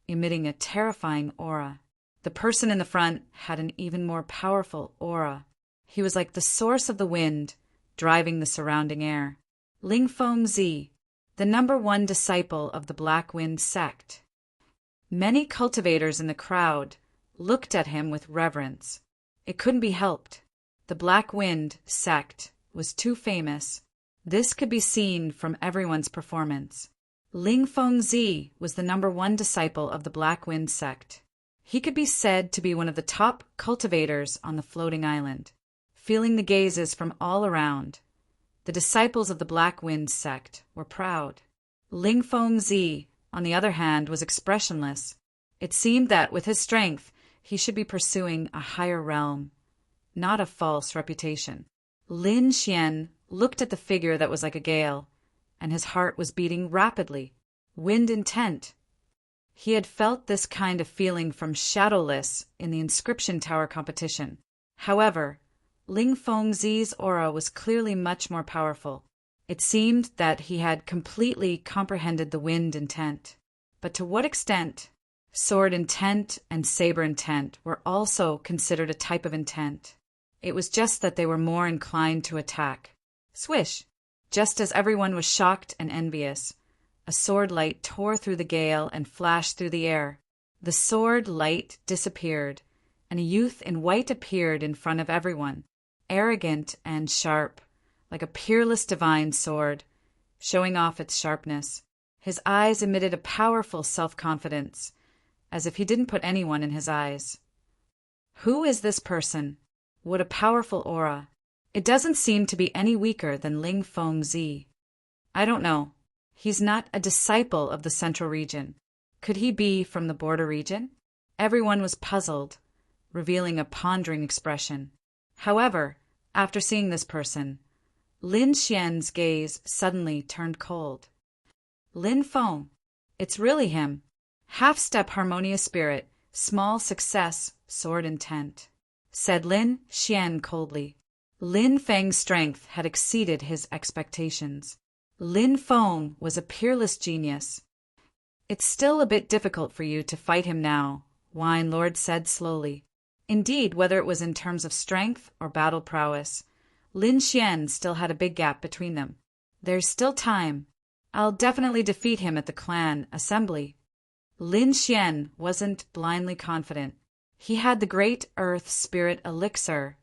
A: emitting a terrifying aura. The person in the front had an even more powerful aura. He was like the source of the wind, driving the surrounding air. Ling Feng Zi, the #1 disciple of the Black Wind sect. Many cultivators in the crowd looked at him with reverence. It couldn't be helped. The Black Wind sect was too famous. This could be seen from everyone's performance. Ling Feng Zi was the #1 disciple of the Black Wind sect. He could be said to be one of the top cultivators on the floating island. Feeling the gazes from all around, the disciples of the Black Wind sect were proud. Ling Feng Zi, on the other hand, was expressionless. It seemed that with his strength, he should be pursuing a higher realm, not a false reputation. Lin Xian looked at the figure that was like a gale, and his heart was beating rapidly. Wind intent. He had felt this kind of feeling from Shadowless in the Inscription Tower competition. However, Ling Feng Zi's aura was clearly much more powerful. It seemed that he had completely comprehended the wind intent. But to what extent? Sword intent and saber intent were also considered a type of intent. It was just that they were more inclined to attack. Swish! Just as everyone was shocked and envious, a sword light tore through the gale and flashed through the air. The sword light disappeared, and a youth in white appeared in front of everyone, arrogant and sharp, like a peerless divine sword, showing off its sharpness. His eyes emitted a powerful self-confidence, as if he didn't put anyone in his eyes. Who is this person? What a powerful aura. It doesn't seem to be any weaker than Ling Fengzi. I don't know. He's not a disciple of the central region. Could he be from the border region? Everyone was puzzled, revealing a pondering expression. However, after seeing this person, Lin Xian's gaze suddenly turned cold. Lin Feng. It's really him. Half-step harmonious spirit, small success, sword intent, said Lin Xian coldly. Lin Feng's strength had exceeded his expectations. Lin Feng was a peerless genius. It's still a bit difficult for you to fight him now, Wine Lord said slowly. Indeed, whether it was in terms of strength or battle prowess, Lin Xian still had a big gap between them. There's still time. I'll definitely defeat him at the clan assembly. Lin Xian wasn't blindly confident. He had the great earth spirit elixir,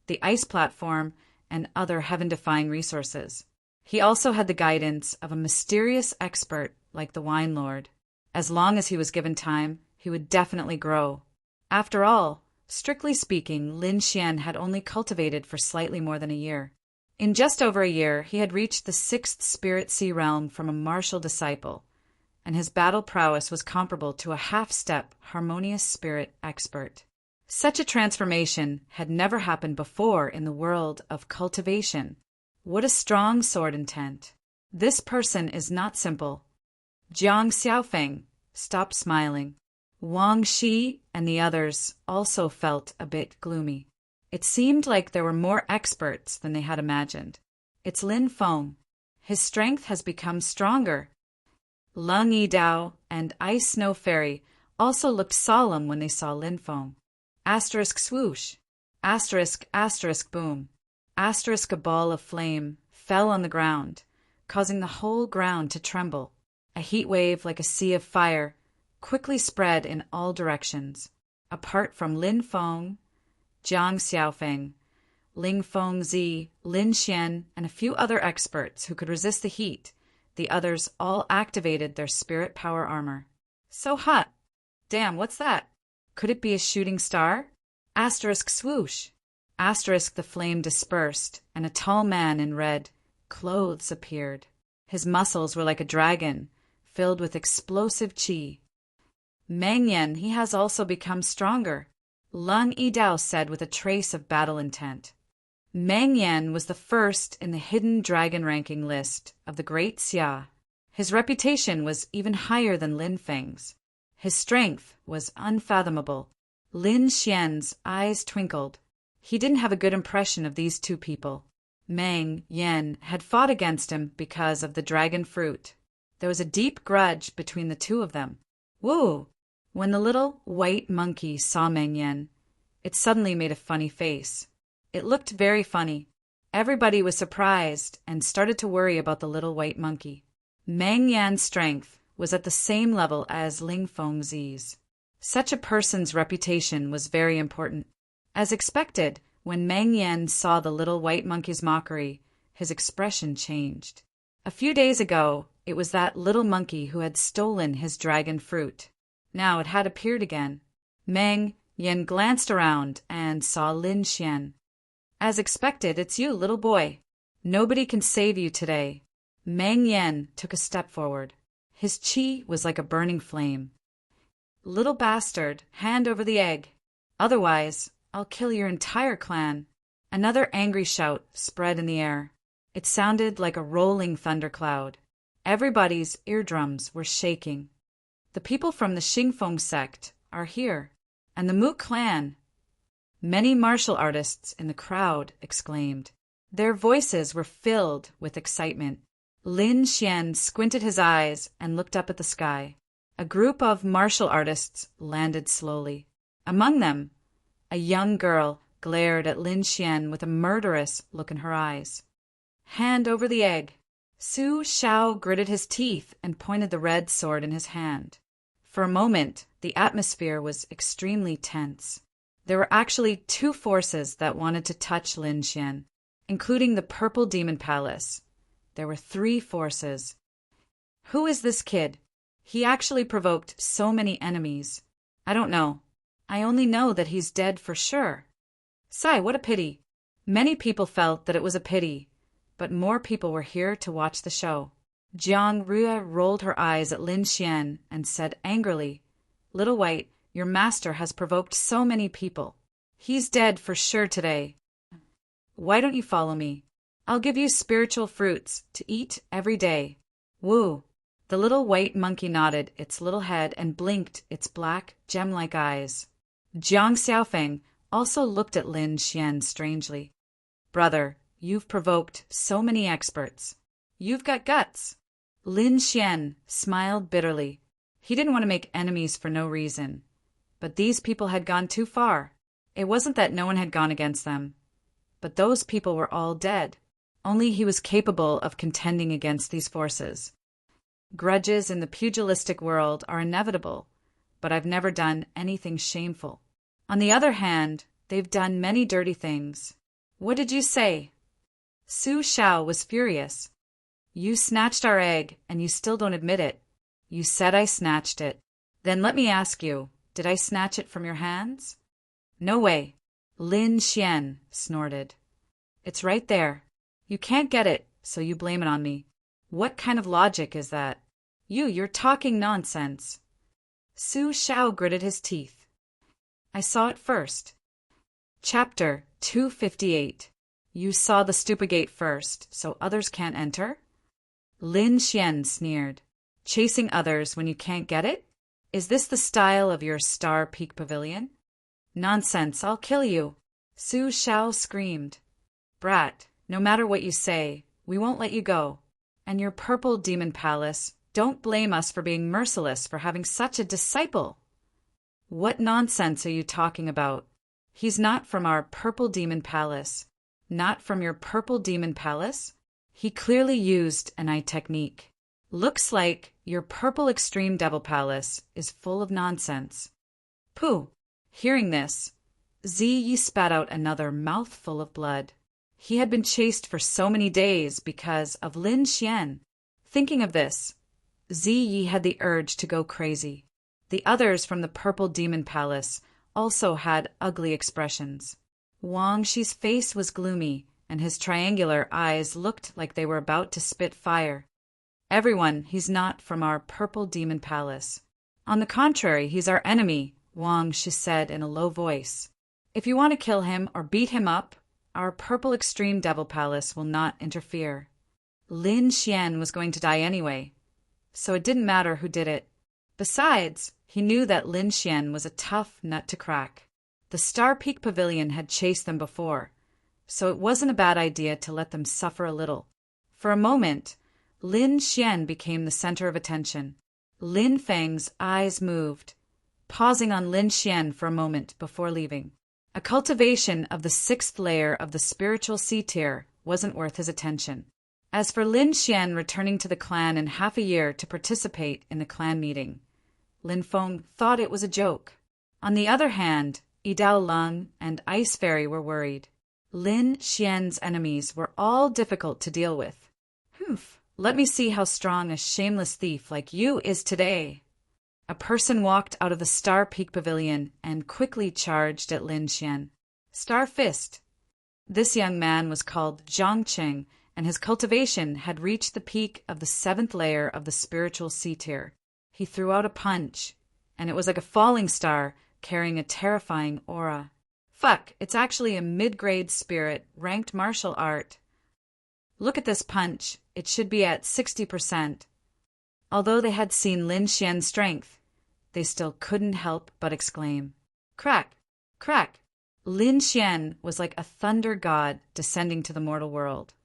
A: the ice platform, and other heaven-defying resources. He also had the guidance of a mysterious expert like the Wine Lord. As long as he was given time, he would definitely grow. After all, strictly speaking, Lin Xian had only cultivated for slightly more than a year. In just over a year, he had reached the 6th Spirit Sea realm from a martial disciple, and his battle prowess was comparable to a half-step harmonious spirit expert. Such a transformation had never happened before in the world of cultivation. What a strong sword intent. This person is not simple. Jiang Xiaofeng stopped smiling. Wang Shi and the others also felt a bit gloomy. It seemed like there were more experts than they had imagined. It's Lin Feng. His strength has become stronger. Lung Yidao and Ice Snow Fairy also looked solemn when they saw Lin Feng. Asterisk swoosh. Asterisk boom. Asterisk a ball of flame fell on the ground, causing the whole ground to tremble. A heat wave like a sea of fire quickly spread in all directions. Apart from Lin Feng, Jiang Xiaofeng, Ling Fengzi, Lin Xian, and a few other experts who could resist the heat, the others all activated their spirit power armor. So hot. Damn, what's that? Could it be a shooting star? Asterisk swoosh. Asterisk the flame dispersed, and a tall man in red clothes appeared. His muscles were like a dragon, filled with explosive qi. Meng Yan, he has also become stronger, Lung Yidao said with a trace of battle intent. Meng Yan was the first in the hidden dragon ranking list of the Great Xia. His reputation was even higher than Lin Feng's. His strength was unfathomable. Lin Xian's eyes twinkled. He didn't have a good impression of these two people. Meng Yan had fought against him because of the dragon fruit. There was a deep grudge between the two of them. Woo! When the little white monkey saw Meng Yan, it suddenly made a funny face. It looked very funny. Everybody was surprised and started to worry about the little white monkey. Meng Yan's strength was at the same level as Ling Fengzi's. Such a person's reputation was very important. As expected, when Meng Yan saw the little white monkey's mockery, his expression changed. A few days ago, it was that little monkey who had stolen his dragon fruit. Now it had appeared again. Meng Yan glanced around and saw Lin Xian. As expected, it's you, little boy. Nobody can save you today. Meng Yan took a step forward. His qi was like a burning flame. Little bastard, hand over the egg. Otherwise, I'll kill your entire clan. Another angry shout spread in the air. It sounded like a rolling thundercloud. Everybody's eardrums were shaking. The people from the Xingfeng sect are here, and the Mu clan. Many martial artists in the crowd exclaimed. Their voices were filled with excitement. Lin Xian squinted his eyes and looked up at the sky. A group of martial artists landed slowly. Among them, a young girl glared at Lin Xian with a murderous look in her eyes. Hand over the egg. Su Xiao gritted his teeth and pointed the red sword in his hand. For a moment, the atmosphere was extremely tense. There were actually two forces that wanted to touch Lin Xian, including the Purple Demon Palace. There were three forces. Who is this kid? He actually provoked so many enemies. I don't know. I only know that he's dead for sure. Sigh, what a pity. Many people felt that it was a pity, but more people were here to watch the show. Jiang Rue rolled her eyes at Lin Xian and said angrily, "Little White, your master has provoked so many people. He's dead for sure today. Why don't you follow me? I'll give you spiritual fruits to eat every day." Woo! The little white monkey nodded its little head and blinked its black, gem-like eyes. Jiang Xiaofeng also looked at Lin Xian strangely. "Brother, you've provoked so many experts. You've got guts." Lin Xian smiled bitterly. He didn't want to make enemies for no reason. But these people had gone too far. It wasn't that no one had gone against them, but those people were all dead. Only he was capable of contending against these forces. Grudges in the pugilistic world are inevitable, but I've never done anything shameful. On the other hand, they've done many dirty things. What did you say? Su Shao was furious. You snatched our egg, and you still don't admit it. You said I snatched it. Then let me ask you, did I snatch it from your hands? No way. Lin Xian snorted. It's right there. You can't get it, so you blame it on me. What kind of logic is that? You're talking nonsense. Su Shao gritted his teeth. I saw it first. Chapter 258. You saw the stupid gate first, so others can't enter? Lin Xian sneered. Chasing others when you can't get it? Is this the style of your Star Peak Pavilion? Nonsense, I'll kill you. Su Shao screamed. Brat, no matter what you say, we won't let you go. And your Purple Demon Palace, don't blame us for being merciless for having such a disciple. What nonsense are you talking about? He's not from our Purple Demon Palace. Not from your Purple Demon Palace? He clearly used an eye technique. Looks like your Purple Extreme Devil Palace is full of nonsense. Pooh! Hearing this, Ziyi spat out another mouthful of blood. He had been chased for so many days because of Lin Xian. Thinking of this, Ziyi had the urge to go crazy. The others from the Purple Demon Palace also had ugly expressions. Wang Shi's face was gloomy, and his triangular eyes looked like they were about to spit fire. Everyone, he's not from our Purple Demon Palace. On the contrary, he's our enemy, Wang Shi said in a low voice. If you want to kill him or beat him up, our Purple Extreme Devil Palace will not interfere. Lin Xian was going to die anyway, so it didn't matter who did it. Besides, he knew that Lin Xian was a tough nut to crack. The Star Peak Pavilion had chased them before, so it wasn't a bad idea to let them suffer a little. For a moment, Lin Xian became the center of attention. Lin Feng's eyes moved, pausing on Lin Xian for a moment before leaving. A cultivation of the 6th layer of the spiritual C-tier wasn't worth his attention. As for Lin Xian returning to the clan in half a year to participate in the clan meeting, Lin Feng thought it was a joke. On the other hand, Yidao Lung and Ice Fairy were worried. Lin Xian's enemies were all difficult to deal with. Humph, let me see how strong a shameless thief like you is today. A person walked out of the Star Peak Pavilion and quickly charged at Lin Xian. Star Fist. This young man was called Zhang Qing, and his cultivation had reached the peak of the 7th layer of the spiritual C-tier. He threw out a punch, and it was like a falling star carrying a terrifying aura. Fuck, it's actually a mid-grade spirit, ranked martial art. Look at this punch. It should be at 60%. Although they had seen Lin Xian's strength, they still couldn't help but exclaim. Crack! Crack! Lin Xian was like a thunder god descending to the mortal world.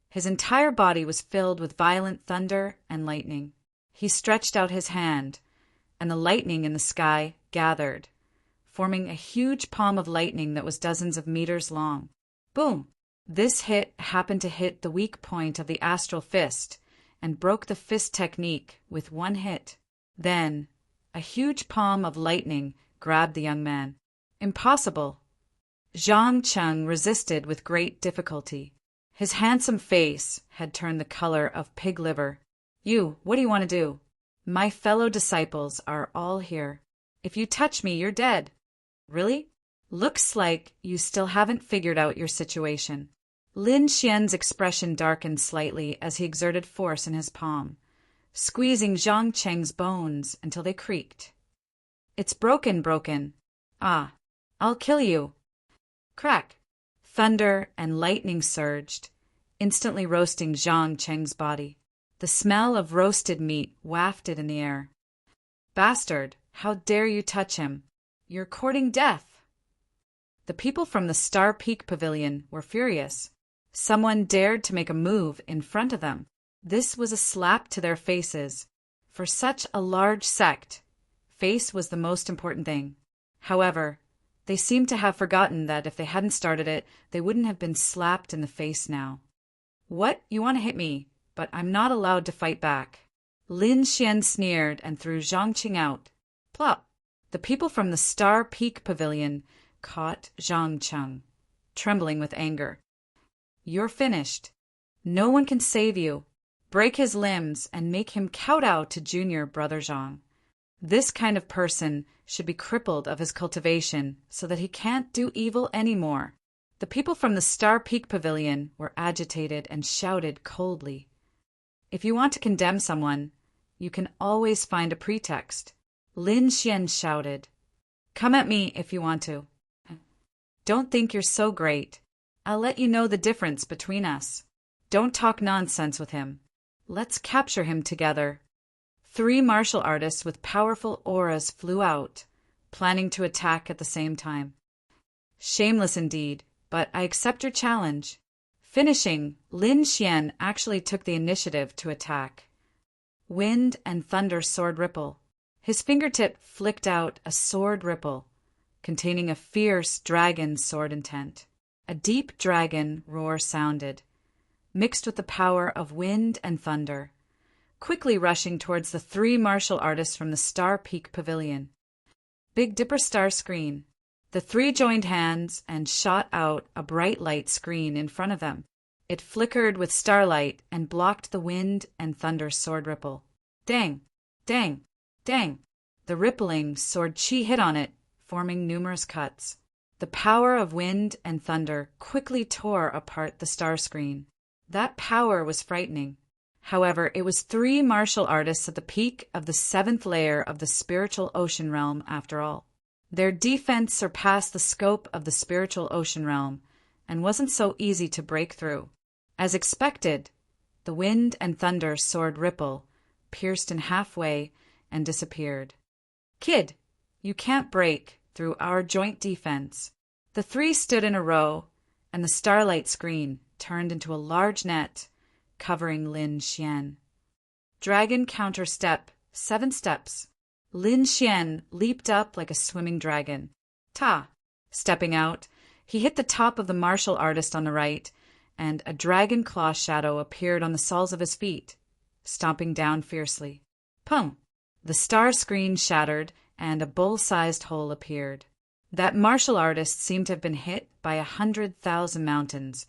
A: His entire body was filled with violent thunder and lightning. He stretched out his hand, and the lightning in the sky gathered, forming a huge palm of lightning that was dozens of meters long. Boom! This hit happened to hit the weak point of the astral fist and broke the fist technique with one hit. Then, a huge palm of lightning grabbed the young man. Impossible. Zhang Cheng resisted with great difficulty. His handsome face had turned the color of pig liver. What do you want to do? My fellow disciples are all here. If you touch me, you're dead. Really? Looks like you still haven't figured out your situation. Lin Xian's expression darkened slightly as he exerted force in his palm, squeezing Zhang Cheng's bones until they creaked. It's broken. Ah, I'll kill you. Crack. Thunder and lightning surged, instantly roasting Zhang Cheng's body. The smell of roasted meat wafted in the air. Bastard, how dare you touch him? You're courting death. The people from the Star Peak Pavilion were furious. Someone dared to make a move in front of them. This was a slap to their faces. For such a large sect, face was the most important thing. However, they seemed to have forgotten that if they hadn't started it, they wouldn't have been slapped in the face now. What? You want to hit me, but I'm not allowed to fight back. Lin Xian sneered and threw Zhang Cheng out. Plop! The people from the Star Peak Pavilion caught Zhang Cheng, trembling with anger. You're finished. No one can save you. Break his limbs and make him kowtow to junior brother Zhang. This kind of person should be crippled of his cultivation so that he can't do evil anymore. The people from the Star Peak Pavilion were agitated and shouted coldly. If you want to condemn someone, you can always find a pretext. Lin Xian shouted. Come at me if you want to. Don't think you're so great. I'll let you know the difference between us. Don't talk nonsense with him. Let's capture him together. 3 martial artists with powerful auras flew out, planning to attack at the same time. Shameless indeed, but I accept your challenge. Finishing, Lin Xian actually took the initiative to attack. Wind and thunder sword ripple. His fingertip flicked out a sword ripple, containing a fierce dragon sword intent. A deep dragon roar sounded, mixed with the power of wind and thunder, quickly rushing towards the 3 martial artists from the Star Peak Pavilion. Big Dipper star screen. The 3 joined hands and shot out a bright light screen in front of them. It flickered with starlight and blocked the wind and thunder sword ripple. Dang! Dang! Dang! The rippling sword chi hit on it, forming numerous cuts. The power of wind and thunder quickly tore apart the star screen. That power was frightening. However, it was 3 martial artists at the peak of the 7th layer of the spiritual ocean realm after all. Their defense surpassed the scope of the spiritual ocean realm and wasn't so easy to break through. As expected, the wind and thunder sword ripple pierced in halfway and disappeared. Kid, you can't break through our joint defense. The 3 stood in a row, and the starlight screen turned into a large net, covering Lin Xian. Dragon counter step, 7 steps. Lin Xian leaped up like a swimming dragon. Ta! Stepping out, he hit the top of the martial artist on the right, and a dragon claw shadow appeared on the soles of his feet, stomping down fiercely. Pum! The star screen shattered, and a bull-sized hole appeared. That martial artist seemed to have been hit by 100,000 mountains,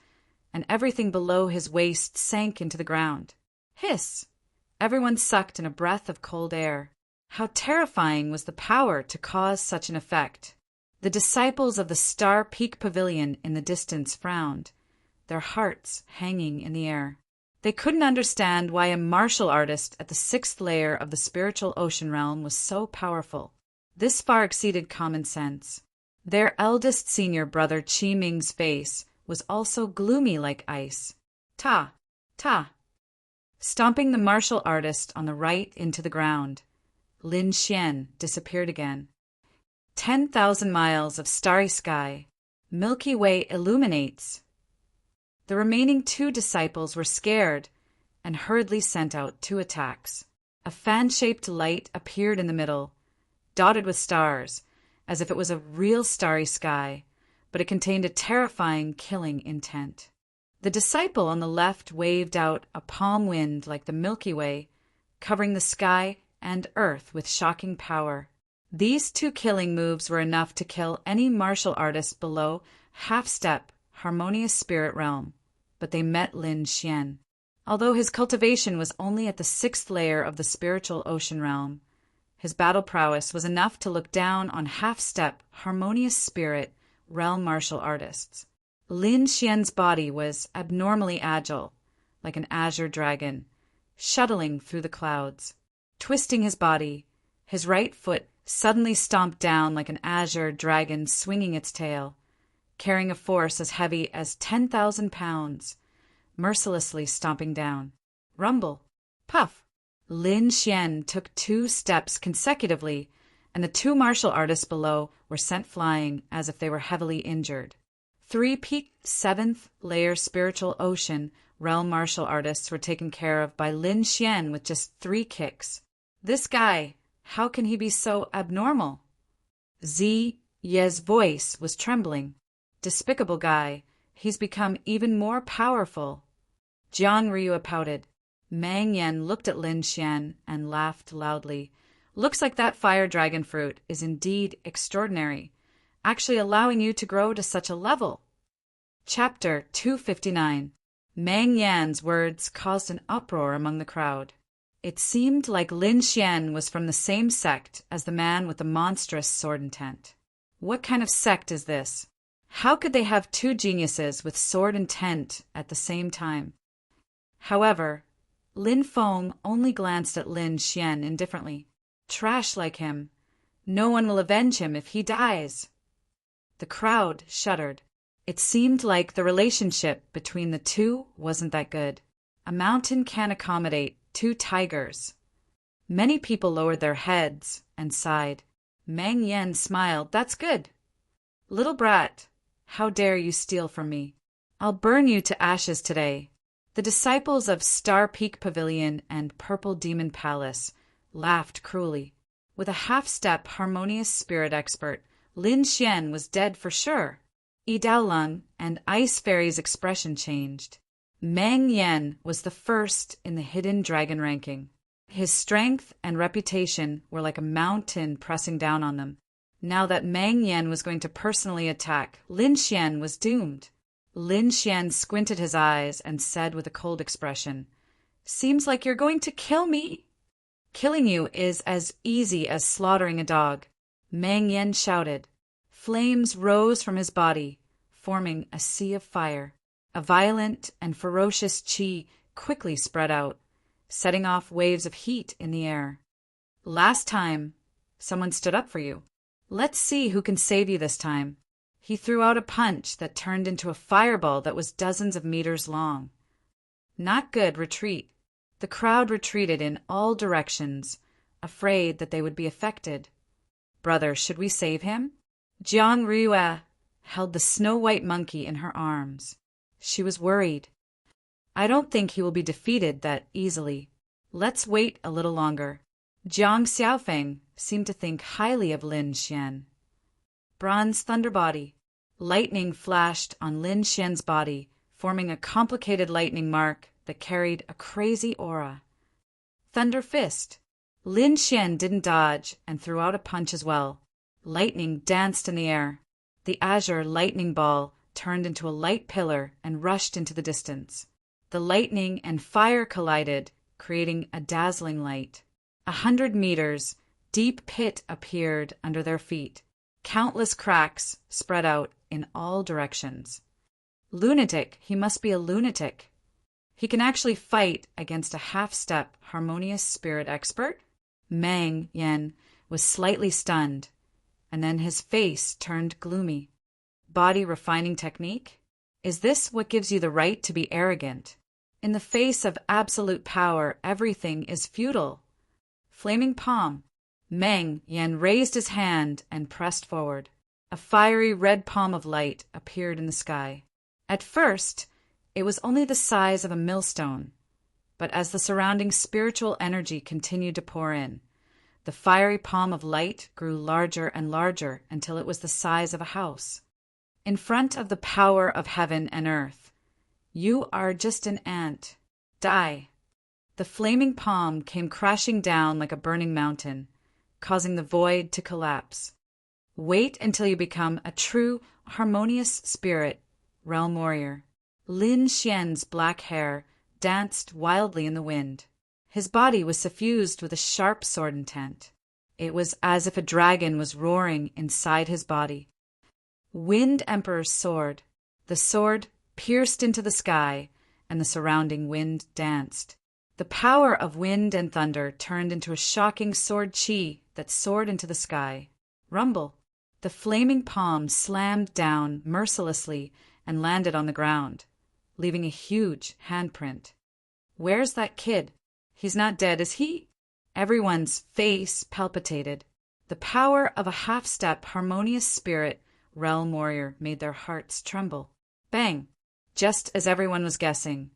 A: and everything below his waist sank into the ground. Hiss! Everyone sucked in a breath of cold air. How terrifying was the power to cause such an effect! The disciples of the Star Peak Pavilion in the distance frowned, their hearts hanging in the air. They couldn't understand why a martial artist at the 6th layer of the spiritual ocean realm was so powerful. This far exceeded common sense. Their eldest senior brother Qi Ming's face was also gloomy like ice. Ta! Ta! Stomping the martial artist on the right into the ground, Lin Xian disappeared again. 10,000 miles of starry sky. Milky Way illuminates. The remaining 2 disciples were scared and hurriedly sent out 2 attacks. A fan-shaped light appeared in the middle, dotted with stars, as if it was a real starry sky, but it contained a terrifying, killing intent. The disciple on the left waved out a palm wind like the Milky Way, covering the sky and earth with shocking power. These two killing moves were enough to kill any martial artist below half-step harmonious spirit realm, but they met Lin Xian. Although his cultivation was only at the 6th layer of the spiritual ocean realm, his battle prowess was enough to look down on half-step harmonious spirit realm martial artists. Lin Xian's body was abnormally agile, like an azure dragon, shuttling through the clouds. Twisting his body, his right foot suddenly stomped down like an azure dragon swinging its tail, carrying a force as heavy as 10,000 pounds, mercilessly stomping down. Rumble. Puff. Lin Xian took 2 steps consecutively, and the 2 martial artists below were sent flying as if they were heavily injured. 3 peak 7th layer spiritual ocean realm martial artists were taken care of by Lin Xian with just 3 kicks. This guy, how can he be so abnormal? Ye's voice was trembling. Despicable guy, he's become even more powerful. Jiang Ryu pouted. Mang Yan looked at Lin Xian and laughed loudly. Looks like that fire dragon fruit is indeed extraordinary, actually allowing you to grow to such a level. Chapter 259. Mang Yan's words caused an uproar among the crowd. It seemed like Lin Xian was from the same sect as the man with the monstrous sword intent. What kind of sect is this? How could they have 2 geniuses with sword intent at the same time? However, Lin Feng only glanced at Lin Xian indifferently. Trash like him. No one will avenge him if he dies. The crowd shuddered. It seemed like the relationship between the 2 wasn't that good. A mountain can't accommodate 2 tigers. Many people lowered their heads and sighed. Mang Yan smiled. That's good. Little brat, how dare you steal from me? I'll burn you to ashes today. The disciples of Star Peak Pavilion and Purple Demon Palace laughed cruelly. With a half-step harmonious spirit expert, Lin Xian was dead for sure. Yi Daolong and Ice Fairy's expression changed. Mang Yan was the first in the hidden dragon ranking. His strength and reputation were like a mountain pressing down on them. Now that Mang Yan was going to personally attack, Lin Xian was doomed. Lin Xian squinted his eyes and said with a cold expression, "Seems like you're going to kill me." "Killing you is as easy as slaughtering a dog," Mang Yan shouted. Flames rose from his body, forming a sea of fire. A violent and ferocious qi quickly spread out, setting off waves of heat in the air. "Last time, someone stood up for you. Let's see who can save you this time." He threw out a punch that turned into a fireball that was dozens of meters long. Not good. Retreat. The crowd retreated in all directions, afraid that they would be affected. "Brother, should we save him?" Jiang Ryu held the snow-white monkey in her arms. She was worried. "I don't think he will be defeated that easily. Let's wait a little longer." Jiang Xiaofeng seemed to think highly of Lin Xian. Bronze Thunder Body. Lightning flashed on Lin Xian's body, forming a complicated lightning mark that carried a crazy aura. Thunder Fist. Lin Xian didn't dodge and threw out a punch as well. Lightning danced in the air. The azure lightning ball turned into a light pillar and rushed into the distance. The lightning and fire collided, creating a dazzling light. 100 meters, deep pit appeared under their feet. Countless cracks spread out in all directions. Lunatic, he must be a lunatic. He can actually fight against a half-step harmonious spirit expert? Mang Yan was slightly stunned, and then his face turned gloomy. Body refining technique? Is this what gives you the right to be arrogant? In the face of absolute power, everything is futile. Flaming palm. Mang Yan raised his hand and pressed forward. A fiery red palm of light appeared in the sky. At first, it was only the size of a millstone, but as the surrounding spiritual energy continued to pour in, the fiery palm of light grew larger and larger until it was the size of a house. In front of the power of heaven and earth, you are just an ant. Die. The flaming palm came crashing down like a burning mountain, causing the void to collapse. Wait until you become a true, harmonious spirit, realm warrior. Lin Xian's black hair danced wildly in the wind. His body was suffused with a sharp sword intent. It was as if a dragon was roaring inside his body. Wind Emperor's sword. The sword pierced into the sky, and the surrounding wind danced. The power of wind and thunder turned into a shocking sword chi that soared into the sky. Rumble. The flaming palm slammed down mercilessly and landed on the ground, leaving a huge handprint. Where's that kid? He's not dead, is he? Everyone's face palpitated. The power of a half-step harmonious spirit realm warrior made their hearts tremble. Bang! Just as everyone was guessing,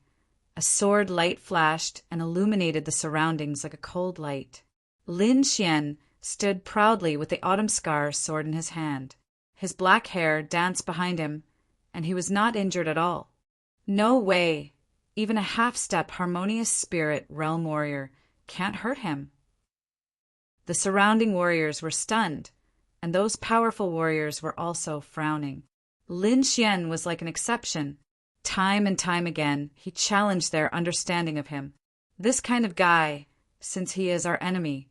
A: a sword light flashed and illuminated the surroundings like a cold light. Lin Xian stood proudly with the Autumn Scar sword in his hand. His black hair danced behind him, and he was not injured at all. No way! Even a half-step harmonious spirit realm warrior can't hurt him. The surrounding warriors were stunned, and those powerful warriors were also frowning. Lin Xian was like an exception. Time and time again, he challenged their understanding of him. This kind of guy, since he is our enemy,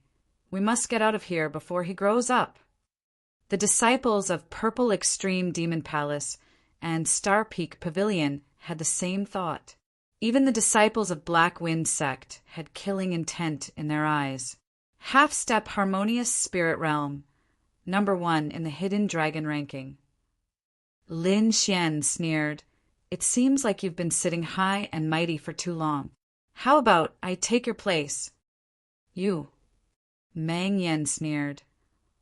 A: we must get out of here before he grows up. The disciples of Purple Extreme Demon Palace and Star Peak Pavilion had the same thought. Even the disciples of Black Wind Sect had killing intent in their eyes. Half-step harmonious spirit realm, #1 in the hidden dragon ranking. Lin Xian sneered, "It seems like you've been sitting high and mighty for too long. How about I take your place?" "You." Mang Yen sneered,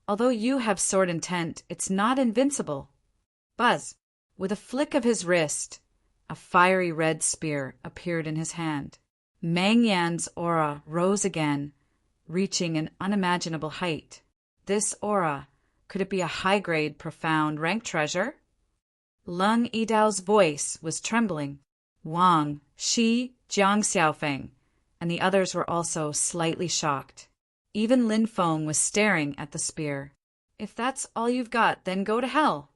A: "Although you have sword intent, it's not invincible." Buzz. With a flick of his wrist, a fiery red spear appeared in his hand. Mang Yan's aura rose again, reaching an unimaginable height. This aura, could it be a high-grade, profound rank treasure? Lung Yidao's voice was trembling. Wang, Shi, Jiang Xiaofeng, and the others were also slightly shocked. Even Lin Feng was staring at the spear. "If that's all you've got, then go to hell."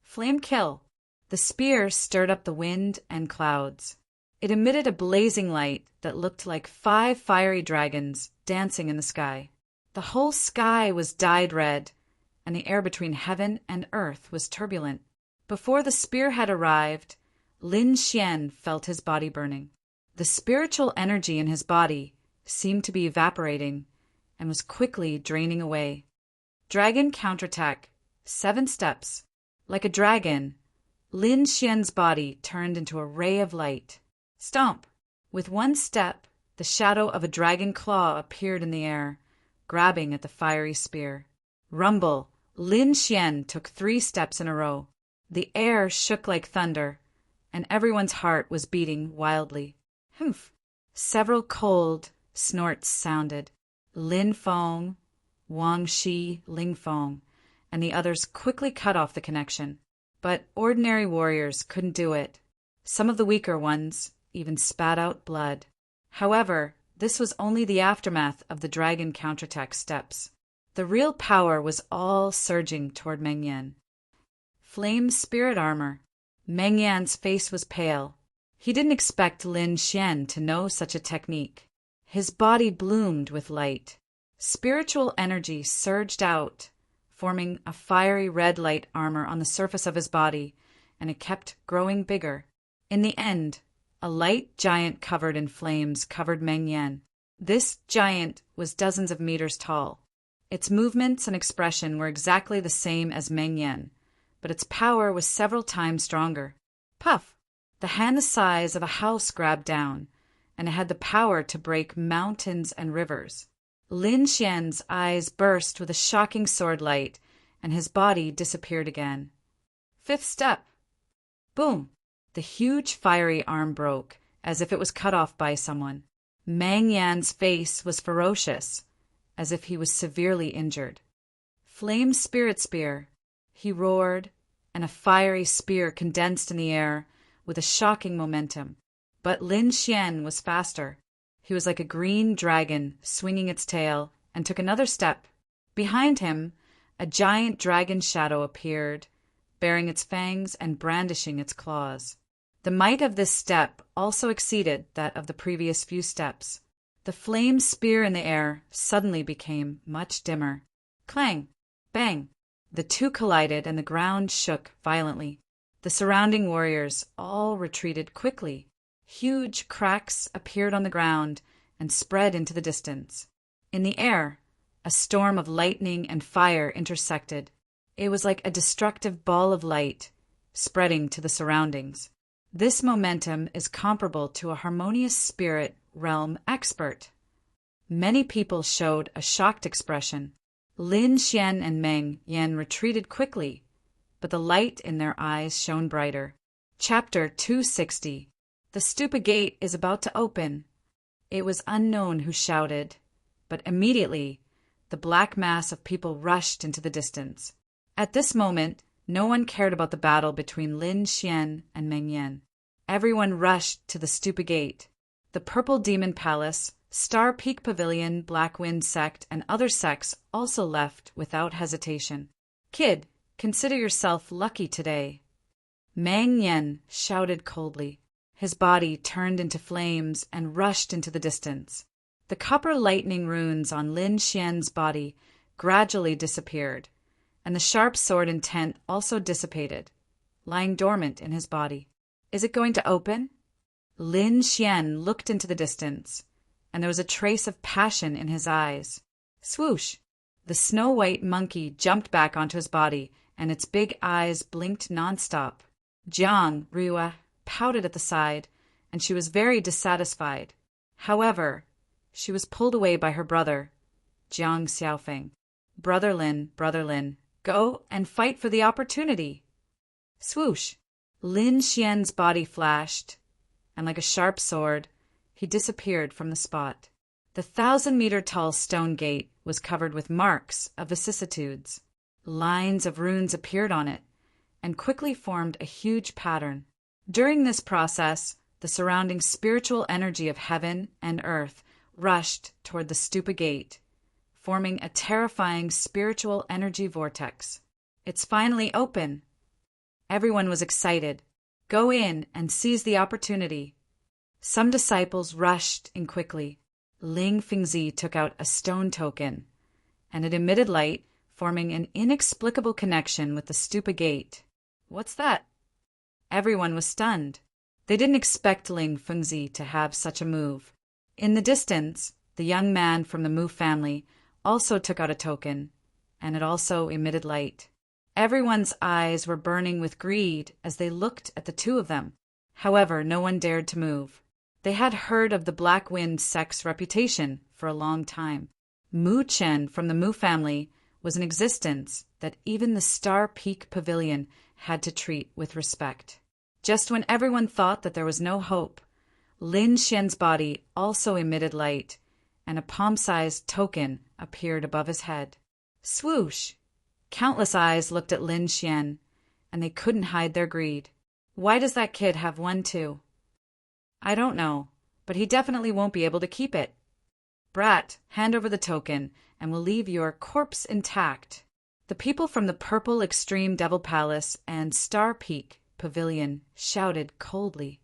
A: Flame kill. The spear stirred up the wind and clouds. It emitted a blazing light that looked like 5 fiery dragons dancing in the sky. The whole sky was dyed red, and the air between heaven and earth was turbulent. Before the spear had arrived, Lin Xian felt his body burning. The spiritual energy in his body seemed to be evaporating and was quickly draining away. Dragon counterattack, 7 steps. Like a dragon, Lin Xian's body turned into a ray of light. Stomp! With 1 step, the shadow of a dragon claw appeared in the air, grabbing at the fiery spear. Rumble! Lin Xian took 3 steps in a row. The air shook like thunder, and everyone's heart was beating wildly. Humph! Several cold snorts sounded. Lin Feng, Wang Shi, Ling Feng, and the others quickly cut off the connection. But ordinary warriors couldn't do it. Some of the weaker ones even spat out blood. However, this was only the aftermath of the dragon counterattack steps. The real power was all surging toward Meng Yan. Flame spirit armor. Meng Yan's face was pale. He didn't expect Lin Xian to know such a technique. His body bloomed with light. Spiritual energy surged out, forming a fiery red light armor on the surface of his body, and it kept growing bigger. In the end, a light giant covered in flames covered Meng Yan. This giant was dozens of meters tall. Its movements and expression were exactly the same as Meng Yan, but its power was several times stronger. Puff! The hand the size of a house grabbed down, and it had the power to break mountains and rivers. Lin Xian's eyes burst with a shocking sword light, and his body disappeared again. 5th step. Boom! The huge fiery arm broke, as if it was cut off by someone. Mang Yan's face was ferocious, as if he was severely injured. Flame spirit spear. He roared, and a fiery spear condensed in the air with a shocking momentum. But Lin Xian was faster. He was like a green dragon swinging its tail and took another step. Behind him, a giant dragon shadow appeared, baring its fangs and brandishing its claws. The might of this step also exceeded that of the previous few steps. The flame spear in the air suddenly became much dimmer. Clang! Bang! The two collided and the ground shook violently. The surrounding warriors all retreated quickly. Huge cracks appeared on the ground and spread into the distance. In the air, a storm of lightning and fire intersected. It was like a destructive ball of light spreading to the surroundings. This momentum is comparable to a harmonious spirit realm expert. Many people showed a shocked expression. Lin Xian and Meng Yan retreated quickly, but the light in their eyes shone brighter. Chapter 260. The stupa gate is about to open. It was unknown who shouted, but immediately the black mass of people rushed into the distance. At this moment, no one cared about the battle between Lin Xian and Meng Yan. Everyone rushed to the stupa gate. The Purple Demon Palace, Star Peak Pavilion, Black Wind Sect, and other sects also left without hesitation. Kid, consider yourself lucky today. Meng Yan shouted coldly. His body turned into flames and rushed into the distance. The copper lightning runes on Lin Xian's body gradually disappeared, and the sharp sword intent also dissipated, lying dormant in his body. Is it going to open? Lin Xian looked into the distance, and there was a trace of passion in his eyes. Swoosh! The snow-white monkey jumped back onto his body, and its big eyes blinked nonstop. Jiang Rua pouted at the side, and she was very dissatisfied. However, she was pulled away by her brother, Jiang Xiaofeng. Brother Lin, go and fight for the opportunity. Swoosh! Lin Xian's body flashed, and like a sharp sword, he disappeared from the spot. The 1,000-meter-tall stone gate was covered with marks of vicissitudes. Lines of runes appeared on it, and quickly formed a huge pattern. During this process, the surrounding spiritual energy of heaven and earth rushed toward the stupa gate, forming a terrifying spiritual energy vortex. It's finally open. Everyone was excited. Go in and seize the opportunity. Some disciples rushed in quickly. Ling Fengzi took out a stone token, and it emitted light, forming an inexplicable connection with the stupa gate. What's that? Everyone was stunned. They didn't expect Ling Fengzi to have such a move. In the distance, the young man from the Mu family also took out a token, and it also emitted light. Everyone's eyes were burning with greed as they looked at the two of them. However, no one dared to move. They had heard of the Black Wind sect's reputation for a long time. Mu Chen from the Mu family was an existence that even the Star Peak Pavilion had to treat with respect. Just when everyone thought that there was no hope, Lin Xian's body also emitted light, and a palm-sized token appeared above his head. Swoosh! Countless eyes looked at Lin Xian, and they couldn't hide their greed. Why does that kid have one too? I don't know, but he definitely won't be able to keep it. Brat, hand over the token, and we'll leave your corpse intact. The people from the Purple Extreme Devil Palace and Star Peak Pavilion shouted coldly.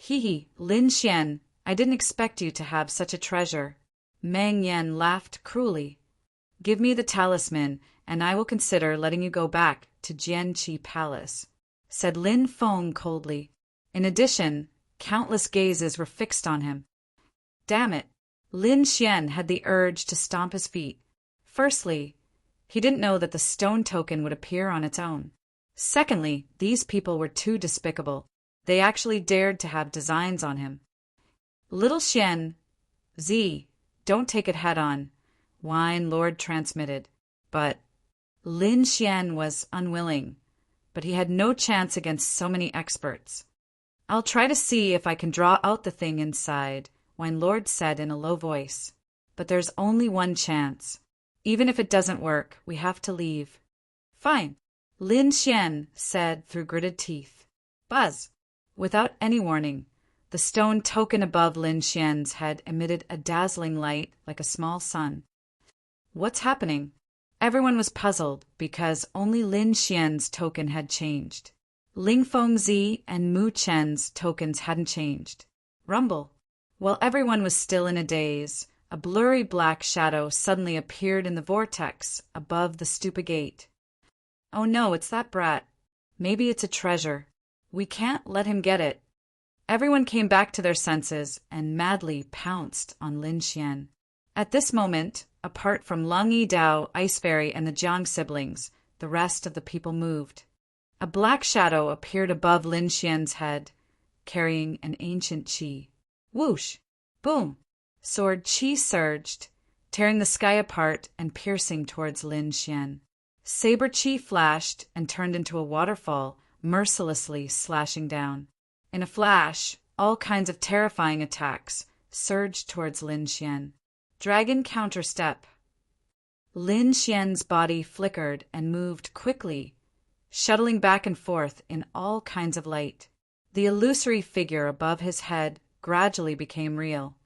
A: Hee, Lin Xian, I didn't expect you to have such a treasure. Meng Yan laughed cruelly. Give me the talisman, and I will consider letting you go back to Jianqi Palace, said Lin Feng coldly. In addition, countless gazes were fixed on him. Damn it! Lin Xian had the urge to stomp his feet. Firstly, he didn't know that the stone token would appear on its own. Secondly, these people were too despicable. They actually dared to have designs on him. Little Xian, Z, don't take it head-on, Wine Lord transmitted. But Lin Xian was unwilling, but he had no chance against so many experts. I'll try to see if I can draw out the thing inside, Wine Lord said in a low voice. But there's only one chance. Even if it doesn't work, we have to leave. Fine, Lin Xian said through gritted teeth. Buzz! Without any warning, the stone token above Lin Xian's head emitted a dazzling light like a small sun. What's happening? Everyone was puzzled because only Lin Xian's token had changed. Ling Fengzi and Mu Chen's tokens hadn't changed. Rumble. While everyone was still in a daze, a blurry black shadow suddenly appeared in the vortex above the stupa gate. Oh no, it's that brat. Maybe it's a treasure. We can't let him get it. Everyone came back to their senses and madly pounced on Lin Xian. At this moment, apart from Lung Yidao, Ice Fairy, and the Jiang siblings, the rest of the people moved. A black shadow appeared above Lin Xian's head, carrying an ancient qi. Whoosh! Boom! Sword qi surged, tearing the sky apart and piercing towards Lin Xian. Saber qi flashed and turned into a waterfall, mercilessly slashing down. In a flash, all kinds of terrifying attacks surged towards Lin Xian. Dragon counterstep. Lin Xian's body flickered and moved quickly, shuttling back and forth in all kinds of light. The illusory figure above his head gradually became real.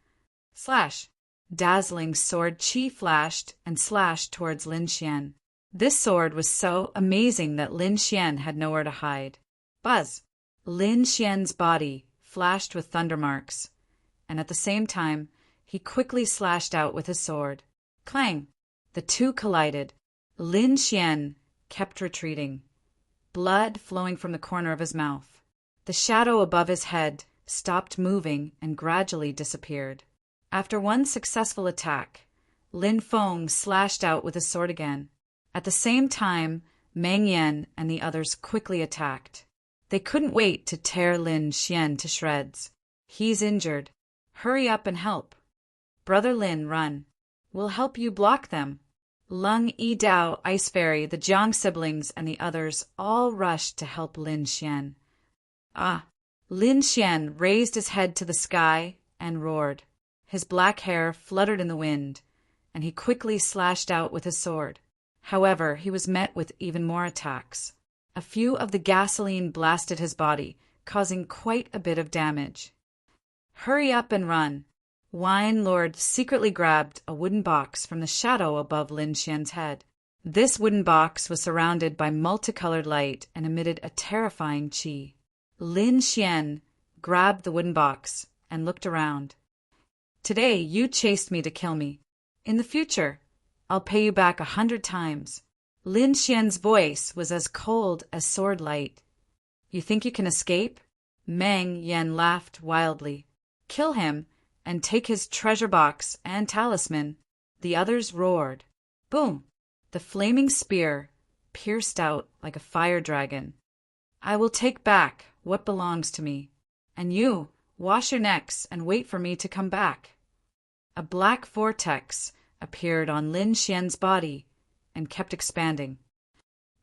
A: Slash! Dazzling sword qi flashed and slashed towards Lin Xian. This sword was so amazing that Lin Xian had nowhere to hide. Buzz! Lin Xian's body flashed with thunder marks, and at the same time, he quickly slashed out with his sword. Clang! The two collided. Lin Xian kept retreating, blood flowing from the corner of his mouth. The shadow above his head stopped moving and gradually disappeared. After one successful attack, Lin Feng slashed out with his sword again. At the same time, Meng Yan and the others quickly attacked. They couldn't wait to tear Lin Xian to shreds. He's injured. Hurry up and help. Brother Lin, run. We'll help you block them. Lung Yidao, Ice Fairy, the Jiang siblings, and the others all rushed to help Lin Xian. Ah! Lin Xian raised his head to the sky and roared. His black hair fluttered in the wind, and he quickly slashed out with his sword. However, he was met with even more attacks. A few of the gasoline blasted his body, causing quite a bit of damage. Hurry up and run. Wine Lord secretly grabbed a wooden box from the shadow above Lin Xian's head. This wooden box was surrounded by multicolored light and emitted a terrifying qi. Lin Xian grabbed the wooden box and looked around. Today you chased me to kill me. In the future, I'll pay you back 100 times. Lin Xian's voice was as cold as sword light. You think you can escape? Meng Yan laughed wildly. Kill him and take his treasure box and talisman. The others roared. Boom! The flaming spear pierced out like a fire dragon. I will take back what belongs to me. And you, wash your necks and wait for me to come back. A black vortex appeared on Lin Xian's body and kept expanding.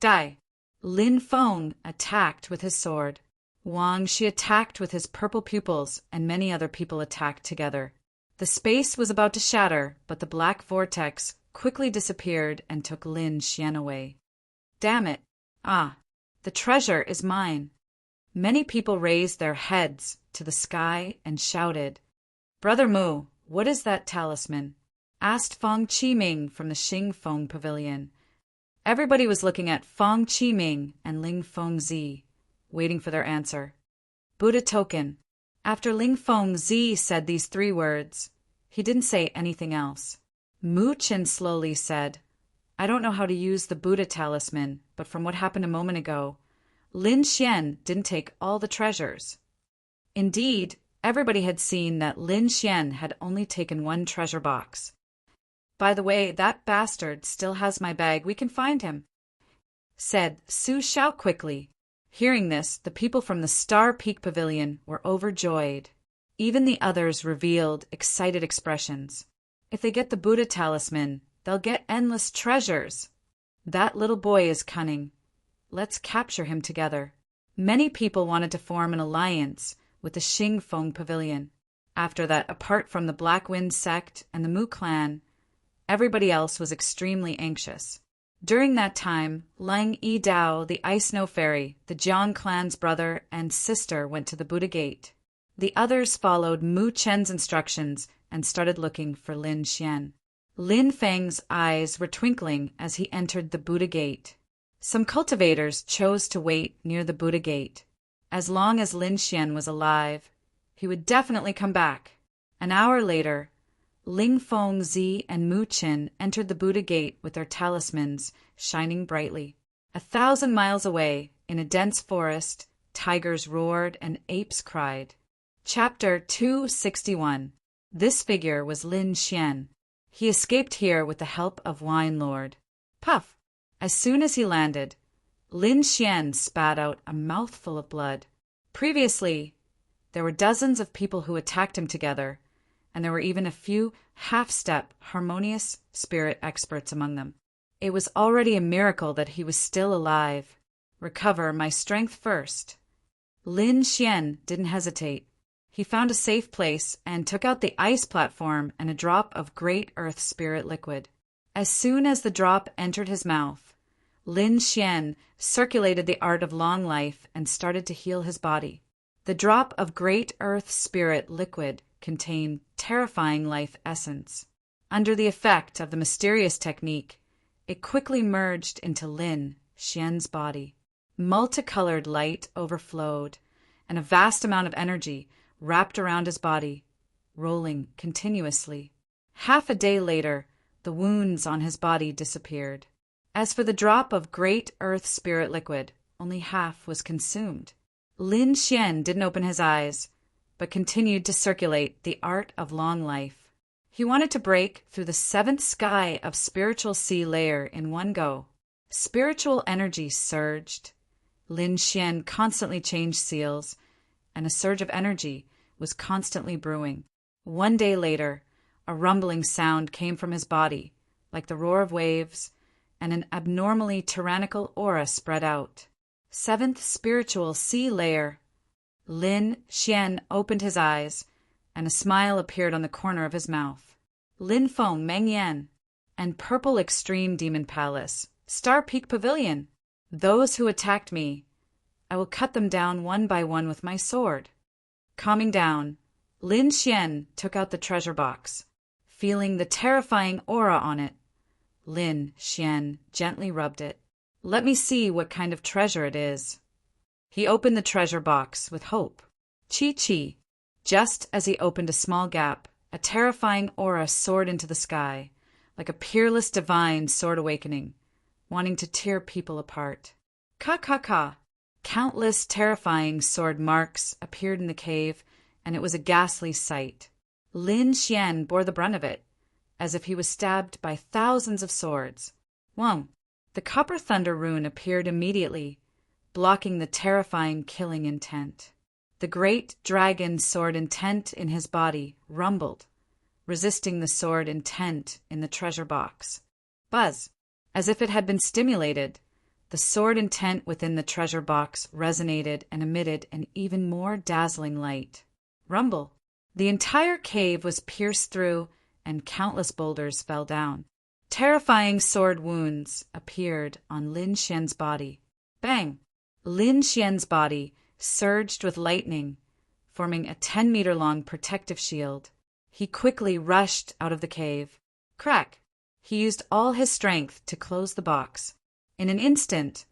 A: Die! Lin Feng attacked with his sword. Wang Shi attacked with his purple pupils, and many other people attacked together. The space was about to shatter, but the black vortex quickly disappeared and took Lin Xian away. Damn it! Ah, the treasure is mine. Many people raised their heads to the sky and shouted. Brother Mu, what is that talisman? Asked Feng Qiming from the Xing Feng Pavilion. Everybody was looking at Feng Qiming and Ling Fengzi, waiting for their answer. Buddha token. After Ling Fengzi said these 3 words, he didn't say anything else. Mu Chen slowly said, I don't know how to use the Buddha talisman, but from what happened a moment ago, Lin Xian didn't take all the treasures. Indeed, everybody had seen that Lin Xian had only taken 1 treasure box. By the way, that bastard still has my bag. We can find him, said Su Xiao quickly. Hearing this, the people from the Star Peak Pavilion were overjoyed. Even the others revealed excited expressions. If they get the Buddha talisman, they'll get endless treasures. That little boy is cunning. Let's capture him together. Many people wanted to form an alliance with the Xing Feng Pavilion. After that, apart from the Black Wind sect and the Mu clan, everybody else was extremely anxious. During that time, Lang Yidao, the Ice Snow Fairy, the Jiang clan's brother and sister, went to the Buddha Gate. The others followed Mu Chen's instructions and started looking for Lin Xian. Lin Feng's eyes were twinkling as he entered the Buddha Gate. Some cultivators chose to wait near the Buddha Gate. As long as Lin Xian was alive, he would definitely come back. An hour later, Ling Feng Zi and Mu Qin entered the Buddha Gate with their talismans shining brightly. 1,000 miles away, in a dense forest, tigers roared and apes cried. Chapter 261. This figure was Lin Xian. He escaped here with the help of Wine Lord. Puff! As soon as he landed, Lin Xian spat out a mouthful of blood. Previously, there were dozens of people who attacked him together, and there were even a few half-step, harmonious spirit experts among them. It was already a miracle that he was still alive. Recover my strength first. Lin Xian didn't hesitate. He found a safe place and took out the ice platform and a drop of Great Earth Spirit liquid. As soon as the drop entered his mouth, Lin Xian circulated the art of long life and started to heal his body. The drop of Great Earth Spirit liquid contained terrifying life essence. Under the effect of the mysterious technique, it quickly merged into Lin Xian's body. Multicolored light overflowed, and a vast amount of energy wrapped around his body, rolling continuously. Half a day later, the wounds on his body disappeared. As for the drop of Great Earth Spirit liquid, only half was consumed. Lin Xian didn't open his eyes, but continued to circulate the art of long life. He wanted to break through the 7th sky of spiritual sea layer in one go. Spiritual energy surged. Lin Xian constantly changed seals, and a surge of energy was constantly brewing. One day later, a rumbling sound came from his body, like the roar of waves, and an abnormally tyrannical aura spread out. 7th spiritual sea layer. Lin Xian opened his eyes, and a smile appeared on the corner of his mouth. Lin Feng Mengyan, and Purple Extreme Demon Palace, Star Peak Pavilion. Those who attacked me, I will cut them down one by one with my sword. Calming down, Lin Xian took out the treasure box. Feeling the terrifying aura on it, Lin Xian gently rubbed it. Let me see what kind of treasure it is. He opened the treasure box with hope. Chi-chi. Just as he opened a small gap, a terrifying aura soared into the sky, like a peerless divine sword awakening, wanting to tear people apart. Ka-ka-ka. Countless terrifying sword marks appeared in the cave, and it was a ghastly sight. Lin Xian bore the brunt of it, as if he was stabbed by thousands of swords. Whoa! The copper thunder rune appeared immediately, blocking the terrifying killing intent. The great dragon sword intent in his body rumbled, resisting the sword intent in the treasure box. Buzz! As if it had been stimulated, the sword intent within the treasure box resonated and emitted an even more dazzling light. Rumble! The entire cave was pierced through, and countless boulders fell down. Terrifying sword wounds appeared on Lin Xian's body. Bang! Lin Xian's body surged with lightning, forming a 10-meter-long protective shield. He quickly rushed out of the cave. Crack! He used all his strength to close the box. In an instant,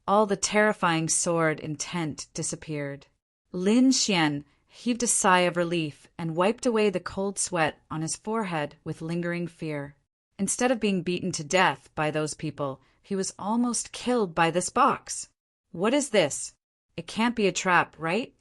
A: all the terrifying sword intent disappeared. Lin Xian heaved a sigh of relief and wiped away the cold sweat on his forehead with lingering fear. Instead of being beaten to death by those people, he was almost killed by this box. What is this? It can't be a trap, right?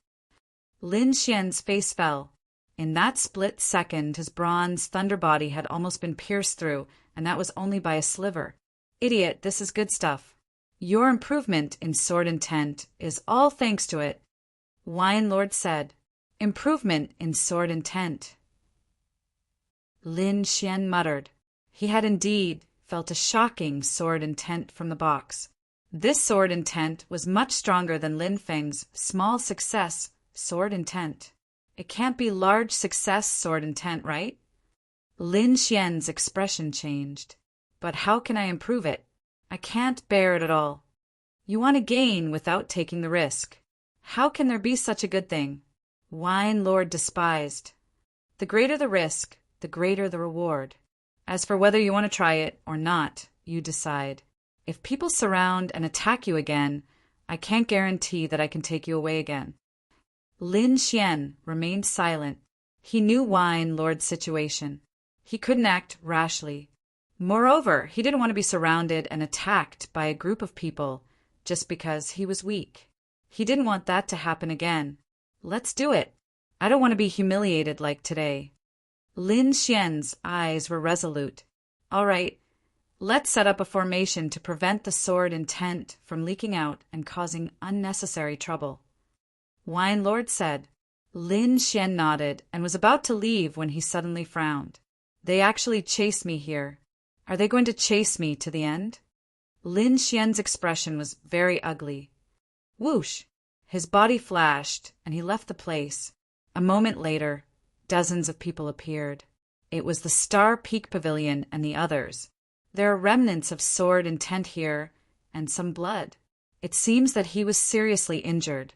A: Lin Xian's face fell. In that split second, his bronze thunder body had almost been pierced through, and that was only by a sliver. Idiot, this is good stuff. Your improvement in sword intent is all thanks to it, Wine Lord said. Improvement in sword intent. Lin Xian muttered. He had indeed felt a shocking sword intent from the box. This sword intent was much stronger than Lin Feng's small success sword intent. It can't be large success sword intent, right? Lin Xian's expression changed. But how can I improve it? I can't bear it at all. You want to gain without taking the risk. How can there be such a good thing? Wine Lord despised. The greater the risk, the greater the reward. As for whether you want to try it or not, you decide. If people surround and attack you again, I can't guarantee that I can take you away again." Lin Xian remained silent. He knew Wine Lord's situation. He couldn't act rashly. Moreover, he didn't want to be surrounded and attacked by a group of people just because he was weak. He didn't want that to happen again. Let's do it. I don't want to be humiliated like today. Lin Xian's eyes were resolute. All right, let's set up a formation to prevent the sword intent from leaking out and causing unnecessary trouble. Wine Lord said. Lin Xian nodded and was about to leave when he suddenly frowned. They actually chased me here. Are they going to chase me to the end? Lin Xian's expression was very ugly. Whoosh! His body flashed, and he left the place. A moment later, dozens of people appeared. It was the Star Peak Pavilion and the others. There are remnants of sword intent here, and some blood. It seems that he was seriously injured.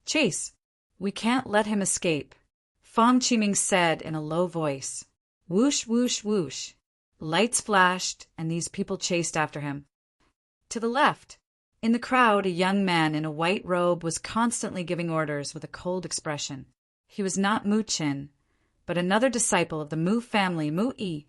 A: Chase! We can't let him escape, Fang Qiming said in a low voice. Whoosh, whoosh, whoosh. Lights flashed, and these people chased after him. To the left, in the crowd, a young man in a white robe was constantly giving orders with a cold expression. He was not Mu Qin, but another disciple of the Mu family, Mu Yi.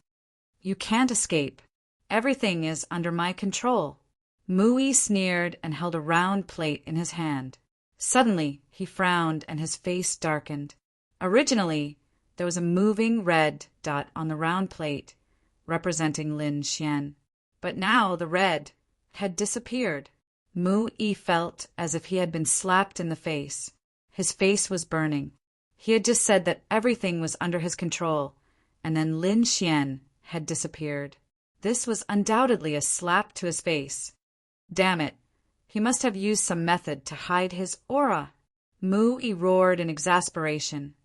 A: You can't escape. Everything is under my control. Mu Yi sneered and held a round plate in his hand. Suddenly, he frowned and his face darkened. Originally, there was a moving red dot on the round plate, representing Lin Xian. But now the red had disappeared. Mu Yi felt as if he had been slapped in the face. His face was burning. He had just said that everything was under his control, and then Lin Xian had disappeared. This was undoubtedly a slap to his face. Damn it. He must have used some method to hide his aura. Mu Yi roared in exasperation.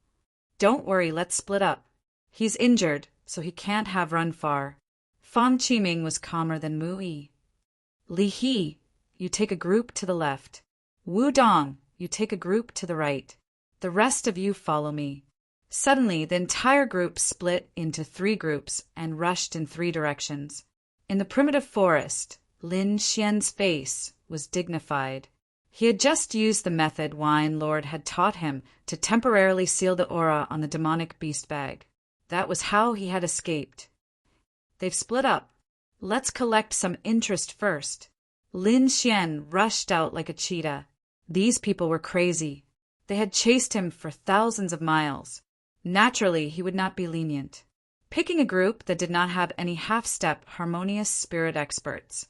A: Don't worry, let's split up. He's injured, so he can't have run far. Fang Qiming was calmer than Mu Yi. Li He, you take a group to the left. Wu Dong, you take a group to the right. The rest of you follow me. Suddenly, the entire group split into 3 groups and rushed in 3 directions. In the primitive forest, Lin Xian's face was dignified. He had just used the method Wine Lord had taught him to temporarily seal the aura on the demonic beast bag. That was how he had escaped. They've split up. Let's collect some interest first. Lin Xian rushed out like a cheetah. These people were crazy. They had chased him for thousands of miles. Naturally, he would not be lenient. Picking a group that did not have any half-step harmonious spirit experts,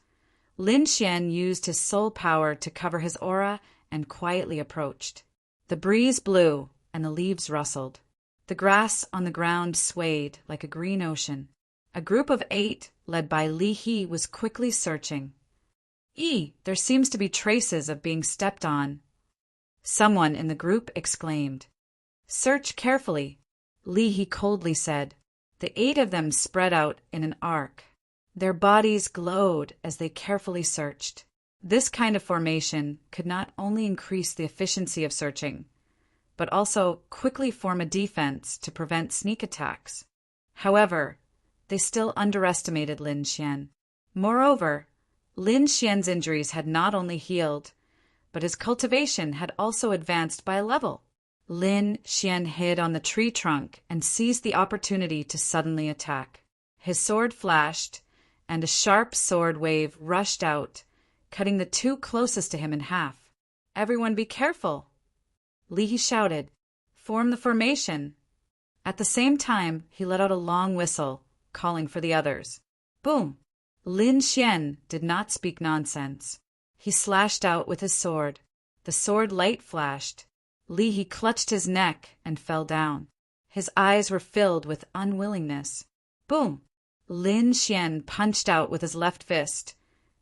A: Lin Xian used his soul power to cover his aura and quietly approached. The breeze blew and the leaves rustled. The grass on the ground swayed like a green ocean. A group of 8, led by Li He, was quickly searching. There seems to be traces of being stepped on. Someone in the group exclaimed. Search carefully, Li He coldly said. The 8 of them spread out in an arc. Their bodies glowed as they carefully searched. This kind of formation could not only increase the efficiency of searching, but also quickly form a defense to prevent sneak attacks. However, they still underestimated Lin Xian. Moreover, Lin Xian's injuries had not only healed, but his cultivation had also advanced by a level. Lin Xian hid on the tree trunk and seized the opportunity to suddenly attack. His sword flashed, and a sharp sword wave rushed out, cutting the 2 closest to him in half. Everyone be careful! Li He shouted. Form the formation. At the same time, he let out a long whistle, calling for the others. Boom! Lin Xian did not speak nonsense. He slashed out with his sword. The sword light flashed. Li He clutched his neck and fell down. His eyes were filled with unwillingness. Boom! Lin Xian punched out with his left fist,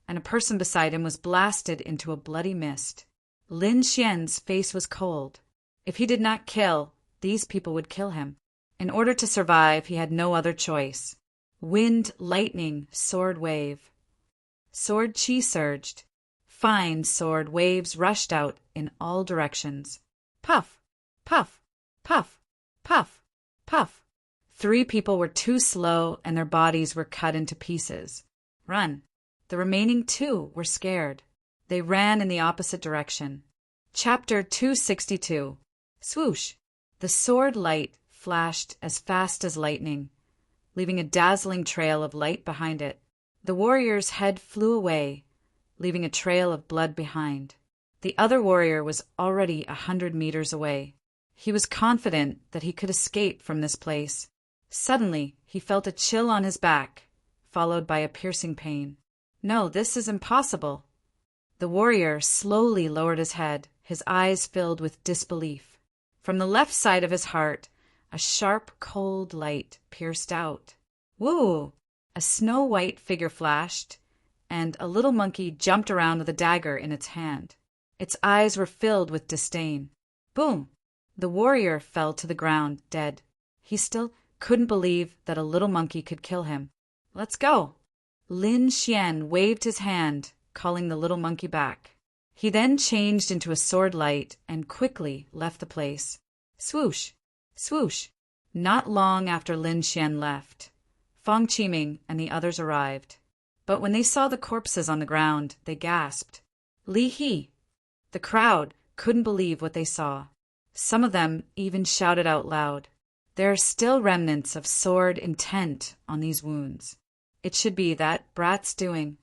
A: and a person beside him was blasted into a bloody mist. Lin Xian's face was cold. If he did not kill, these people would kill him. In order to survive, he had no other choice. Wind, lightning, sword wave. Sword chi surged. Fine sword waves rushed out in all directions. Puff, puff, puff, puff, puff. 3 people were too slow and their bodies were cut into pieces. Run. The remaining 2 were scared. They ran in the opposite direction. Chapter 262. Swoosh! The sword light flashed as fast as lightning, leaving a dazzling trail of light behind it. The warrior's head flew away, leaving a trail of blood behind. The other warrior was already 100 meters away. He was confident that he could escape from this place. Suddenly, he felt a chill on his back, followed by a piercing pain. No, this is impossible. The warrior slowly lowered his head, his eyes filled with disbelief. From the left side of his heart, a sharp, cold light pierced out. Woo! A snow-white figure flashed, and a little monkey jumped around with a dagger in its hand. Its eyes were filled with disdain. Boom! The warrior fell to the ground, dead. He still couldn't believe that a little monkey could kill him. Let's go! Lin Xian waved his hand, calling the little monkey back. He then changed into a sword light and quickly left the place. Swoosh! Swoosh! Not long after Lin Xian left, Fang Qiming and the others arrived. But when they saw the corpses on the ground, they gasped. Li He! The crowd couldn't believe what they saw. Some of them even shouted out loud. There are still remnants of sword intent on these wounds. It should be that brat's doing.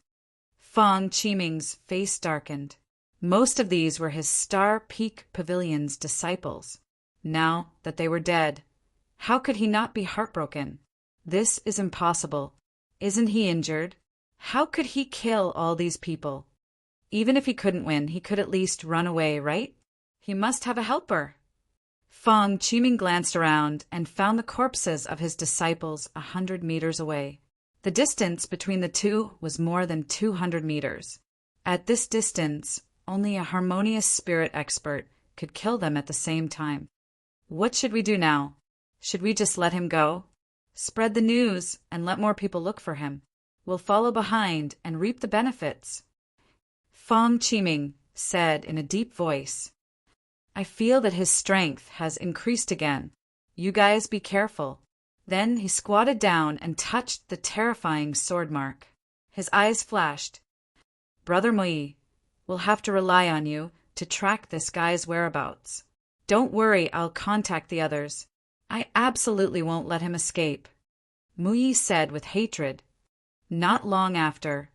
A: Fang Qiming's face darkened. Most of these were his Star Peak Pavilion's disciples. Now that they were dead, how could he not be heartbroken? This is impossible. Isn't he injured? How could he kill all these people? Even if he couldn't win, he could at least run away, right? He must have a helper. Fang Qiming glanced around and found the corpses of his disciples 100 meters away. The distance between the two was more than 200 meters. At this distance, only a harmonious spirit expert could kill them at the same time. What should we do now? Should we just let him go? Spread the news and let more people look for him. We'll follow behind and reap the benefits. Fang Qiming said in a deep voice, I feel that his strength has increased again. You guys be careful. Then he squatted down and touched the terrifying sword mark. His eyes flashed. Brother Mui, we'll have to rely on you to track this guy's whereabouts. Don't worry, I'll contact the others. I absolutely won't let him escape. Mui said with hatred. Not long after,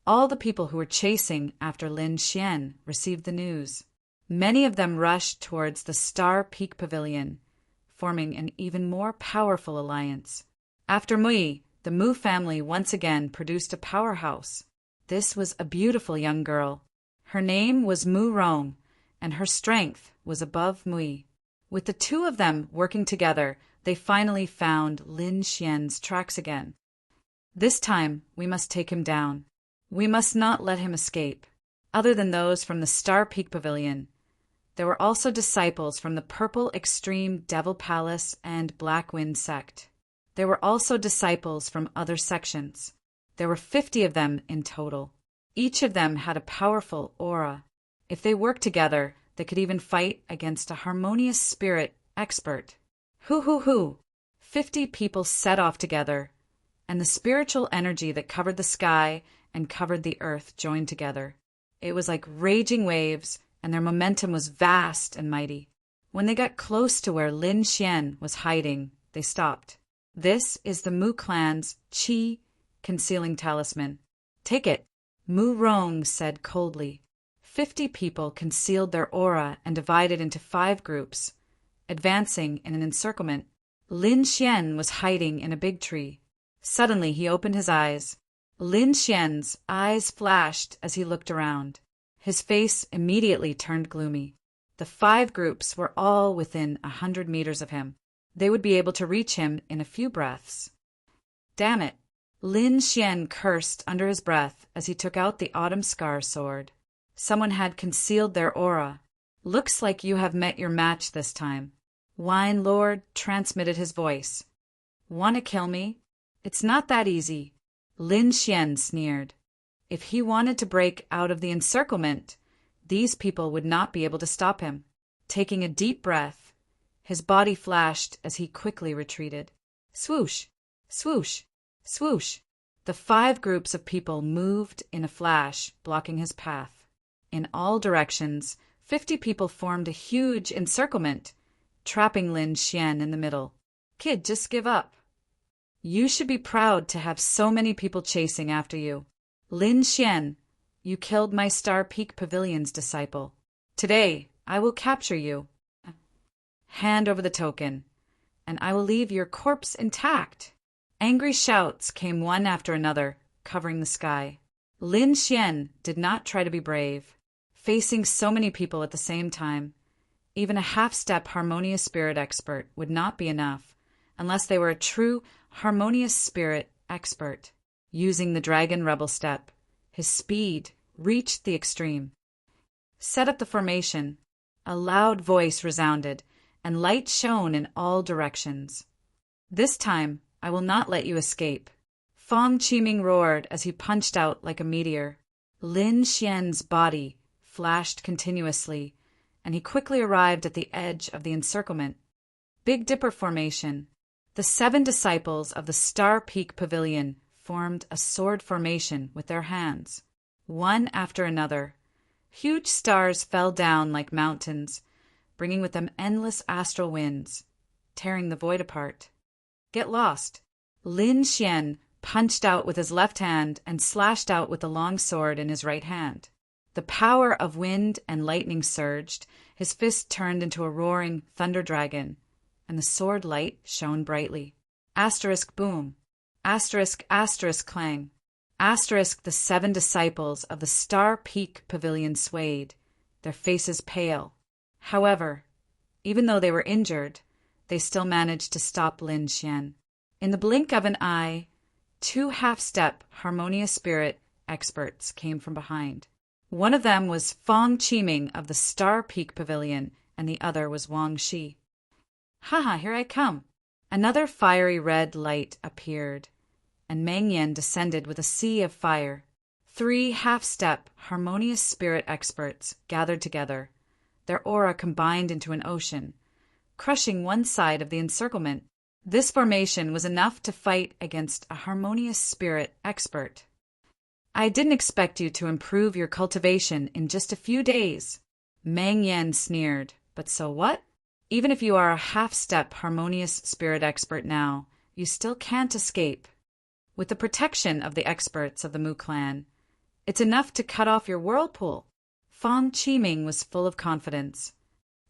A: all the people who were chasing after Lin Xian received the news. Many of them rushed towards the Star Peak Pavilion, forming an even more powerful alliance. After Mui, the Mu family once again produced a powerhouse. This was a beautiful young girl. Her name was Mu Rong, and her strength was above Mui. With the two of them working together, they finally found Lin Xian's tracks again. This time, we must take him down. We must not let him escape. Other than those from the Star Peak Pavilion, there were also disciples from the Purple Extreme Devil Palace and Black Wind sect. There were also disciples from other sections. There were 50 of them in total. Each of them had a powerful aura. If they worked together, they could even fight against a harmonious spirit expert. Hoo! 50 people set off together, and the spiritual energy that covered the sky and covered the earth joined together. It was like raging waves, and their momentum was vast and mighty. When they got close to where Lin Xian was hiding, they stopped. This is the Mu clan's Qi concealing talisman. Take it, Mu Rong said coldly. 50 people concealed their aura and divided into 5 groups, advancing in an encirclement. Lin Xian was hiding in a big tree. Suddenly he opened his eyes. Lin Xian's eyes flashed as he looked around. His face immediately turned gloomy. The 5 groups were all within 100 meters of him. They would be able to reach him in a few breaths. Damn it! Lin Xian cursed under his breath as he took out the Autumn Scar sword. Someone had concealed their aura. Looks like you have met your match this time. Wine Lord transmitted his voice. Want to kill me? It's not that easy. Lin Xian sneered. If he wanted to break out of the encirclement, these people would not be able to stop him. Taking a deep breath, his body flashed as he quickly retreated. Swoosh, swoosh, swoosh. The 5 groups of people moved in a flash, blocking his path. In all directions, 50 people formed a huge encirclement, trapping Lin Xian in the middle. Kid, just give up. You should be proud to have so many people chasing after you. Lin Xian, you killed my Star Peak Pavilion's disciple. Today, I will capture you. Hand over the token, and I will leave your corpse intact. Angry shouts came one after another, covering the sky. Lin Xian did not try to be brave. Facing so many people at the same time, even a half-step harmonious spirit expert would not be enough, unless they were a true harmonious spirit expert. Using the dragon rebel step, his speed reached the extreme. Set up the formation. A loud voice resounded, and light shone in all directions. This time, I will not let you escape. Fong Qiming roared as he punched out like a meteor. Lin Xian's body flashed continuously, and he quickly arrived at the edge of the encirclement. Big Dipper formation. The 7 disciples of the Star Peak Pavilion formed a sword formation with their hands. One after another, huge stars fell down like mountains, bringing with them endless astral winds, tearing the void apart. Get lost. Lin Xian punched out with his left hand and slashed out with the long sword in his right hand. The power of wind and lightning surged, his fist turned into a roaring thunder dragon, and the sword light shone brightly. Asterisk boom. Asterisk asterisk clang. Asterisk the 7 disciples of the Star Peak Pavilion swayed, their faces pale. However, even though they were injured, they still managed to stop Lin Xian. In the blink of an eye, 2 half-step harmonious spirit experts came from behind. One of them was Fong Qiming of the Star Peak Pavilion, and the other was Wang Shi. Haha, here I come. Another fiery red light appeared, and Meng Yan descended with a sea of fire. 3 half-step harmonious spirit experts gathered together, their aura combined into an ocean, crushing one side of the encirclement. This formation was enough to fight against a harmonious spirit expert. I didn't expect you to improve your cultivation in just a few days. Meng Yan sneered, but so what? Even if you are a half-step harmonious spirit expert now, you still can't escape. With the protection of the experts of the Mu clan, it's enough to cut off your whirlpool. Fong Qiming was full of confidence.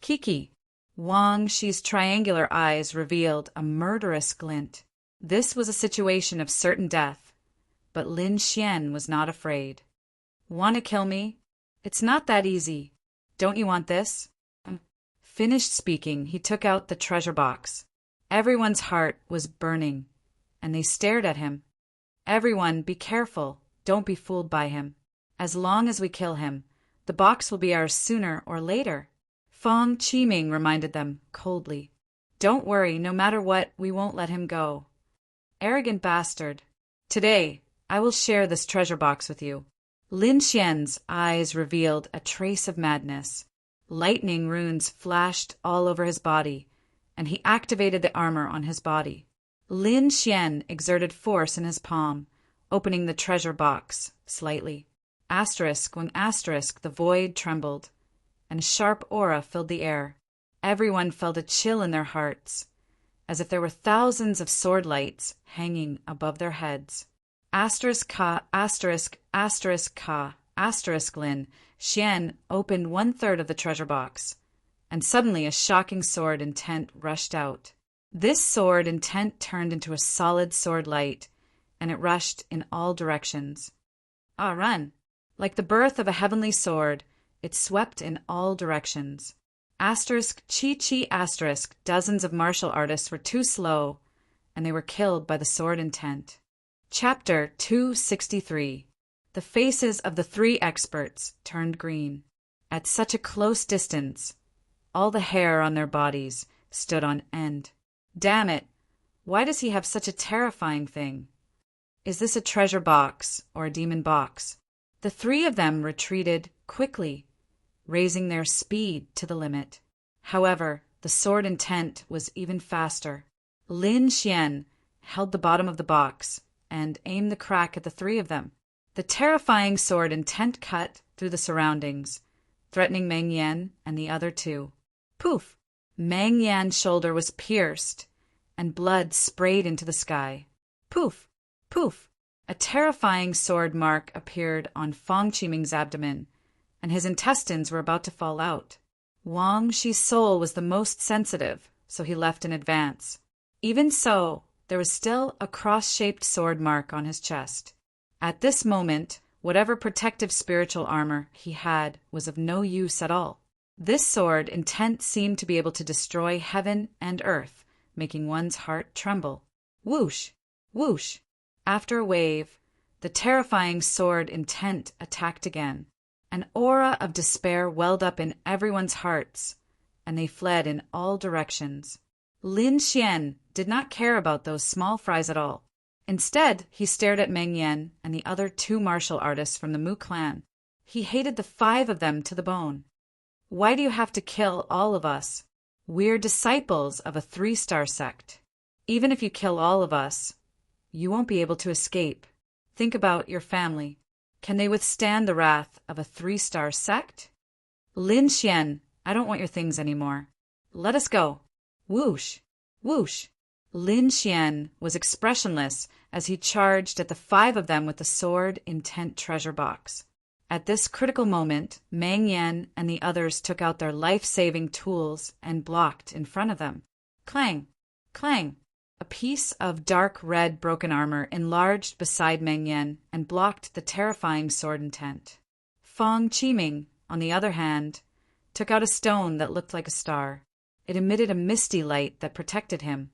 A: Kiki. Wang Shi's triangular eyes revealed a murderous glint. This was a situation of certain death, but Lin Xian was not afraid. Want to kill me? It's not that easy. Don't you want this? Finished speaking, he took out the treasure box. Everyone's heart was burning, and they stared at him. Everyone, be careful. Don't be fooled by him. As long as we kill him, the box will be ours sooner or later. Fong Qiming reminded them coldly. Don't worry, no matter what, we won't let him go. Arrogant bastard. Today, I will share this treasure box with you. Lin Xian's eyes revealed a trace of madness. Lightning runes flashed all over his body, and he activated the armor on his body. Lin Xian exerted force in his palm, opening the treasure box slightly. Asterisk when asterisk the void trembled, and a sharp aura filled the air. Everyone felt a chill in their hearts, as if there were thousands of sword lights hanging above their heads. Asterisk ka, asterisk, asterisk ka, asterisk Lin Xian opened 1/3 of the treasure box, and suddenly a shocking sword intent rushed out. This sword intent turned into a solid sword light, and it rushed in all directions. Run! Like the birth of a heavenly sword, it swept in all directions. Asterisk chi asterisk dozens of martial artists were too slow, and they were killed by the sword intent. Chapter 263. The faces of the 3 experts turned green. At such a close distance, all the hair on their bodies stood on end. Damn it! Why does he have such a terrifying thing? Is this a treasure box or a demon box? The 3 of them retreated quickly, raising their speed to the limit. However, the sword intent was even faster. Lin Xian held the bottom of the box and aimed the crack at the three of them. The terrifying sword intent cut through the surroundings, threatening Meng Yan and the other two. Poof! Meng Yan's shoulder was pierced, and blood sprayed into the sky. Poof! Poof! A terrifying sword mark appeared on Fang Qiming's abdomen, and his intestines were about to fall out. Wang Shi's soul was the most sensitive, so he left in advance. Even so, there was still a cross-shaped sword mark on his chest. At this moment, whatever protective spiritual armor he had was of no use at all. This sword intent seemed to be able to destroy heaven and earth, making one's heart tremble. Whoosh! Whoosh! After a wave, the terrifying sword intent attacked again. An aura of despair welled up in everyone's hearts, and they fled in all directions. Lin Xian did not care about those small fries at all. Instead, he stared at Meng Yan and the other two martial artists from the Mu clan. He hated the 5 of them to the bone. Why do you have to kill all of us? We're disciples of a 3-star sect. Even if you kill all of us, you won't be able to escape. Think about your family. Can they withstand the wrath of a 3-star sect? Lin Xian, I don't want your things anymore. Let us go. Whoosh! Whoosh! Lin Xian was expressionless as he charged at the 5 of them with the sword intent treasure box. At this critical moment, Meng Yan and the others took out their life-saving tools and blocked in front of them. Clang! Clang! A piece of dark red broken armor enlarged beside Meng Yan and blocked the terrifying sword intent. Fang Qiming, on the other hand, took out a stone that looked like a star. It emitted a misty light that protected him.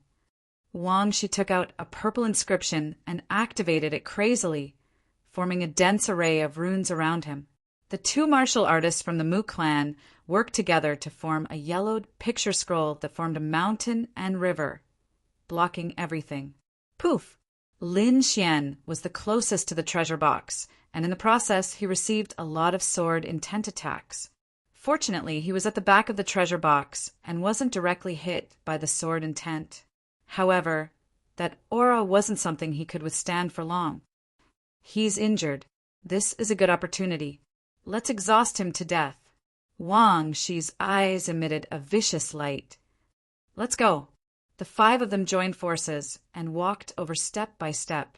A: Wang Shi took out a purple inscription and activated it crazily, forming a dense array of runes around him. The 2 martial artists from the Mu clan worked together to form a yellowed picture scroll that formed a mountain and river, blocking everything. Poof! Lin Xian was the closest to the treasure box, and in the process he received a lot of sword intent attacks. Fortunately, he was at the back of the treasure box and wasn't directly hit by the sword intent. However, that aura wasn't something he could withstand for long. He's injured. This is a good opportunity. Let's exhaust him to death. Wang Shi's eyes emitted a vicious light. Let's go. The 5 of them joined forces and walked over step by step.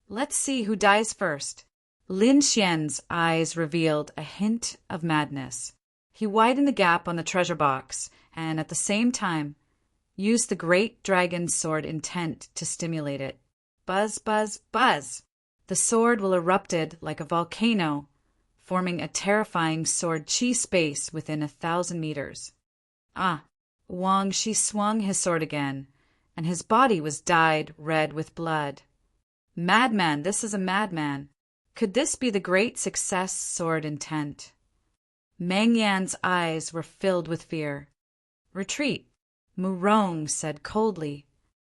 A: Let's see who dies first. Lin Xian's eyes revealed a hint of madness. He widened the gap on the treasure box and, at the same time, used the great dragon's sword intent to stimulate it. Buzz, buzz, buzz! The sword will erupted like a volcano, forming a terrifying sword chi space within 1,000 meters. Ah! Wang Shi swung his sword again, and his body was dyed red with blood. Madman, this is a madman. Could this be the great success sword intent? Meng Yan's eyes were filled with fear. Retreat, Murong said coldly.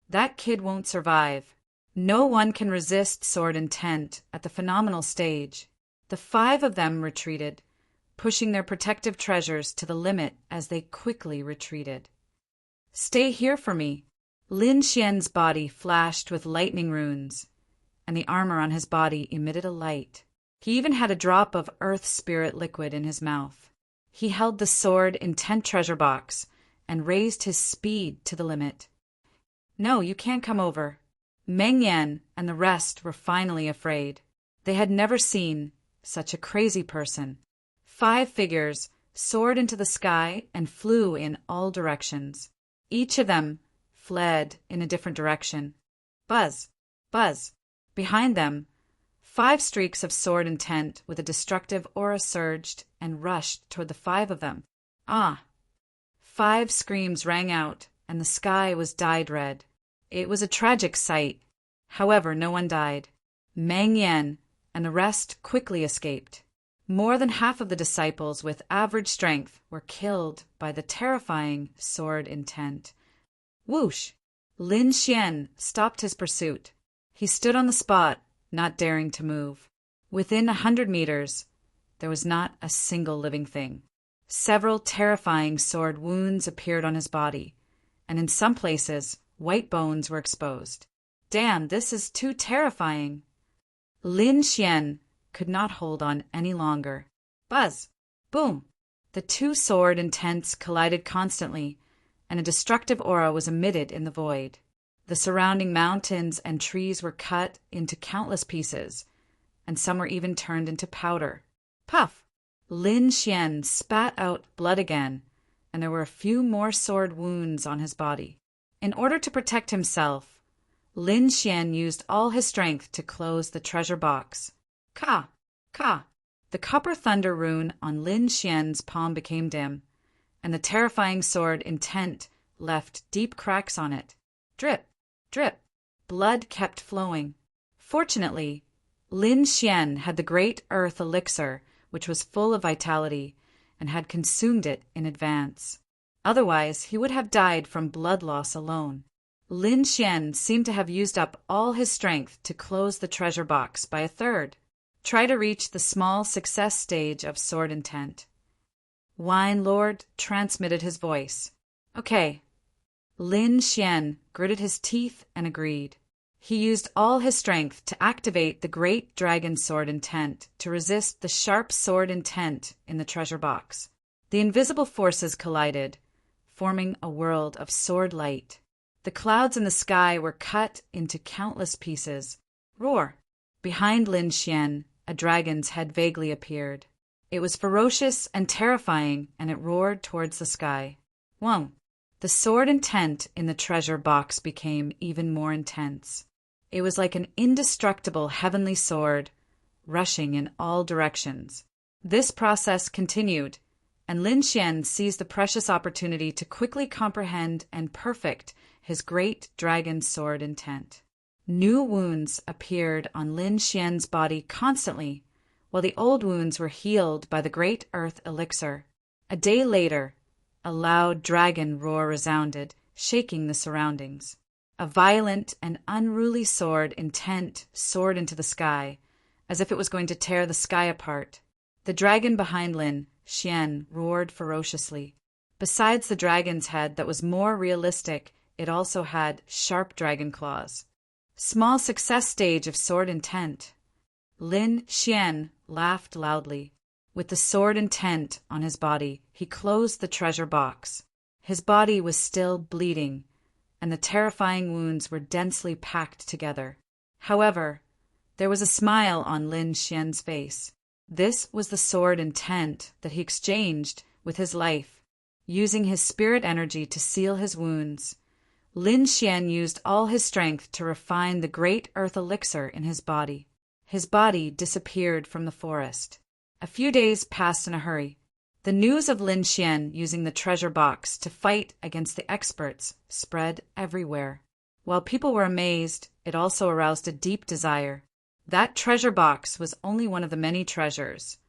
A: That kid won't survive. No one can resist sword intent at the phenomenal stage. The 5 of them retreated, pushing their protective treasures to the limit as they quickly retreated. Stay here for me. Lin Xian's body flashed with lightning runes, and the armor on his body emitted a light. He even had a drop of earth spirit liquid in his mouth. He held the sword intent treasure box and raised his speed to the limit. No, you can't come over. Meng Yan and the rest were finally afraid. They had never seen such a crazy person. 5 figures soared into the sky and flew in all directions. Each of them fled in a different direction. Buzz! Buzz! Behind them, 5 streaks of sword intent with a destructive aura surged and rushed toward the 5 of them. Ah! 5 screams rang out, and the sky was dyed red. It was a tragic sight. However, no one died. Meng Yan and the rest quickly escaped. More than half of the disciples with average strength were killed by the terrifying sword intent. Whoosh! Lin Xian stopped his pursuit. He stood on the spot, not daring to move. Within 100 meters, there was not a single living thing. Several terrifying sword wounds appeared on his body, and in some places, white bones were exposed. Damn, this is too terrifying. Lin Xian could not hold on any longer. Buzz! Boom! The two sword intents collided constantly, and a destructive aura was emitted in the void. The surrounding mountains and trees were cut into countless pieces, and some were even turned into powder. Puff! Lin Xian spat out blood again, and there were a few more sword wounds on his body. In order to protect himself, Lin Xian used all his strength to close the treasure box. Ka! Ka! The copper thunder rune on Lin Xian's palm became dim, and the terrifying sword intent left deep cracks on it. Drip! Drip! Blood kept flowing. Fortunately, Lin Xian had the great earth elixir, which was full of vitality, and had consumed it in advance. Otherwise, he would have died from blood loss alone. Lin Xian seemed to have used up all his strength to close the treasure box by a third. Try to reach the small success stage of sword intent. Wine Lord transmitted his voice. Okay. Lin Xian gritted his teeth and agreed. He used all his strength to activate the great dragon sword intent to resist the sharp sword intent in the treasure box. The invisible forces collided, forming a world of sword light. The clouds in the sky were cut into countless pieces. Roar! Behind Lin Xian, a dragon's head vaguely appeared. It was ferocious and terrifying, and it roared towards the sky. Whoa! The sword intent in the treasure box became even more intense. It was like an indestructible heavenly sword, rushing in all directions. This process continued, and Lin Xian seized the precious opportunity to quickly comprehend and perfect his great dragon sword intent. New wounds appeared on Lin Xian's body constantly, while the old wounds were healed by the great earth elixir. A day later, a loud dragon roar resounded, shaking the surroundings. A violent and unruly sword intent soared into the sky, as if it was going to tear the sky apart. The dragon behind Lin Xian roared ferociously. Besides the dragon's head that was more realistic, it also had sharp dragon claws. Small success stage of sword intent. Lin Xian laughed loudly. With the sword intent on his body, he closed the treasure box. His body was still bleeding, and the terrifying wounds were densely packed together. However, there was a smile on Lin Xian's face. This was the sword intent that he exchanged with his life, using his spirit energy to seal his wounds. Lin Xian used all his strength to refine the great earth elixir in his body. His body disappeared from the forest. A few days passed in a hurry. The news of Lin Xian using the treasure box to fight against the experts spread everywhere. While people were amazed, it also aroused a deep desire. That treasure box was only one of the many treasures,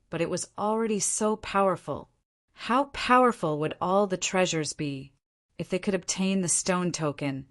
A: but it was already so powerful. How powerful would all the treasures be? If they could obtain the stone token,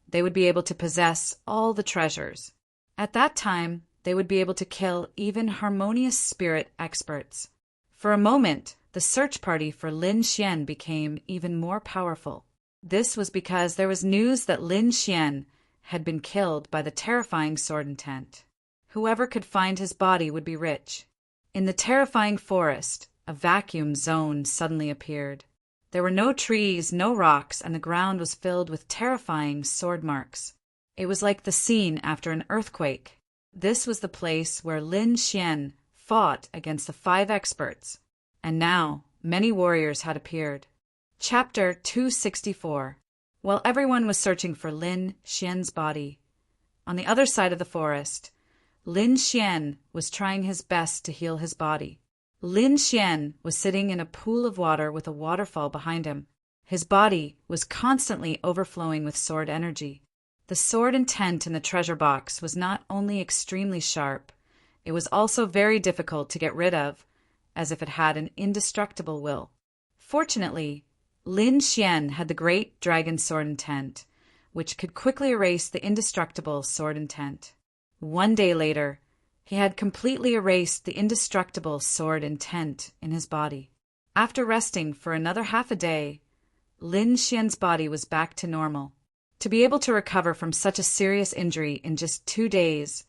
A: they would be able to possess all the treasures. At that time, they would be able to kill even harmonious spirit experts. For a moment, the search party for Lin Xian became even more powerful. This was because there was news that Lin Xian had been killed by the terrifying sword intent. Whoever could find his body would be rich. In the terrifying forest, a vacuum zone suddenly appeared. There were no trees, no rocks, and the ground was filled with terrifying sword marks. It was like the scene after an earthquake. This was the place where Lin Xian fought against the 5 experts, and now many warriors had appeared. Chapter 264. While everyone was searching for Lin Xian's body, on the other side of the forest, Lin Xian was trying his best to heal his body. Lin Xian was sitting in a pool of water with a waterfall behind him. His body was constantly overflowing with sword energy. The sword intent in the treasure box was not only extremely sharp, it was also very difficult to get rid of, as if it had an indestructible will. Fortunately, Lin Xian had the great dragon sword intent, which could quickly erase the indestructible sword intent. One day later, he had completely erased the indestructible sword intent in his body. After resting for another half a day, Lin Xian's body was back to normal. To be able to recover from such a serious injury in just 2 days,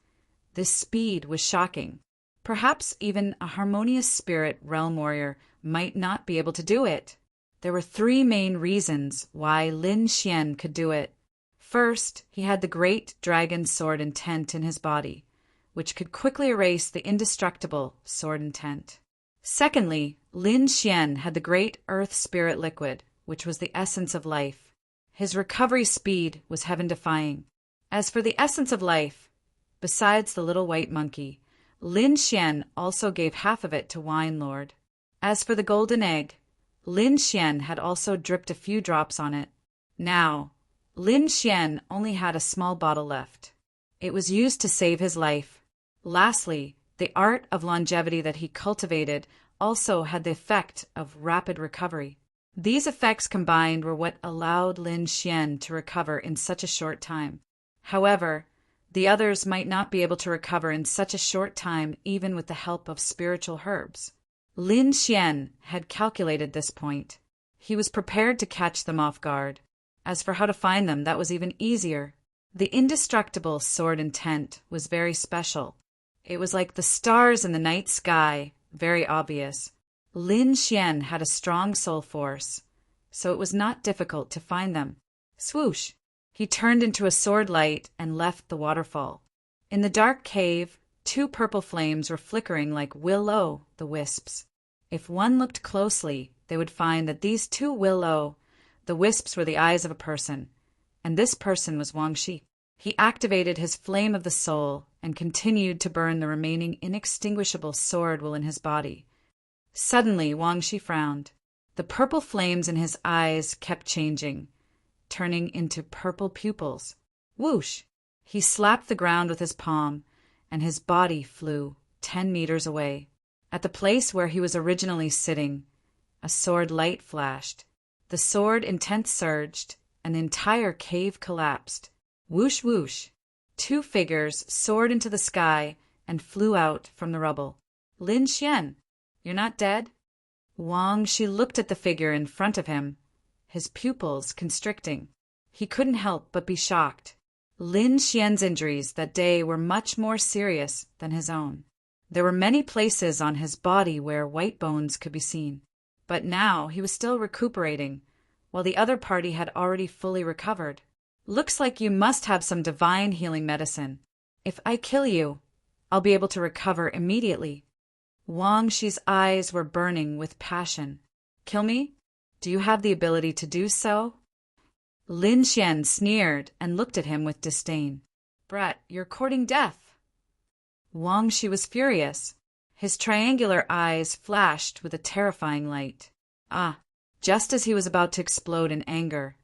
A: this speed was shocking. Perhaps even a harmonious spirit realm warrior might not be able to do it. There were 3 main reasons why Lin Xian could do it. First, he had the great dragon sword intent in his body, which could quickly erase the indestructible sword intent. Secondly, Lin Xian had the great earth spirit liquid, which was the essence of life. His recovery speed was heaven-defying. As for the essence of life, besides the little white monkey, Lin Xian also gave half of it to Wine Lord. As for the golden egg, Lin Xian had also dripped a few drops on it. Now, Lin Xian only had a small bottle left. It was used to save his life. Lastly, the art of longevity that he cultivated also had the effect of rapid recovery. These effects combined were what allowed Lin Xian to recover in such a short time. However, the others might not be able to recover in such a short time even with the help of spiritual herbs. Lin Xian had calculated this point. He was prepared to catch them off guard. As for how to find them, that was even easier. The indestructible sword intent was very special. It was like the stars in the night sky, very obvious. Lin Xian had a strong soul force, so it was not difficult to find them. Swoosh! He turned into a sword light and left the waterfall. In the dark cave, 2 purple flames were flickering like will-o'-the-wisps. If one looked closely, they would find that these 2 will-o'-the-wisps were the eyes of a person, and this person was Wang Shi. He activated his flame of the soul and continued to burn the remaining inextinguishable sword will in his body. Suddenly, Wang Shi frowned. The purple flames in his eyes kept changing, turning into purple pupils. Whoosh! He slapped the ground with his palm, and his body flew 10 meters away. At the place where he was originally sitting, a sword light flashed. The sword intent surged, and the entire cave collapsed. Whoosh, whoosh! 2 figures soared into the sky and flew out from the rubble. Lin Xian, you're not dead? Wang Shi looked at the figure in front of him, his pupils constricting. He couldn't help but be shocked. Lin Xian's injuries that day were much more serious than his own. There were many places on his body where white bones could be seen. But now he was still recuperating, while the other party had already fully recovered. Looks like you must have some divine healing medicine. If I kill you, I'll be able to recover immediately. Wang Shi's eyes were burning with passion. Kill me? Do you have the ability to do so? Lin Xian sneered and looked at him with disdain. Brat, you're courting death. Wang Shi was furious. His triangular eyes flashed with a terrifying light. Just as he was about to explode in anger,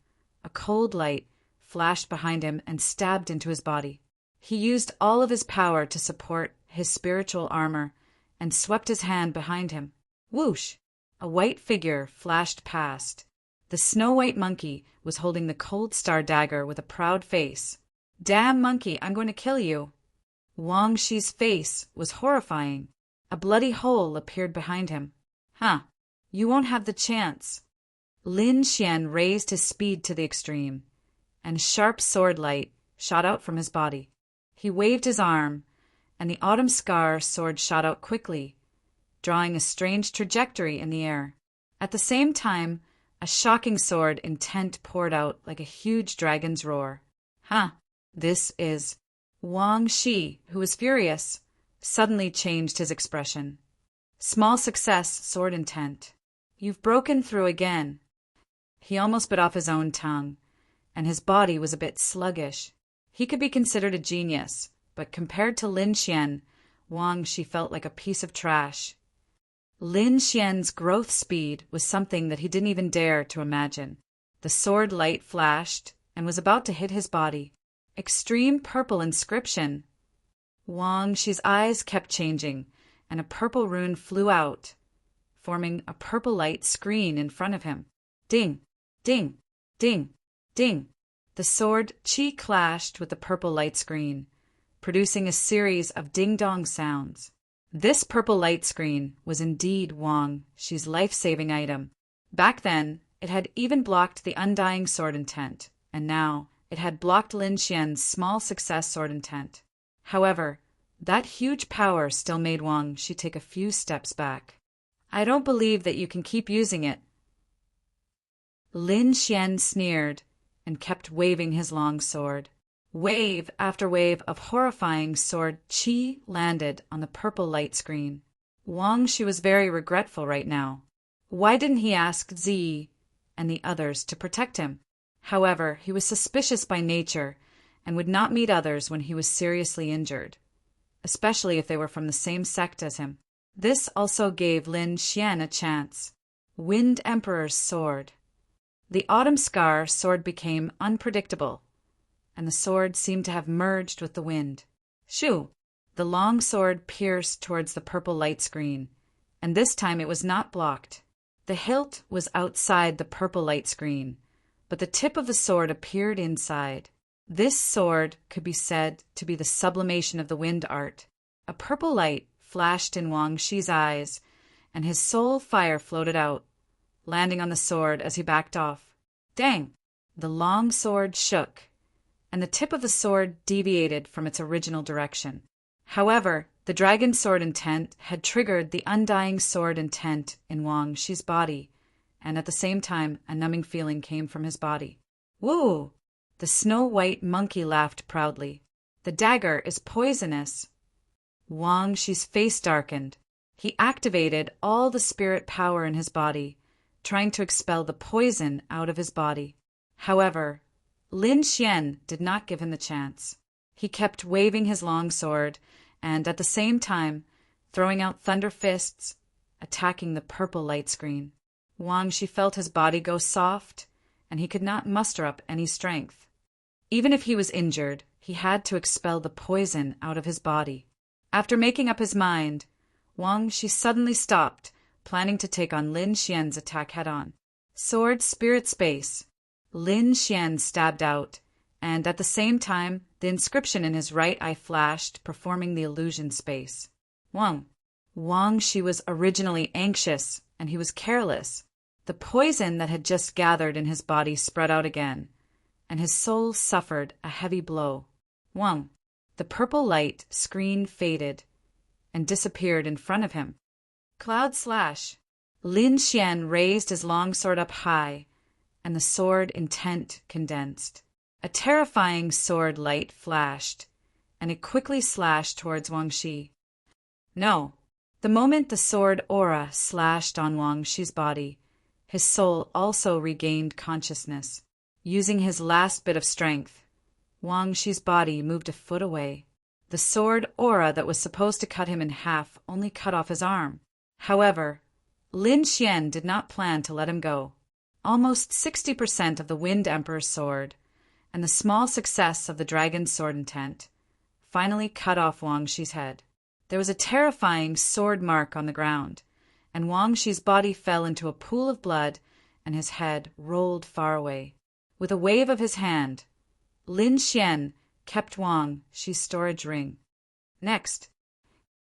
A: a cold light flashed behind him and stabbed into his body. He used all of his power to support his spiritual armor and swept his hand behind him. Whoosh! A white figure flashed past. The snow-white monkey was holding the cold star dagger with a proud face. Damn monkey, I'm going to kill you. Wang Shi's face was horrifying. A bloody hole appeared behind him. You won't have the chance. Lin Xian raised his speed to the extreme, and sharp sword light shot out from his body. He waved his arm, and the autumn scar sword shot out quickly, drawing a strange trajectory in the air. At the same time, a shocking sword intent poured out like a huge dragon's roar. This is... Wang Shi, who was furious, suddenly changed his expression. Small success, sword intent. You've broken through again. He almost bit off his own tongue, and his body was a bit sluggish. He could be considered a genius, but compared to Lin Xian, Wang Shi felt like a piece of trash. Lin Xian's growth speed was something that he didn't even dare to imagine. The sword light flashed and was about to hit his body. Extreme purple inscription. Wang Shi's eyes kept changing, and a purple rune flew out, forming a purple light screen in front of him. Ding, ding, ding, ding. The sword chi clashed with the purple light screen, producing a series of ding-dong sounds. This purple light screen was indeed Wang Shi's life-saving item. Back then, it had even blocked the undying sword intent, and now It had blocked Lin Xian's small success sword intent. However, that huge power still made Wang Shi take a few steps back. I don't believe that you can keep using it. Lin Xian sneered and kept waving his long sword. Wave after wave of horrifying sword chi landed on the purple light screen. Wang Shi was very regretful right now. Why didn't he ask Zi and the others to protect him? However, he was suspicious by nature and would not meet others when he was seriously injured, especially if they were from the same sect as him. This also gave Lin Xian a chance. Wind Emperor's sword. The Autumn Scar sword became unpredictable, and the sword seemed to have merged with the wind. Shoo! The long sword pierced towards the purple light screen, and this time it was not blocked. The hilt was outside the purple light screen, but the tip of the sword appeared inside. This sword could be said to be the sublimation of the wind art. A purple light flashed in Wang Shi's eyes, and his soul fire floated out, landing on the sword as he backed off. Dang! The long sword shook, and the tip of the sword deviated from its original direction. However, the dragon sword intent had triggered the undying sword intent in Wang Shi's body, and at the same time a numbing feeling came from his body. Woo! The snow-white monkey laughed proudly. The dagger is poisonous. Wang Shi's face darkened. He activated all the spirit power in his body, trying to expel the poison out of his body. However, Lin Xian did not give him the chance. He kept waving his long sword and, at the same time, throwing out thunder fists, attacking the purple light screen. Wang Shi felt his body go soft, and he could not muster up any strength. Even if he was injured, he had to expel the poison out of his body. After making up his mind, Wang Shi suddenly stopped, planning to take on Lin Xian's attack head-on. Sword Spirit Space. Lin Xian stabbed out, and at the same time, the inscription in his right eye flashed, performing the illusion space. Wang Shi was originally anxious, and he was careless. The poison that had just gathered in his body spread out again, and his soul suffered a heavy blow. The purple light screen faded and disappeared in front of him. Cloud Slash. Lin Xian raised his long sword up high, and the sword intent condensed. A terrifying sword light flashed, and it quickly slashed towards Wang Shi. No. The moment the sword aura slashed on Wang Shi's body, his soul also regained consciousness. Using his last bit of strength, Wang Shi's body moved a foot away. The sword aura that was supposed to cut him in half only cut off his arm. However, Lin Xian did not plan to let him go. Almost 60% of the Wind Emperor's sword, and the small success of the dragon's sword intent, finally cut off Wang Shi's head. There was a terrifying sword mark on the ground, and Wang Shi's body fell into a pool of blood, and his head rolled far away. With a wave of his hand, Lin Xian kept Wang Shi's storage ring. Next,